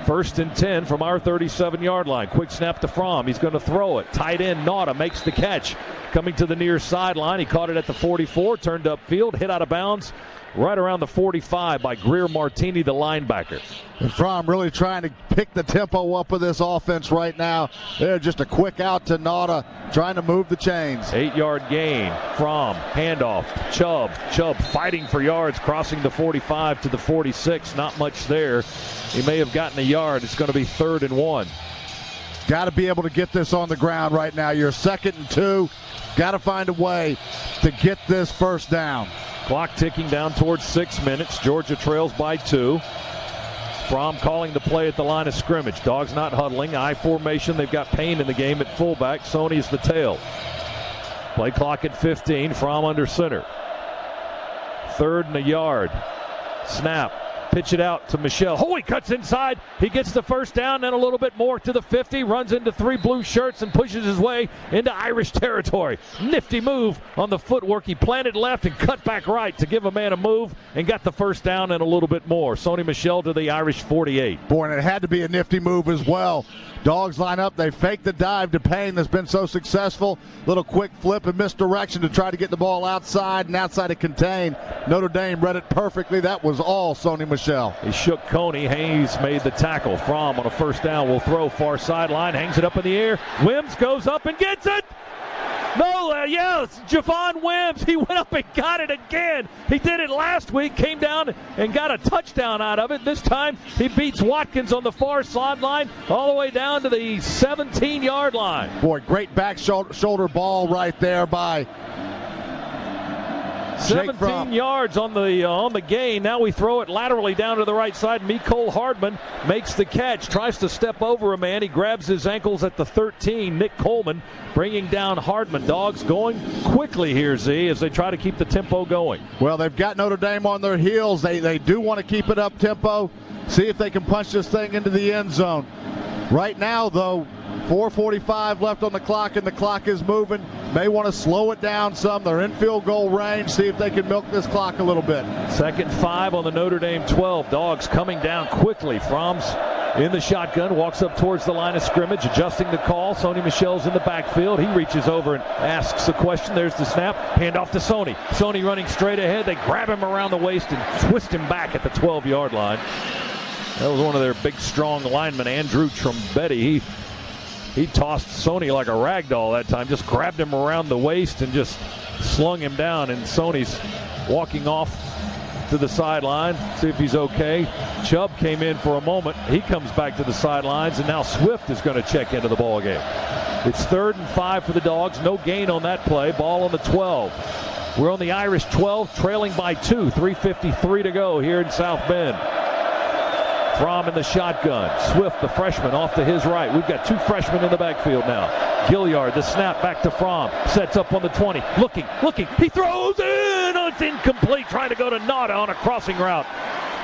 First and 10 from our 37-yard line. Quick snap to Fromm. He's going to throw it. Tight end Notre makes the catch. Coming to the near sideline. He caught it at the 44, turned upfield, hit out of bounds right around the 45 by Greer Martini, the linebacker. And Fromm really trying to pick the tempo up of this offense right now. They're just a quick out to Notre, trying to move the chains. 8-yard gain. Fromm, handoff. Chubb fighting for yards, crossing the 45 to the 46. Not much there. He may have gotten a yard. It's going to be 3rd and 1. Got to be able to get this on the ground right now. You're 2nd and 2. Got to find a way to get this first down. Clock ticking down towards 6 minutes. Georgia trails by 2. Fromm calling the play at the line of scrimmage. Dogs not huddling. I formation. They've got Payne in the game at fullback. Sony's the tail. Play clock at 15. Fromm under center. 3rd and a yard. Snap. Pitch it out to Michelle. Oh, he cuts inside. He gets the first down, then a little bit more to the 50. Runs into 3 blue shirts and pushes his way into Irish territory. Nifty move on the footwork. He planted left and cut back right to give a man a move and got the first down and a little bit more. Sony Michelle to the Irish 48. Boy, and it had to be a nifty move as well. Dogs line up. They fake the dive to Payne that's been so successful. Little quick flip and misdirection to try to get the ball outside and outside to contain. Notre Dame read it perfectly. That was all Sony Michelle. He shook Coney. Hayes made the tackle. Fromm on a first down will throw far sideline. Hangs it up in the air. Wims goes up and gets it. No, yes, Javon Wims. He went up and got it again. He did it last week, came down and got a touchdown out of it. This time he beats Watkins on the far sideline all the way down to the 17-yard line. Boy, great back shoulder ball right there by 17 yards on the gain. Now we throw it laterally down to the right side. Mecole Hardman makes the catch, tries to step over a man. He grabs his ankles at the 13. Nick Coleman bringing down Hardman. Dogs going quickly here, Z, as they try to keep the tempo going. Well, they've got Notre Dame on their heels. They do want to keep it up tempo. See if they can punch this thing into the end zone. Right now, though, 4:45 left on the clock, and the clock is moving. May want to slow it down some. They're in field goal range. See if they can milk this clock a little bit. 2nd and 5 on the Notre Dame 12. Dogs coming down quickly. Fromm's in the shotgun, walks up towards the line of scrimmage, adjusting the call. Sony Michelle's in the backfield. He reaches over and asks a question. There's the snap. Hand off to Sony. Sony running straight ahead. They grab him around the waist and twist him back at the 12-yard line. That was one of their big, strong linemen, Andrew Trombetti. He tossed Sony like a rag doll that time, just grabbed him around the waist and just slung him down, and Sony's walking off to the sideline, see if he's okay. Chubb came in for a moment. He comes back to the sidelines, and now Swift is going to check into the ball game. It's 3rd and 5 for the Dogs. No gain on that play. Ball on the 12. We're on the Irish 12, trailing by 2. 3:53 to go here in South Bend. Fromm in the shotgun. Swift, the freshman, off to his right. We've got 2 freshmen in the backfield now. Gilliard, the snap back to Fromm. Sets up on the 20. Looking. He throws in. It's incomplete. Trying to go to Notre on a crossing route.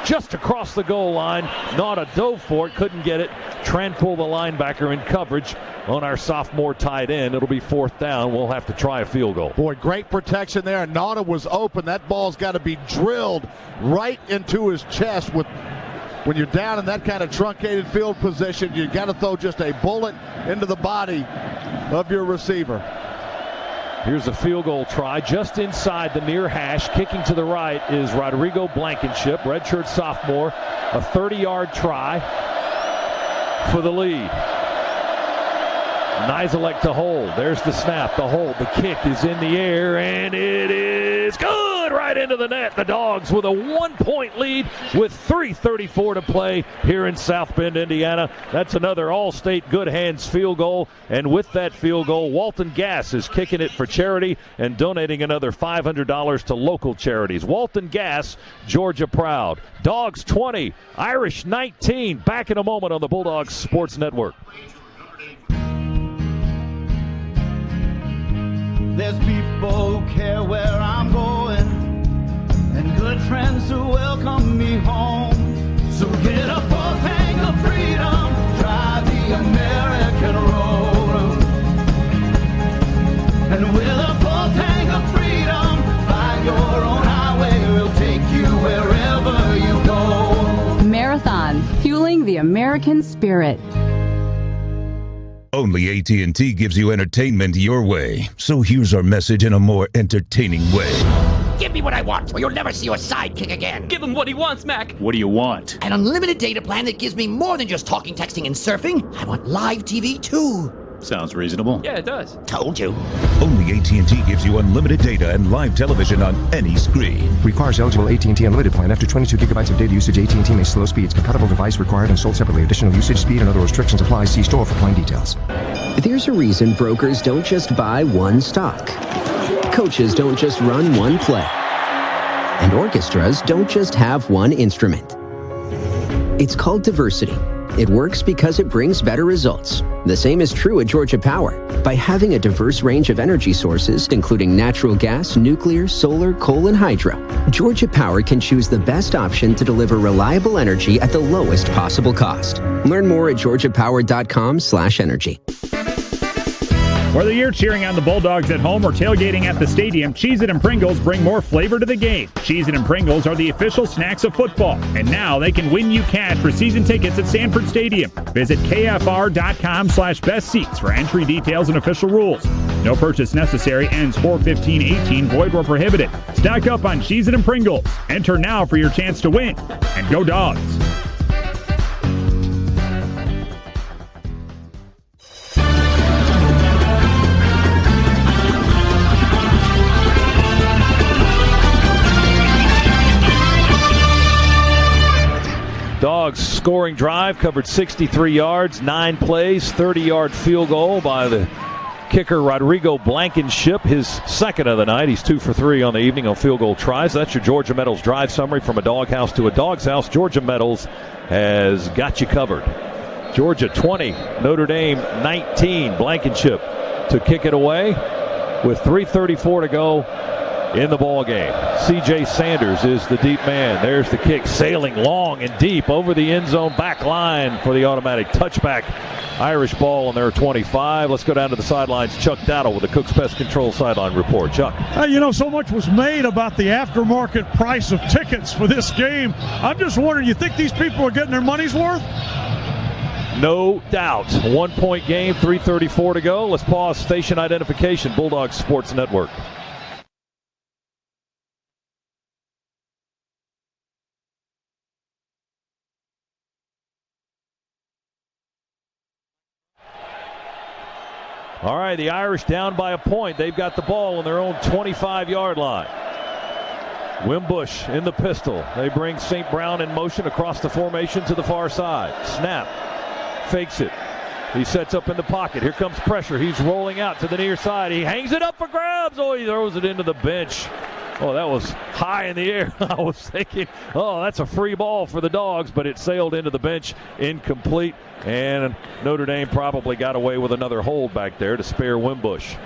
Just across the goal line. Notre dove for it. Couldn't get it. Tranquil, the linebacker, in coverage on our sophomore tight end. It'll be 4th down. We'll have to try a field goal. Boy, great protection there. Notre was open. That ball's got to be drilled right into his chest. When you're down in that kind of truncated field position, you got to throw just a bullet into the body of your receiver. Here's a field goal try just inside the near hash. Kicking to the right is Rodrigo Blankenship, redshirt sophomore. A 30-yard try for the lead. Nizelek to hold. There's the snap, the hold. The kick is in the air, and it is good! Right into the net. The Dogs with a 1-point lead with 3:34 to play here in South Bend, Indiana. That's another All-State Good Hands field goal. And with that field goal, Walton Gas is kicking it for charity and donating another $500 to local charities. Walton Gas, Georgia proud. Dogs 20, Irish 19. Back in a moment on the Bulldogs Sports Network. There's people who care where I'm going, and good friends who welcome me home. So get a full tank of freedom, drive the American road. And with a full tank of freedom, find your own highway, we'll take you wherever you go. Marathon, fueling the American spirit. Only AT&T gives you entertainment your way. So here's our message in a more entertaining way. Give me what I want, or you'll never see your sidekick again. Give him what he wants, Mac. What do you want? An unlimited data plan that gives me more than just talking, texting, and surfing. I want live TV, too. Sounds reasonable. Yeah, it does. Told you. Only AT&T gives you unlimited data and live television on any screen. Requires eligible AT&T Unlimited plan. After 22 gigabytes of data usage, AT&T may slow speeds. Compatible device required and sold separately. Additional usage, speed, and other restrictions apply. See store for plan details. There's a reason brokers don't just buy one stock. Coaches don't just run one play. And orchestras don't just have one instrument. It's called diversity. It works because it brings better results. The same is true at Georgia Power. By having a diverse range of energy sources, including natural gas, nuclear, solar, coal, and hydro, Georgia Power can choose the best option to deliver reliable energy at the lowest possible cost. Learn more at georgiapower.com/energy. Whether you're cheering on the Bulldogs at home or tailgating at the stadium, Cheez-It and Pringles bring more flavor to the game. Cheez-It and Pringles are the official snacks of football, and now they can win you cash for season tickets at Sanford Stadium. Visit kfr.com/best seats for entry details and official rules. No purchase necessary. Ends 4/15/18. Void where prohibited. Stock up on Cheez-It and Pringles. Enter now for your chance to win. And go Dogs! Dogs scoring drive, covered 63 yards, 9 plays, 30-yard field goal by the kicker Rodrigo Blankenship, his second of the night. He's 2 for 3 on the evening on field goal tries. That's your Georgia Metals drive summary. From a doghouse to a dog's house, Georgia Metals has got you covered. Georgia 20, Notre Dame 19. Blankenship to kick it away with 3:34 to go in the ball game. C.J. Sanders is the deep man. There's the kick, sailing long and deep over the end zone back line for the automatic touchback. Irish ball on their 25. Let's go down to the sidelines. Chuck Dowdle with the Cook's Pest Control sideline report. Chuck. So much was made about the aftermarket price of tickets for this game. I'm just wondering, you think these people are getting their money's worth? No doubt. 1-point game, 3:34 to go. Let's pause. Station identification. Bulldogs Sports Network. All right, the Irish down by a point. They've got the ball on their own 25-yard line. Wimbush in the pistol. They bring St. Brown in motion across the formation to the far side. Snap. Fakes it. He sets up in the pocket. Here comes pressure. He's rolling out to the near side. He hangs it up for grabs. Oh, he throws it into the bench. Oh, that was high in the air. I was thinking, oh, that's a free ball for the Dogs, but it sailed into the bench, incomplete, and Notre Dame probably got away with another hold back there to spare Wimbush.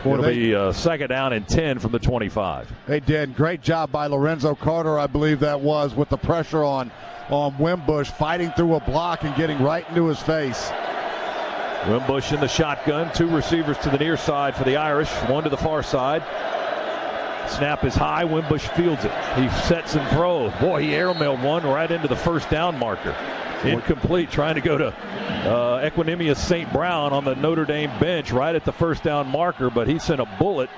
It'll be second down and 10 from the 25. They did. Great job by Lorenzo Carter, I believe that was, with the pressure on Wimbush, fighting through a block and getting right into his face. Wimbush in the shotgun. 2 receivers to the near side for the Irish, 1 to the far side. Snap is high. Wimbush fields it. He sets and throws. Boy, he airmailed one right into the first down marker. Incomplete, trying to go to Equanimous St. Brown on the Notre Dame bench right at the first down marker, but he sent a bullet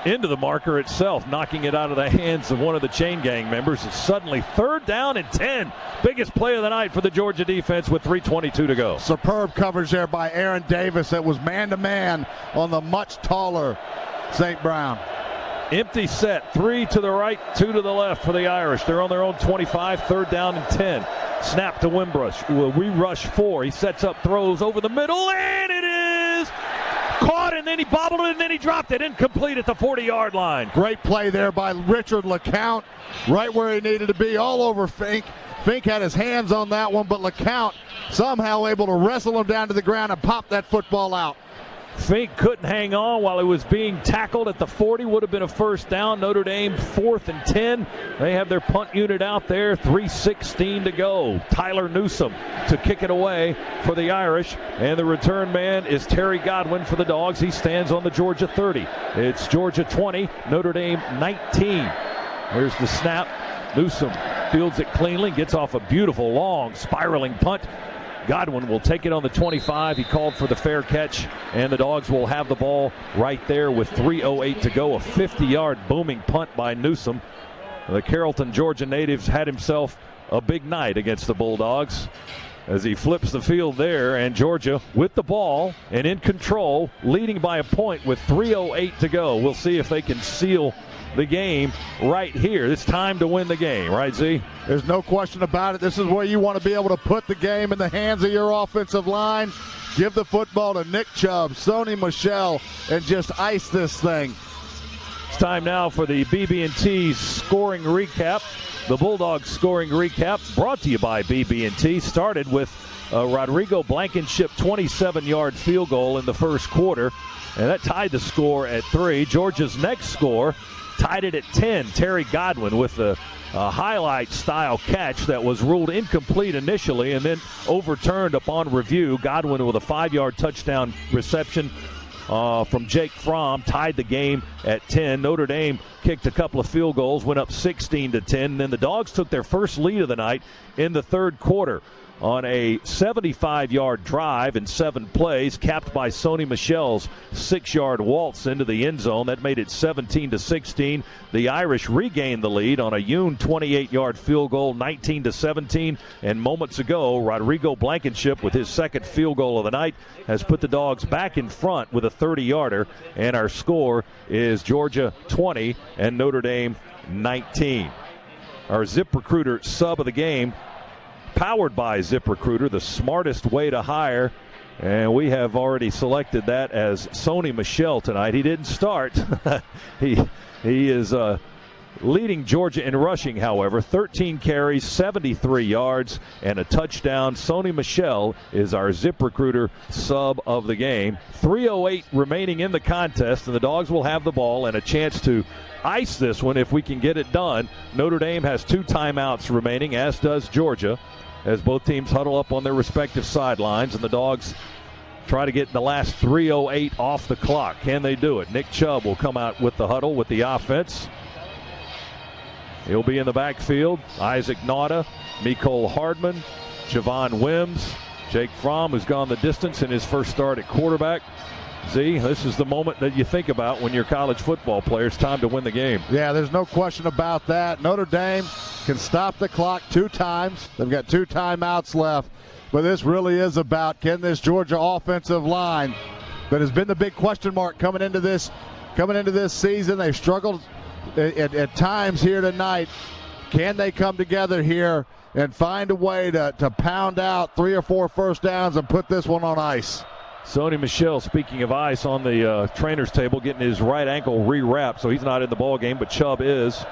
into the marker itself, knocking it out of the hands of one of the chain gang members. It's suddenly third down and 10. Biggest play of the night for the Georgia defense with 3:22 to go. Superb coverage there by Aaron Davis. That was man-to-man on the much taller St. Brown. Empty set, 3 to the right, 2 to the left for the Irish. They're on their own 25, third down and 10. Snap to Wimbush. We rush 4. He sets up, throws over the middle, and it is caught, and then he bobbled it, and then he dropped it. Incomplete at the 40-yard line. Great play there by Richard LeCount, right where he needed to be, all over Fink. Fink had his hands on that one, but LeCount somehow able to wrestle him down to the ground and pop that football out. Fink couldn't hang on while he was being tackled at the 40. Would have been a first down. Notre Dame 4th and 10. They have their punt unit out there. 3:16 to go. Tyler Newsome to kick it away for the Irish. And the return man is Terry Godwin for the Dogs. He stands on the Georgia 30. It's Georgia 20, Notre Dame 19. Here's the snap. Newsome fields it cleanly. Gets off a beautiful, long, spiraling punt. Godwin will take it on the 25. He called for the fair catch, and the Dogs will have the ball right there with 3:08 to go. A 50-yard booming punt by Newsome. The Carrollton, Georgia natives had himself a big night against the Bulldogs as he flips the field there, and Georgia with the ball and in control, leading by a point with 3:08 to go. We'll see if they can seal the game right here. It's time to win the game, right, Z? There's no question about it. This is where you want to be able to put the game in the hands of your offensive line. Give the football to Nick Chubb, Sony Michel, and just ice this thing. It's time now for the BB&T scoring recap. The Bulldogs scoring recap brought to you by BB&T. Started with Rodrigo Blankenship 27-yard field goal in the first quarter, and that tied the score at 3. Georgia's next score tied it at 10. Terry Godwin with a highlight-style catch that was ruled incomplete initially and then overturned upon review. Godwin with a 5-yard touchdown reception from Jake Fromm tied the game at 10. Notre Dame kicked a couple of field goals, went up 16 to 10. Then the Dogs took their first lead of the night in the third quarter on a 75-yard drive in 7 plays, capped by Sony Michel's 6-yard waltz into the end zone. That made it 17 to 16. The Irish regained the lead on a Yoon 28-yard field goal, 19 to 17. And moments ago, Rodrigo Blankenship, with his second field goal of the night, has put the Dogs back in front with a 30-yarder. And our score is Georgia 20 and Notre Dame 19. Our ZipRecruiter sub of the game, powered by ZipRecruiter, the smartest way to hire. And we have already selected that as Sony Michel tonight. He didn't start. He is leading Georgia in rushing, however. 13 carries, 73 yards, and a touchdown. Sony Michel is our ZipRecruiter sub of the game. 3:08 remaining in the contest, and the Dogs will have the ball and a chance to ice this one if we can get it done. Notre Dame has 2 timeouts remaining, as does Georgia, as both teams huddle up on their respective sidelines, and the Dogs try to get the last 3:08 off the clock. Can they do it? Nick Chubb will come out with the huddle with the offense. He'll be in the backfield. Isaac Nauta, Mecole Hardman, Javon Wims, Jake Fromm, who's gone the distance in his first start at quarterback. Z, this is the moment that you think about when you're college football players. Time to win the game. Yeah, there's no question about that. Notre Dame can stop the clock 2 times. They've got 2 timeouts left. But this really is about, can this Georgia offensive line that has been the big question mark coming into this season. They've struggled at times here tonight. Can they come together here and find a way to pound out 3 or 4 first downs and put this one on ice? Sony Michel, speaking of ice, on the trainer's table, getting his right ankle re-wrapped, so he's not in the ball game, but Chubb is.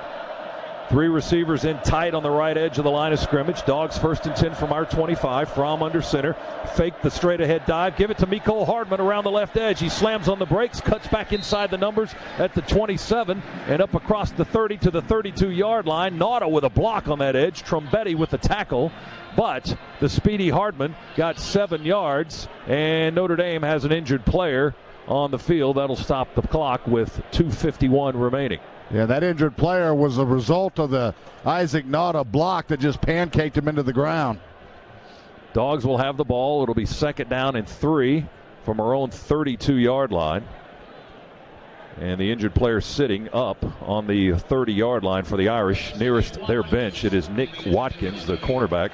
3 receivers in tight on the right edge of the line of scrimmage. Dogs 1st and 10 from our 25. Fromm under center. Fake the straight ahead dive. Give it to Mecole Hardman around the left edge. He slams on the brakes, cuts back inside the numbers at the 27 and up across the 30 to the 32-yard line. Notre with a block on that edge. Trombetti with the tackle. But the speedy Hardman got 7 yards, and Notre Dame has an injured player on the field. That'll stop the clock with 2:51 remaining. Yeah, that injured player was a result of the Isaac Notre block that just pancaked him into the ground. Dogs will have the ball. It'll be 2nd down and 3 from our own 32-yard line. And the injured player sitting up on the 30-yard line for the Irish. Nearest their bench, it is Nick Watkins, the cornerback,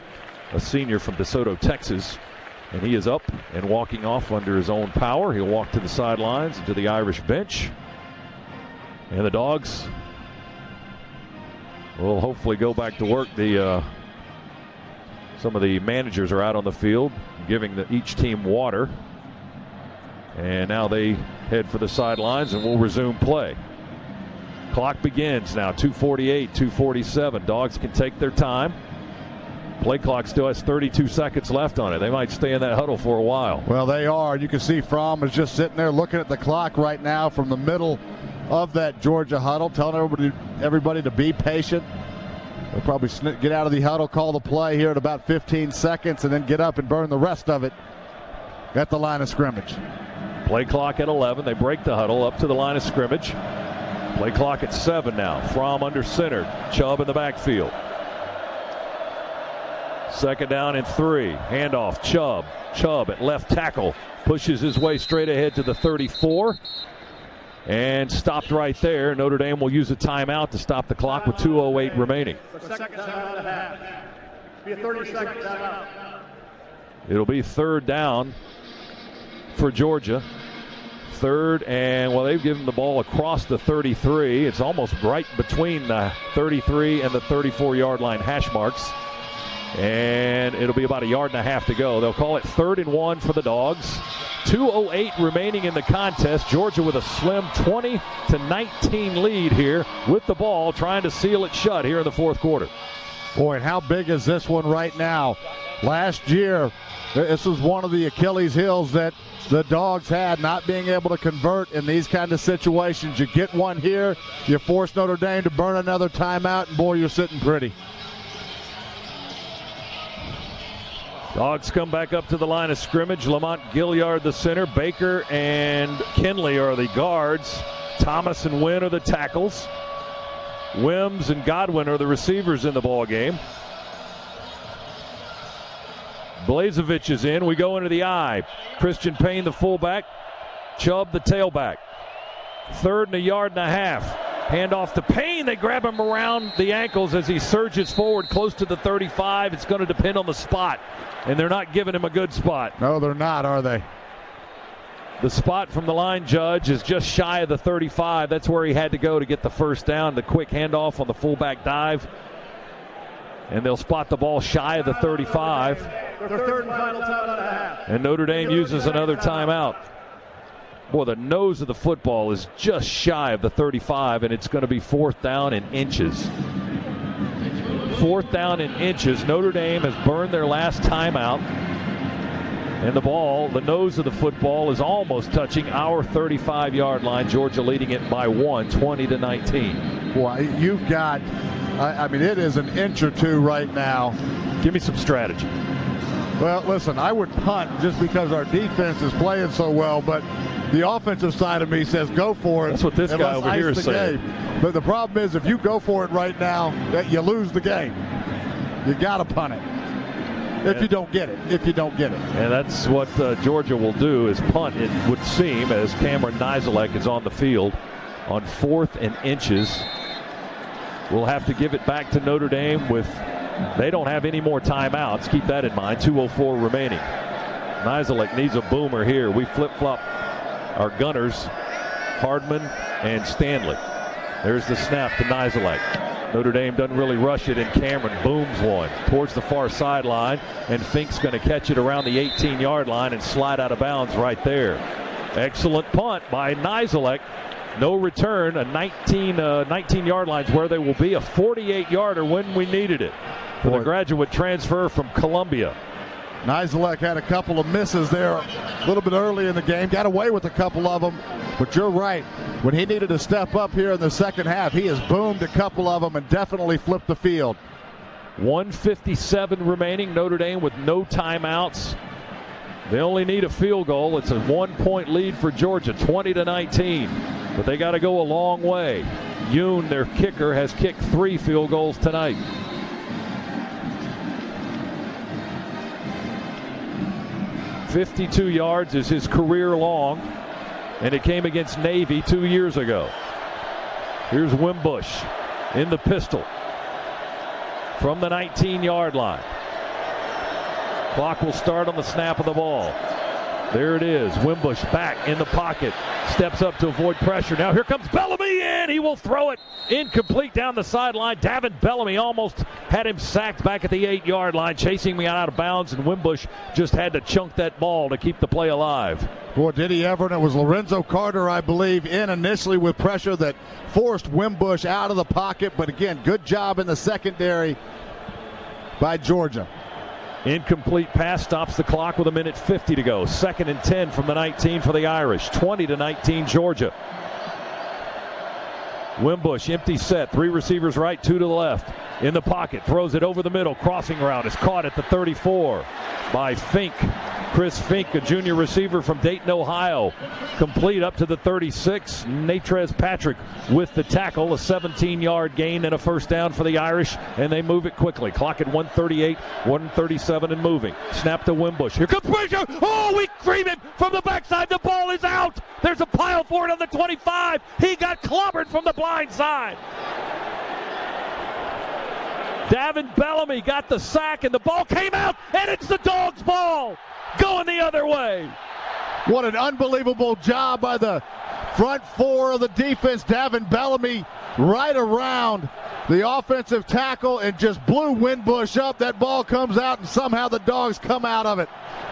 a senior from DeSoto, Texas. And he is up and walking off under his own power. He'll walk to the sidelines and to the Irish bench. And the Dogs will hopefully go back to work. Some of the managers are out on the field giving each team water. And now they head for the sidelines and will resume play. Clock begins now, 2:48, 2:47. Dogs can take their time. Play clock still has 32 seconds left on it. They might stay in that huddle for a while. Well, they are. You can see Fromm is just sitting there looking at the clock right now from the middle of that Georgia huddle, telling everybody to be patient. They'll probably get out of the huddle, call the play here at about 15 seconds, and then get up and burn the rest of it at the line of scrimmage. Play clock at 11. They break the huddle up to the line of scrimmage. Play clock at 7 now. Fromm under center. Chubb in the backfield. 2nd down and 3. Handoff. Chubb. Chubb at left tackle. Pushes his way straight ahead to the 34. And stopped right there. Notre Dame will use a timeout to stop the clock with 2:08 remaining. Be a 30-second timeout. It'll be 3rd down for Georgia. 3rd, and well, they've given the ball across the 33. It's almost right between the 33 and the 34-yard line hash marks. And it'll be about 1.5 yards to go. They'll call it 3rd and 1 for the Dogs. 2:08 remaining in the contest. Georgia with a slim 20-19 lead here with the ball, trying to seal it shut here in the 4th quarter. Boy, and how big is this one right now? Last year, this was one of the Achilles heels that the Dogs had, not being able to convert in these kind of situations. You get one here, you force Notre Dame to burn another timeout, and boy, you're sitting pretty. Dogs come back up to the line of scrimmage. Lamont Gilliard, the center. Baker and Kinley are the guards. Thomas and Wynn are the tackles. Wims and Godwin are the receivers in the ball game. Blazevich is in. We go into the I. Christian Payne, the fullback. Chubb, the tailback. 3rd and 1.5 yards. Hand off to Payne. They grab him around the ankles as he surges forward close to the 35. It's going to depend on the spot, and they're not giving him a good spot. No, they're not, are they? The spot from the line judge is just shy of the 35. That's where he had to go to get the 1st down. The quick handoff on the fullback dive. And they'll spot the ball shy of the 35. Their 3rd and final timeout. And Notre Dame uses another timeout. Boy, the nose of the football is just shy of the 35, and it's going to be 4th down and inches. 4th down and inches. Notre Dame has burned their last timeout. And the ball, the nose of the football, is almost touching our 35-yard line. Georgia leading it by 1, 20-19. Boy, you've got, I mean, it is an inch or two right now. Give me some strategy. Well, listen, I would punt just because our defense is playing so well, but the offensive side of me says go for it. That's what this guy over here is saying. But the problem is if you go for it right now, you lose the game. You got to punt it. If you don't get it. And that's what Georgia will do, is punt, it would seem, as Cameron Nizelek is on the field on 4th and inches. We'll have to give it back to Notre Dame with, they don't have any more timeouts. Keep that in mind. 2:04 remaining. Nizelek needs a boomer here. We flip-flop our gunners, Hardman and Stanley. There's the snap to Nizelek. Notre Dame doesn't really rush it, and Cameron booms one towards the far sideline, and Fink's going to catch it around the 18-yard line and slide out of bounds right there. Excellent punt by Nizelek. No return, a 19-yard line's where they will be, a 48-yarder when we needed it for the graduate transfer from Columbia. Nizelek had a couple of misses there a little bit early in the game, got away with a couple of them, but you're right. When he needed to step up here in the second half, he has boomed a couple of them and definitely flipped the field. 1:57 remaining, Notre Dame with no timeouts. They only need a field goal. It's a 1-point lead for Georgia, 20-19. But they got to go a long way. Yoon, their kicker, has kicked 3 field goals tonight. .52 yards is his career long, and it came against Navy 2 years ago. Here's Wimbush in the pistol from the 19-yard line. Clock will start on the snap of the ball. There it is. Wimbush back in the pocket. Steps up to avoid pressure. Now here comes Bellamy in. He will throw it incomplete down the sideline. Davin Bellamy almost had him sacked back at the 8-yard line. Chasing me out of bounds, and Wimbush just had to chunk that ball to keep the play alive. Boy, did he ever, and it was Lorenzo Carter, I believe, in initially with pressure that forced Wimbush out of the pocket. But again, good job in the secondary by Georgia. Incomplete pass stops the clock with 1:50 to go. 2nd and 10 from the 19 for the Irish. 20-19 Georgia. Wimbush, empty set. 3 receivers right, 2 to the left. In the pocket, throws it over the middle. Crossing route is caught at the 34 by Fink. Chris Fink, a junior receiver from Dayton, Ohio. Complete up to the 36. Natrez Patrick with the tackle. A 17-yard gain and a first down for the Irish, and they move it quickly. Clock at 1:38, 1:37 and moving. Snap to Wimbush. Here comes pressure. Oh, we cream him from the backside. The ball is out. There's a pile for it on the 25. He got clobbered from the blind side. Davin Bellamy got the sack, and the ball came out, and it's the Dogs' ball. Going the other way. What an unbelievable job by the front 4 of the defense. Davin Bellamy right around the offensive tackle and just blew Wimbush up. That ball comes out, and somehow the Dogs come out of it.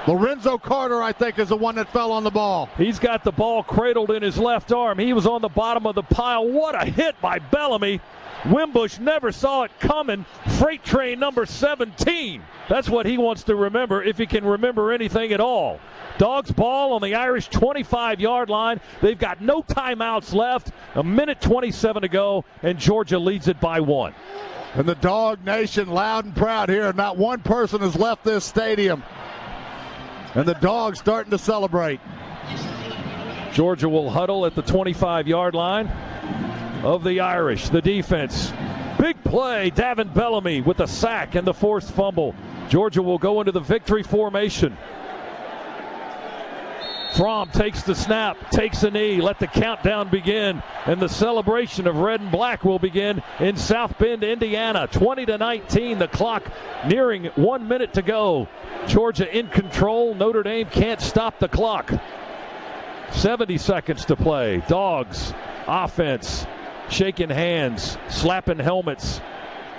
Lorenzo Carter, I think, is the one that fell on the ball. He's got the ball cradled in his left arm. He was on the bottom of the pile. What a hit by Bellamy. Wimbush never saw it coming. Freight train number 17. That's what he wants to remember, if he can remember anything at all. Dogs ball on the Irish 25-yard line. They've got no timeouts left. 1:27 to go, and Georgia leads it by 1. And the Dog Nation loud and proud here. Not one person has left this stadium. And the Dogs starting to celebrate. Georgia will huddle at the 25-yard line of the Irish. The defense. Big play. Davin Bellamy with the sack and the forced fumble. Georgia will go into the victory formation. Fromm takes the snap, takes a knee, let the countdown begin, and the celebration of red and black will begin in South Bend, Indiana. 20-19, the clock nearing 1 minute to go. Georgia in control. Notre Dame can't stop the clock. 70 seconds to play. Dogs, offense, shaking hands, slapping helmets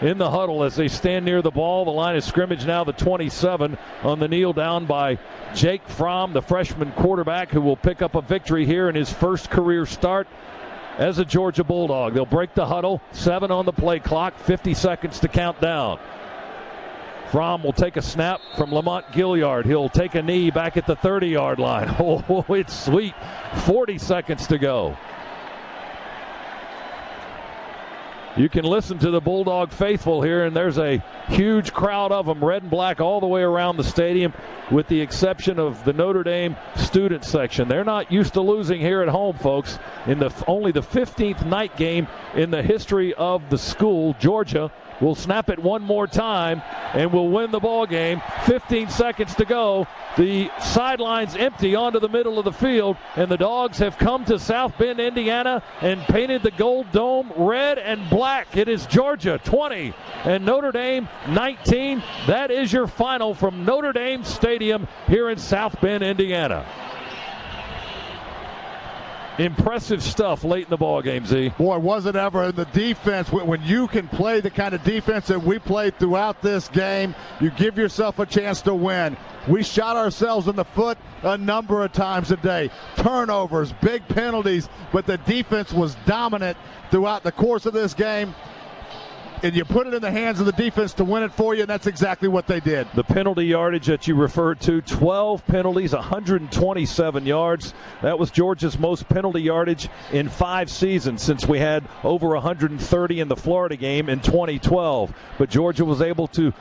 in the huddle as they stand near the ball. The line of scrimmage now the 27 on the kneel down by Jake Fromm, the freshman quarterback, who will pick up a victory here in his first career start as a Georgia Bulldog. They'll break the huddle. 7 on the play clock, 50 seconds to count down. Fromm will take a snap from Lamont Gilliard. He'll take a knee back at the 30-yard line. Oh, it's sweet. 40 seconds to go. You can listen to the Bulldog faithful here, and there's a huge crowd of them, red and black, all the way around the stadium, with the exception of the Notre Dame student section. They're not used to losing here at home, folks. In only the 15th night game in the history of the school, Georgia will snap it one more time and will win the ball game. 15 seconds to go. The sidelines empty onto the middle of the field, and the Dogs have come to South Bend, Indiana, and painted the Gold Dome red and black. It is Georgia 20 and Notre Dame 19. That is your final from Notre Dame Stadium here in South Bend, Indiana. Impressive stuff late in the ball game, Z. Boy, was it ever. In the defense, when you can play the kind of defense that we played throughout this game, you give yourself a chance to win. We shot ourselves in the foot a number of times a day. Turnovers, big penalties, but the defense was dominant throughout the course of this game. And you put it in the hands of the defense to win it for you, and that's exactly what they did. The penalty yardage that you referred to, 12 penalties, 127 yards. That was Georgia's most penalty yardage in 5 seasons since we had over 130 in the Florida game in 2012. But Georgia was able to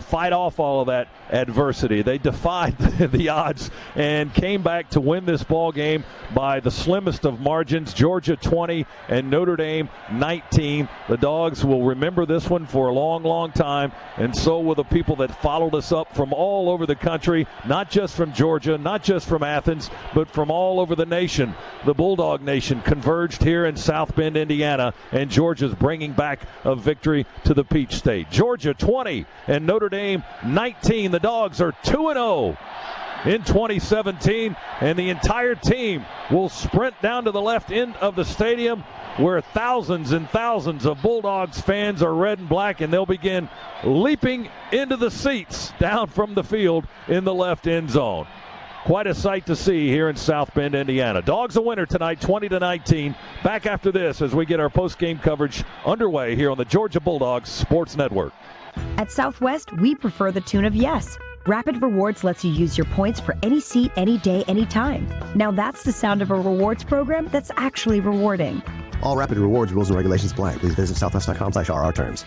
fight off all of that adversity. They defied the odds and came back to win this ball game by the slimmest of margins. Georgia 20 and Notre Dame 19. The Dogs will remember this one for a long, long time, and so will the people that followed us up from all over the country, not just from Georgia, not just from Athens, but from all over the nation. The Bulldog Nation converged here in South Bend, Indiana, and Georgia's bringing back a victory to the Peach State. Georgia 20 and Notre Dame 19. The Dogs are 2-0 in 2017, and the entire team will sprint down to the left end of the stadium where thousands and thousands of Bulldogs fans are red and black, and they'll begin leaping into the seats down from the field in the left end zone. Quite a sight to see here in South Bend, Indiana. Dogs a winner tonight, 20-19. Back after this as we get our post-game coverage underway here on the Georgia Bulldogs Sports Network. At Southwest, we prefer the tune of yes. Rapid Rewards lets you use your points for any seat, any day, any time. Now that's the sound of a rewards program that's actually rewarding. All Rapid Rewards rules and regulations apply. Please visit southwest.com/RR terms.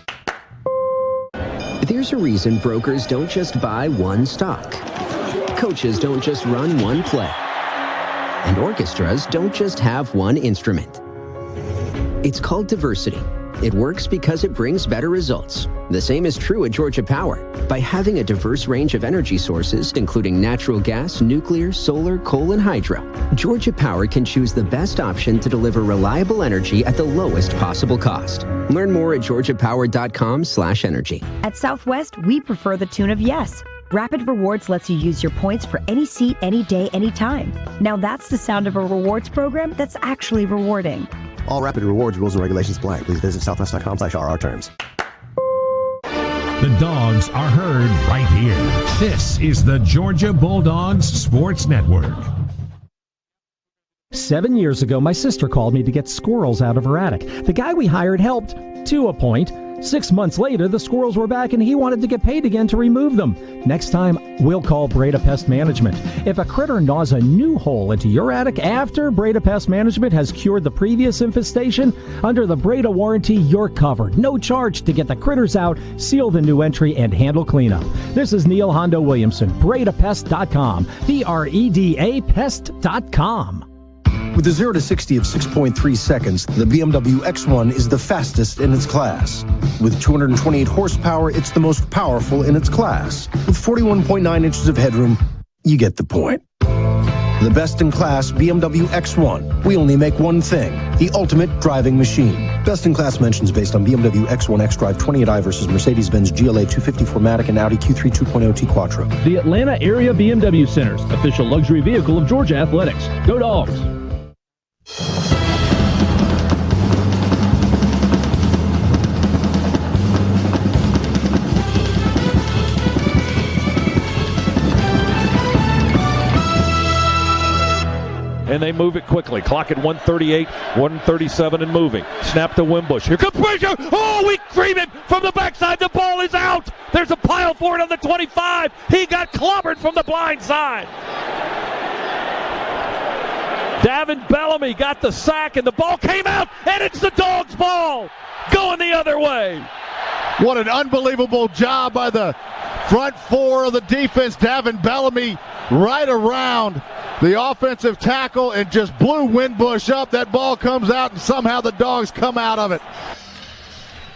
There's a reason brokers don't just buy one stock. Coaches don't just run one play. And orchestras don't just have one instrument. It's called diversity. It works because it brings better results. The same is true at Georgia Power. By having a diverse range of energy sources, including natural gas, nuclear, solar, coal, and hydro, Georgia Power can choose the best option to deliver reliable energy at the lowest possible cost. Learn more at georgiapower.com/energy. At Southwest, we prefer the tune of yes. Rapid Rewards lets you use your points for any seat, any day, any time. Now that's the sound of a rewards program that's actually rewarding. All Rapid Rewards rules and regulations apply. Please visit southwest.com/RR terms. The Dogs are heard right here. This is the Georgia Bulldogs Sports Network. 7 years ago, my sister called me to get squirrels out of her attic. The guy we hired helped, to a point. 6 months later, the squirrels were back and he wanted to get paid again to remove them. Next time, we'll call Breda Pest Management. If a critter gnaws a new hole into your attic after Breda Pest Management has cured the previous infestation, under the Breda warranty, you're covered. No charge to get the critters out, seal the new entry, and handle cleanup. This is Neil Hondo Williamson, BredaPest.com, BREDA Pest.com. With a 0 to 60 of 6.3 seconds, the BMW X1 is the fastest in its class. With 228 horsepower, it's the most powerful in its class. With 41.9 inches of headroom, you get the point. The best in class BMW X1. We only make one thing, the ultimate driving machine. Best in class mentions based on BMW X1 xDrive 28i versus Mercedes-Benz GLA 250-4MATIC and Audi Q3 2.0 T Quattro. The Atlanta Area BMW Centers, official luxury vehicle of Georgia Athletics. Go Dogs! And they move it quickly. Clock at 1:38, 1:37 and moving. Snap to Wimbush. Here comes Frazier. Oh, we cream him from the backside. The ball is out. There's a pile for it on the 25. He got clobbered from the blind side. Davin Bellamy got the sack, and the ball came out, and it's the Dogs' ball going the other way. What an unbelievable job by the front four of the defense. Davin Bellamy right around the offensive tackle and just blew Wimbush up. That ball comes out, and somehow the Dogs come out of it.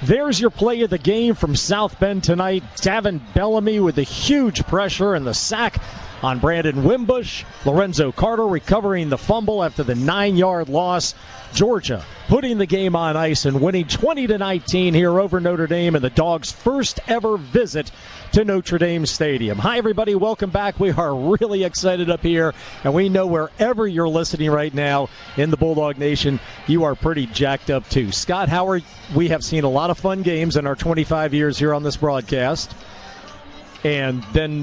There's your play of the game from South Bend tonight. Davin Bellamy with the huge pressure and the sack on Brandon Wimbush. Lorenzo Carter recovering the fumble after the 9-yard loss. Georgia putting the game on ice and winning 20-19 here over Notre Dame in the Dogs' first ever visit to Notre Dame Stadium. Hi, everybody. Welcome back. We are really excited up here, and we know wherever you're listening right now in the Bulldog Nation, you are pretty jacked up too. Scott Howard, we have seen a lot of fun games in our 25 years here on this broadcast. And then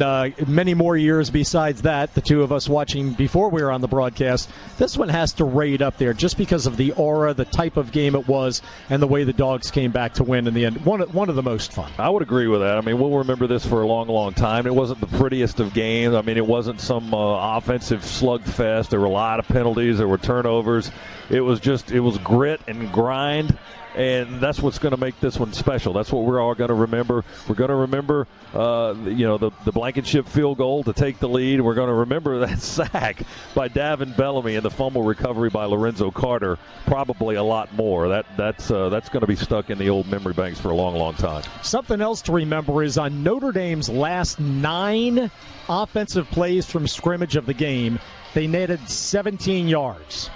many more years besides that, the two of us watching before we were on the broadcast. This one has to rate up there just because of the aura, the type of game it was, and the way the Dogs came back to win in the end. One of the most fun. I would agree with that. I mean, we'll remember this for a long, long time. It wasn't the prettiest of games. I mean, it wasn't some offensive slugfest. There were a lot of penalties. There were turnovers. It was grit and grind. And that's what's going to make this one special. That's what we're all going to remember. We're going to remember, the Blankenship field goal to take the lead. We're going to remember that sack by Davin Bellamy and the fumble recovery by Lorenzo Carter. Probably a lot more. That's going to be stuck in the old memory banks for a long, long time. Something else to remember is on Notre Dame's last 9 offensive plays from scrimmage of the game, they netted 17 yards.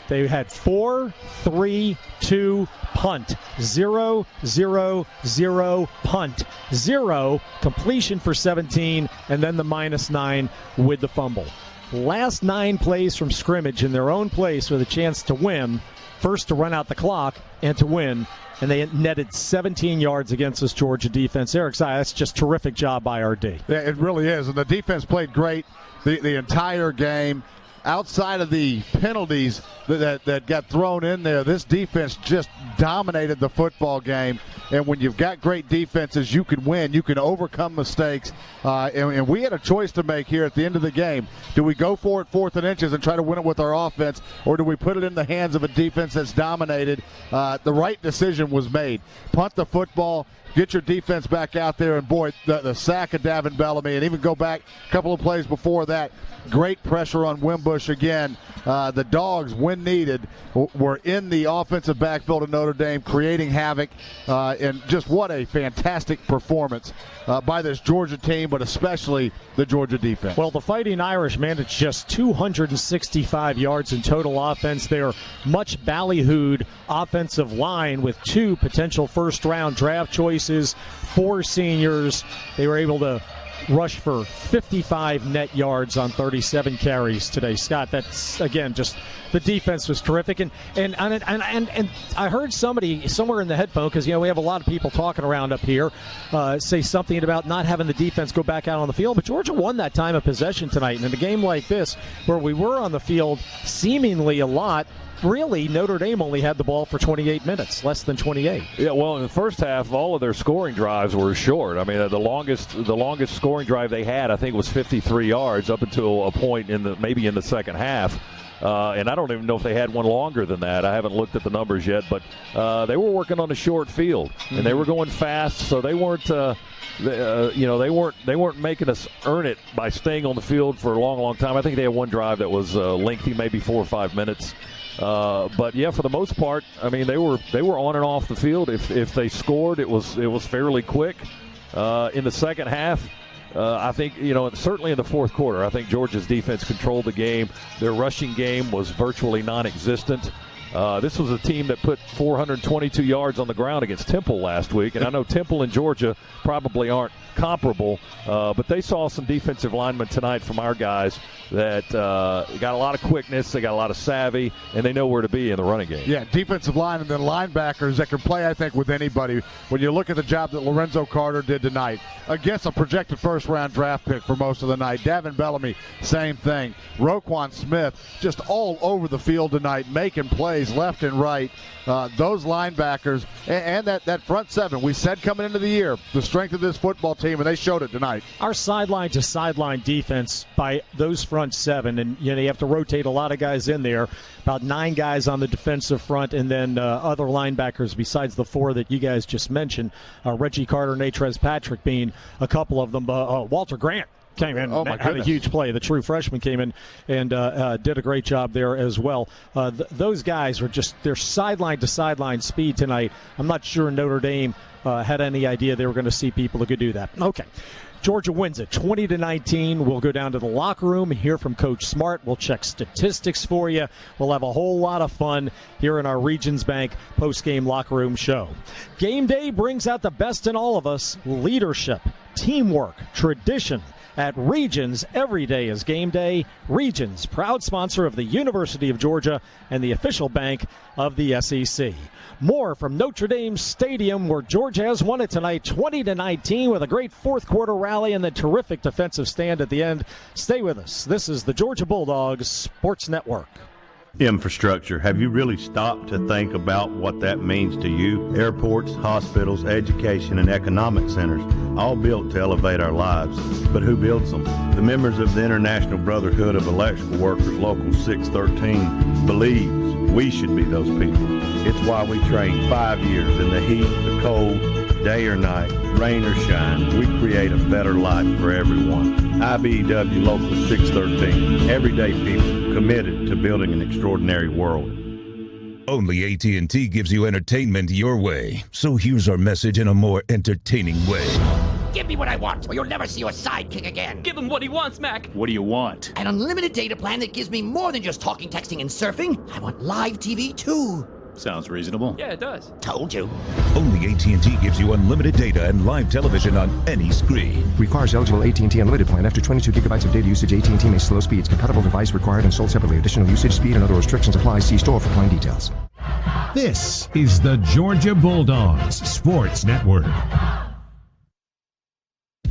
They had 4, 3, 2, punt, 0, 0, 0, punt, 0, completion for 17, and then the -9 with the fumble. Last 9 plays from scrimmage in their own place with a chance to win, first to run out the clock and to win, and they netted 17 yards against this Georgia defense. Eric Zai, that's just terrific job by RD. Yeah, it really is, and the defense played great the entire game. Outside of the penalties that got thrown in there, this defense just dominated the football game. And when you've got great defenses, you can win. You can overcome mistakes. And we had a choice to make here at the end of the game. Do we go for it 4th and inches and try to win it with our offense, or do we put it in the hands of a defense that's dominated? The right decision was made. Punt the football. Get your defense back out there, and boy, the sack of Davin Bellamy, and even go back a couple of plays before that, great pressure on Wimbush again. The Dogs, when needed, were in the offensive backfield of Notre Dame, creating havoc, and just what a fantastic performance by this Georgia team, but especially the Georgia defense. Well, the Fighting Irish managed just 265 yards in total offense. Their much ballyhooed offensive line with 2 potential first-round draft choices, 4 seniors. They were able to rush for 55 net yards on 37 carries today. Scott, that's, again, just the defense was terrific. And I heard somebody somewhere in the headphone, because, we have a lot of people talking around up here, say something about not having the defense go back out on the field. But Georgia won that time of possession tonight. And in a game like this, where we were on the field seemingly a lot, really, Notre Dame only had the ball for 28 minutes, less than 28. Yeah, well, in the first half, all of their scoring drives were short. I mean, the longest scoring drive they had, I think, was 53 yards up until a point maybe in the second half. And I don't even know if they had one longer than that. I haven't looked at the numbers yet, but they were working on a short field, and they were going fast, so they weren't. They weren't making us earn it by staying on the field for a long, long time. I think they had one drive that was lengthy, maybe 4 or 5 minutes. But yeah, for the most part, I mean, they were on and off the field. If they scored, it was fairly quick. In the second half, I think, certainly in the fourth quarter, I think Georgia's defense controlled the game. Their rushing game was virtually non-existent. This was a team that put 422 yards on the ground against Temple last week, and I know Temple and Georgia probably aren't comparable, but they saw some defensive linemen tonight from our guys that got a lot of quickness, they got a lot of savvy, and they know where to be in the running game. Yeah, defensive line and then linebackers that can play, I think, with anybody. When you look at the job that Lorenzo Carter did tonight against a projected first-round draft pick for most of the night, Davin Bellamy, same thing. Roquan Smith just all over the field tonight, making plays left and right. Those linebackers and that front seven, we said coming into the year, the strength of this football team, and they showed it tonight. Our sideline-to-sideline defense by those front seven, and you have to rotate a lot of guys in there, about 9 guys on the defensive front, and then other linebackers besides the 4 that you guys just mentioned, Reggie Carter, Natrez Patrick being a couple of them. Walter Grant came in and had a huge play. The true freshman came in and did a great job there as well. Those guys were just their sideline-to-sideline speed tonight. I'm not sure Notre Dame had any idea they were going to see people who could do that. Okay. Georgia wins it 20-19. We'll go down to the locker room, hear from Coach Smart. We'll check statistics for you. We'll have a whole lot of fun here in our Regions Bank post-game locker room show. Game day brings out the best in all of us: leadership, teamwork, tradition. At Regions, every day is game day. Regions, proud sponsor of the University of Georgia and the official bank of the SEC. More from Notre Dame Stadium, where Georgia has won it tonight 20-19 with a great fourth quarter rally and the terrific defensive stand at the end. Stay with us. This is the Georgia Bulldogs Sports Network. Infrastructure. Have you really stopped to think about what that means to you? Airports, hospitals, education, and economic centers, all built to elevate our lives. But who builds them? The members of the International Brotherhood of Electrical Workers, Local 613, believes we should be those people. It's why we train 5 years in the heat, the cold, day or night, rain or shine. We create a better life for everyone. IBEW Local 613, everyday people committed to building an extraordinary world. Only AT&T gives you entertainment your way. So here's our message in a more entertaining way. Give me what I want, or you'll never see your sidekick again. Give him what he wants, Mac. What do you want? An unlimited data plan that gives me more than just talking, texting, and surfing. I want live TV, too. Sounds reasonable. Yeah, it does. Told you. Only AT&T gives you unlimited data and live television on any screen. Requires eligible AT&T Unlimited plan. After 22 gigabytes of data usage, AT&T may slow speeds. Compatible device required and sold separately. Additional usage, speed, and other restrictions apply. See store for plan details. This is the Georgia Bulldogs Sports Network.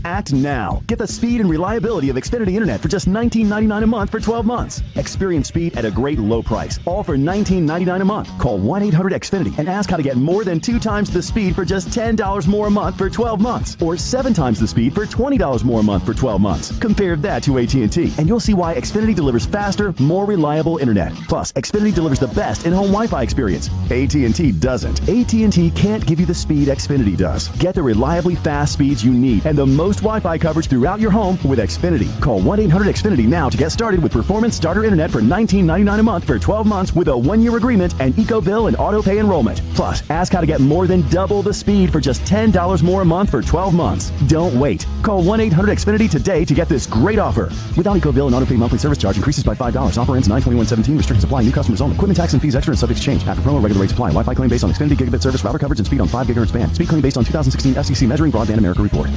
Act now. Get the speed and reliability of Xfinity Internet for just $19.99 a month for 12 months. Experience speed at a great low price. All for $19.99 a month. Call 1-800-XFINITY and ask how to get more than 2 times the speed for just $10 more a month for 12 months. Or 7 times the speed for $20 more a month for 12 months. Compare that to AT&T, and you'll see why Xfinity delivers faster, more reliable Internet. Plus, Xfinity delivers the best in-home Wi-Fi experience. AT&T doesn't. AT&T can't give you the speed Xfinity does. Get the reliably fast speeds you need and the most Wi-Fi coverage throughout your home with Xfinity. Call 1-800-XFINITY now to get started with performance starter internet for $19.99 a month for 12 months with a 1-year agreement and eco bill and auto pay enrollment. Plus, ask how to get more than double the speed for just $10 more a month for 12 months. Don't wait. Call 1-800-XFINITY today to get this great offer. Without eco bill and auto pay, monthly service charge increases by $5. Offer ends 9/21/17. Restrictions apply. New customers only. Equipment tax and fees extra and subject to change. After promo, regular rates apply. Wi-Fi claim based on Xfinity gigabit service, router coverage, and speed on 5 gigahertz band. Speed claim based on 2016 FCC Measuring Broadband America report.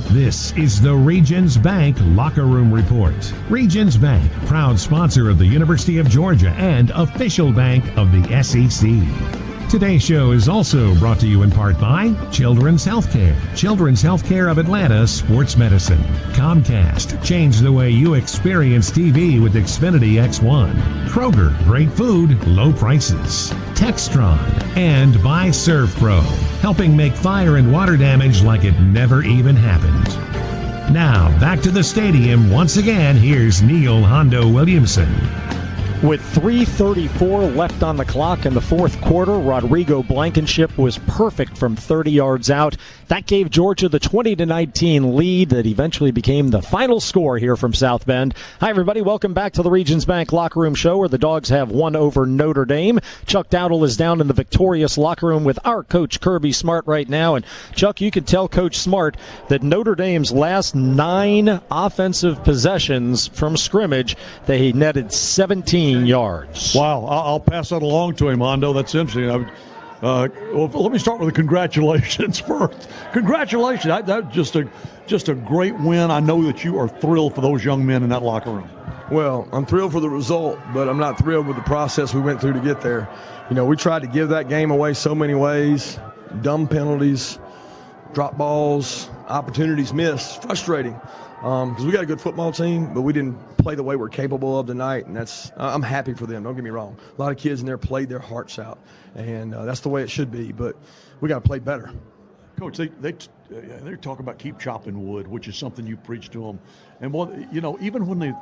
This is the Regions Bank Locker Room Report. Regions Bank, proud sponsor of the University of Georgia and official bank of the SEC. Today's show is also brought to you in part by Children's Healthcare, Children's Healthcare of Atlanta Sports Medicine, Comcast, change the way you experience TV with Xfinity X1, Kroger, great food, low prices, Textron, and by ServPro, helping make fire and water damage like it never even happened. Now, back to the stadium once again, here's Neil Hondo Williamson. With 3:34 left on the clock in the fourth quarter, Rodrigo Blankenship was perfect from 30 yards out. That gave Georgia the 20-19 lead that eventually became the final score here from South Bend. Hi, everybody. Welcome back to the Regions Bank Locker Room Show, where the Dogs have won over Notre Dame. Chuck Dowdle is down in the victorious locker room with our coach, Kirby Smart, right now. And, Chuck, you can tell Coach Smart that Notre Dame's last 9 offensive possessions from scrimmage, they netted 17 yards. Wow, I'll pass that along to him, Hondo. That's interesting. Well, let me start with the congratulations first. Congratulations. That's just a great win. I know that you are thrilled for those young men in that locker room. Well, I'm thrilled for the result, but I'm not thrilled with the process we went through to get there. You know, we tried to give that game away so many ways. Dumb penalties, drop balls, opportunities missed. Frustrating. Because we got a good football team, but we didn't play the way we're capable of tonight, and I'm happy for them. Don't get me wrong. A lot of kids in there played their hearts out, and that's the way it should be. But we got to play better. Coach, they talk about keep chopping wood, which is something you preach to them. And well, you know, even when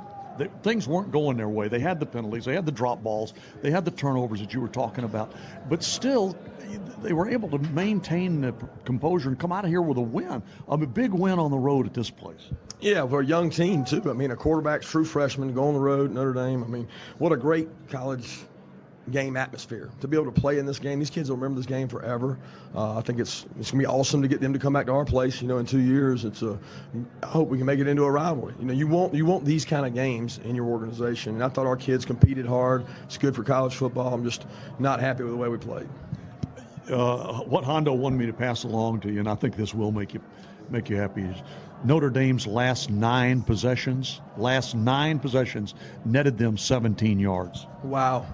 things weren't going their way. They had the penalties, they had the drop balls, they had the turnovers that you were talking about, but still they were able to maintain the composure and come out of here with a win, a big win on the road at this place. Yeah, for a young team too. I mean, a quarterback's true freshman, go on the road, Notre Dame. I mean, what a great college game atmosphere to be able to play in this game. These kids will remember this game forever. I think it's going to be awesome to get them to come back to our place. You know, in 2 years, I hope we can make it into a rivalry. You know, you want these kind of games in your organization. And I thought our kids competed hard. It's good for college football. I'm just not happy with the way we played. What Hondo wanted me to pass along to you, and I think this will make you happy, is Notre Dame's last 9 possessions netted them 17 yards. Wow.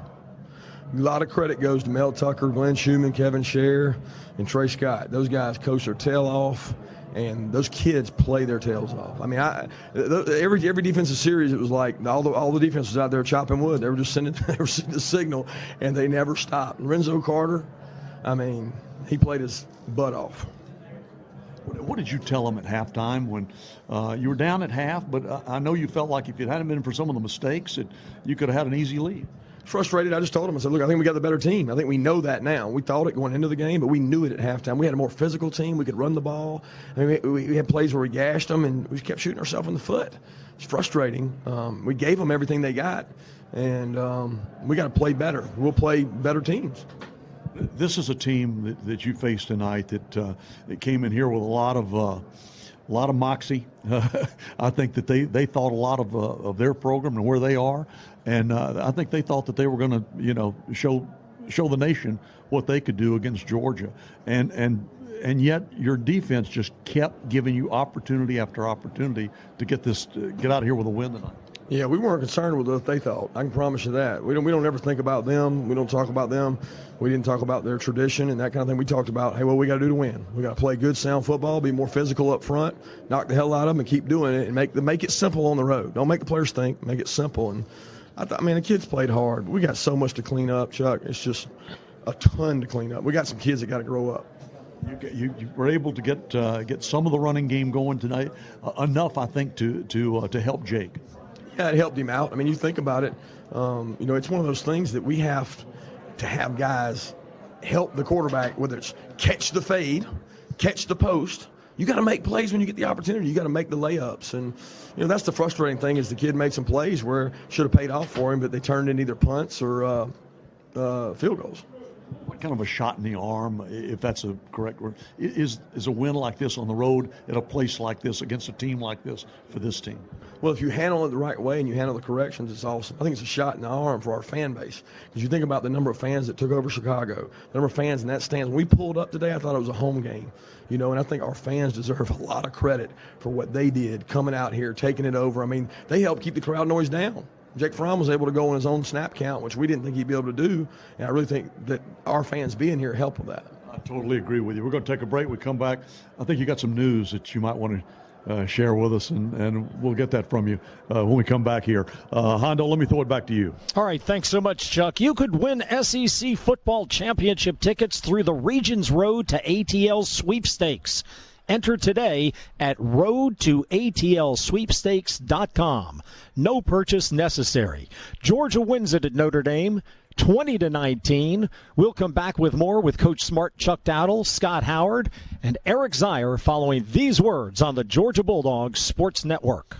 A lot of credit goes to Mel Tucker, Glenn Schumann, Kevin Scher, and Trey Scott. Those guys coach their tail off, and those kids play their tails off. I mean, every defensive series, it was like all the defenses out there chopping wood. They were just sending the signal, and they never stopped. Lorenzo Carter, I mean, he played his butt off. What did you tell them at halftime when you were down at half, but I know you felt like if it hadn't been for some of the mistakes, you could have had an easy lead? Frustrated, I just told him, I said, look, I think we got the better team. I think we know that now. We thought it going into the game, but we knew it at halftime. We had a more physical team. We could run the ball. I mean, we had plays where we gashed them, and we kept shooting ourselves in the foot. It's frustrating. We gave them everything they got, and we got to play better. We'll play better teams. This is a team that you faced tonight that came in here with a lot of moxie. I think that they thought a lot of their program and where they are, and I think they thought that they were going to, show the nation what they could do against Georgia, and yet your defense just kept giving you opportunity after opportunity to get out of here with a win tonight. Yeah, we weren't concerned with what they thought. I can promise you that. We don't ever think about them. We don't talk about them. We didn't talk about their tradition and that kind of thing. We talked about, hey, what we got to do to win. We got to play good, sound football, be more physical up front, knock the hell out of them, and keep doing it, and make it simple on the road. Don't make the players think. Make it simple. And the kids played hard. We got so much to clean up, Chuck. It's just a ton to clean up. We got some kids that got to grow up. You were able to get some of the running game going tonight, enough, I think, to help Jake. Yeah, it helped him out. I mean, you think about it, it's one of those things that we have to have guys help the quarterback, whether it's catch the fade, catch the post. You got to make plays when you get the opportunity. You got to make the layups. And, that's the frustrating thing is the kid made some plays where should have paid off for him, but they turned in either punts or field goals. What kind of a shot in the arm, if that's a correct word, is a win like this on the road at a place like this against a team like this for this team? Well, if you handle it the right way and you handle the corrections, it's awesome. I think it's a shot in the arm for our fan base. Because you think about the number of fans that took over Chicago, the number of fans in that stands. When we pulled up today, I thought it was a home game. And I think our fans deserve a lot of credit for what they did, coming out here, taking it over. I mean, they helped keep the crowd noise down. Jake Fromm was able to go on his own snap count, which we didn't think he'd be able to do. And I really think that our fans being here helped with that. I totally agree with you. We're going to take a break. We come back. I think you got some news that you might want to share with us, and we'll get that from you when we come back here. Hondo, let me throw it back to you. All right, thanks so much, Chuck. You could win SEC football championship tickets through the Regions Road to ATL Sweepstakes. Enter today at roadtoatlsweepstakes.com. No purchase necessary. Georgia wins it at Notre Dame, 20-19. We'll come back with more with Coach Smart, Chuck Dowdle, Scott Howard, and Eric Zier following these words on the Georgia Bulldogs Sports Network.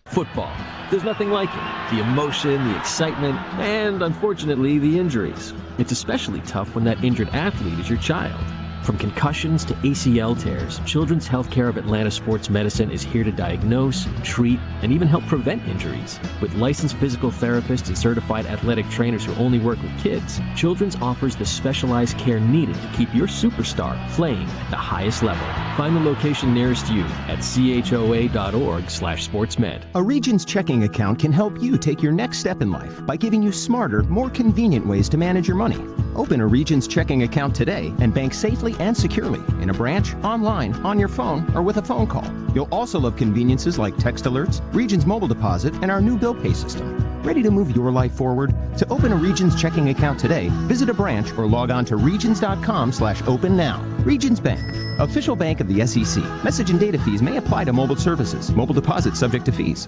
Football. There's nothing like it. The emotion, the excitement, and unfortunately, the injuries. It's especially tough when that injured athlete is your child. From concussions to ACL tears, Children's Healthcare of Atlanta Sports Medicine is here to diagnose, treat, and even help prevent injuries. With licensed physical therapists and certified athletic trainers who only work with kids, Children's offers the specialized care needed to keep your superstar playing at the highest level. Find the location nearest you at choa.org/sportsmed. A Regions checking account can help you take your next step in life by giving you smarter, more convenient ways to manage your money. Open a Regions checking account today and bank safely and securely in a branch, online, on your phone, or with a phone call. You'll also love conveniences like text alerts, Regions Mobile Deposit, and our new bill pay system. Ready to move your life forward? To open a Regions checking account today, visit a branch or log on to regions.com/open now. Regions Bank, official bank of the SEC. Message and data fees may apply to mobile services. Mobile deposit subject to fees.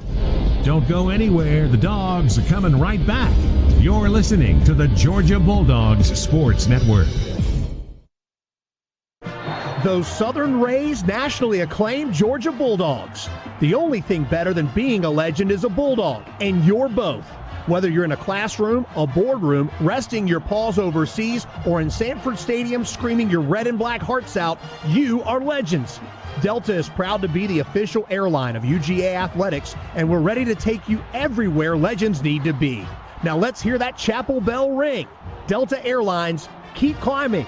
Don't go anywhere. The Dogs are coming right back. You're listening to the Georgia Bulldogs Sports Network. Those Southern raised, nationally acclaimed Georgia Bulldogs. The only thing better than being a legend is a Bulldog, and you're both. Whether you're in a classroom, a boardroom, resting your paws overseas, or in Sanford Stadium screaming your red and black hearts out, you are legends. Delta is proud to be the official airline of UGA Athletics, and we're ready to take you everywhere legends need to be. Now let's hear that chapel bell ring. Delta Airlines, keep climbing.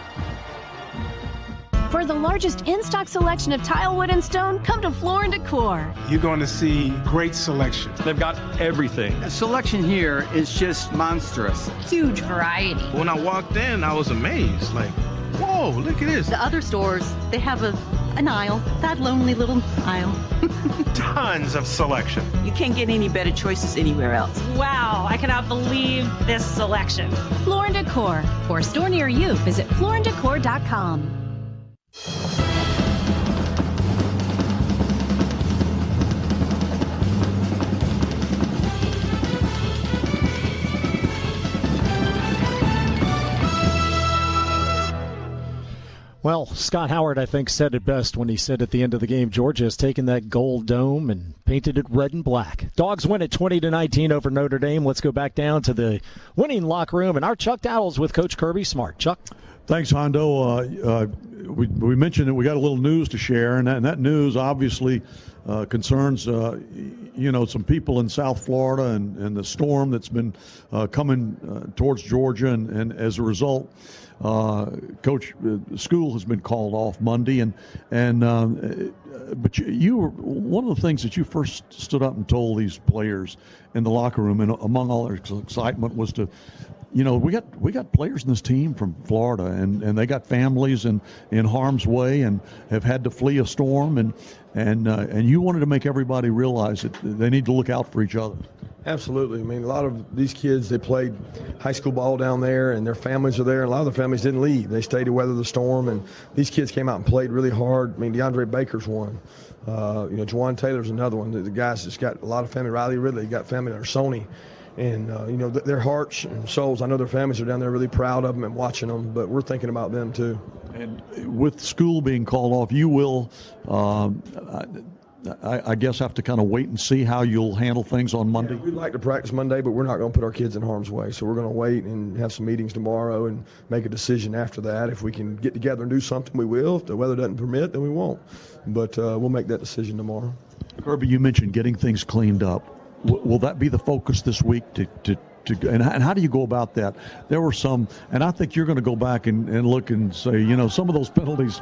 For the largest in-stock selection of tile, wood, and stone, come to Floor & Decor. You're going to see great selection. They've got everything. The selection here is just monstrous. Huge variety. When I walked in, I was amazed. Like, whoa, look at this. The other stores, they have an aisle, that lonely little aisle. Tons of selection. You can't get any better choices anywhere else. Wow, I cannot believe this selection. Floor & Decor. For a store near you, visit flooranddecor.com. Well, Scott Howard, I think, said it best when he said at the end of the game, Georgia has taken that gold dome and painted it red and black. Dogs win at 20-19 over Notre Dame. Let's go back down to the winning locker room, and our Chuck Dowdle's with Coach Kirby Smart. Chuck? Thanks, Hondo. We mentioned that we got a little news to share, and that news obviously concerns some people in South Florida and the storm that's been coming towards Georgia, and as a result, Coach, school has been called off Monday, but you were one of the things that you first stood up and told these players in the locker room, and among all their excitement, was to, we got players in this team from Florida, and they got families in harm's way and have had to flee a storm, and you wanted to make everybody realize that they need to look out for each other. Absolutely. I mean, a lot of these kids, they played high school ball down there, and their families are there. And a lot of their families didn't leave. They stayed to weather the storm, and these kids came out and played really hard. I mean, DeAndre Baker's one. Juwan Taylor's another one. The guys that's got a lot of family. Riley Ridley got family there, Sony. And, their hearts and souls, I know their families are down there really proud of them and watching them, but we're thinking about them too. And with school being called off, you will, I guess, have to kind of wait and see how you'll handle things on Monday. Yeah, we'd like to practice Monday, but we're not going to put our kids in harm's way. So we're going to wait and have some meetings tomorrow and make a decision after that. If we can get together and do something, we will. If the weather doesn't permit, then we won't. But we'll make that decision tomorrow. Kirby, you mentioned getting things cleaned up. Will that be the focus this week and how do you go about that? There were some, and I think you're going to go back and look and say, some of those penalties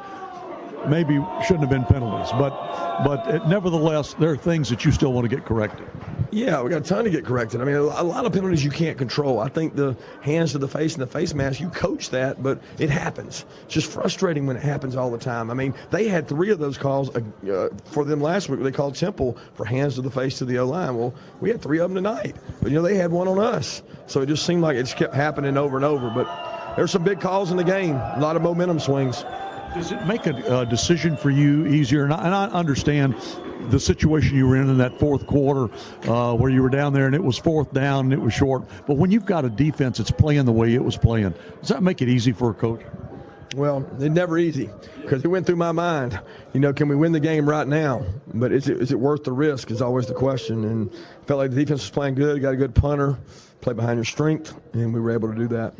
maybe shouldn't have been penalties, but nevertheless, there are things that you still want to get corrected. Yeah, we got a ton to get corrected. I mean, a lot of penalties you can't control. I think the hands to the face and the face mask, you coach that, but it happens. It's just frustrating when it happens all the time. I mean, they had 3 of those calls for them last week. They called Temple for hands to the face to the O-line. Well, we had 3 of them tonight, but they had one on us. So it just seemed like it just kept happening over and over. But there's some big calls in the game, a lot of momentum swings. Does it make a decision for you easier? And I understand the situation you were in that fourth quarter where you were down there and it was 4th down and it was short. But when you've got a defense that's playing the way it was playing, does that make it easy for a coach? Well, it's never easy because it went through my mind. Can we win the game right now? But is it worth the risk is always the question. And felt like the defense was playing good, got a good punter, play behind your strength, and we were able to do that.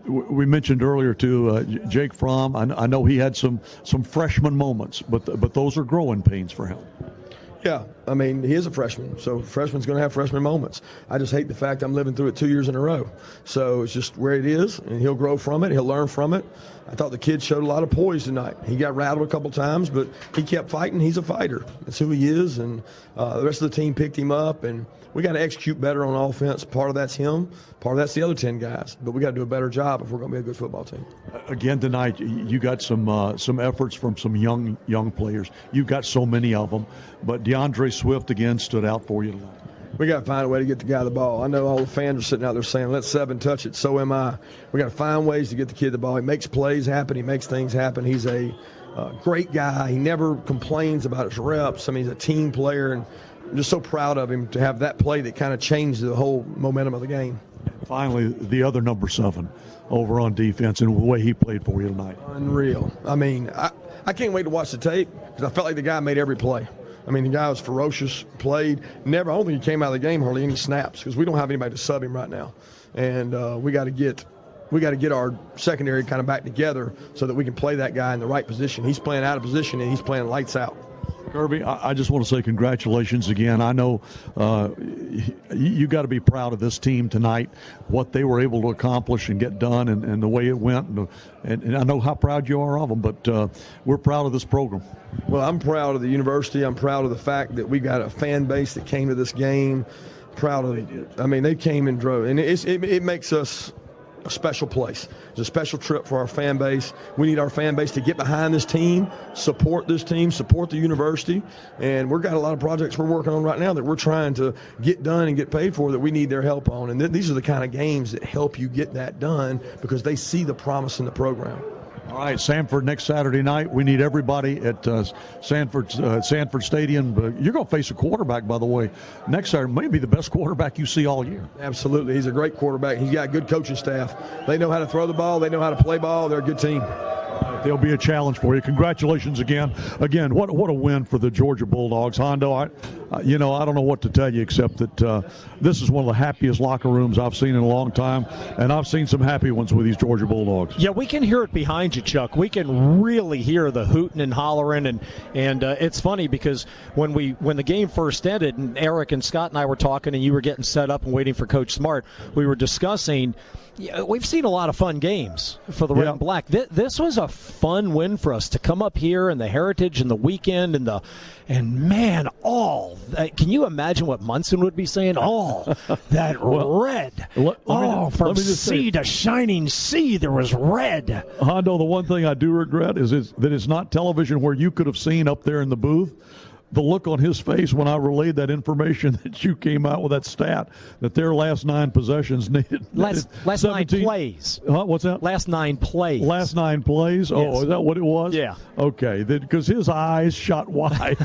We mentioned earlier, too, Jake Fromm. I know he had some freshman moments, but those are growing pains for him. Yeah, I mean, he is a freshman, so freshman's going to have freshman moments. I just hate the fact I'm living through it 2 years in a row. So it's just where it is, and he'll grow from it. He'll learn from it. I thought the kid showed a lot of poise tonight. He got rattled a couple times, but he kept fighting. He's a fighter. That's who he is, and the rest of the team picked him up, and we got to execute better on offense. Part of that's him. Part of that's the other 10 guys. But we got to do a better job if we're going to be a good football team. Again tonight, you got some efforts from some young players. You've got so many of them. But DeAndre Swift again stood out for you tonight. We got to find a way to get the guy the ball. I know all the fans are sitting out there saying, let Seven touch it. So am I. We got to find ways to get the kid the ball. He makes plays happen. He makes things happen. He's a great guy. He never complains about his reps. I mean, he's a team player, and I'm just so proud of him to have that play that kind of changed the whole momentum of the game. Finally, the other number 7 over on defense and the way he played for you tonight. Unreal. I mean, I can't wait to watch the tape because I felt like the guy made every play. I mean, the guy was ferocious, played. I don't think he came out of the game hardly any snaps because we don't have anybody to sub him right now. And we got to get our secondary kind of back together so that we can play that guy in the right position. He's playing out of position, and he's playing lights out. Kirby, I just want to say congratulations again. I know you got to be proud of this team tonight, what they were able to accomplish and get done and the way it went. And I know how proud you are of them, but we're proud of this program. Well, I'm proud of the university. I'm proud of the fact that we got a fan base that came to this game. Proud of it. I mean, they came and drove. And it makes us a special place. It's a special trip for our fan base. We need our fan base to get behind this team, support the university, and we've got a lot of projects we're working on right now that we're trying to get done and get paid for that we need their help on. And these are the kind of games that help you get that done because they see the promise in the program. All right, Sanford next Saturday night. We need everybody at Sanford Stadium. You're going to face a quarterback, by the way, next Saturday. Maybe the best quarterback you see all year. Absolutely. He's a great quarterback. He's got a good coaching staff. They know how to throw the ball. They know how to play ball. They're a good team. They'll be a challenge for you. Congratulations again. Again, what a win for the Georgia Bulldogs. Hondo, I don't know what to tell you except that this is one of the happiest locker rooms I've seen in a long time, and I've seen some happy ones with these Georgia Bulldogs. Yeah, we can hear it behind you, Chuck. We can really hear the hooting and hollering, and it's funny because when the game first ended, and Eric and Scott and I were talking, and you were getting set up and waiting for Coach Smart, we were discussing. Yeah, we've seen a lot of fun games for the Red and Black. This was a fun win for us to come up here and the Heritage and the weekend and man, can you imagine what Munson would be saying? That red. From sea to shining sea, there was red. Hondo, the one thing I do regret is that it's not television where you could have seen up there in the booth the look on his face when I relayed that information that you came out with that stat that their last 9 possessions needed last 9 plays. What's that? Last 9 plays. Last 9 plays? Yes. Oh, is that what it was? Yeah. Okay, because his eyes shot wide.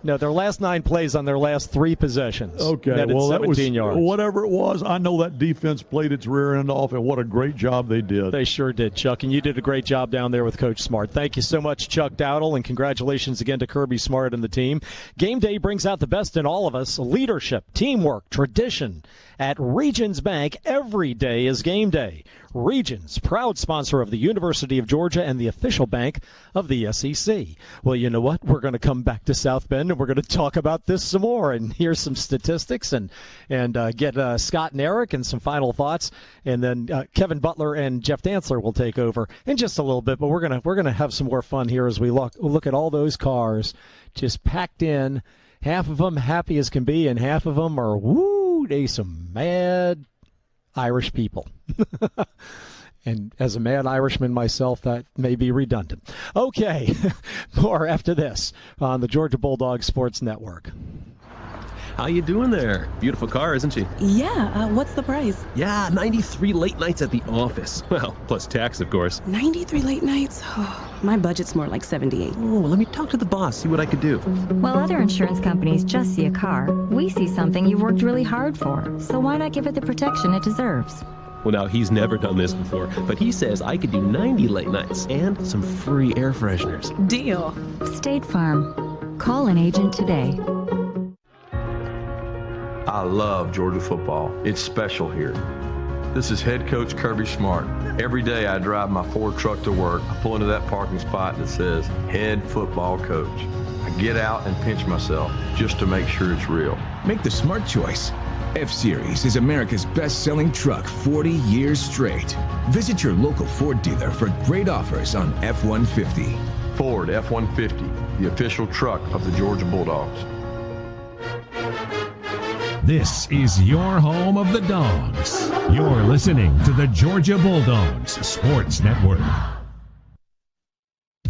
No, their last 9 plays on their last 3 possessions. Okay, well, that was 17 yards. Whatever it was, I know that defense played its rear end off, and what a great job they did. They sure did, Chuck, and you did a great job down there with Coach Smart. Thank you so much, Chuck Dowdle, and congratulations again to Kirby Smart and the team. Game day brings out the best in all of us: leadership, teamwork, tradition. At Regions Bank, every day is game day. Regions, proud sponsor of the University of Georgia and the official bank of the SEC. Well, you know what? We're going to come back to South Bend, and we're going to talk about this some more and hear some statistics and get Scott and Eric and some final thoughts. And then Kevin Butler and Jeff Dantzler will take over in just a little bit. But we're gonna have some more fun here as we look at all those cars just packed in. Half of them happy as can be, and half of them are they some mad Irish people. And as a mad Irishman myself, that may be redundant. Okay, more after this on the Georgia Bulldogs Sports Network. How you doing there? Beautiful car, isn't she? Yeah, what's the price? Yeah, 93 late nights at the office. Well, plus tax, of course. 93 late nights? Oh, my budget's more like 78. Oh, let me talk to the boss, see what I could do. While other insurance companies just see a car, we see something you've worked really hard for. So why not give it the protection it deserves? Well, now, he's never done this before, but he says I could do 90 late nights and some free air fresheners. Deal. State Farm. Call an agent today. I love Georgia football. It's special here. This is head coach Kirby Smart. Every day I drive my Ford truck to work. I pull into that parking spot that says head football coach. I get out and pinch myself just to make sure it's real. Make the smart choice. F-Series is America's best-selling truck 40 years straight. Visit your local Ford dealer for great offers on F-150. Ford F-150, the official truck of the Georgia Bulldogs. This is your home of the Dogs. You're listening to the Georgia Bulldogs Sports Network.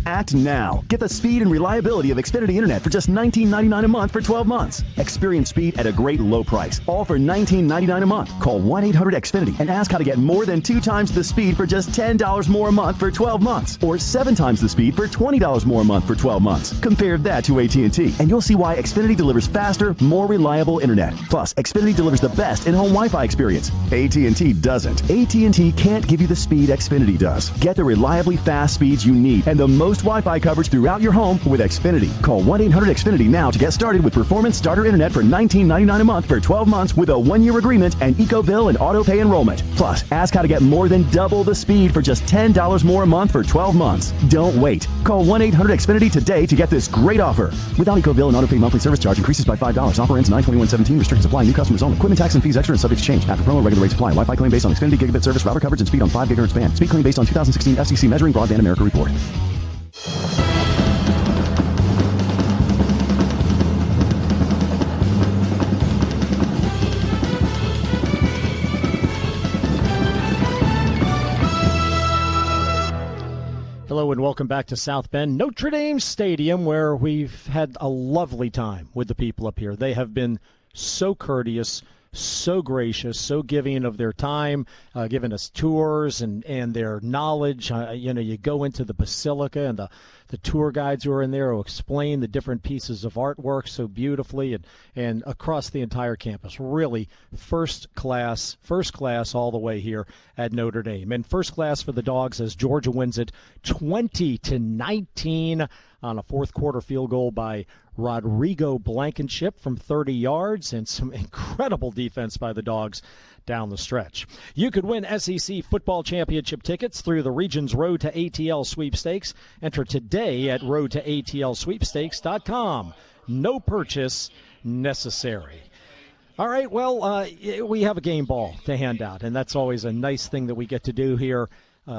Act now. Get the speed and reliability of Xfinity Internet for just $19.99 a month for 12 months. Experience speed at a great low price, all for $19.99 a month. Call 1-800-XFINITY and ask how to get more than 2 times the speed for just $10 more a month for 12 months, or 7 times the speed for $20 more a month for 12 months. Compare that to AT&T, and you'll see why Xfinity delivers faster, more reliable Internet. Plus, Xfinity delivers the best in-home Wi-Fi experience. AT&T doesn't. AT&T can't give you the speed Xfinity does. Get the reliably fast speeds you need and the most Wi-Fi coverage throughout your home with Xfinity. Call 1-800-XFINITY now to get started with Performance Starter Internet for $19.99 a month for 12 months with a 1-year agreement and EcoBill and auto-pay enrollment. Plus, ask how to get more than double the speed for just $10 more a month for 12 months. Don't wait. Call 1-800-XFINITY today to get this great offer. Without EcoBill and auto-pay monthly service charge increases by $5. Offer ends 9/21/17. Restrictions apply. New customers only. Equipment tax and fees extra and subject to change. After promo, regular rates apply. Wi-Fi claim based on Xfinity gigabit service, router coverage, and speed on 5 gigahertz band. Speed claim based on 2016 FCC Measuring Broadband America report. Hello and welcome back to South Bend, Notre Dame Stadium, where we've had a lovely time with the people up here. They have been so courteous, so gracious, so giving of their time, giving us tours and their knowledge. You go into the Basilica and the tour guides who are in there will explain the different pieces of artwork so beautifully and across the entire campus. Really first class all the way here at Notre Dame. And first class for the Dogs as Georgia wins it 20-19 on a fourth quarter field goal by Rodrigo Blankenship from 30 yards and some incredible defense by the Dogs down the stretch. You could win SEC football championship tickets through the Regions Road to ATL sweepstakes. Enter today at roadtoatlsweepstakes.com. No purchase necessary. All right, well, we have a game ball to hand out, and that's always a nice thing that we get to do here.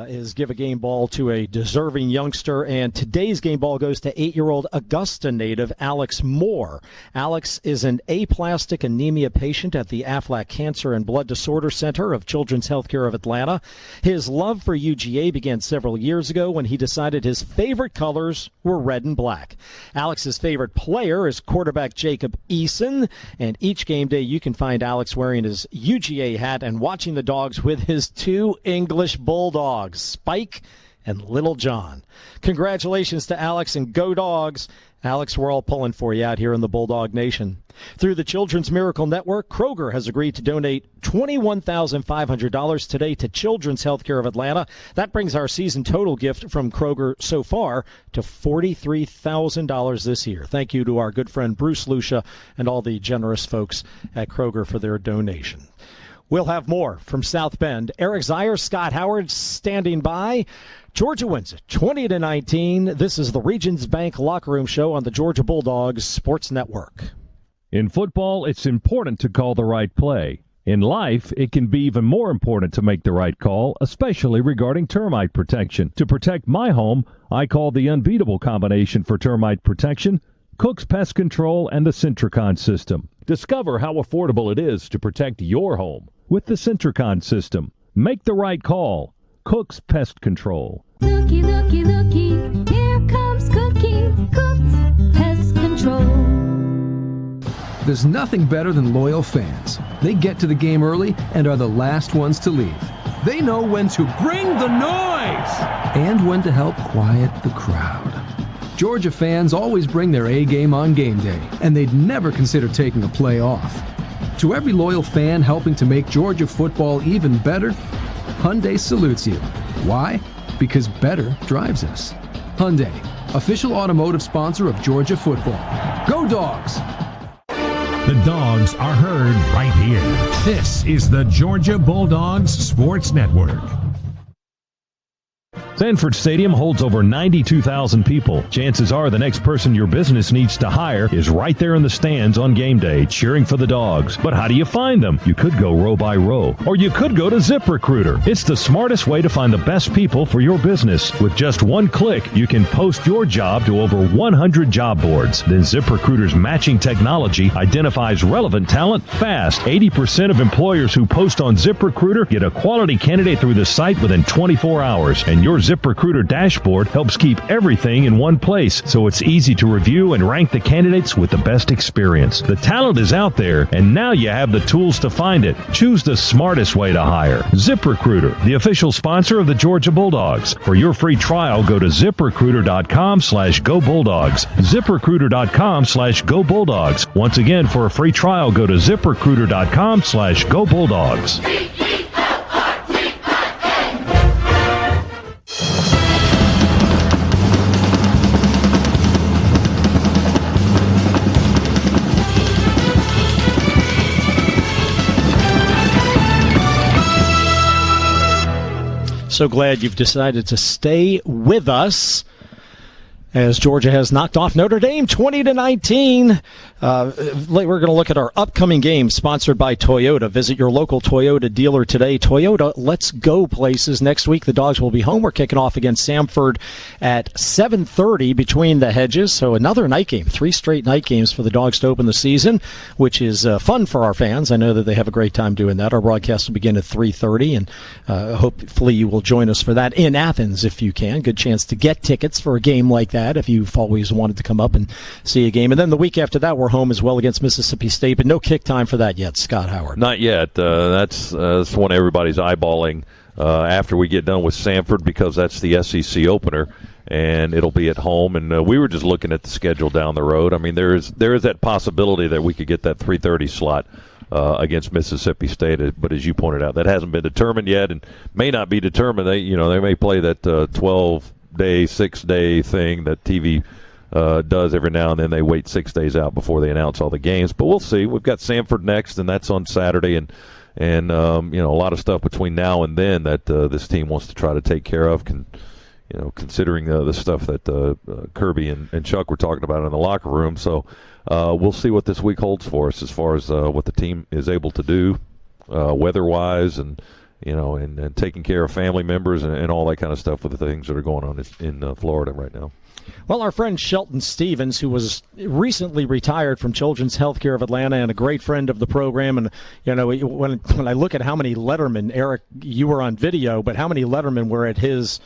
Is give a game ball to a deserving youngster, and today's game ball goes to 8-year-old Augusta native Alex Moore. Alex is an aplastic anemia patient at the Aflac Cancer and Blood Disorder Center of Children's Healthcare of Atlanta. His love for UGA began several years ago when he decided his favorite colors were red and black. Alex's favorite player is quarterback Jacob Eason, and each game day you can find Alex wearing his UGA hat and watching the Dogs with his 2 English Bulldogs, Spike and Little John. Congratulations to Alex, and go Dogs. Alex, we're all pulling for you out here in the Bulldog Nation. Through the Children's Miracle Network, Kroger has agreed to donate $21,500 today to Children's Healthcare of Atlanta. That brings our season total gift from Kroger so far to $43,000 this year. Thank you to our good friend Bruce Lucia and all the generous folks at Kroger for their donation. We'll have more from South Bend. Eric Zier, Scott Howard standing by. Georgia wins it 20-19. This is the Regions Bank Locker Room Show on the Georgia Bulldogs Sports Network. In football, it's important to call the right play. In life, it can be even more important to make the right call, especially regarding termite protection. To protect my home, I call the unbeatable combination for termite protection, Cook's Pest Control and the Centricon system. Discover how affordable it is to protect your home with the Centricon system. Make the right call. Cook's Pest Control. Looky, looky, looky, here comes Cookie, Cook's Pest Control. There's nothing better than loyal fans. They get to the game early and are the last ones to leave. They know when to bring the noise and when to help quiet the crowd. Georgia fans always bring their A game on game day, and they'd never consider taking a play off. To every loyal fan helping to make Georgia football even better, Hyundai salutes you. Why? Because better drives us. Hyundai, official automotive sponsor of Georgia football. Go Dogs! The Dogs are heard right here. This is the Georgia Bulldogs Sports Network. Sanford Stadium holds over 92,000 people. Chances are the next person your business needs to hire is right there in the stands on game day cheering for the Dogs. But how do you find them? You could go row by row, or you could go to ZipRecruiter. It's the smartest way to find the best people for your business. With just one click, you can post your job to over 100 job boards. Then ZipRecruiter's matching technology identifies relevant talent fast. 80% of employers who post on ZipRecruiter get a quality candidate through the site within 24 hours. And your ZipRecruiter dashboard helps keep everything in one place, so it's easy to review and rank the candidates with the best experience. The talent is out there, and now you have the tools to find it. Choose the smartest way to hire. ZipRecruiter, the official sponsor of the Georgia Bulldogs. For your free trial, go to ZipRecruiter.com/Go Bulldogs. ZipRecruiter.com/Go Bulldogs. Once again, for a free trial, go to ZipRecruiter.com/Go Bulldogs. So glad you've decided to stay with us as Georgia has knocked off Notre Dame 20-19. We're going to look at our upcoming games sponsored by Toyota. Visit your local Toyota dealer today. Toyota, let's go places. Next week, the Dogs will be home. We're kicking off against Samford at 7:30 between the hedges. So another night game, 3 straight night games for the Dogs to open the season, which is fun for our fans. I know that they have a great time doing that. Our broadcast will begin at 3:30, and hopefully you will join us for that in Athens if you can. Good chance to get tickets for a game like that if you've always wanted to come up and see a game. And then the week after that, we're home as well against Mississippi State, but no kick time for that yet, Scott Howard. Not yet. That's one everybody's eyeballing after we get done with Samford, because that's the SEC opener, and it'll be at home. And we were just looking at the schedule down the road. I mean, there is that possibility that we could get that 3:30 slot against Mississippi State, but as you pointed out, that hasn't been determined yet, and may not be determined. They may play that 12-day, 6-day thing that TV does every now and then. They wait 6 days out before they announce all the games, but we'll see. We've got Samford next, and that's on Saturday, and a lot of stuff between now and then that this team wants to try to take care of. Considering the stuff that Kirby and Chuck were talking about in the locker room. So we'll see what this week holds for us as far as what the team is able to do weather-wise, and taking care of family members and all that kind of stuff with the things that are going on in Florida right now. Well, our friend Shelton Stevens, who was recently retired from Children's Healthcare of Atlanta and a great friend of the program, and when I look at how many Letterman, Eric, you were on video, but how many Letterman were at his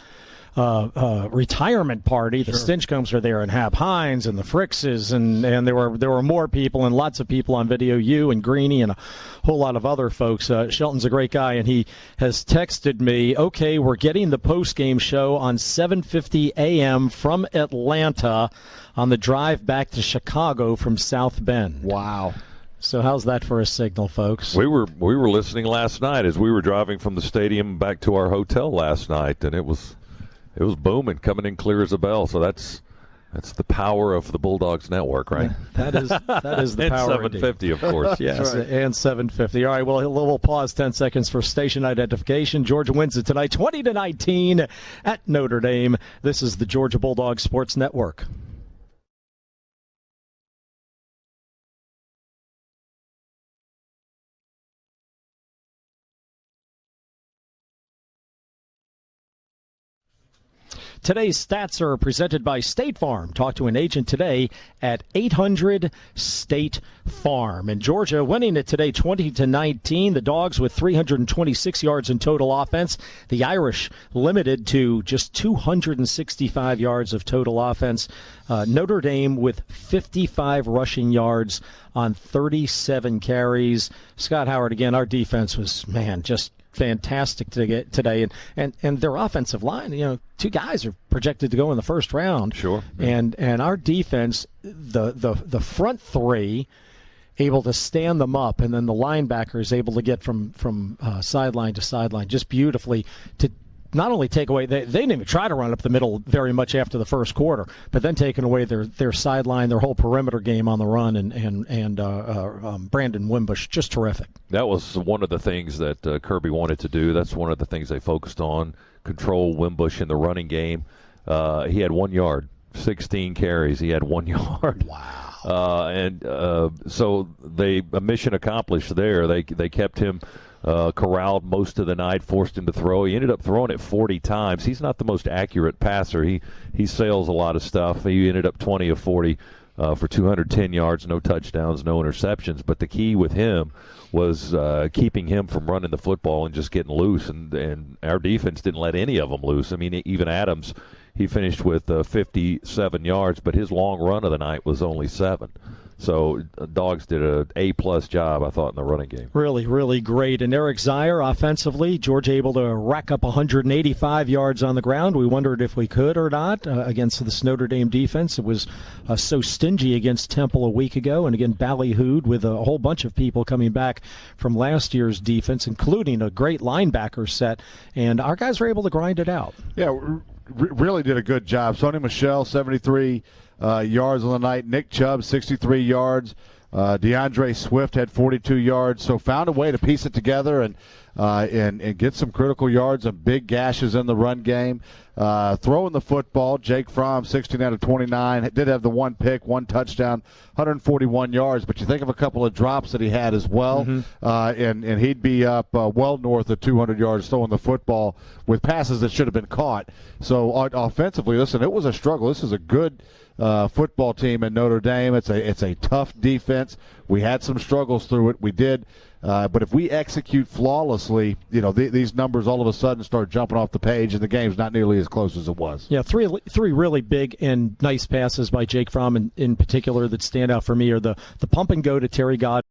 retirement party. The Stinchcombs are there, and Hap Hines and the Frickses, and there were more people, and lots of people on video, you and Greeny and a whole lot of other folks. Shelton's a great guy, and he has texted me, okay, we're getting the post-game show on 7:50 a.m. from Atlanta on the drive back to Chicago from South Bend. Wow. So how's that for a signal, folks? We were listening last night as we were driving from the stadium back to our hotel last night, and it was booming, coming in clear as a bell. So that's the power of the Bulldogs Network, right? That is the power. And 750, of course. Yes, right. And 750. All right, well, we'll pause 10 seconds for station identification. Georgia wins it tonight, 20-19 at Notre Dame. This is the Georgia Bulldogs Sports Network. Today's stats are presented by State Farm. Talk to an agent today at 800 State Farm. And Georgia winning it today 20-19. The Dogs with 326 yards in total offense. The Irish limited to just 265 yards of total offense. Notre Dame with 55 rushing yards on 37 carries. Scott Howard, again, our defense was, just fantastic to get today, and their offensive line, 2 guys are projected to go in the first round. Sure. And our defense, the front 3 able to stand them up, and then the linebackers able to get from sideline to sideline just beautifully to not only take away, they didn't even try to run up the middle very much after the first quarter, but then taking away their sideline, their whole perimeter game on the run, and Brandon Wimbush, just terrific. That was one of the things that Kirby wanted to do. That's one of the things they focused on, control Wimbush in the running game. He had 1 yard, 16 carries. He had 1 yard. Wow. So a mission accomplished there. They kept him corralled most of the night, forced him to throw. He ended up throwing it 40 times. He's not the most accurate passer. He sails a lot of stuff. He ended up 20 of 40 for 210 yards, no touchdowns, no interceptions. But the key with him was keeping him from running the football and just getting loose. And our defense didn't let any of them loose. I mean, even Adams, he finished with 57 yards, but his long run of the night was only 7. So Dogs did an A-plus job, I thought, in the running game. Really, really great. And Eric Zier, offensively, Georgia able to rack up 185 yards on the ground. We wondered if we could or not against this Notre Dame defense. It was so stingy against Temple a week ago. And again, ballyhooed with a whole bunch of people coming back from last year's defense, including a great linebacker set. And our guys were able to grind it out. Yeah, really did a good job. Sonny Michel, 73 yards on the night. Nick Chubb, 63 yards. DeAndre Swift had 42 yards. So found a way to piece it together and get some critical yards and big gashes in the run game. Throwing the football, Jake Fromm, 16 out of 29. Did have the one pick, one touchdown, 141 yards. But you think of a couple of drops that he had as well, and he'd be up well north of 200 yards throwing the football with passes that should have been caught. So offensively, listen, it was a struggle. This is a good football team in Notre Dame. It's a tough defense. We had some struggles through it. We did. But if we execute flawlessly, these numbers all of a sudden start jumping off the page, and the game's not nearly as close as it was. Yeah, three really big and nice passes by Jake Fromm in particular that stand out for me are the pump and go to Terry God.